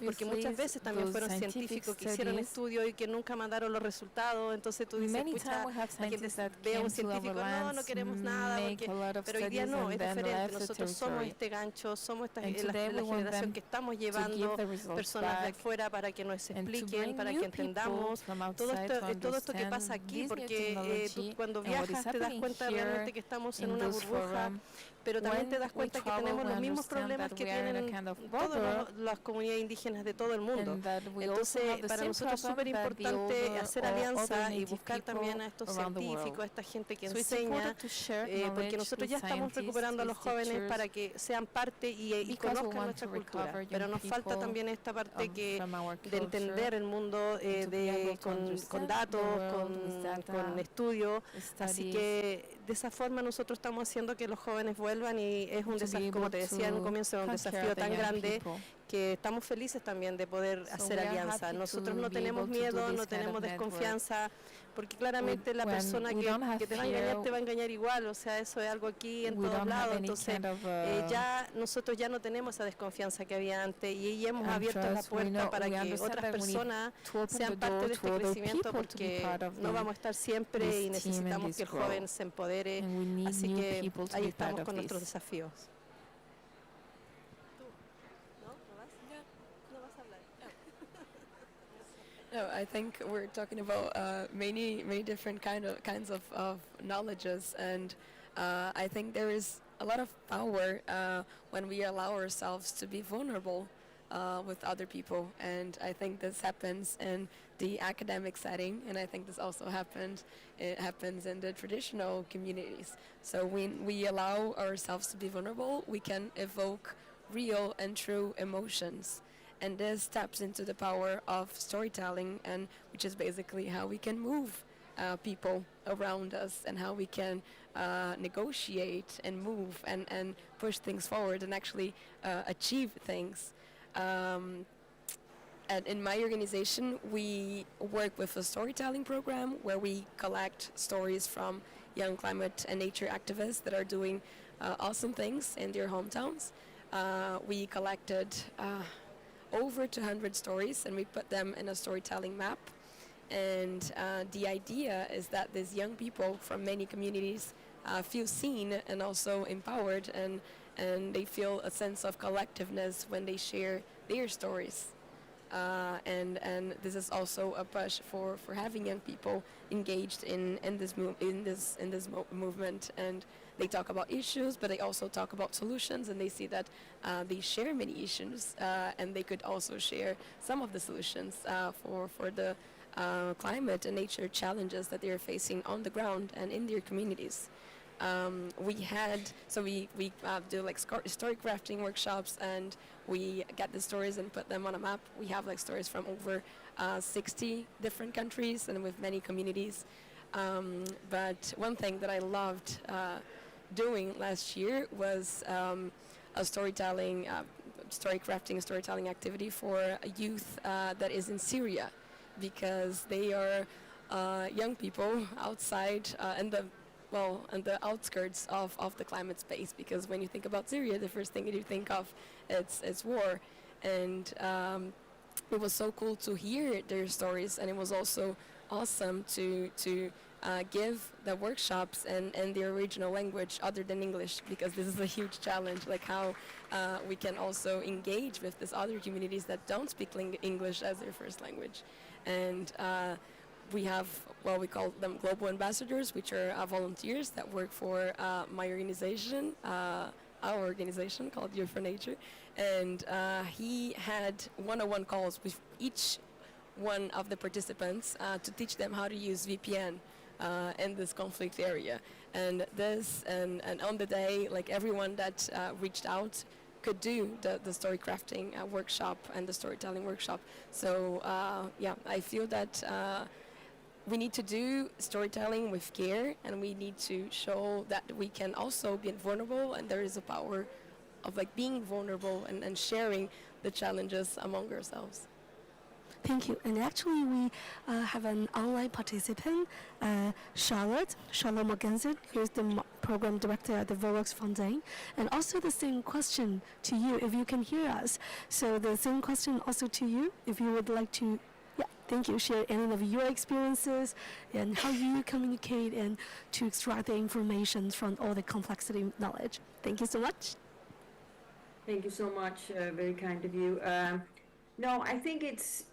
porque muchas veces también fueron científicos que hicieron estudios y que nunca mandaron los resultados, entonces tú dices, escucha, la gente ve a un científico, no queremos nada, pero hoy día no, es diferente, nosotros somos este gancho, somos la generación que estamos llevando personas de afuera para que nos expliquen, para que entendamos todo esto que pasa aquí, porque tú cuando viajas te das cuenta realmente que estamos en una burbuja, pero también te das cuenta que tenemos los mismos problemas que tienen todas las comunidades indígenas de todo el mundo. Entonces, para nosotros es súper importante hacer alianza y buscar también a estos científicos, a esta gente que enseña, porque nosotros ya estamos recuperando a los jóvenes para que sean parte y conozcan nuestra cultura, pero nos falta también esta parte de entender el mundo con datos, con estudios, así que de esa forma nosotros estamos haciendo que los jóvenes vuelvan y es un desafío, como te decía en un comienzo, un desafío tan grande que estamos felices también de poder hacer alianza. Nosotros no tenemos miedo, no tenemos desconfianza, porque claramente la persona que te va a engañar te va a engañar igual, o sea, eso es algo aquí en todos lados, entonces ya nosotros ya no tenemos esa desconfianza que había antes y hemos abierto la puerta para que otras personas sean parte de este crecimiento, porque no vamos a estar siempre y necesitamos que el joven se empodere, así que ahí estamos con nuestros desafíos. No, I think we're talking about many different kinds of knowledges, and I think there is a lot of power when we allow ourselves to be vulnerable with other people, and I think this happens in the academic setting, and I think this also happens in the traditional communities. So when we allow ourselves to be vulnerable, we can evoke real and true emotions. And this taps into the power of storytelling, and which is basically how we can move people around us and how we can negotiate and move and push things forward and actually achieve things. And in my organization, we work with a storytelling program where we collect stories from young climate and nature activists that are doing awesome things in their hometowns. We collected over 200 stories and we put them in a storytelling map. And the idea is that these young people from many communities feel seen and also empowered, and they feel a sense of collectiveness when they share their stories. And this is also a push for having young people engaged in this movement, and they talk about issues, but they also talk about solutions, and they see that they share many issues, and they could also share some of the solutions for the climate and nature challenges that they are facing on the ground and in their communities. We do like story crafting workshops, and we get the stories and put them on a map. We have like stories from over 60 different countries and with many communities. But one thing that I loved doing last year was a story crafting, storytelling activity for a youth that is in Syria, because they are young people outside in the outskirts of the climate space, because when you think about Syria, the first thing that you think of it's war. And it was so cool to hear their stories, and it was also awesome to give the workshops in their original language other than English, because this is a huge challenge, like how we can also engage with these other communities that don't speak English as their first language. And we have, we call them global ambassadors, which are volunteers that work for my organization, our organization called Youth for Nature. And he had one-on-one calls with each one of the participants to teach them how to use VPN in this conflict area. And on the day, like everyone that reached out could do the story crafting workshop and the storytelling workshop. So I feel that we need to do storytelling with care, and we need to show that we can also be vulnerable, and there is a power of like being vulnerable and sharing the challenges among ourselves. Thank you. And actually, we have an online participant, Charlotte Morgensen, who is the program director at the Volux Foundation. And also the same question to you, if you can hear us. So the same question also to you, if you would like to, thank you, share any of your experiences and how you communicate and to extract the information from all the complexity knowledge. Thank you so much. Thank you so much. Very kind of you. No, I think it's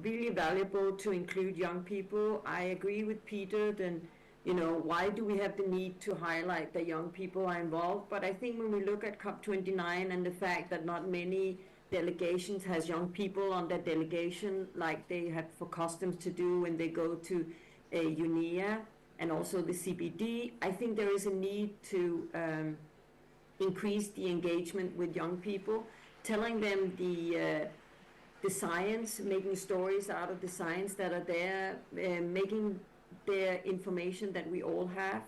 really valuable to include young people. I agree with Peter. Then, why do we have the need to highlight that young people are involved? But I think when we look at COP29 and the fact that not many delegations has young people on their delegation, like they have for customs to do when they go to UNEA and also the CBD, I think there is a need to increase the engagement with young people, telling them the science, making stories out of the science that are there, making the information that we all have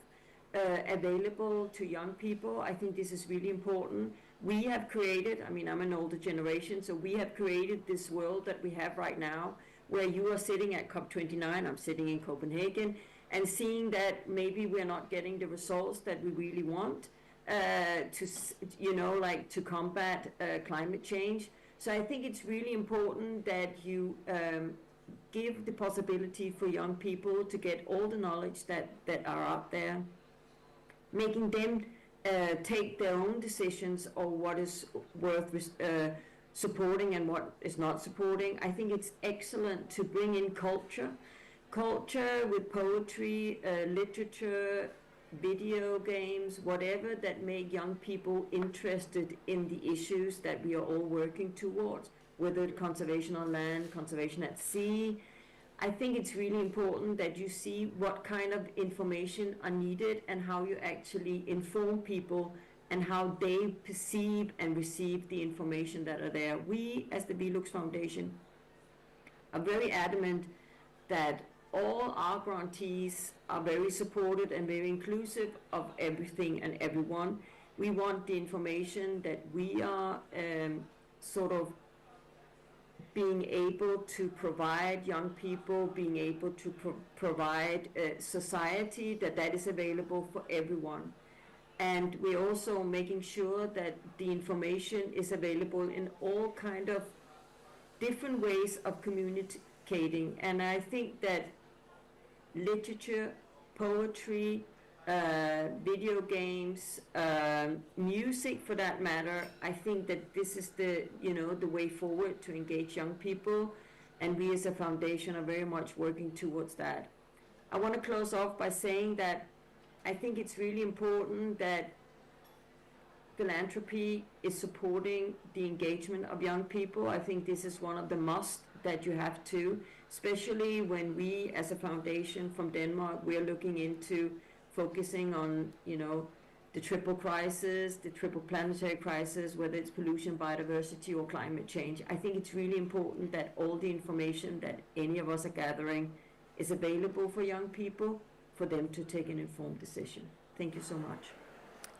available to young people. I think this is really important. We have created, I'm an older generation, so we have created this world that we have right now, where you are sitting at COP29, I'm sitting in Copenhagen, and seeing that maybe we're not getting the results that we really want to combat climate change. So I think it's really important that you give the possibility for young people to get all the knowledge that are out there, making them take their own decisions on what is worth supporting and what is not supporting. I think it's excellent to bring in culture with poetry, literature, video games, whatever that make young people interested in the issues that we are all working towards, whether conservation on land, conservation at sea. I think it's really important that you see what kind of information are needed and how you actually inform people and how they perceive and receive the information that are there. We, as the Volux Foundation, are very adamant that all our grantees are very supported and very inclusive of everything and everyone. We want the information that we are being able to provide young people, being able to provide a society that is available for everyone. And we're also making sure that the information is available in all kind of different ways of communicating. And I think that literature, poetry, video games, music for that matter, I think that this is the way forward to engage young people, and we as a foundation are very much working towards that. I want to close off by saying that I think it's really important that philanthropy is supporting the engagement of young people. I think this is one of the must that you have to, especially when we as a foundation from Denmark, we're looking into focusing on, the triple crisis, the triple planetary crisis, whether it's pollution, biodiversity, or climate change. I think it's really important that all the information that any of us are gathering is available for young people, for them to take an informed decision. Thank you so much.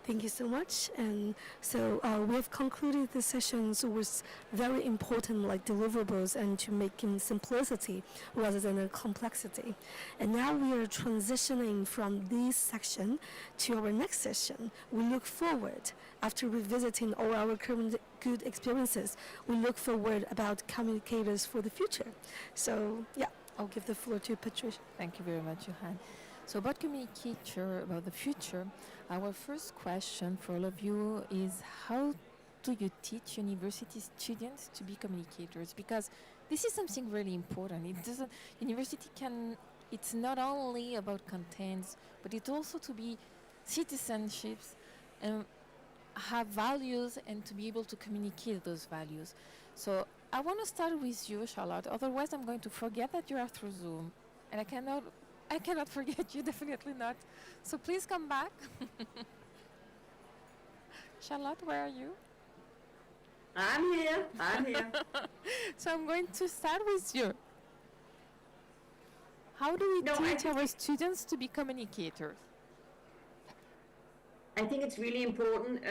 Thank you so much. And so we have concluded the sessions with very important deliverables and to make in simplicity rather than a complexity. And now we are transitioning from this section to our next session. We look forward, after revisiting all our current good experiences, we look forward about communicators for the future. So yeah, I'll give the floor to Patricia. Thank you very much, Johan. So about communicator, about the future, our first question for all of you is how do you teach university students to be communicators? Because this is something really important. It's not only about contents, but it's also to be citizenships and have values and to be able to communicate those values. So I want to start with you, Charlotte. Otherwise, I'm going to forget that you are through Zoom, and I cannot forget you, definitely not. So please come back. Charlotte, where are you? I'm here. So I'm going to start with you. How do we teach our students to be communicators? I think it's really important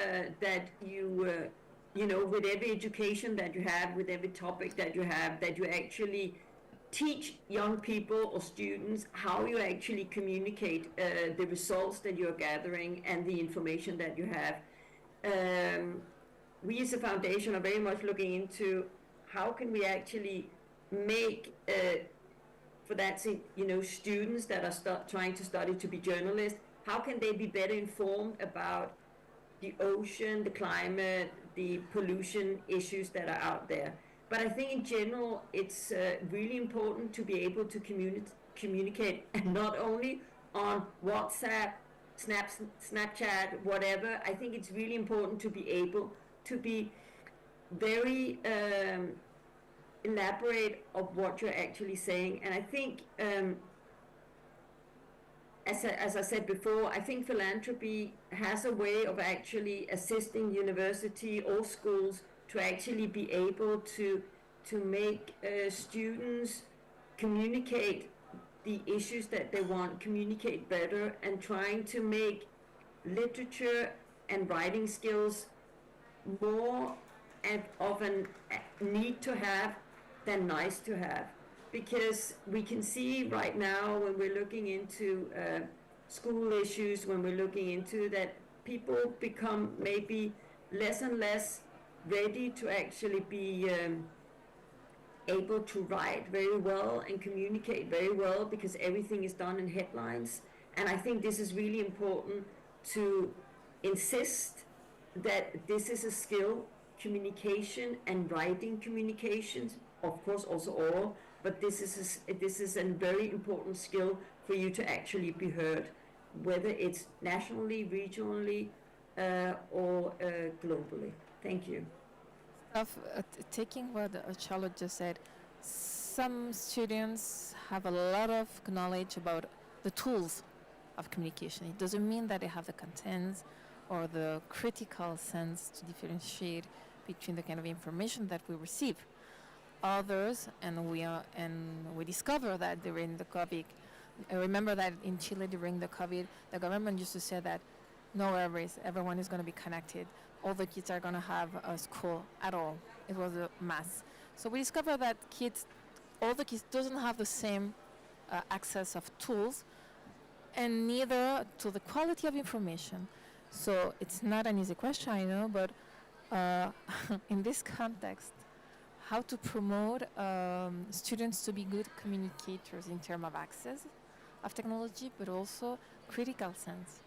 that you, with every education that you have, with every topic that you have, that you actually teach young people or students how you actually communicate the results that you're gathering and the information that you have. We as a foundation are very much looking into how can we actually make, for that, students that are trying to study to be journalists, how can they be better informed about the ocean, the climate, the pollution issues that are out there. But I think in general, it's really important to be able to communicate, and not only on WhatsApp, Snapchat, whatever. I think it's really important to be able to be very elaborate of what you're actually saying. And I think, as I said before, I think philanthropy has a way of actually assisting university or schools to actually be able to make students communicate the issues that they want, communicate better, and trying to make literature and writing skills more of a need to have than nice to have. Because we can see right now when we're looking into school issues, when we're looking into that, people become maybe less and less ready to actually be able to write very well and communicate very well, because everything is done in headlines. And I think this is really important to insist that this is a skill, communication and writing communications, of course also oral, but this is a very important skill for you to actually be heard, whether it's nationally, regionally, or globally. Thank you. Taking what Charlotte just said, some students have a lot of knowledge about the tools of communication. It doesn't mean that they have the contents or the critical sense to differentiate between the kind of information that we receive. Others, and we discover that during the COVID. I remember that in Chile during the COVID, the government used to say that no worries, everyone is going to be connected. All the kids are going to have a school at all. It was a mass. So we discovered that all the kids doesn't have the same access of tools, and neither to the quality of information. So it's not an easy question, I know, but in this context, how to promote students to be good communicators in terms of access of technology, but also critical sense.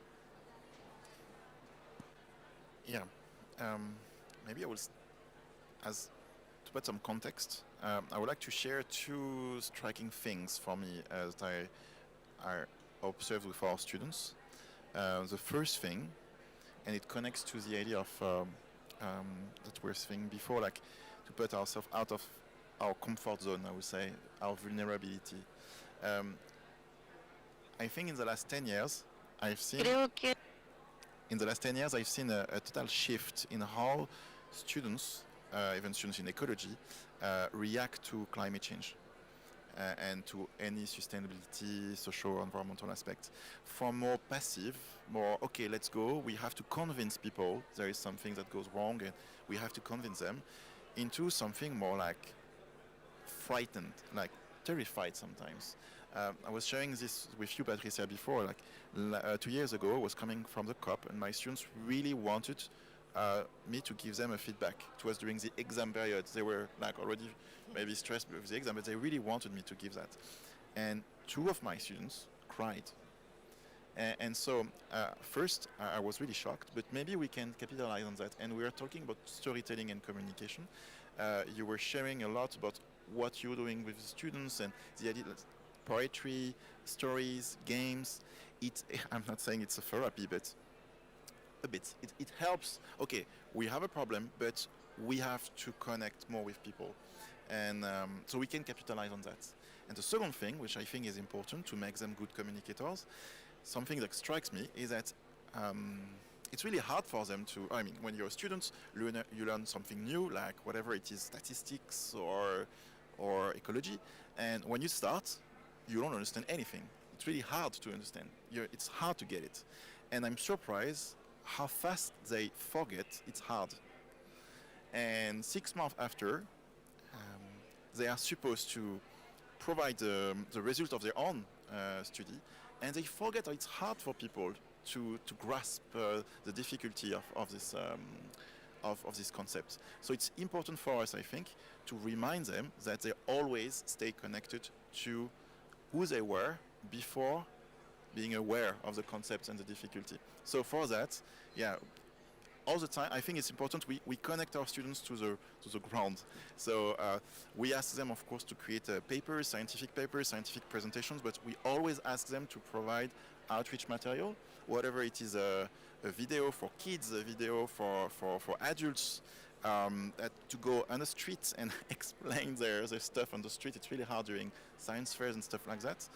Yeah, maybe I will, as to put some context, I would like to share two striking things for me as I observed with our students. The first thing, and it connects to the idea of that we were saying before, like to put ourselves out of our comfort zone, I would say, our vulnerability. I think in the last 10 years, I've seen a total shift in how students, even students in ecology, react to climate change and to any sustainability, social or environmental aspect. From more passive, more, okay, let's go, we have to convince people there is something that goes wrong and we have to convince them, into something more like frightened, like terrified sometimes. I was sharing this with you, Patricia, before. Like 2 years ago, I was coming from the COP, and my students really wanted me to give them a feedback. It was during the exam period. They were like already maybe stressed with the exam, but they really wanted me to give that. And 2 of my students cried. And so, first, I was really shocked, but maybe we can capitalize on that. And we are talking about storytelling and communication. You were sharing a lot about what you're doing with the students and the idea that poetry, stories, games. I'm not saying it's a therapy, but a bit. It helps. Okay, we have a problem, but we have to connect more with people. And so we can capitalize on that. And the second thing, which I think is important to make them good communicators, something that strikes me is that it's really hard for them to, I mean, when you're a student, you learn something new, like whatever it is, statistics or ecology. And when you start, you don't understand anything. It's really hard to understand. It's hard to get it. And I'm surprised how fast they forget it's hard. And 6 months after, they are supposed to provide the result of their own study, and they forget that it's hard for people to grasp the difficulty of this concept. So it's important for us, I think, to remind them that they always stay connected to who they were before being aware of the concepts and the difficulty. So for that, yeah, all the time, I think it's important we connect our students to the ground. So we ask them, of course, to create papers, scientific presentations, but we always ask them to provide outreach material, whatever it is, a video for kids, a video for adults, to go on the street and explain their stuff on the street. It's really hard during science fairs and stuff like that.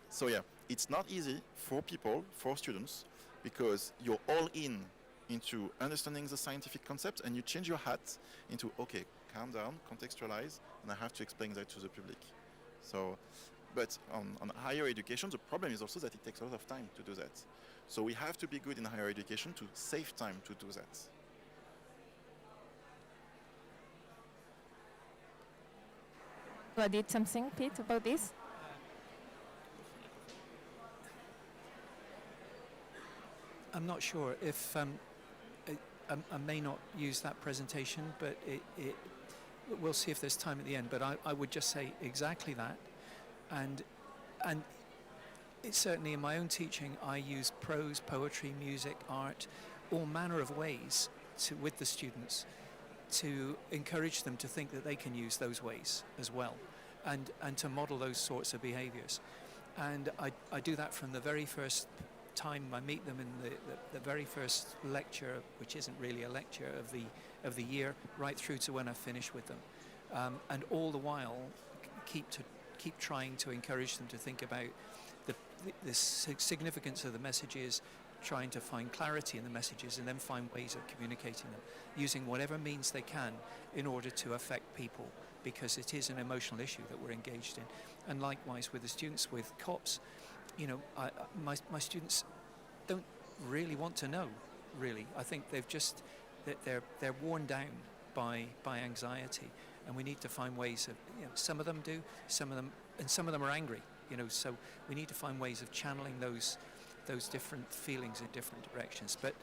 So yeah, it's not easy for people, for students, because you're all into understanding the scientific concept, and you change your hat into, okay, calm down, contextualize, and I have to explain that to the public. So, but on higher education, the problem is also that it takes a lot of time to do that. So we have to be good in higher education to save time to do that. You did something, Pete, about this? I'm not sure if I may not use that presentation, but we'll see if there's time at the end. But I would just say exactly that, and it's certainly in my own teaching, I use prose, poetry, music, art, all manner of ways with the students to encourage them to think that they can use those ways as well, and to model those sorts of behaviors. And I do that from the very first time I meet them in the very first lecture, which isn't really a lecture of the year, right through to when I finish with them, and all the while keep trying to encourage them to think about the significance of the messages, trying to find clarity in the messages, and then find ways of communicating them using whatever means they can in order to affect people, because it is an emotional issue that we're engaged in. And likewise with the students with COPs, you know, my students don't really want to know, really. I think they're worn down by anxiety, and we need to find ways of, some of them do, some of them are angry, so we need to find ways of channeling those different feelings in different directions. But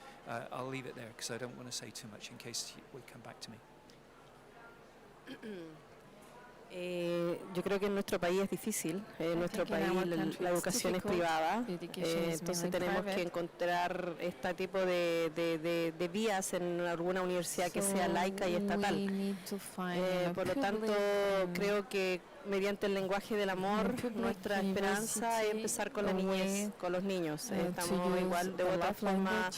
I'll leave it there because I don't want to say too much in case we come back to me. Yo creo que en nuestro país es difícil. En nuestro país la educación es privada, entonces tenemos que encontrar este tipo de vías en alguna universidad que sea laica y estatal. Por lo tanto, creo que mediante el lenguaje del amor, nuestra esperanza es empezar con la niñez, con los niños. Estamos igual de otra forma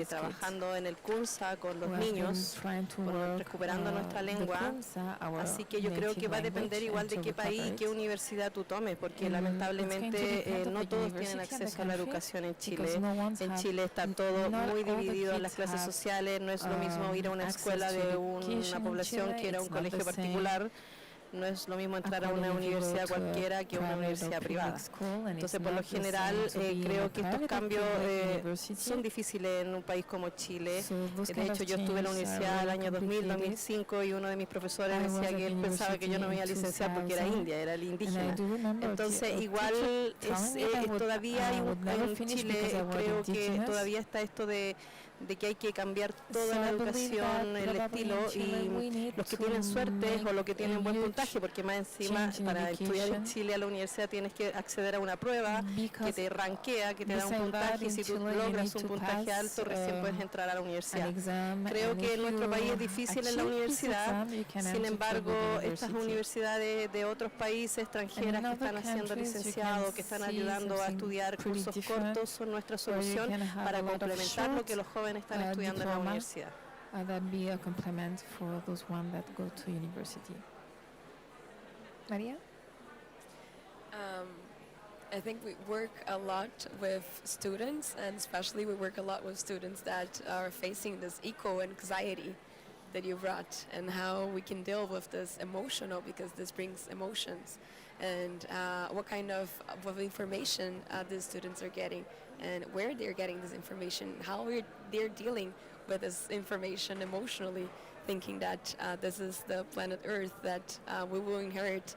trabajando en el CUNSA con los niños, recuperando nuestra lengua. Así que yo creo que va a depender igual de qué país y qué universidad tú tomes, porque lamentablemente no todos tienen acceso a la educación en Chile. En Chile está todo muy dividido en las clases sociales. No es lo mismo ir a una escuela de una población que ir a un colegio particular. No es lo mismo entrar a una universidad cualquiera que una universidad privada. Entonces, por lo general, creo que estos cambios son difíciles en un país como Chile. De hecho, yo estuve en la universidad el año 2000, 2005 y uno de mis profesores decía que él pensaba que yo no me iba a licenciar porque era india, era el indígena. Entonces, igual todavía en Chile creo que todavía está esto de que hay que cambiar toda la educación, el estilo, y los que tienen suerte o los que tienen buen puntaje, porque más encima para estudiar en Chile a la universidad tienes que acceder a una prueba que te rankea, que te da un puntaje, y si tú logras un puntaje alto recién puedes entrar a la universidad. Creo que en nuestro país es difícil en la universidad, sin embargo estas universidades de otros países extranjeras que están haciendo licenciados, que están ayudando a estudiar cursos cortos, son nuestra solución para complementar lo que los jóvenes están estudiando en la universidad. That be a complement for those one that go to university. Maria? I think we work a lot with students, and especially we work a lot with students that are facing this eco-anxiety that you brought, and how we can deal with this emotional, because this brings emotions, and what kind of information the students are getting, and where they're getting this information, how they're dealing with this information emotionally, thinking that this is the planet Earth that we will inherit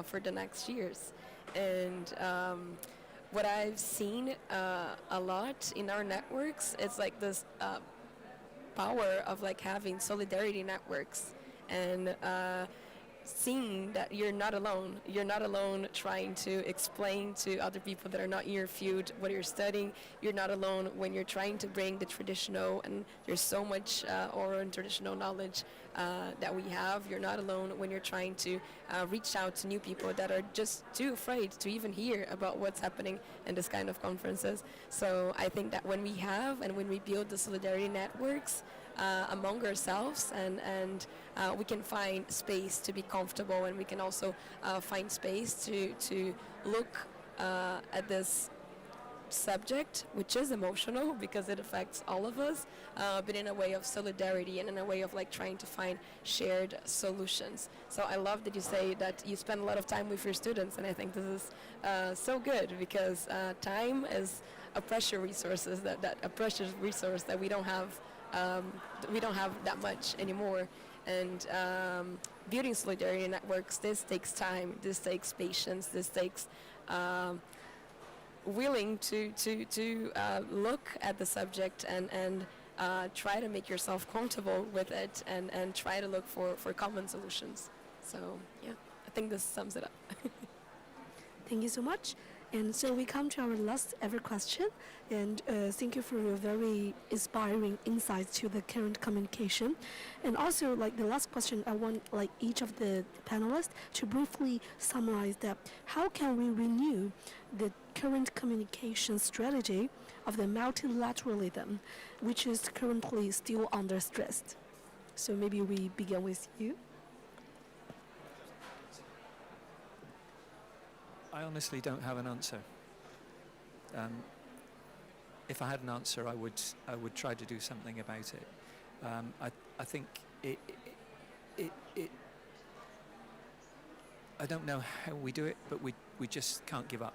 for the next years. And what I've seen a lot in our networks, it's like this power of like having solidarity networks, and seeing that you're not alone. You're not alone trying to explain to other people that are not in your field what you're studying. You're not alone when you're trying to bring the traditional, and there's so much oral and traditional knowledge that we have. You're not alone when you're trying to reach out to new people that are just too afraid to even hear about what's happening in this kind of conferences. So I think that when we have and when we build the solidarity networks among ourselves, and we can find space to be comfortable, and we can also find space to look at this subject, which is emotional because it affects all of us, but in a way of solidarity and in a way of like trying to find shared solutions. So I love that you say that you spend a lot of time with your students, and I think this is so good, because time is a precious resource that we don't have. We don't have that much anymore, and building solidarity networks, this takes time, this takes patience, this takes willing to look at the subject and try to make yourself comfortable with it, and try to look for common solutions. So yeah, I think this sums it up. Thank you so much. And so we come to our last ever question, and thank you for your very inspiring insights to the current communication. And also, like the last question, I want like each of the panelists to briefly summarize that how can we renew the current communication strategy of the multilateralism, which is currently still under stress. So maybe we begin with you. I honestly don't have an answer. If I had an answer, I would try to do something about it. I think it I don't know how we do it, but we just can't give up.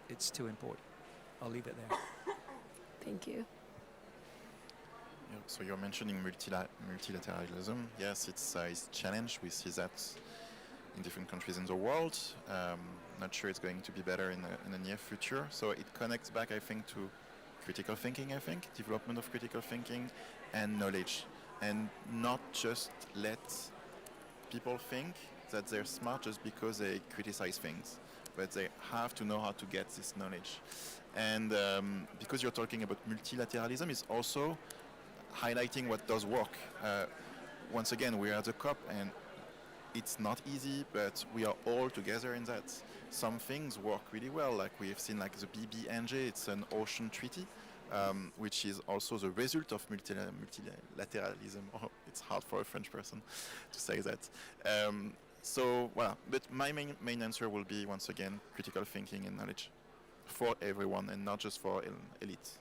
It's too important. I'll leave it there. Thank you. So you're mentioning multilateralism. Yes, it's challenged. We see that in different countries in the world. Not sure it's going to be better in the near future. So it connects back, I think, to critical thinking, development of critical thinking and knowledge. And not just let people think that they're smart just because they criticize things, but they have to know how to get this knowledge. And because you're talking about multilateralism, it's also highlighting what does work. Once again, we're at the COP, and it's not easy, but we are all together in that. Some things work really well, like we have seen, like the BBNJ, it's an ocean treaty, which is also the result of multilateralism. Oh, it's hard for a French person to say that. So, well, but my main answer will be, once again, critical thinking and knowledge for everyone and not just for elites.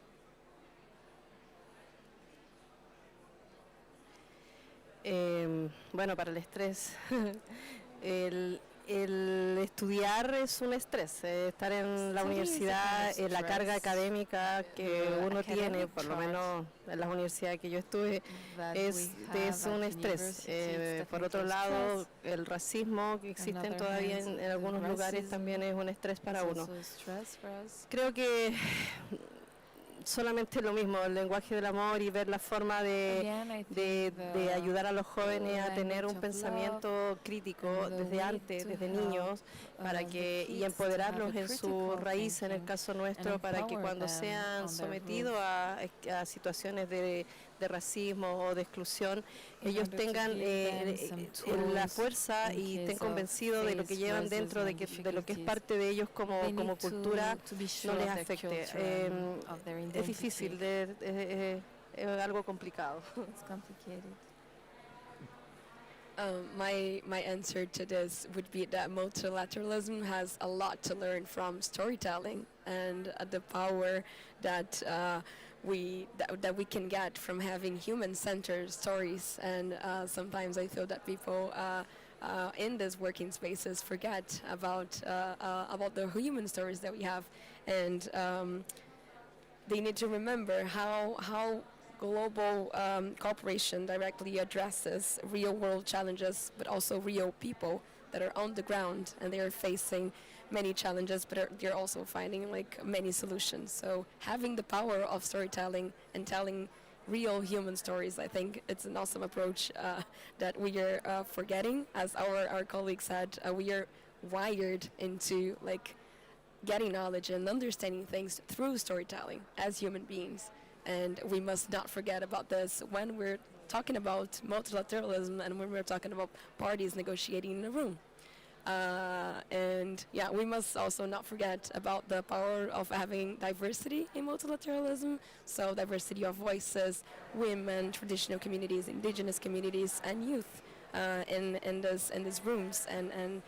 Bueno, para el estrés, el estudiar es un estrés. Estar en la universidad, la carga académica que uno tiene, por lo menos en las universidades que yo estuve, es un estrés. Por otro lado, el racismo que existe todavía en algunos lugares también es un estrés para uno. Creo que solamente lo mismo, el lenguaje del amor y ver la forma de ayudar a los jóvenes a tener un pensamiento crítico desde antes, desde niños, para que y empoderarlos en su raíz, en el caso nuestro, para que cuando sean sometidos a situaciones de racismo o de exclusión, ellos tengan la fuerza y estén convencidos de lo que llevan dentro, de lo que es parte de ellos como cultura, no les afecte. Es difícil, es algo complicado. My answer to this would be that multilateralism has a lot to learn from storytelling and the power that we can get from having human-centered stories. And sometimes I feel that people in these working spaces forget about the human stories that we have, and they need to remember how global cooperation directly addresses real-world challenges, but also real people that are on the ground, and they are facing many challenges, but they're also finding like many solutions. So having the power of storytelling and telling real human stories, I think it's an awesome approach that we are forgetting. As our colleague said, we are wired into like getting knowledge and understanding things through storytelling as human beings. And we must not forget about this when we're talking about multilateralism and when we're talking about parties negotiating in a room. And yeah, we must also not forget about the power of having diversity in multilateralism. So diversity of voices, women, traditional communities, indigenous communities, and youth in these rooms. And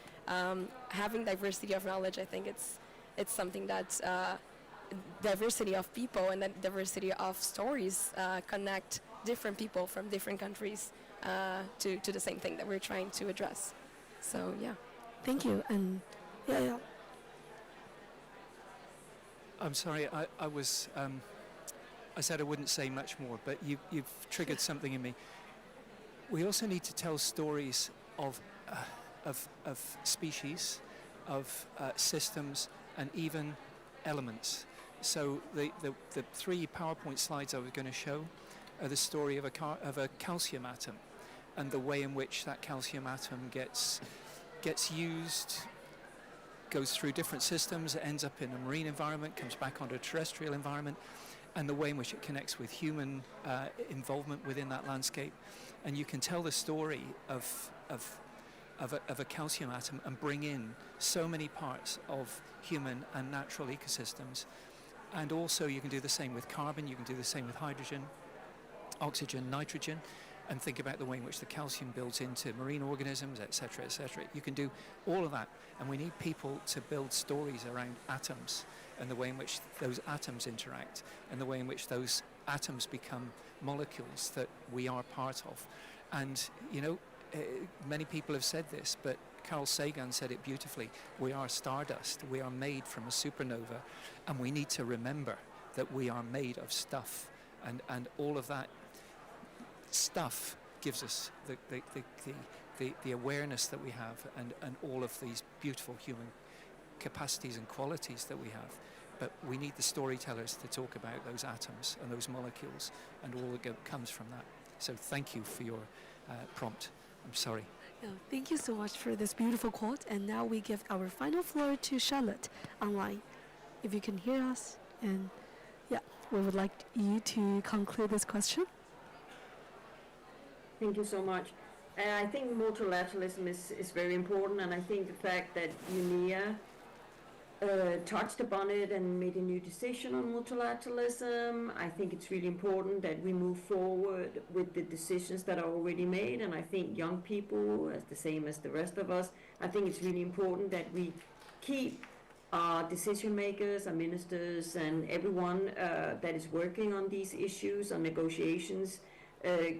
having diversity of knowledge, I think it's something that diversity of people and then diversity of stories connect different people from different countries to the same thing that we're trying to address. So yeah. Thank you. And yeah. I'm sorry, I was I said I wouldn't say much more, but you've triggered something in me. We also need to tell stories of species, of systems, and even elements. So the 3 PowerPoint slides I was going to show are the story of a calcium atom, and the way in which that calcium atom gets used, goes through different systems, it ends up in a marine environment, comes back onto a terrestrial environment, and the way in which it connects with human involvement within that landscape. And you can tell the story of a calcium atom and bring in so many parts of human and natural ecosystems. And also you can do the same with carbon, you can do the same with hydrogen, oxygen, nitrogen, and think about the way in which the calcium builds into marine organisms, etc., etc. You can do all of that, and we need people to build stories around atoms and the way in which those atoms interact and the way in which those atoms become molecules that we are part of. And, you know, many people have said this, but Carl Sagan said it beautifully. We are stardust. We are made from a supernova, and we need to remember that we are made of stuff, and all of that stuff gives us the awareness that we have, and all of these beautiful human capacities and qualities that we have. But we need the storytellers to talk about those atoms and those molecules and all that comes from that. So thank you for your prompt. I'm sorry. No, thank you so much for this beautiful quote. And now we give our final floor to Charlotte online. If you can hear us, and yeah, we would like you to conclude this question. Thank you so much. I think multilateralism is very important, and I think the fact that UNEA touched upon it and made a new decision on multilateralism, I think it's really important that we move forward with the decisions that are already made, and I think young people, as the same as the rest of us, I think it's really important that we keep our decision makers, our ministers, and everyone that is working on these issues, on negotiations,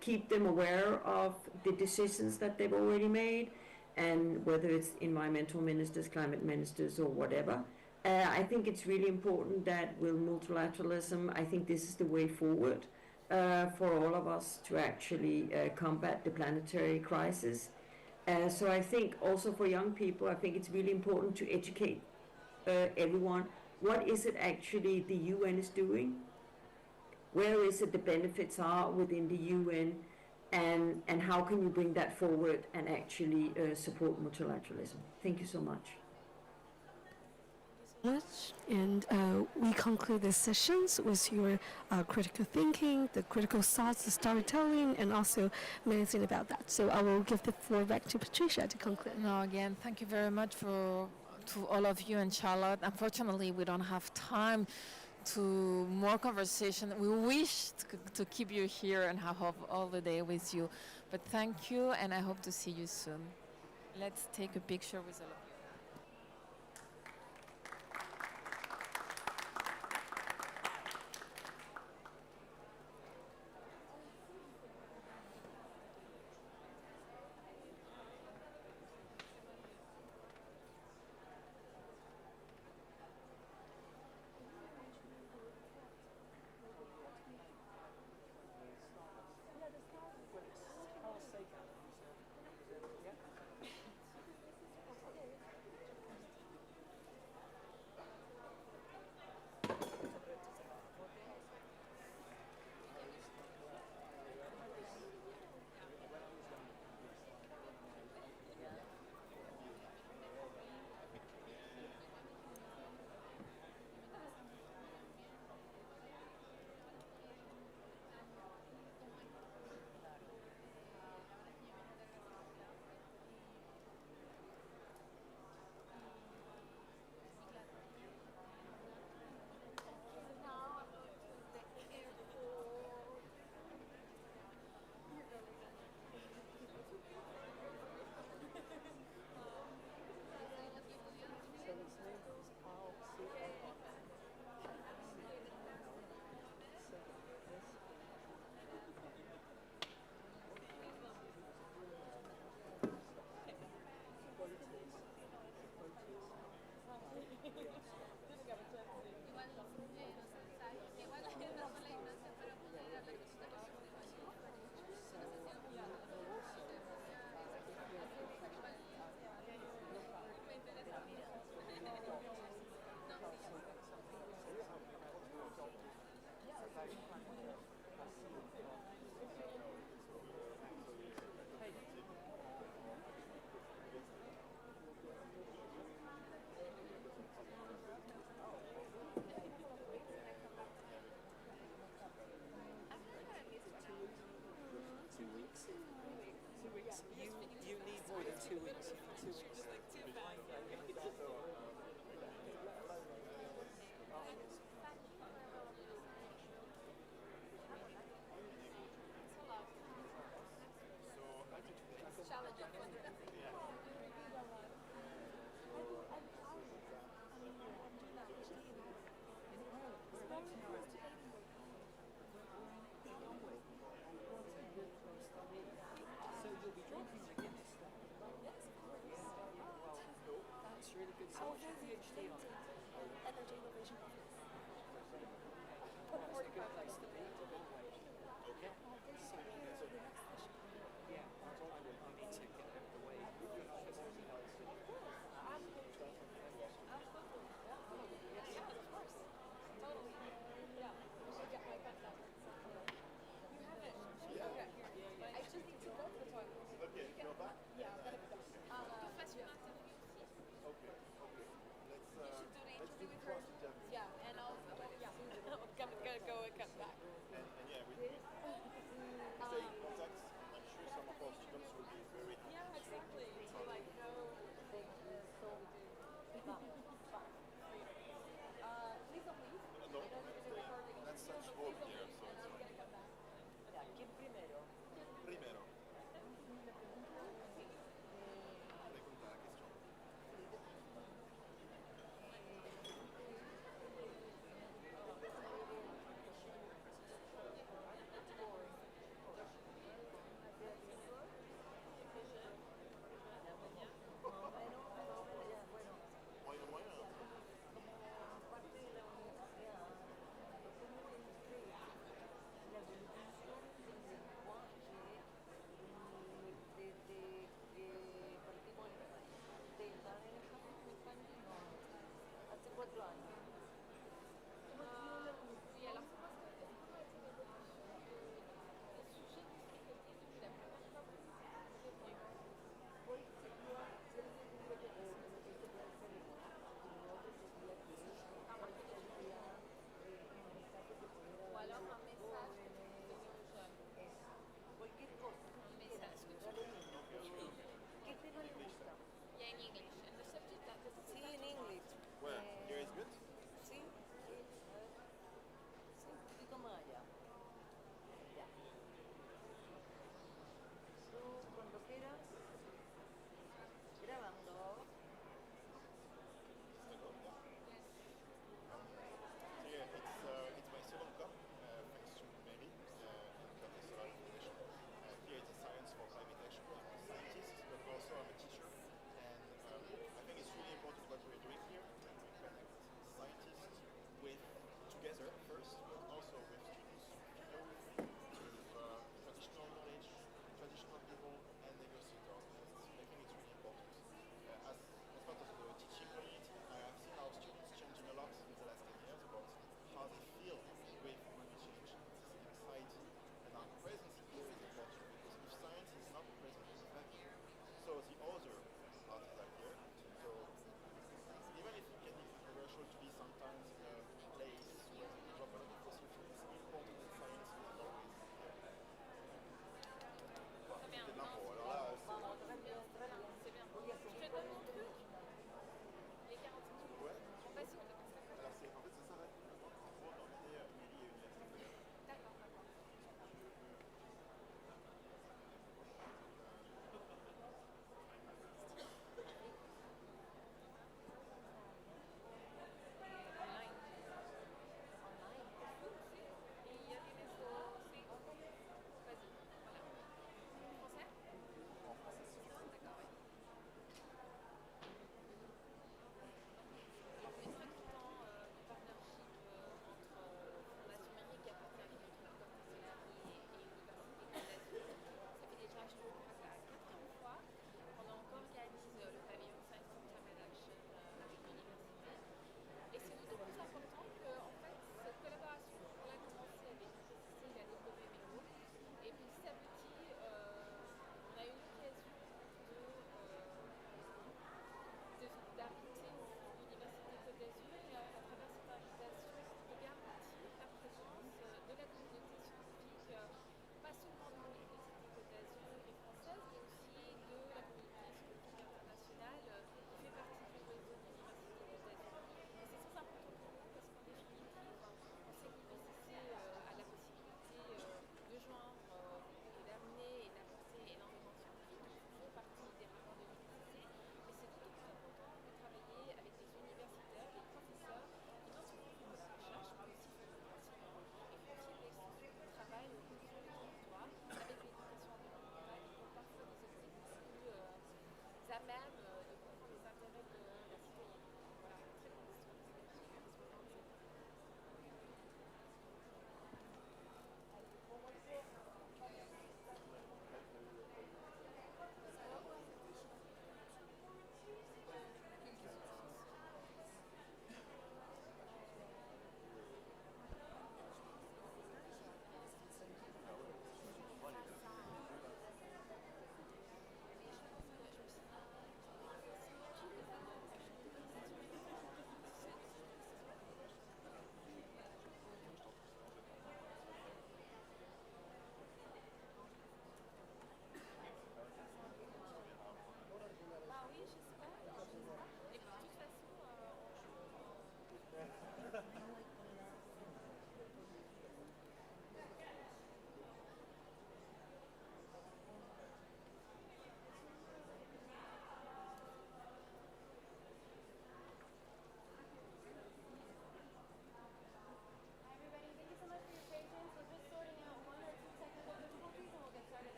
keep them aware of the decisions that they've already made, and whether it's environmental ministers, climate ministers, or whatever. I think it's really important that with multilateralism, I think this is the way forward for all of us to actually combat the planetary crisis. So I think also for young people, I think it's really important to educate everyone. What is it actually the UN is doing? Where is it the benefits are within the UN, and how can you bring that forward and actually support multilateralism? Thank you so much. And we conclude the sessions with your critical thinking, the critical thoughts, the storytelling, and also many things about that. So I will give the floor back to Patricia to conclude. No, again, thank you very much to all of you and Charlotte. Unfortunately, we don't have time to more conversation. We wish to keep you here and have all the day with you. But thank you, and I hope to see you soon. Let's take a picture with all of you.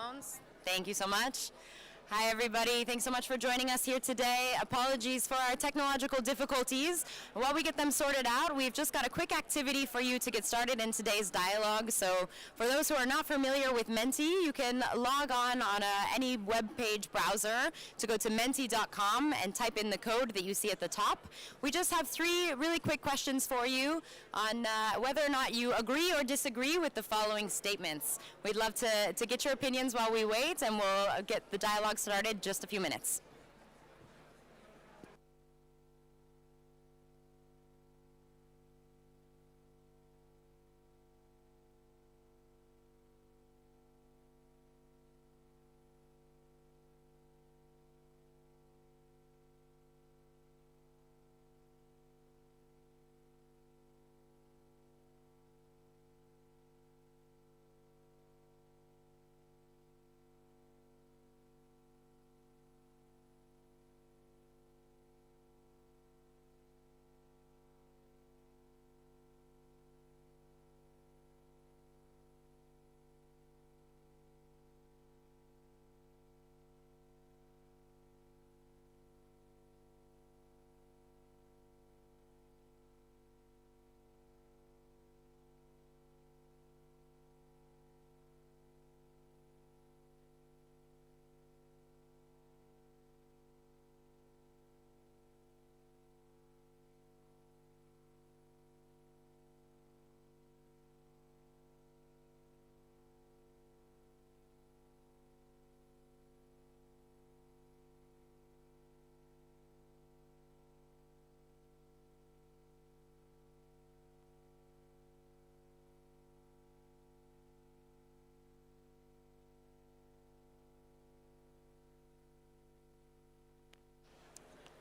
microphones. Thank you so much. Hi, everybody. Thanks so much for joining us here today. Apologies for our technological difficulties. While we get them sorted out, we've just got a quick activity for you to get started in today's dialogue. So for those who are not familiar with Menti, you can log on any web page browser to go to menti.com and type in the code that you see at the top. We just have 3 really quick questions for you on whether or not you agree or disagree with the following statements. We'd love to get your opinions while we wait, and we'll get the dialogue started just a few minutes.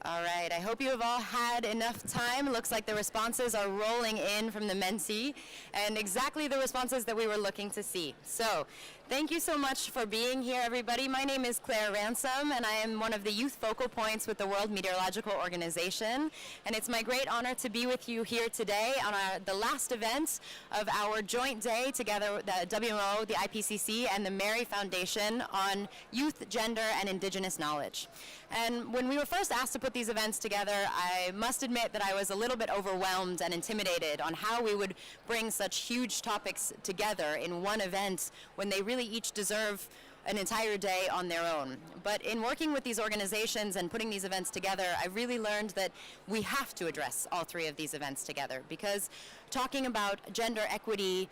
All right, I hope you have all had enough time. It looks like the responses are rolling in from the Menti, and exactly the responses that we were looking to see. So, thank you so much for being here, everybody. My name is Claire Ransom, and I am one of the youth focal points with the World Meteorological Organization. And it's my great honor to be with you here today on the last event of our joint day together with the WMO, the IPCC, and the Mary Foundation on youth, gender, and indigenous knowledge. And when we were first asked to put these events together, I must admit that I was a little bit overwhelmed and intimidated on how we would bring such huge topics together in one event when they really each deserve an entire day on their own. But in working with these organizations and putting these events together, I really learned that we have to address all 3 of these events together, because talking about gender equity,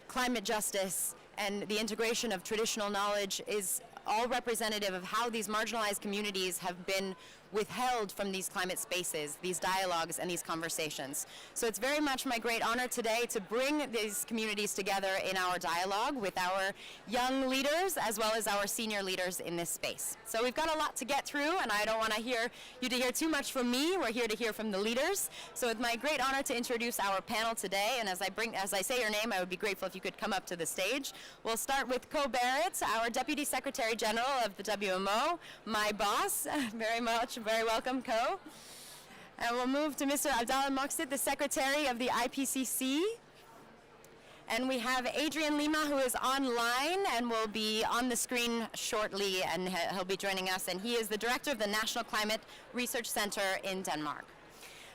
climate justice, and the integration of traditional knowledge is all representative of how these marginalized communities have been withheld from these climate spaces, these dialogues, and these conversations. So it's very much my great honor today to bring these communities together in our dialogue with our young leaders as well as our senior leaders in this space. So we've got a lot to get through, and I don't want to hear too much from me. We're here to hear from the leaders. So it's my great honor to introduce our panel today, and as I say your name, I would be grateful if you could come up to the stage. We'll start with Co Barrett, our Deputy Secretary General of the WMO, my boss. Very welcome, Co. And we'll move to Mr. Abdallah Moqsit, the Secretary of the IPCC. And we have Adrian Lima, who is online and will be on the screen shortly, and he'll be joining us. And he is the Director of the National Climate Research Center in Denmark.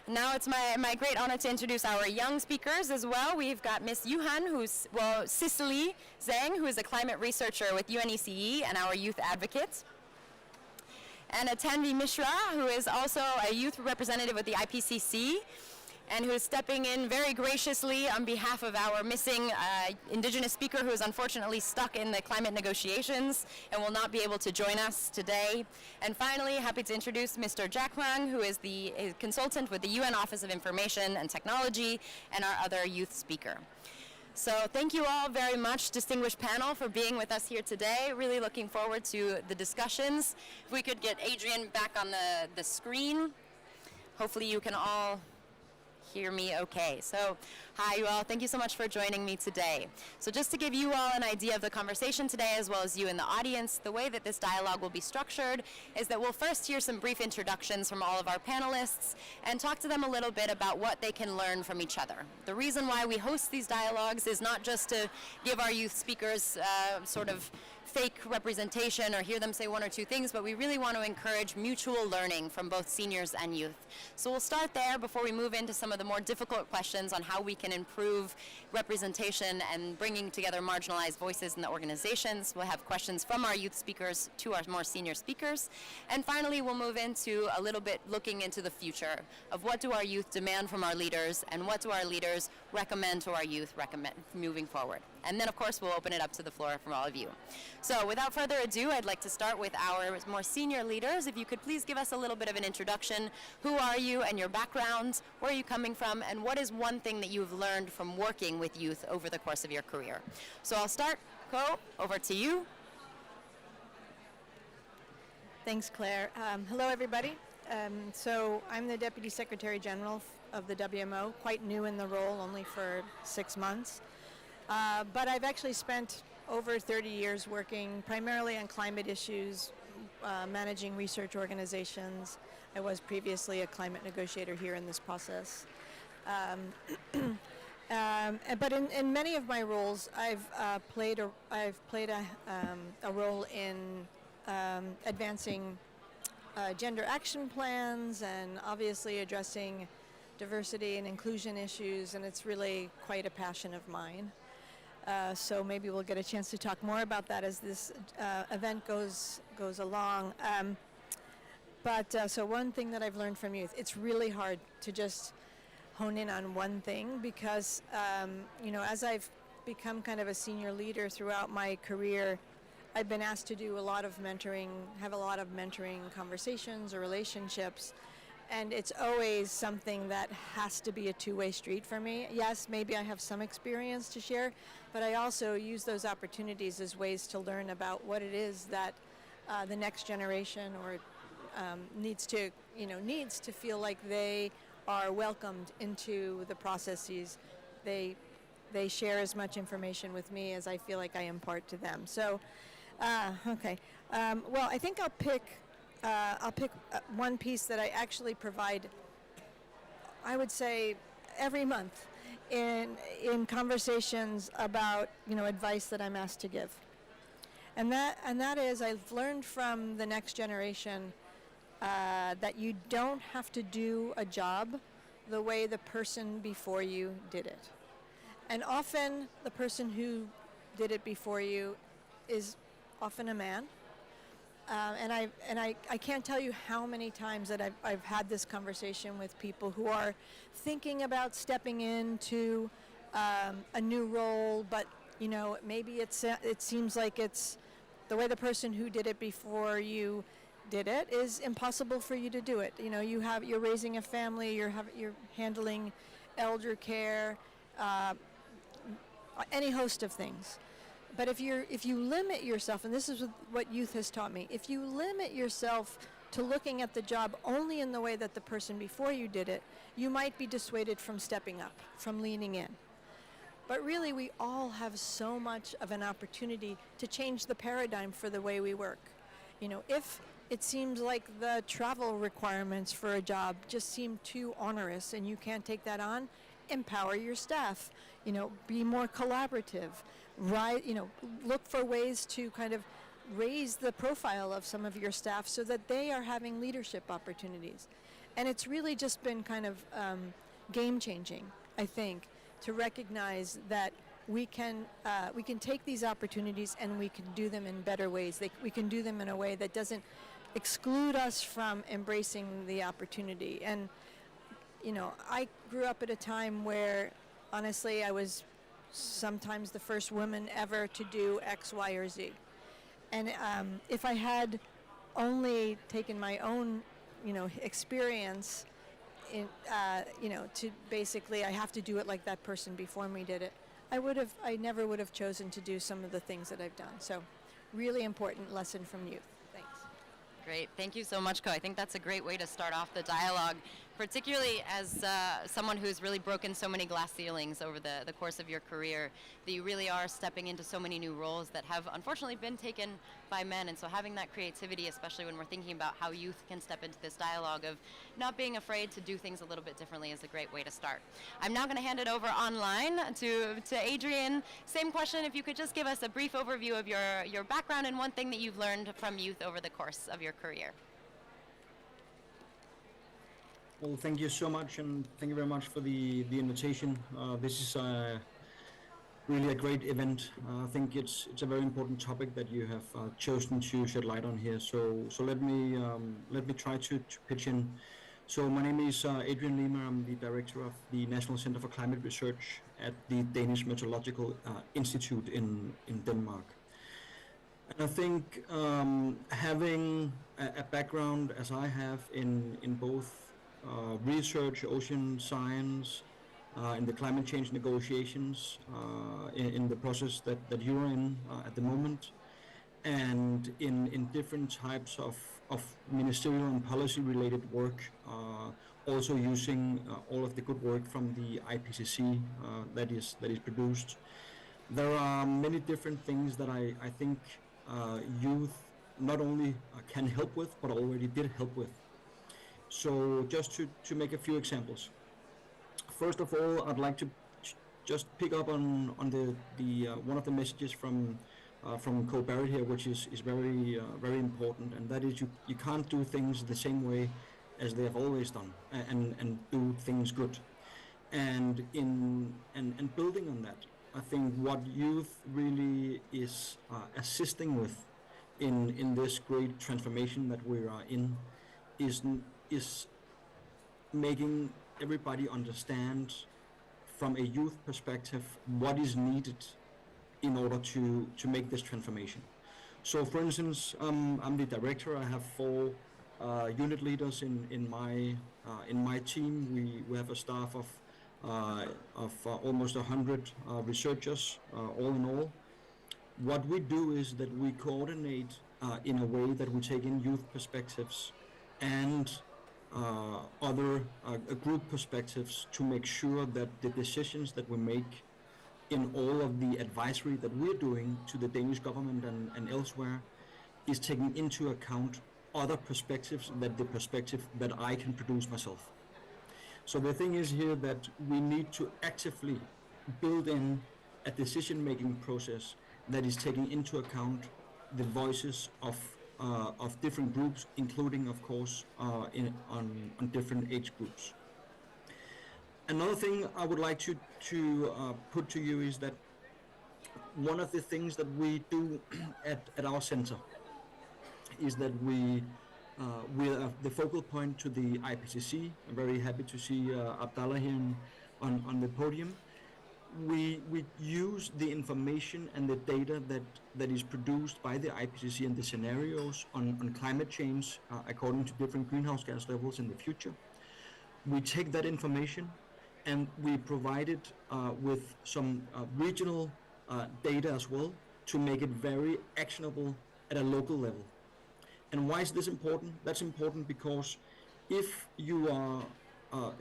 Now it's my great honor to introduce our young speakers as well. We've got Miss Cicely Zhang, who is a climate researcher with UNECE and our youth advocate. And Tanvi Mishra, who is also a youth representative with the IPCC, and who is stepping in very graciously on behalf of our missing indigenous speaker, who is unfortunately stuck in the climate negotiations and will not be able to join us today. And finally, happy to introduce Mr. Jack Lang, who is the consultant with the UN Office of Information and Technology, and our other youth speaker. So thank you all very much, distinguished panel, for being with us here today. Really looking forward to the discussions. If we could get Adrian back on the screen. Hopefully you can all hear me okay. So hi you all, thank you so much for joining me today. So just to give you all an idea of the conversation today, as well as you in the audience, the way that this dialogue will be structured is that we'll first hear some brief introductions from all of our panelists and talk to them a little bit about what they can learn from each other. The reason why we host these dialogues is not just to give our youth speakers sort of fake representation or hear them say one or two things, but we really want to encourage mutual learning from both seniors and youth. So we'll start there before we move into some of the more difficult questions on how we can improve representation and bringing together marginalized voices in the organizations. We'll have questions from our youth speakers to our more senior speakers. And finally, we'll move into a little bit looking into the future of what do our youth demand from our leaders and what do our leaders recommend to our youth moving forward. And then, of course, we'll open it up to the floor from all of you. So without further ado, I'd like to start with our more senior leaders. If you could please give us a little bit of an introduction. Who are you and your background? Where are you coming from? And what is one thing that you've learned from working with youth over the course of your career? So I'll start. Ko, over to you. Thanks, Claire. Hello, everybody. So I'm the Deputy Secretary General of the WMO, quite new in the role, only for 6 months. But I've actually spent over 30 years working primarily on climate issues, managing research organizations. I was previously a climate negotiator here in this process. But in many of my roles, I've played a role in advancing gender action plans and obviously addressing diversity and inclusion issues, and it's really quite a passion of mine. So maybe we'll get a chance to talk more about that as this event goes along. So one thing that I've learned from youth, it's really hard to just hone in on one thing because, as I've become kind of a senior leader throughout my career, I've been asked to do a lot of mentoring, have a lot of mentoring conversations or relationships, and it's always something that has to be a two-way street for me. Yes, maybe I have some experience to share, but I also use those opportunities as ways to learn about what it is that the next generation or needs to feel like they are welcomed into the processes. They share as much information with me as I feel like I impart to them. So, okay. Well, I think I'll pick one piece that I actually provide, I would say, every month in conversations about advice that I'm asked to give, and that is I've learned from the next generation that you don't have to do a job the way the person before you did it, and often the person who did it before you is often a man. And I can't tell you how many times that I've had this conversation with people who are thinking about stepping into a new role, but maybe it seems like it's the way the person who did it before you did it is impossible for you to do it. You're raising a family, you're handling elder care, any host of things. But if you limit yourself, and this is what youth has taught me, if you limit yourself to looking at the job only in the way that the person before you did it, you might be dissuaded from stepping up, from leaning in. But really, we all have so much of an opportunity to change the paradigm for the way we work. If it seems like the travel requirements for a job just seem too onerous and you can't take that on, empower your staff, be more collaborative. Look for ways to kind of raise the profile of some of your staff so that they are having leadership opportunities. And it's really just been kind of game changing, I think, to recognize that we can take these opportunities and we can do them in better ways. We can do them in a way that doesn't exclude us from embracing the opportunity. And, I grew up at a time where, honestly, I was sometimes the first woman ever to do X, Y, or Z. And if I had only taken my own, experience to basically I have to do it like that person before me did it, I never would have chosen to do some of the things that I've done. So really important lesson from youth. Thanks. Great. Thank you so much, Ko. I think that's a great way to start off the dialogue, particularly as someone who's really broken so many glass ceilings over the course of your career, that you really are stepping into so many new roles that have unfortunately been taken by men. And so having that creativity, especially when we're thinking about how youth can step into this dialogue of not being afraid to do things a little bit differently, is a great way to start. I'm now going to hand it over online to Adrian. Same question, if you could just give us a brief overview of your background and one thing that you've learned from youth over the course of your career. Well, thank you so much, and thank you very much for the invitation. This is really a great event. I think it's a very important topic that you have chosen to shed light on here. So let me try to pitch in. So my name is Adrian Lima. I'm the director of the National Center for Climate Research at the Danish Meteorological Institute in Denmark. And I think having a background as I have in both research, ocean science, in the climate change negotiations, in the process that you're in at the moment, and in different types of ministerial and policy related work, also using all of the good work from the IPCC that is produced. There are many different things that I think youth not only can help with, but already did help with. So just to make a few examples. First of all, I'd like to just pick up on the one of the messages from Co-Barrett here, which is very important, and that is you can't do things the same way as they have always done, and do things good. And building on that, I think what youth really is assisting with in this great transformation that we are in is making everybody understand from a youth perspective what is needed in order to make this transformation. So for instance, I'm the director. I have 4 unit leaders in my team. We have a staff of almost 100 researchers all in all. What we do is that we coordinate in a way that we take in youth perspectives and other group perspectives to make sure that the decisions that we make in all of the advisory that we're doing to the Danish government and elsewhere is taking into account other perspectives than the perspective that I can produce myself. So the thing is here that we need to actively build in a decision-making process that is taking into account the voices of different groups, including, of course, on different age groups. Another thing I would like to put to you is that one of the things that we do at our center is that we are the focal point to the IPCC. I'm very happy to see Abdallah here on the podium. We use the information and the data that is produced by the IPCC and the scenarios on climate change according to different greenhouse gas levels in the future. We take that information and we provide it with some regional data as well to make it very actionable at a local level. And why is this important? That's important because if you are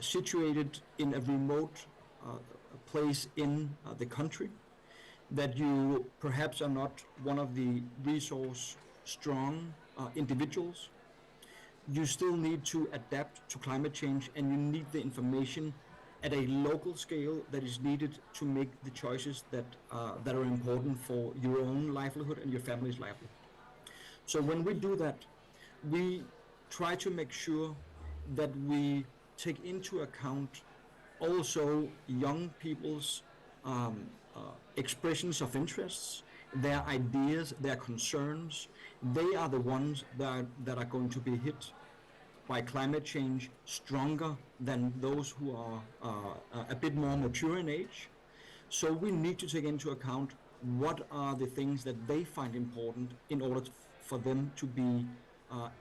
situated in a remote place in the country, that you perhaps are not one of the resource strong individuals, you still need to adapt to climate change, and you need the information at a local scale that is needed to make the choices that are important for your own livelihood and your family's livelihood. So when we do that, we try to make sure that we take into account also young people's expressions of interests, their ideas, their concerns. They are the ones that are going to be hit by climate change stronger than those who are a bit more mature in age. So we need to take into account what are the things that they find important in order for them to be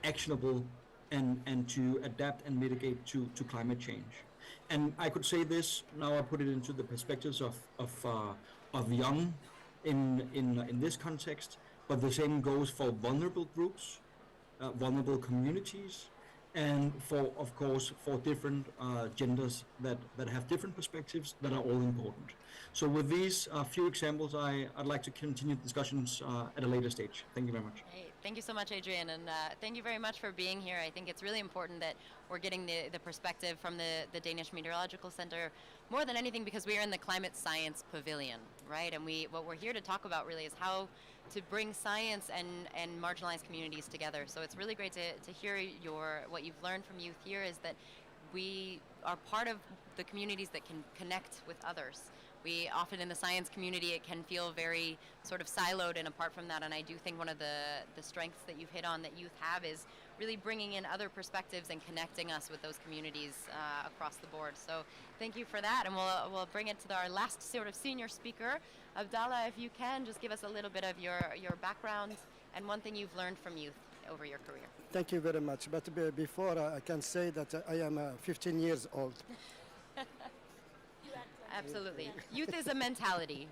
actionable and to adapt and mitigate to climate change. And I could say this, now I put it into the perspectives of young in this context, but the same goes for vulnerable groups, vulnerable communities, and for, of course, for different genders that have different perspectives that are all important. So with these few examples, I'd like to continue discussions at a later stage. Thank you very much. Hey, thank you so much, Adrian, and thank you very much for being here. I think it's really important that we're getting the perspective from the Danish Meteorological Center more than anything because we are in the Climate Science Pavilion, right? And what we're here to talk about really is how to bring science and marginalized communities together. So it's really great to hear what you've learned from youth here is that we are part of the communities that can connect with others. We often in the science community, it can feel very sort of siloed and apart from that. And I do think one of the strengths that you've hit on that youth have is really bringing in other perspectives and connecting us with those communities across the board. So thank you for that. And we'll bring it to our last sort of senior speaker. Abdallah, if you can, just give us a little bit of your background and one thing you've learned from youth over your career. Thank you very much. But before I can say that I am 15 years old. Absolutely. Youth is a mentality.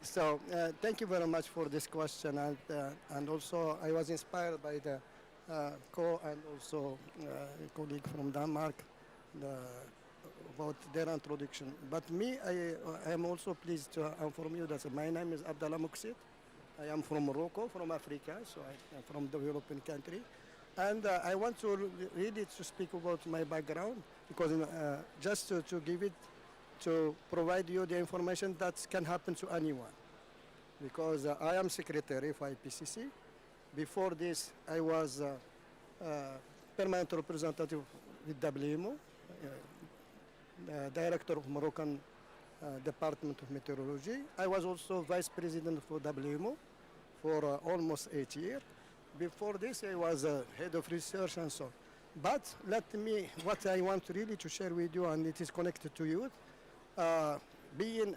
So thank you very much for this question. And also I was inspired by the co and also colleague from Denmark about their introduction. But me, I am also pleased to inform you that my name is Abdallah Mouksit. I am from Morocco, from Africa, so I am from the European country. And I want to really to speak about my background because just to give it, to provide you the information that can happen to anyone. Because I am secretary of IPCC. Before this, I was permanent representative with WMO, director of Moroccan Department of Meteorology. I was also vice president for WMO for almost 8 years. Before this, I was head of research and so on. But what I want really to share with you, and it is connected to youth, being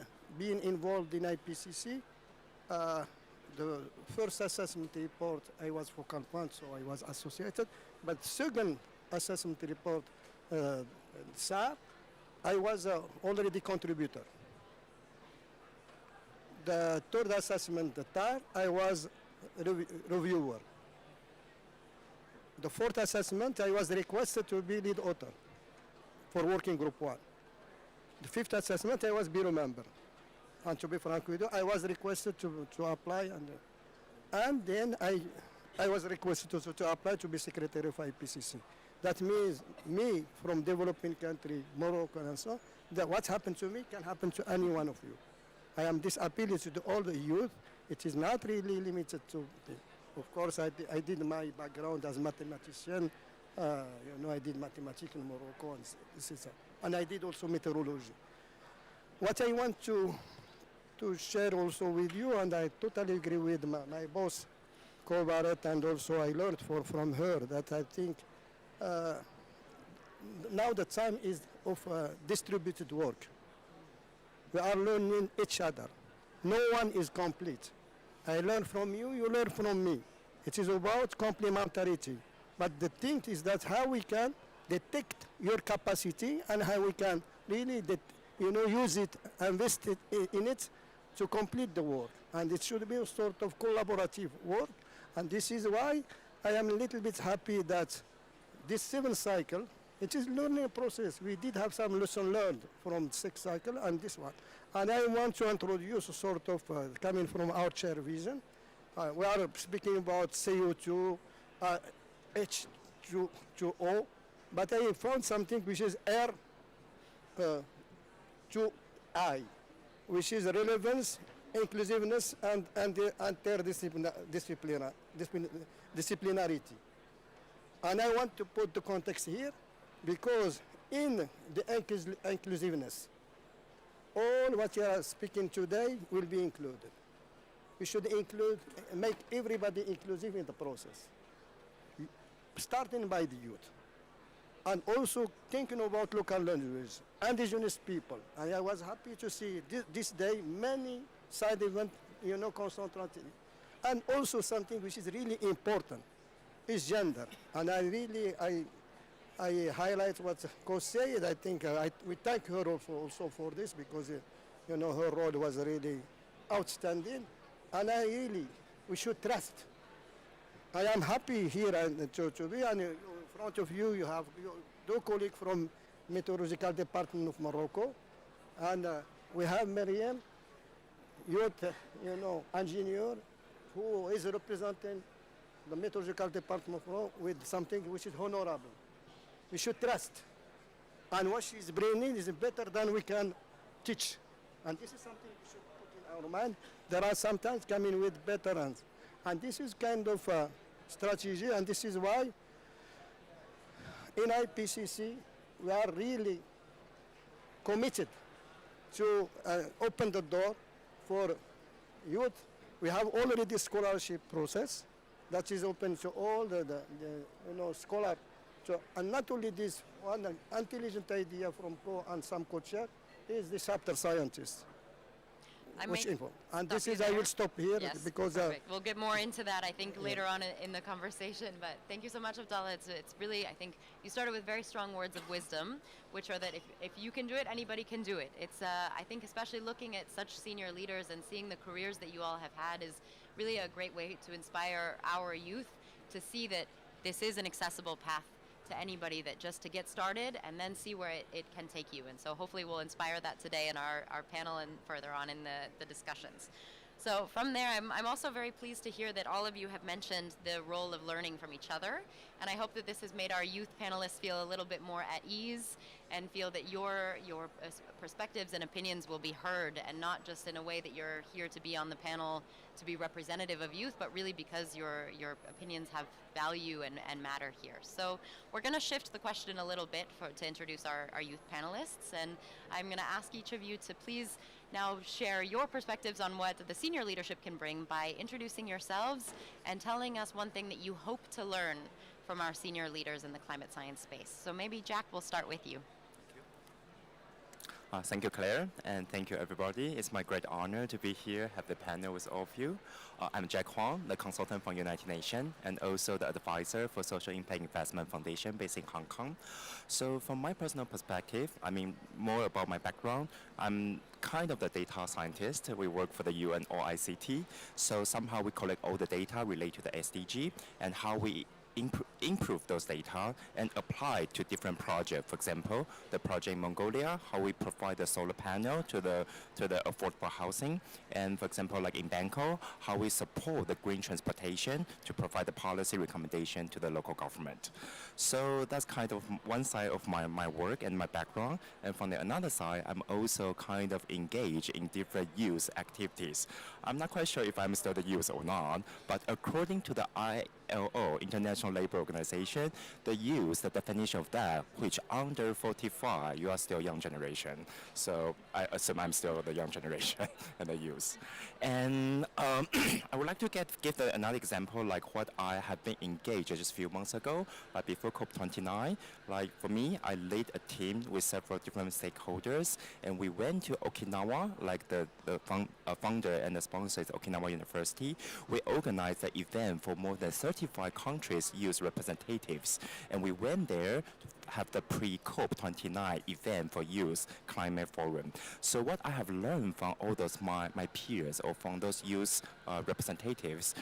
involved in IPCC, the first assessment report, I was focal point, so I was associated. But second assessment report, SAR, I was already contributor. The third assessment, the TAR, I was reviewer. The fourth assessment, I was requested to be lead author for working group 1. The fifth assessment, I was bureau member. And to be frank with you, I was requested to apply, and then I was requested to apply to be secretary of IPCC. That means me from developing country, Morocco and so on, that what happened to me can happen to any one of you. I am this appeal to all the youth. It is not really limited to, of course, I did my background as mathematician. I did mathematics in Morocco, and I did also meteorology. What I want to share also with you, and I totally agree with my boss, Kovaret, and also I learned from her that I think now the time is of distributed work. We are learning each other. No one is complete. I learn from you, you learn from me. It is about complementarity. But the thing is that how we can detect your capacity and how we can really use it, invest it in it to complete the work. And it should be a sort of collaborative work. And this is why I am a little bit happy that this 7th cycle, it is learning process. We did have some lesson learned from 6th cycle and this one. And I want to introduce a sort of, coming from our chair vision, we are speaking about CO2, H2O, but I found something which is R2I, which is relevance, inclusiveness, and interdisciplinarity. And I want to put the context here because in the inclusiveness, all what you are speaking today will be included. We should make everybody inclusive in the process, starting by the youth. And also thinking about local language, indigenous people. And I was happy to see this day many side events, concentrated. And also something which is really important is gender. And I highlight what Co said. I think we thank her also for this because her role was really outstanding. And we should trust I am happy here and to be in front of you. You have two colleagues from Meteorological Department of Morocco, and we have Mariam, youth, engineer, who is representing the Meteorological Department of Morocco with something which is honorable. We should trust, and what she's bringing is better than we can teach, and this is something we should put in our mind. There are sometimes coming with veterans, and this is kind of a strategy, and this is why in IPCC we are really committed to open the door for youth. We have already the scholarship process that is open to all the scholars. So, and not only this one intelligent idea from Pro and some co-chair is the chapter scientist. And this is, I will stop here because... we'll get more into that, I think, later on in the conversation. But thank you so much, Abdallah. It's really, I think, you started with very strong words of wisdom, which are that if you can do it, anybody can do it. It's, I think, especially looking at such senior leaders and seeing the careers that you all have had is really a great way to inspire our youth to see that this is an accessible path to anybody, that just to get started and then see where it can take you. And so hopefully we'll inspire that today in our panel and further on in the discussions. So from there, I'm also very pleased to hear that all of you have mentioned the role of learning from each other. And I hope that this has made our youth panelists feel a little bit more at ease and feel that your perspectives and opinions will be heard, and not just in a way that you're here to be on the panel to be representative of youth, but really because your opinions have value and matter here. So we're going to shift the question a little bit to introduce our youth panelists, and I'm going to ask each of you to please now share your perspectives on what the senior leadership can bring by introducing yourselves and telling us one thing that you hope to learn from our senior leaders in the climate science space. So maybe Jack, we'll start with you. Thank you, Claire, and thank you, everybody. It's my great honor to be here, have the panel with all of you. I'm Jack Huang, the consultant from United Nations, and also the advisor for Social Impact Investment Foundation based in Hong Kong. So from my personal perspective, I mean, more about my background, I'm kind of the data scientist. We work for the UN or ICT, so somehow we collect all the data related to the SDG and how we improve those data and apply to different projects. For example, the project in Mongolia, how we provide the solar panel to the affordable housing, and for example, like in Bangkok, how we support the green transportation to provide the policy recommendation to the local government. So that's kind of one side of my work and my background. And from the another side, I'm also kind of engaged in different youth activities. I'm not quite sure if I'm still the youth or not, but according to the ILO, International Labour Organization, the youth, the definition of that, which under 45, you are still young generation. So I assume I'm still the young generation and the youth. And I would like to give another example, like what I have been engaged just a few months ago, like before COP29. Like for me, I lead a team with several different stakeholders, and we went to Okinawa, like the founder and the sponsor is Okinawa University. We organized an event for more than 35 countries' youth representatives, and we went there to have the pre-COP29 event for youth climate forum. So what I have learned from all those my peers or from those youth representatives,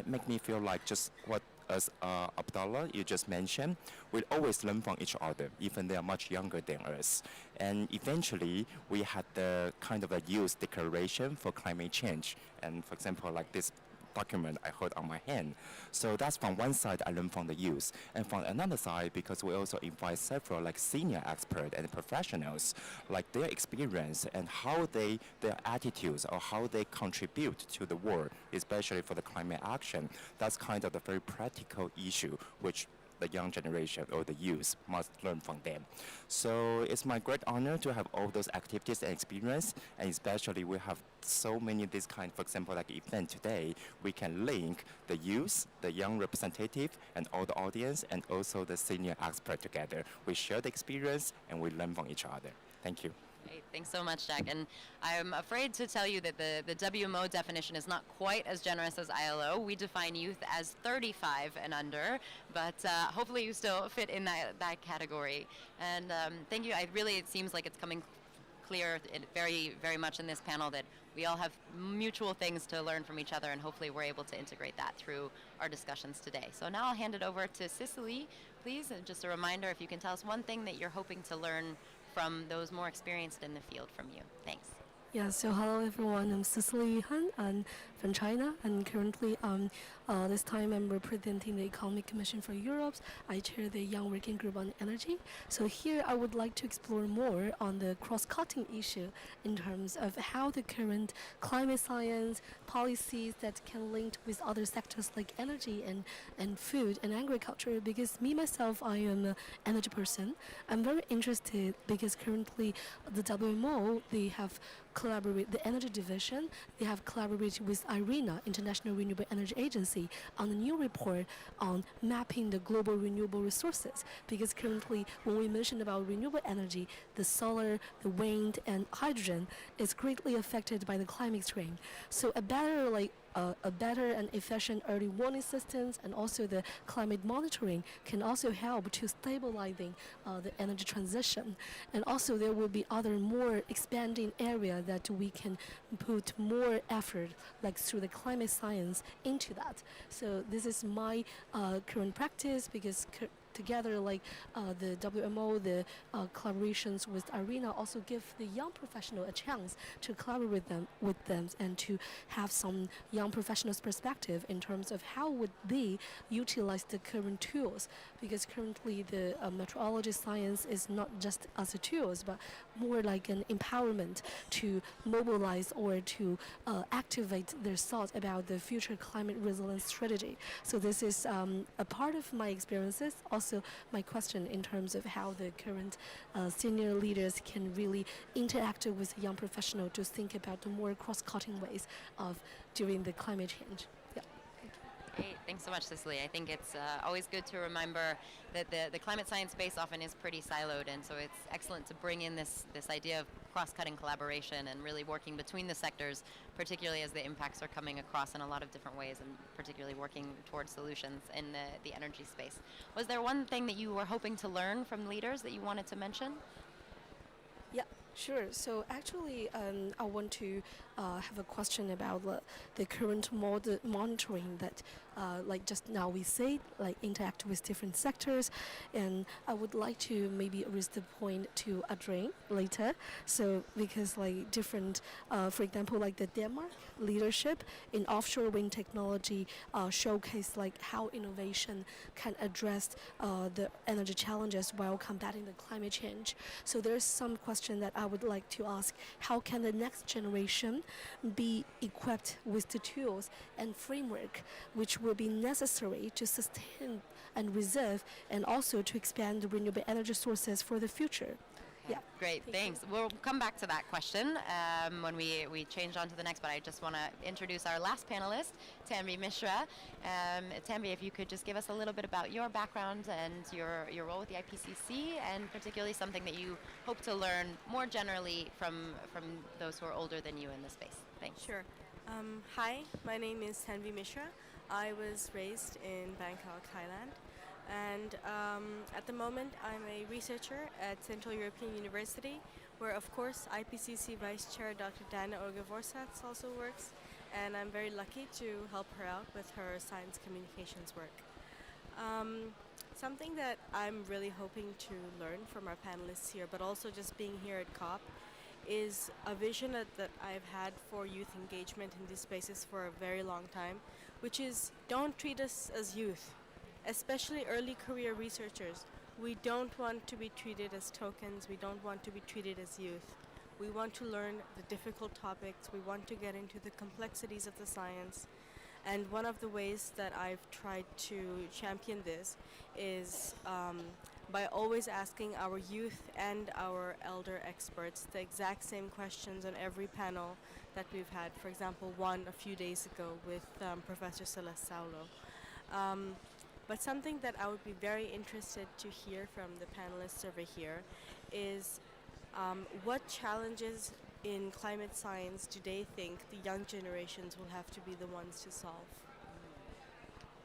make me feel like just what as Abdallah, you just mentioned, we always learn from each other, even they are much younger than us. And eventually, we had the kind of a youth declaration for climate change. And for example, like this document I hold on my hand. So that's from one side I learned from the youth. And from another side, because we also invite several like senior experts and professionals, like their experience and how their attitudes or how they contribute to the world, especially for the climate action. That's kind of the very practical issue which the young generation or the youth must learn from them. So it's my great honor to have all those activities and experience, and especially we have so many of this kind, for example, like event today, we can link the youth, the young representative, and all the audience, and also the senior expert together. We share the experience and we learn from each other. Thank you. Great. Thanks so much, Jack. And I'm afraid to tell you that the WMO definition is not quite as generous as ILO. We define youth as 35 and under, but hopefully you still fit in that category. And thank you. It seems like it's coming clear very much in this panel that we all have mutual things to learn from each other, and hopefully we're able to integrate that through our discussions today. So now I'll hand it over to Cicely, please. And just a reminder, if you can tell us one thing that you're hoping to learn from those more experienced in the field from you. Thanks. Yeah, so hello everyone, I'm Cicely Han, I'm from China, and currently this time I'm representing the Economic Commission for Europe. I chair the Young Working Group on Energy. So here I would like to explore more on the cross-cutting issue in terms of how the current climate science policies that can link with other sectors like energy and food and agriculture, because me myself, I am an energy person. I'm very interested because currently the WMO, they have the energy division, they have collaborated with IRENA, International Renewable Energy Agency, on a new report on mapping the global renewable resources. Because currently, when we mention about renewable energy, the solar, the wind, and hydrogen is greatly affected by the climate change. So a better and efficient early warning systems and also the climate monitoring can also help to stabilizing the energy transition. And also there will be other more expanding area that we can put more effort, like through the climate science, into that. So this is my current practice, because together, like the WMO, the collaborations with IRENA also give the young professional a chance to collaborate with them and to have some young professionals' perspective in terms of how would they utilize the current tools. Because currently the meteorology science is not just as a tools, but more like an empowerment to mobilize or to activate their thoughts about the future climate resilience strategy. So this is a part of my experiences. Also my question in terms of how the current senior leaders can really interact with young professionals to think about the more cross-cutting ways of doing the climate change. Yeah. Great. Thanks so much, Cicely. I think it's always good to remember that the climate science space often is pretty siloed, and so it's excellent to bring in this idea of cross-cutting collaboration and really working between the sectors, particularly as the impacts are coming across in a lot of different ways, and particularly working towards solutions in the energy space. Was there one thing that you were hoping to learn from leaders that you wanted to mention? Yeah, sure. So actually, I want to have a question about the current monitoring that, like just now we say, like interact with different sectors, and I would like to maybe raise the point to Adrian later. So because like different, for example, like the Denmark leadership in offshore wind technology showcase like how innovation can address the energy challenges while combating the climate change. So there's some question that I would like to ask: how can the next generation be equipped with the tools and framework which will be necessary to sustain and reserve and also to expand the renewable energy sources for the future? Yeah. Great, thanks. We'll come back to that question when we change on to the next, but I just want to introduce our last panelist, Tanvi Mishra. Tanvi, if you could just give us a little bit about your background and your role with the IPCC, and particularly something that you hope to learn more generally from those who are older than you in this space. Thanks. Sure. Hi, my name is Tanvi Mishra. I was raised in Bangkok, Thailand. And at the moment, I'm a researcher at Central European University, where, of course, IPCC Vice Chair Dr. Dana Orgevorsats also works, and I'm very lucky to help her out with her science communications work. Something that I'm really hoping to learn from our panelists here, but also just being here at COP, is a vision that I've had for youth engagement in these spaces for a very long time, which is don't treat us as youth. Especially early career researchers, we don't want to be treated as tokens, we don't want to be treated as youth. We want to learn the difficult topics, we want to get into the complexities of the science. And one of the ways that I've tried to champion this is by always asking our youth and our elder experts the exact same questions on every panel that we've had. For example, one a few days ago with Professor Celeste Saulo. But something that I would be very interested to hear from the panelists over here is what challenges in climate science do they think the young generations will have to be the ones to solve?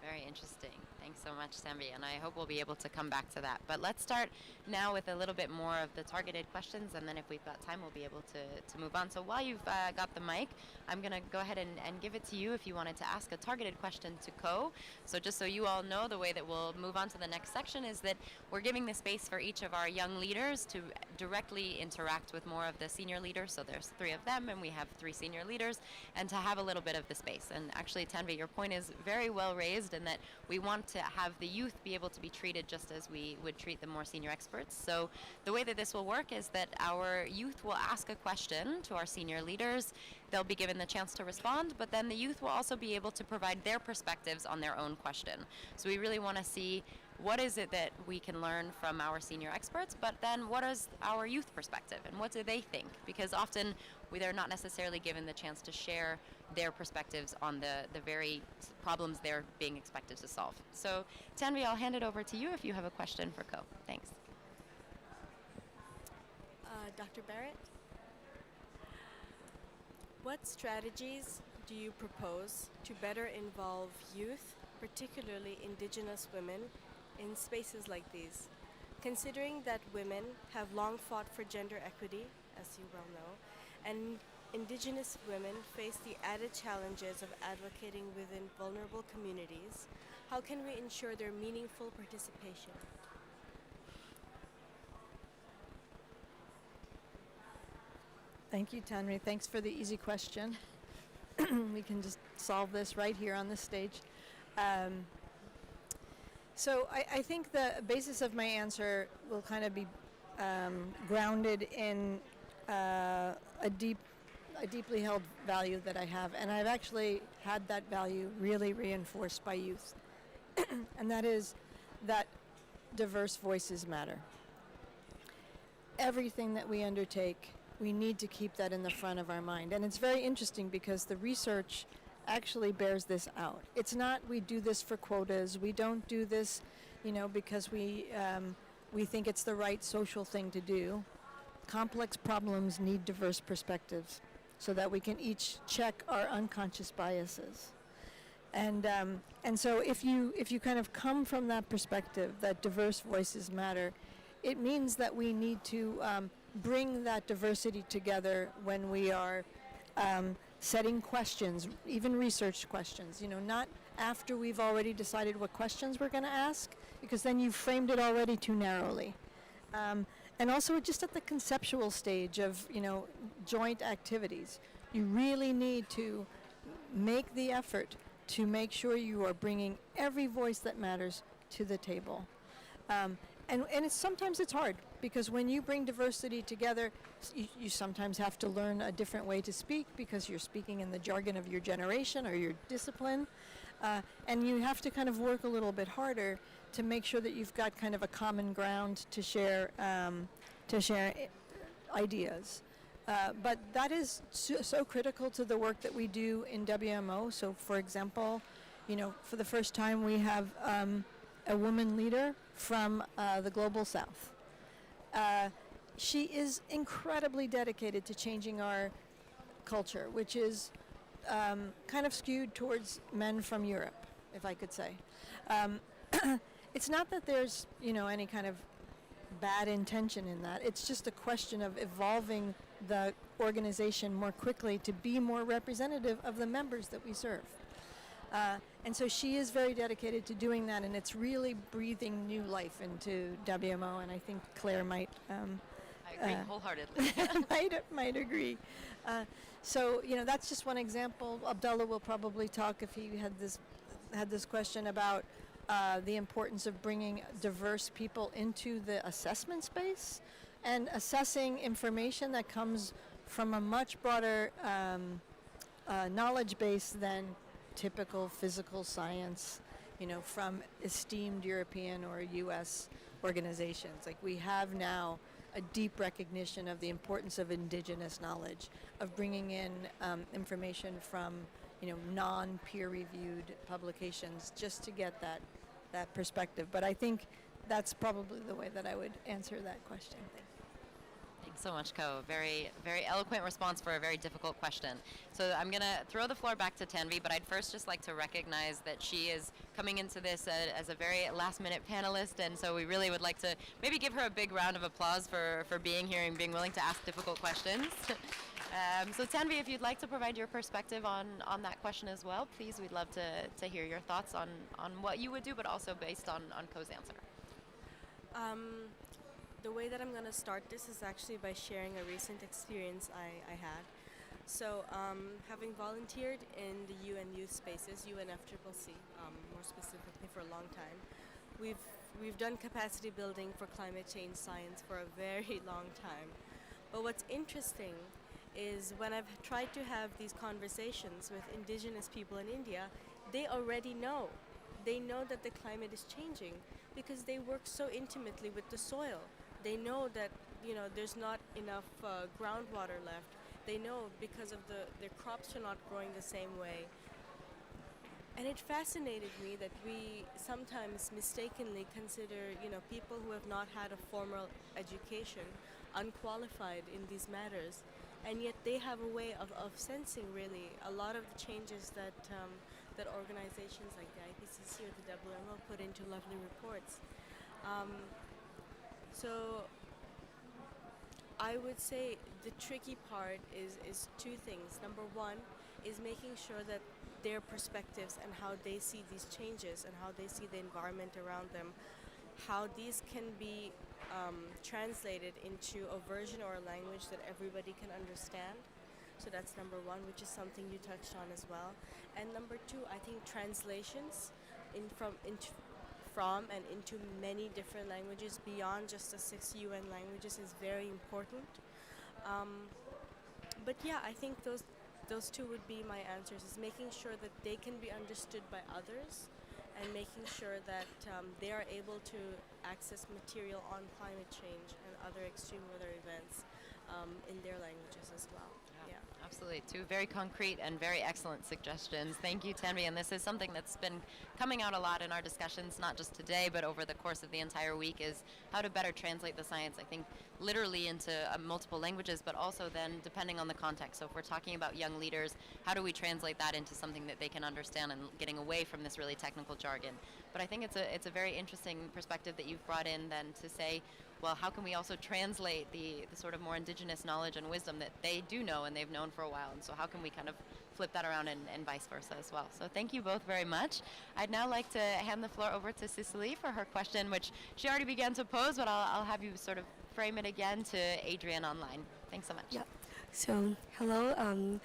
Very interesting. Thanks so much, Sambi, and I hope we'll be able to come back to that. But let's start now with a little bit more of the targeted questions, and then if we've got time, we'll be able to move on. So while you've got the mic, I'm going to go ahead and give it to you if you wanted to ask a targeted question to Co. So just so you all know, the way that we'll move on to the next section is that we're giving the space for each of our young leaders to directly interact with more of the senior leaders. So there's 3 of them, and we have 3 senior leaders, and to have a little bit of the space. And actually, Tanvi, your point is very well raised in that we want to have the youth be able to be treated just as we would treat the more senior experts. So the way that this will work is that our youth will ask a question to our senior leaders. They'll be given the chance to respond, but then the youth will also be able to provide their perspectives on their own question. So we really want to see what is it that we can learn from our senior experts, but then what is our youth perspective and what do they think? Because often they're not necessarily given the chance to share their perspectives on the very problems they're being expected to solve. So Tanvi, I'll hand it over to you if you have a question for Co. Thanks. Dr. Barrett, what strategies do you propose to better involve youth, particularly Indigenous women, in spaces like these? Considering that women have long fought for gender equity, as you well know, and Indigenous women face the added challenges of advocating within vulnerable communities, how can we ensure their meaningful participation? Thank you, Tanri. Thanks for the easy question. We can just solve this right here on the stage. So I think the basis of my answer will kind of be grounded in a deeply held value that I have, and I've actually had that value really reinforced by youth, and that is that diverse voices matter. Everything that we undertake, we need to keep that in the front of our mind, and it's very interesting because the research actually bears this out. It's not we do this for quotas, we don't do this, because we think it's the right social thing to do. Complex problems need diverse perspectives so that we can each check our unconscious biases. And so if you kind of come from that perspective that diverse voices matter, it means that we need to bring that diversity together when we are setting questions, even research questions, not after we've already decided what questions we're going to ask, because then you've framed it already too narrowly. And also just at the conceptual stage of, joint activities, you really need to make the effort to make sure you are bringing every voice that matters to the table. And sometimes it's hard, because when you bring diversity together, you sometimes have to learn a different way to speak because you're speaking in the jargon of your generation or your discipline. And you have to kind of work a little bit harder to make sure that you've got kind of a common ground to share ideas. But that is so critical to the work that we do in WMO. So, for example, for the first time we have a woman leader from the Global South. She is incredibly dedicated to changing our culture, which is kind of skewed towards men from Europe, if I could say. It's not that there's, any kind of bad intention in that. It's just a question of evolving the organization more quickly to be more representative of the members that we serve. And so she is very dedicated to doing that, and it's really breathing new life into WMO, and I think Claire might... I agree wholeheartedly. might agree. So, that's just one example. Abdullah will probably talk, if he had this question, about the importance of bringing diverse people into the assessment space and assessing information that comes from a much broader knowledge base than typical physical science, from esteemed European or US organizations. Like, we have now a deep recognition of the importance of indigenous knowledge, of bringing in information from, non-peer-reviewed publications, just to get that perspective. But I think that's probably the way that I would answer that question. Thanks so much, Ko. Very, very eloquent response for a very difficult question. So I'm going to throw the floor back to Tanvi, but I'd first just like to recognize that she is coming into this as a very last-minute panelist, and so we really would like to maybe give her a big round of applause for being here and being willing to ask difficult questions. So Tanvi, if you'd like to provide your perspective on that question as well, please, we'd love to hear your thoughts on what you would do, but also based on Ko's answer. The way that I'm going to start this is actually by sharing a recent experience I had. So, having volunteered in the UN youth spaces, UNFCCC, more specifically for a long time, we've done capacity building for climate change science for a very long time. But what's interesting is when I've tried to have these conversations with indigenous people in India, they already know. They know that the climate is changing because they work so intimately with the soil. They know that, there's not enough groundwater left. They know because of their crops are not growing the same way. And it fascinated me that we sometimes mistakenly consider, people who have not had a formal education unqualified in these matters. And yet they have a way of sensing really a lot of the changes that organizations like the IPCC or the WMO put into lovely reports. So I would say the tricky part is two things. Number one is making sure that their perspectives and how they see these changes and how they see the environment around them, how these can be translated into a version or a language that everybody can understand. So that's number one, which is something you touched on as well. And number two, I think translations from and into many different languages beyond just the 6 UN languages is very important. But yeah, I think those two would be my answers, is making sure that they can be understood by others and making sure that they are able to access material on climate change and other extreme weather events in their languages as well. Yeah. Absolutely. Two very concrete and very excellent suggestions. Thank you, Tanvi. And this is something that's been coming out a lot in our discussions, not just today, but over the course of the entire week, is how to better translate the science, I think, literally into multiple languages, but also then depending on the context. So if we're talking about young leaders, how do we translate that into something that they can understand and getting away from this really technical jargon? But I think it's a very interesting perspective that you've brought in then to say, well, how can we also translate the sort of more indigenous knowledge and wisdom that they do know and they've known for a while? And so how can we kind of flip that around and vice versa as well? So thank you both very much. I'd now like to hand the floor over to Cicely for her question, which she already began to pose, but I'll have you sort of frame it again to Adrian online. Thanks so much. Yeah. So, hello.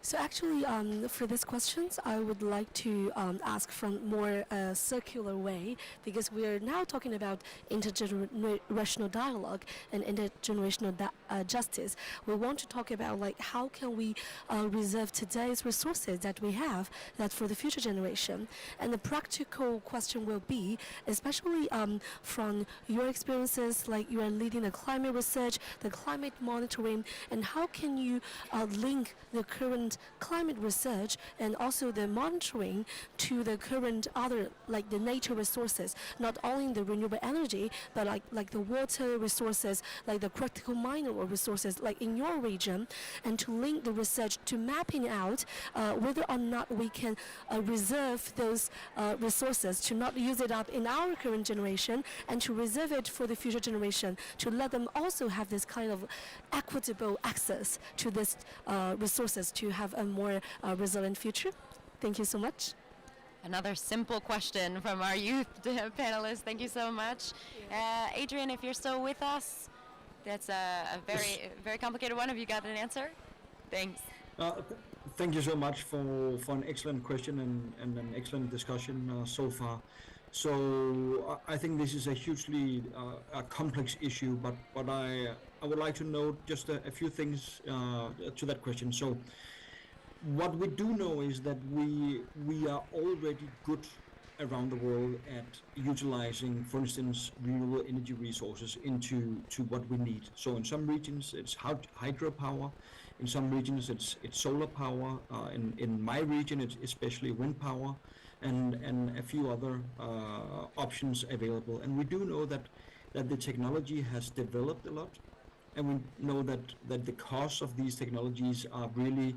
So actually, for these questions, I would like to ask from more circular way, because we are now talking about intergenerational dialogue and intergenerational justice. We want to talk about like how can we reserve today's resources that we have that for the future generation. And the practical question will be, especially from your experiences, like you are leading the climate research, the climate monitoring, and how can you link the current climate research and also the monitoring to the current other, like the nature resources, not only the renewable energy, but like the water resources, like the critical mineral resources, like in your region, and to link the research to mapping out whether or not we can reserve those resources, to not use it up in our current generation, and to reserve it for the future generation, to let them also have this kind of equitable access to these resources to have a more resilient future. Thank you so much. Another simple question from our youth panelists. Thank you so much. Adrian, if you're still with us, that's a very complicated one. Have you got an answer? Thanks. Thank you so much for an excellent question and an excellent discussion so far. So I think this is a hugely complex issue, but I would like to note just a few things to that question. So what we do know is that we are already good around the world at utilizing, for instance, renewable energy resources into what we need. So in some regions it's hydropower, in some regions it's solar power. In my region it's especially wind power, and a few other options available. And we do know that the technology has developed a lot, and we know that the costs of these technologies are really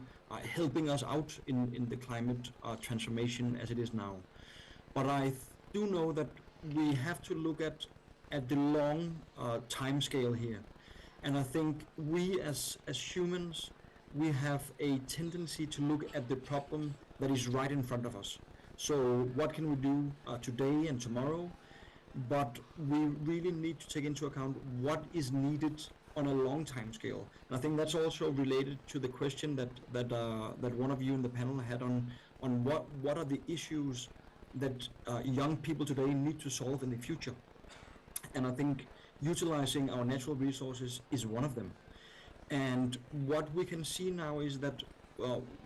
helping us out in the climate transformation as it is now. But I do know that we have to look at the long time scale here. And I think we as humans, we have a tendency to look at the problem that is right in front of us. So what can we do today and tomorrow? But we really need to take into account what is needed on a long time scale. And I think that's also related to the question that one of you in the panel had on what are the issues that young people today need to solve in the future. And I think utilizing our natural resources is one of them. And what we can see now is that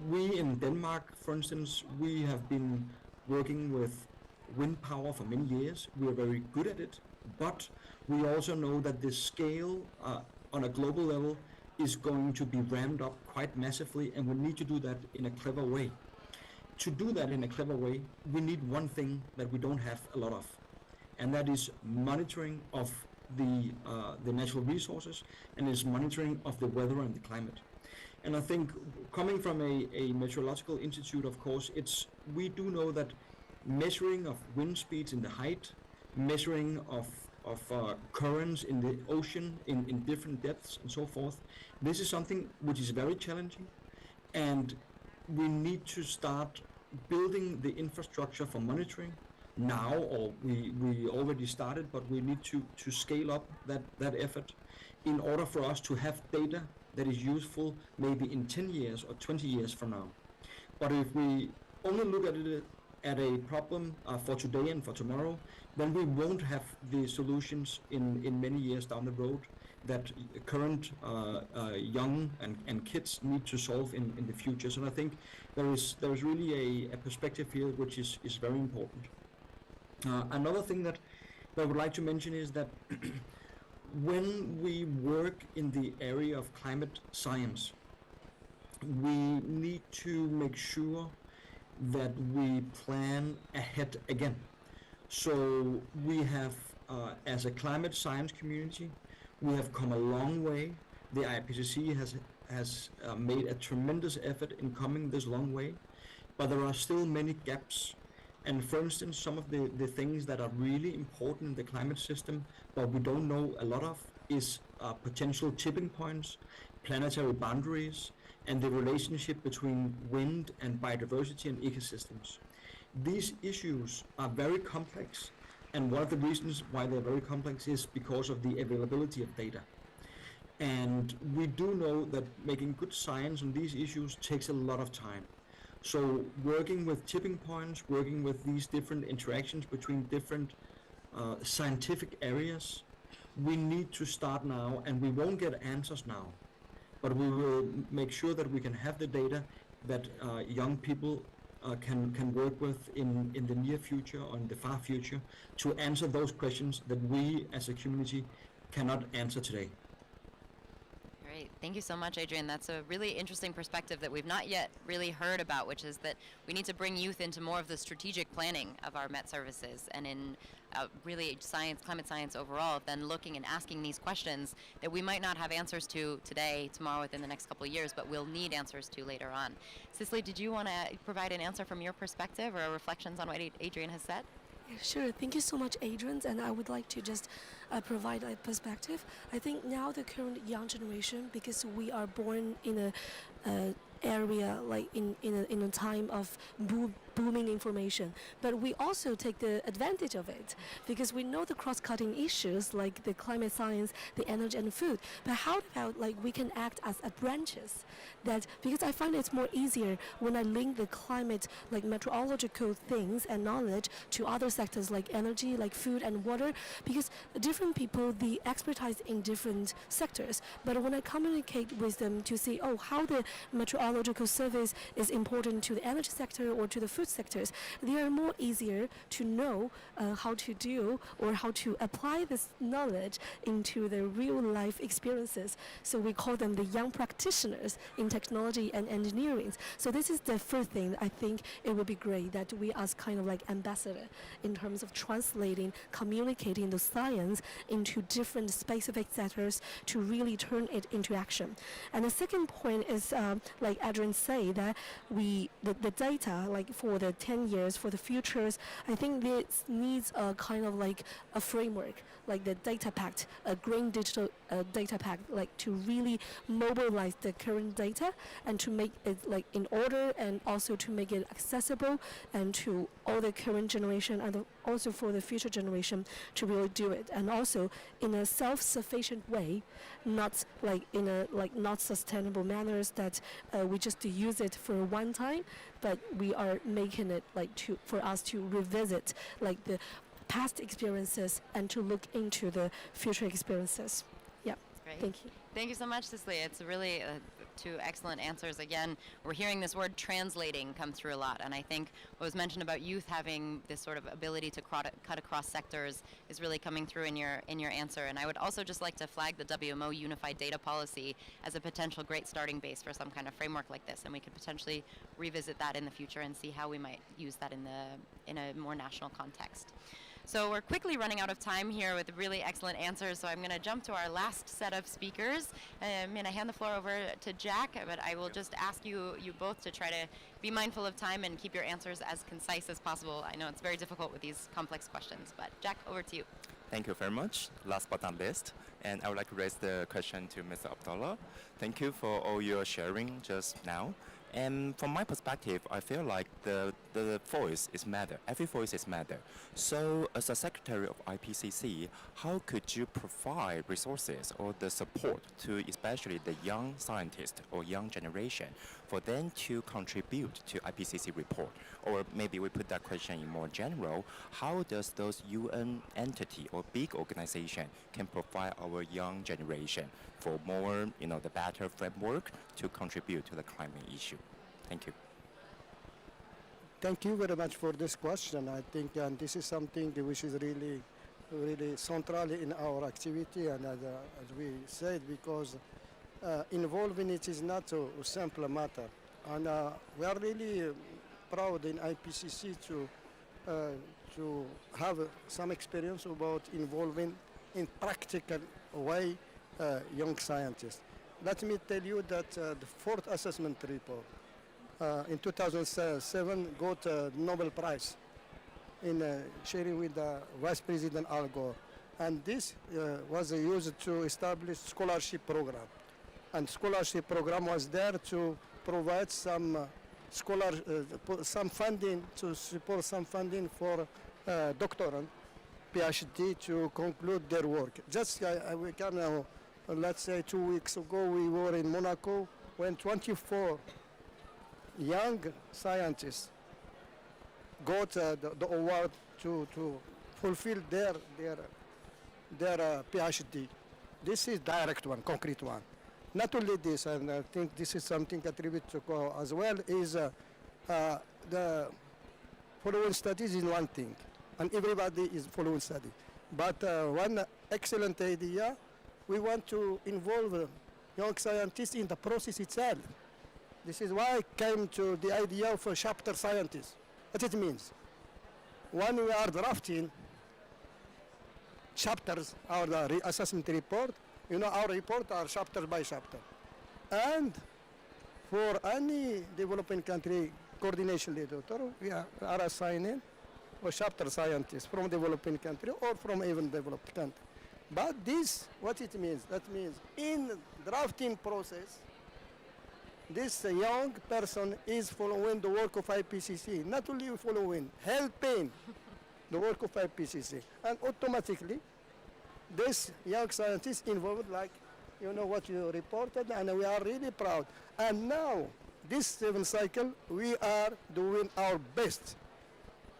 we in Denmark, for instance, we have been working with wind power for many years. We are very good at it, but we also know that the scale on a global level is going to be ramped up quite massively, and we need to do that in a clever way. To do that in a clever way, we need one thing that we don't have a lot of, and that is monitoring of the natural resources, and is monitoring of the weather and the climate. And I think coming from a meteorological institute, of course, we do know that measuring of wind speeds in the height, measuring of currents in the ocean in different depths and so forth, this is something which is very challenging, and we need to start building the infrastructure for monitoring now, or we already started, but we need to scale up that effort in order for us to have data that is useful maybe in 10 years or 20 years from now. But if we only look at it at a problem for today and for tomorrow, then we won't have the solutions in many years down the road that current young and kids need to solve in the future. So I think there is really a perspective here which is very important. Another thing that I would like to mention is that when we work in the area of climate science, we need to make sure that we plan ahead again. So we have, as a climate science community, we have come a long way. The IPCC has made a tremendous effort in coming this long way, but there are still many gaps. And for instance, some of the things that are really important in the climate system, but we don't know a lot of, is potential tipping points, planetary boundaries, and the relationship between wind and biodiversity and ecosystems. These issues are very complex, and one of the reasons why they're very complex is because of the availability of data. And we do know that making good science on these issues takes a lot of time. So working with tipping points, working with these different interactions between different scientific areas, we need to start now, and we won't get answers now, but we will make sure that we can have the data that young people can work with in the near future or in the far future to answer those questions that we as a community cannot answer today. Great. Thank you so much, Adrian. That's a really interesting perspective that we've not yet really heard about, which is that we need to bring youth into more of the strategic planning of our Met services and in really science, climate science overall, then looking and asking these questions that we might not have answers to today, tomorrow, within the next couple of years, but we'll need answers to later on. Cicely, did you want to provide an answer from your perspective or reflections on what Adrian has said? Yeah, sure. Thank you so much, Adrian. And I would like to just provide a perspective. I think now the current young generation, because we are born in a area like in a time of booming information, but we also take the advantage of it because we know the cross-cutting issues like the climate science, the energy and food. But how about like we can act as branches? That because I find it's more easier when I link the climate like meteorological things and knowledge to other sectors like energy, like food and water, because different people the expertise in different sectors. But when I communicate with them to see how the meteorological service is important to the energy sector or to the food sectors, they are more easier to know how to do or how to apply this knowledge into their real life experiences. So we call them the young practitioners in technology and engineering. So this is the first thing. I think it would be great that we as kind of like ambassador in terms of translating, communicating the science into different specific sectors to really turn it into action. And the second point is, like Adrian said, that the data, like for the 10 years, for the futures, I think this needs a kind of like a framework, like the data pact, a green digital data pact, like to really mobilize the current data and to make it like in order, and also to make it accessible and to all the current generation and also for the future generation to really do it, and also in a self-sufficient way, not like in a like not sustainable manners that we just use it for one time, but we are making it like to for us to revisit like the past experiences and to look into the future experiences. Yeah. Great. Thank you. Thank you so much, Cecilia. It's really two excellent answers. Again, we're hearing this word translating come through a lot, and I think what was mentioned about youth having this sort of ability to cut across sectors is really coming through in your answer. And I would also just like to flag the WMO Unified Data Policy as a potential great starting base for some kind of framework like this, and we could potentially revisit that in the future and see how we might use that in a more national context. So we're quickly running out of time here with really excellent answers, so I'm going to jump to our last set of speakers. I'm going to hand the floor over to Jack, but I will just ask you both to try to be mindful of time and keep your answers as concise as possible. I know it's very difficult with these complex questions, but Jack, over to you. Thank you very much. Last but not least, and I would like to raise the question to Mr. Abdullah. Thank you for all your sharing just now. And from my perspective, I feel like the voice is matter. Every voice is matter. So as a secretary of IPCC, how could you provide resources or the support to especially the young scientists or young generation for them to contribute to IPCC report? Or maybe we put that question in more general, how does those UN entity or big organization can provide our young generation for more, the better framework to contribute to the climate issue? Thank you. Thank you very much for this question. I think and this is something which is really, really central in our activity, and as we said, because involving it is not a simple matter. And we are really proud in IPCC to have some experience about involving in practical way young scientists. Let me tell you that the fourth assessment report in 2007 got a Nobel Prize in sharing with Vice President Al Gore. And this was used to establish scholarship program. And scholarship program was there to provide some funding, to support some funding for doctorate, PhD to conclude their work. Just we can now, let's say 2 weeks ago, we were in Monaco when 24 young scientists got the award to fulfill their PhD. This is direct one, concrete one. Not only this, and I think this is something attributed to Ko as well, is the following studies is one thing, and everybody is following study. But one excellent idea, we want to involve young scientists in the process itself. This is why I came to the idea of a chapter scientist. What it means? When we are drafting chapters, our assessment report, our report are chapter by chapter. And for any developing country coordination leader, we are assigning a chapter scientist from developing country or from even developed country. But this, what it means? That means in drafting process, this young person is following the work of IPCC, not only following, helping the work of IPCC. And automatically, this young scientist involved, like, what you reported, and we are really proud. And now, this 7th cycle, we are doing our best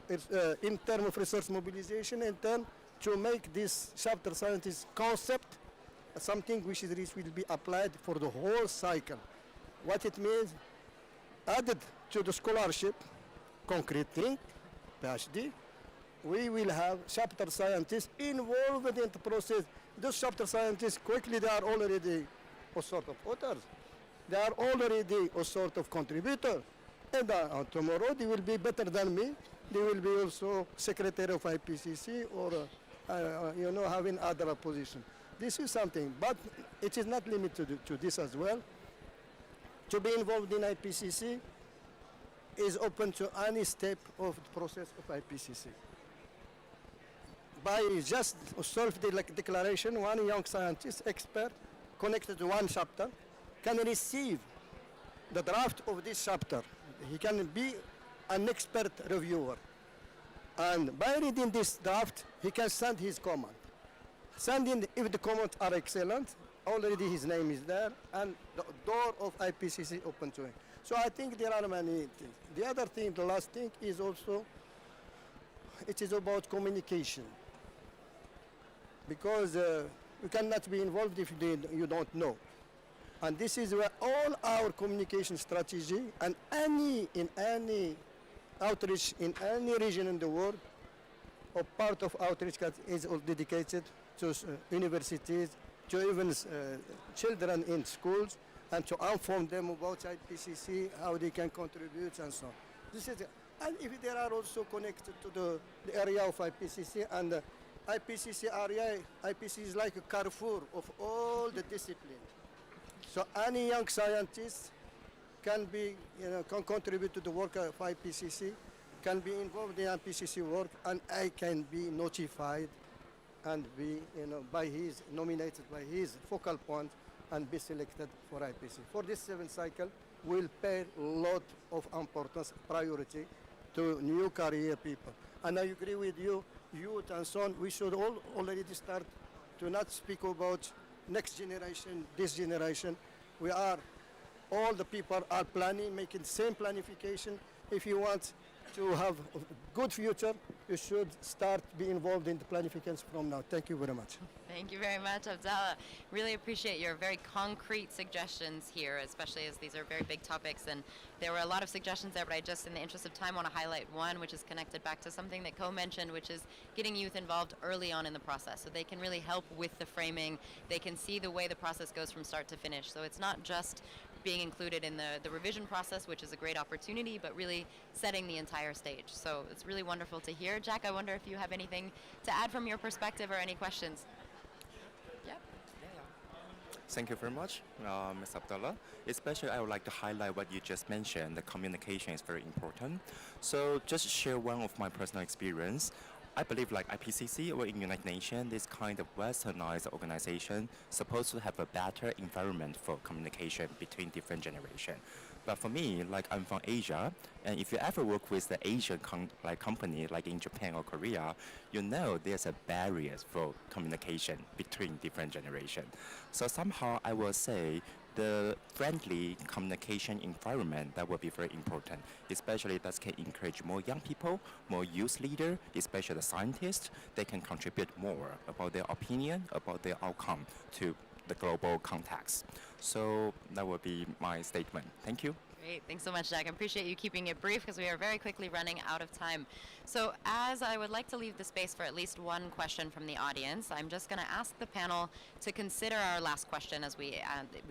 in terms of resource mobilization, in terms to make this chapter scientist concept something which will be applied for the whole cycle. What it means, added to the scholarship, concrete thing, PhD. We will have chapter scientists involved in the process. Those chapter scientists quickly, they are already a sort of authors. They are already a sort of contributor. And tomorrow they will be better than me. They will be also secretary of IPCC or, having other position. This is something, but it is not limited to this as well. To be involved in IPCC is open to any step of the process of IPCC. By just self-declaration, one young scientist, expert, connected to one chapter, can receive the draft of this chapter. He can be an expert reviewer. And by reading this draft, he can send his comment. Sending, if the comments are excellent, already his name is there, and the door of IPCC open to him. So I think there are many things. The other thing, the last thing, is also, it is about communication. Because you cannot be involved if you don't know. And this is where all our communication strategy and in any outreach in any region in the world, or part of outreach is all dedicated to universities, to even children in schools, and to inform them about IPCC, how they can contribute, and so on. This is, and if they are also connected to the area of IPCC, and the IPCC area, IPCC is like a carrefour of all the disciplines. So any young scientist can be, can contribute to the work of IPCC, can be involved in IPCC work, and I can be notified and be, nominated by his focal point and be selected for IPCC. For this 7th cycle, we'll pay a lot of importance, priority to new career people. And I agree with you, youth and so on, we should already start to not speak about next generation, this generation. All the people are planning, making same planification. If you want to have a good future, you should start being involved in the planifications from now. Thank you very much. Thank you very much, Abdallah. Really appreciate your very concrete suggestions here, especially as these are very big topics. And there were a lot of suggestions there, but I just, in the interest of time, want to highlight one, which is connected back to something that Co mentioned, which is getting youth involved early on in the process, so they can really help with the framing. They can see the way the process goes from start to finish. So it's not just being included in the revision process, which is a great opportunity, but really setting the entire stage. So it's really wonderful to hear. Jack, I wonder if you have anything to add from your perspective or any questions. Thank you very much, Ms. Abdallah. Especially, I would like to highlight what you just mentioned. The communication is very important. So just share one of my personal experience. I believe like IPCC or in United Nations, this kind of westernized organization supposed to have a better environment for communication between different generations. But for me, like I'm from Asia, and if you ever work with the Asian company, like in Japan or Korea, you know there's a barrier for communication between different generations. So somehow I will say the friendly communication environment that will be very important, especially that can encourage more young people, more youth leaders, especially the scientists. They can contribute more about their opinion, about their outcome to the global context. So that would be my statement. Thank you. Great. Thanks so much, Jack. I appreciate you keeping it brief because we are very quickly running out of time. So as I would like to leave the space for at least one question from the audience, I'm just going to ask the panel to consider our last question as we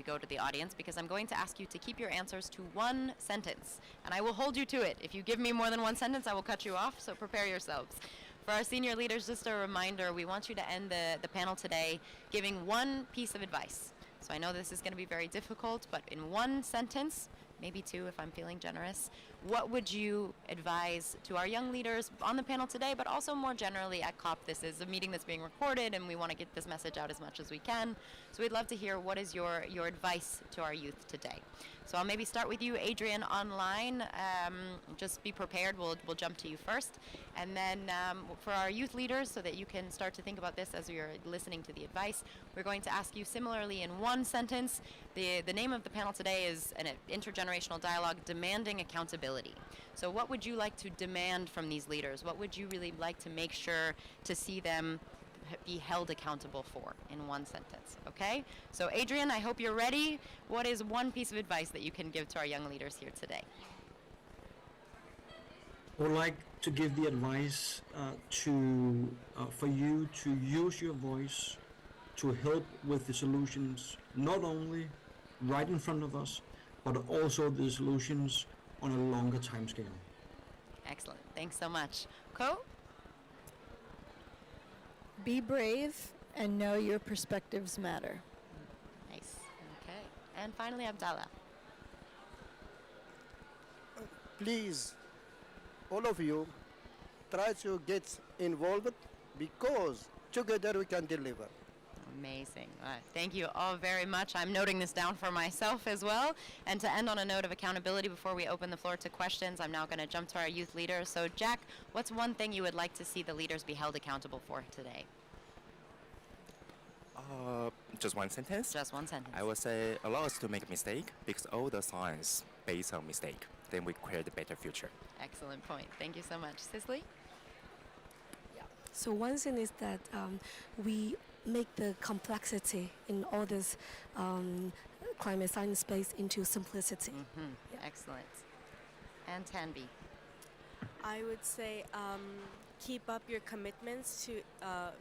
go to the audience, because I'm going to ask you to keep your answers to one sentence, and I will hold you to it. If you give me more than one sentence, I will cut you off, so prepare yourselves. For our senior leaders, just a reminder, we want you to end the panel today giving one piece of advice. So I know this is going to be very difficult, but in one sentence, maybe two if I'm feeling generous, what would you advise to our young leaders on the panel today, but also more generally at COP? This is a meeting that's being recorded, and we want to get this message out as much as we can. So we'd love to hear what is your advice to our youth today. So I'll maybe start with you, Adrian, online. Just be prepared. We'll jump to you first. And then for our youth leaders, so that you can start to think about this as you're listening to the advice, we're going to ask you similarly in one sentence. The name of the panel today is an intergenerational dialogue demanding accountability. So what would you like to demand from these leaders? What would you really like to make sure to see them be held accountable for in one sentence? Okay? So Adrian, I hope you're ready. What is one piece of advice that you can give to our young leaders here today? I would like to give the advice for you to use your voice to help with the solutions, not only right in front of us, but also the solutions on a longer time scale. Excellent. Thanks so much. Ko? Be brave and know your perspectives matter. Nice. Okay. And finally, Abdallah. Please, all of you, try to get involved because together we can deliver. Amazing. Thank you all very much. I'm noting this down for myself as well. And to end on a note of accountability before we open the floor to questions, I'm now going to jump to our youth leader. So Jack, what's one thing you would like to see the leaders be held accountable for today? Just one sentence? Just one sentence. I would say allow us to make a mistake because all the science based on mistake. Then we create a better future. Excellent point. Thank you so much. Cicely? So one thing is that we make the complexity in all this climate science space into simplicity. Excellent. And Tanvi? I would say keep up your commitments to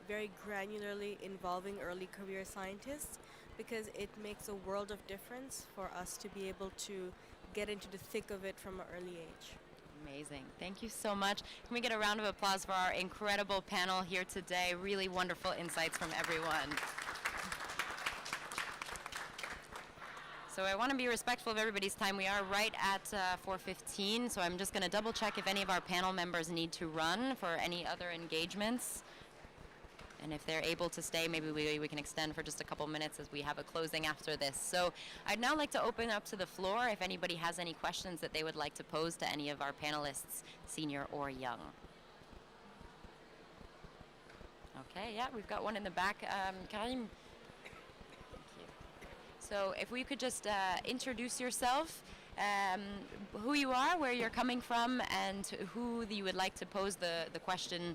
very granularly involving early career scientists, because it makes a world of difference for us to be able to get into the thick of it from an early age. Amazing. Thank you so much. Can we get a round of applause for our incredible panel here today? Really wonderful insights from everyone. So I want to be respectful of everybody's time. We are right at 4:15, so I'm just going to double check if any of our panel members need to run for any other engagements. And if they're able to stay, maybe we can extend for just a couple minutes as we have a closing after this. So I'd now like to open up to the floor if anybody has any questions that they would like to pose to any of our panelists, senior or young. Okay, yeah, we've got one in the back. Karim. Thank you. So if we could just introduce yourself, who you are, where you're coming from, and who you would like to pose the question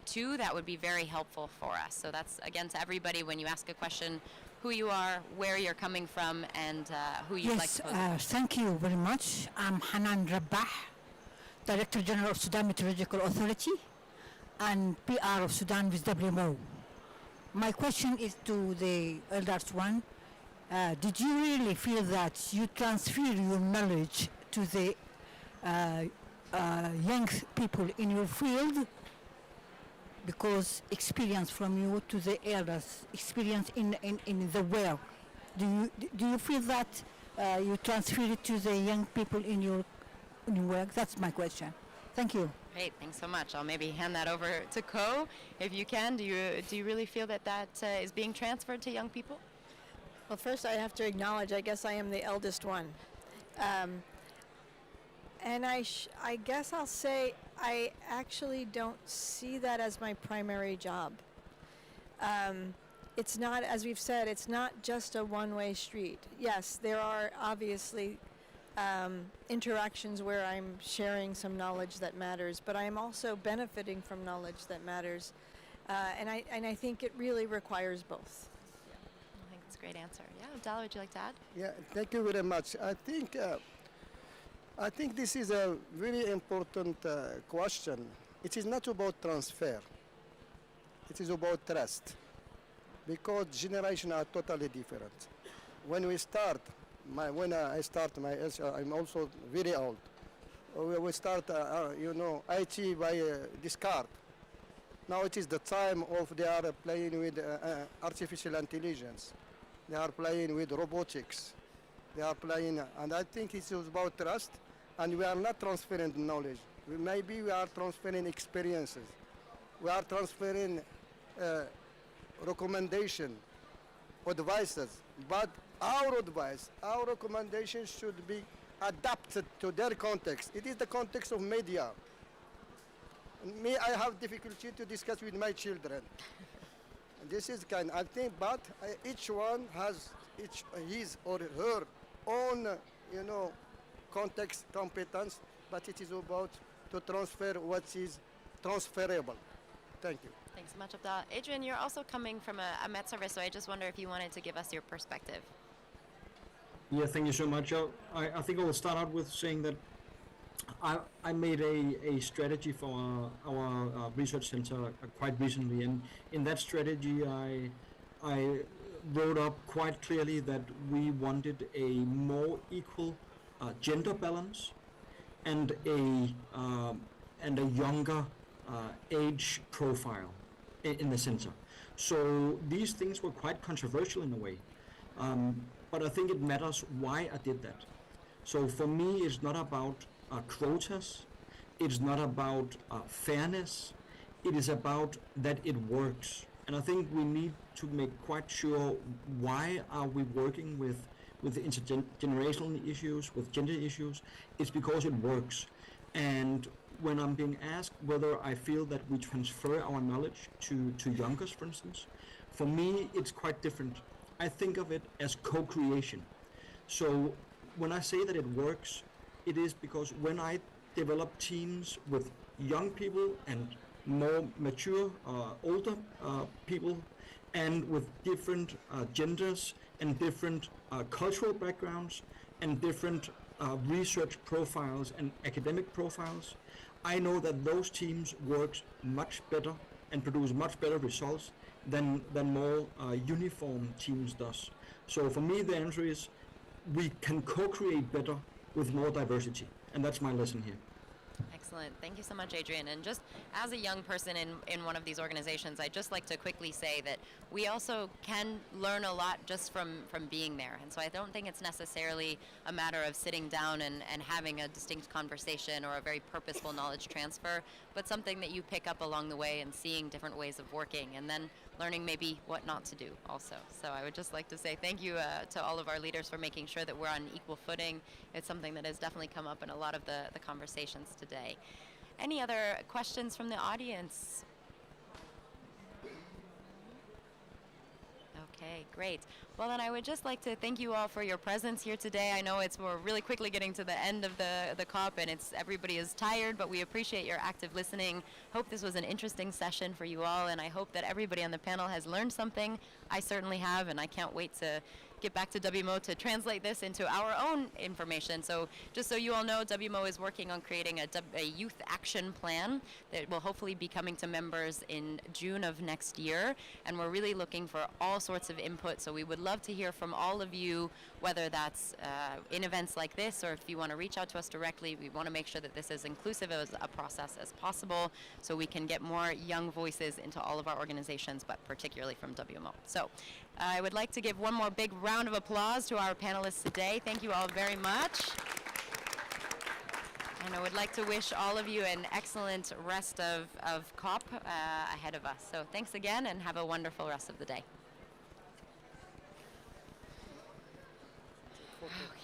to, that would be very helpful for us. So that's, again, to everybody, when you ask a question, who you are, where you're coming from, and who you'd like to pose. Yes, thank you very much. I'm Hanan Rabbah, Director General of Sudan Meteorological Authority and PR of Sudan with WMO. My question is to the elders one. Did you really feel that you transfer your knowledge to the young people in your field? Because experience from you to the elders, experience in the work. Do you feel that you transfer it to the young people in your work? That's my question. Thank you. Great, thanks so much. I'll maybe hand that over to Ko, if you can. Do you really feel that is being transferred to young people? Well, first I have to acknowledge, I guess I am the eldest one. And I guess I'll say I actually don't see that as my primary job. It's not, as we've said, it's not just a one-way street. Yes, there are obviously interactions where I'm sharing some knowledge that matters, but I'm also benefiting from knowledge that matters. And I think it really requires both. I think it's a great answer. Yeah, Abdallah, would you like to add? Yeah, thank you very much. I think this is a very important question. It is not about transfer. It is about trust. Because generations are totally different. When I start my, I'm also very old. We start, IT by discard. Now it is the time of they are playing with artificial intelligence. They are playing with robotics. They are playing, and I think it's about trust. And we are not transferring knowledge. Maybe we are transferring experiences. We are transferring recommendation, advices. But our advice, our recommendation should be adapted to their context. It is the context of media. Me, I have difficulty to discuss with my children. This is kind, I think, but each one has his or her own, context, competence, but it is about to transfer what is transferable. Thank you. Thanks so much, Abdallah. Adrian, you're also coming from a Met service, so I just wonder if you wanted to give us your perspective. Yeah, thank you so much. I think I will start out with saying that I made a strategy for our research center quite recently, and in that strategy, I wrote up quite clearly that we wanted a more equal gender balance and a younger age profile in the center. So these things were quite controversial in a way, but I think it matters why I did that. So for me, it's not about quotas, it's not about fairness, it is about that it works. And I think we need to make quite sure why are we working with intergenerational issues, with gender issues. It's because it works. And when I'm being asked whether I feel that we transfer our knowledge to youngers, for instance, for me it's quite different. I think of it as co-creation. So when I say that it works, it is because when I develop teams with young people and more mature, older people, and with different genders and different cultural backgrounds and different research profiles and academic profiles, I know that those teams work much better and produce much better results than more uniform teams does. So for me, the answer is we can co-create better with more diversity, and that's my lesson here. Excellent. Thank you so much, Adrian. And just as a young person in one of these organizations, I'd just like to quickly say that we also can learn a lot just from being there. And so I don't think it's necessarily a matter of sitting down and having a distinct conversation or a very purposeful knowledge transfer, but something that you pick up along the way and seeing different ways of working and then learning maybe what not to do also. So I would just like to say thank you to all of our leaders for making sure that we're on equal footing. It's something that has definitely come up in a lot of the conversations today. Any other questions from the audience? Okay, great. Well, then I would just like to thank you all for your presence here today. I know we're really quickly getting to the end of the COP, and everybody is tired, but we appreciate your active listening. Hope this was an interesting session for you all, and I hope that everybody on the panel has learned something. I certainly have, and I can't wait to get back to WMO to translate this into our own information. So just so you all know, WMO is working on creating a youth action plan that will hopefully be coming to members in June of next year. And we're really looking for all sorts of input. So we would love to hear from all of you, whether that's in events like this or if you want to reach out to us directly. We want to make sure that this is inclusive as a process as possible so we can get more young voices into all of our organizations, but particularly from WMO. So I would like to give one more big round of applause to our panelists today. Thank you all very much. And I would like to wish all of you an excellent rest of COP ahead of us. So thanks again and have a wonderful rest of the day. Okay.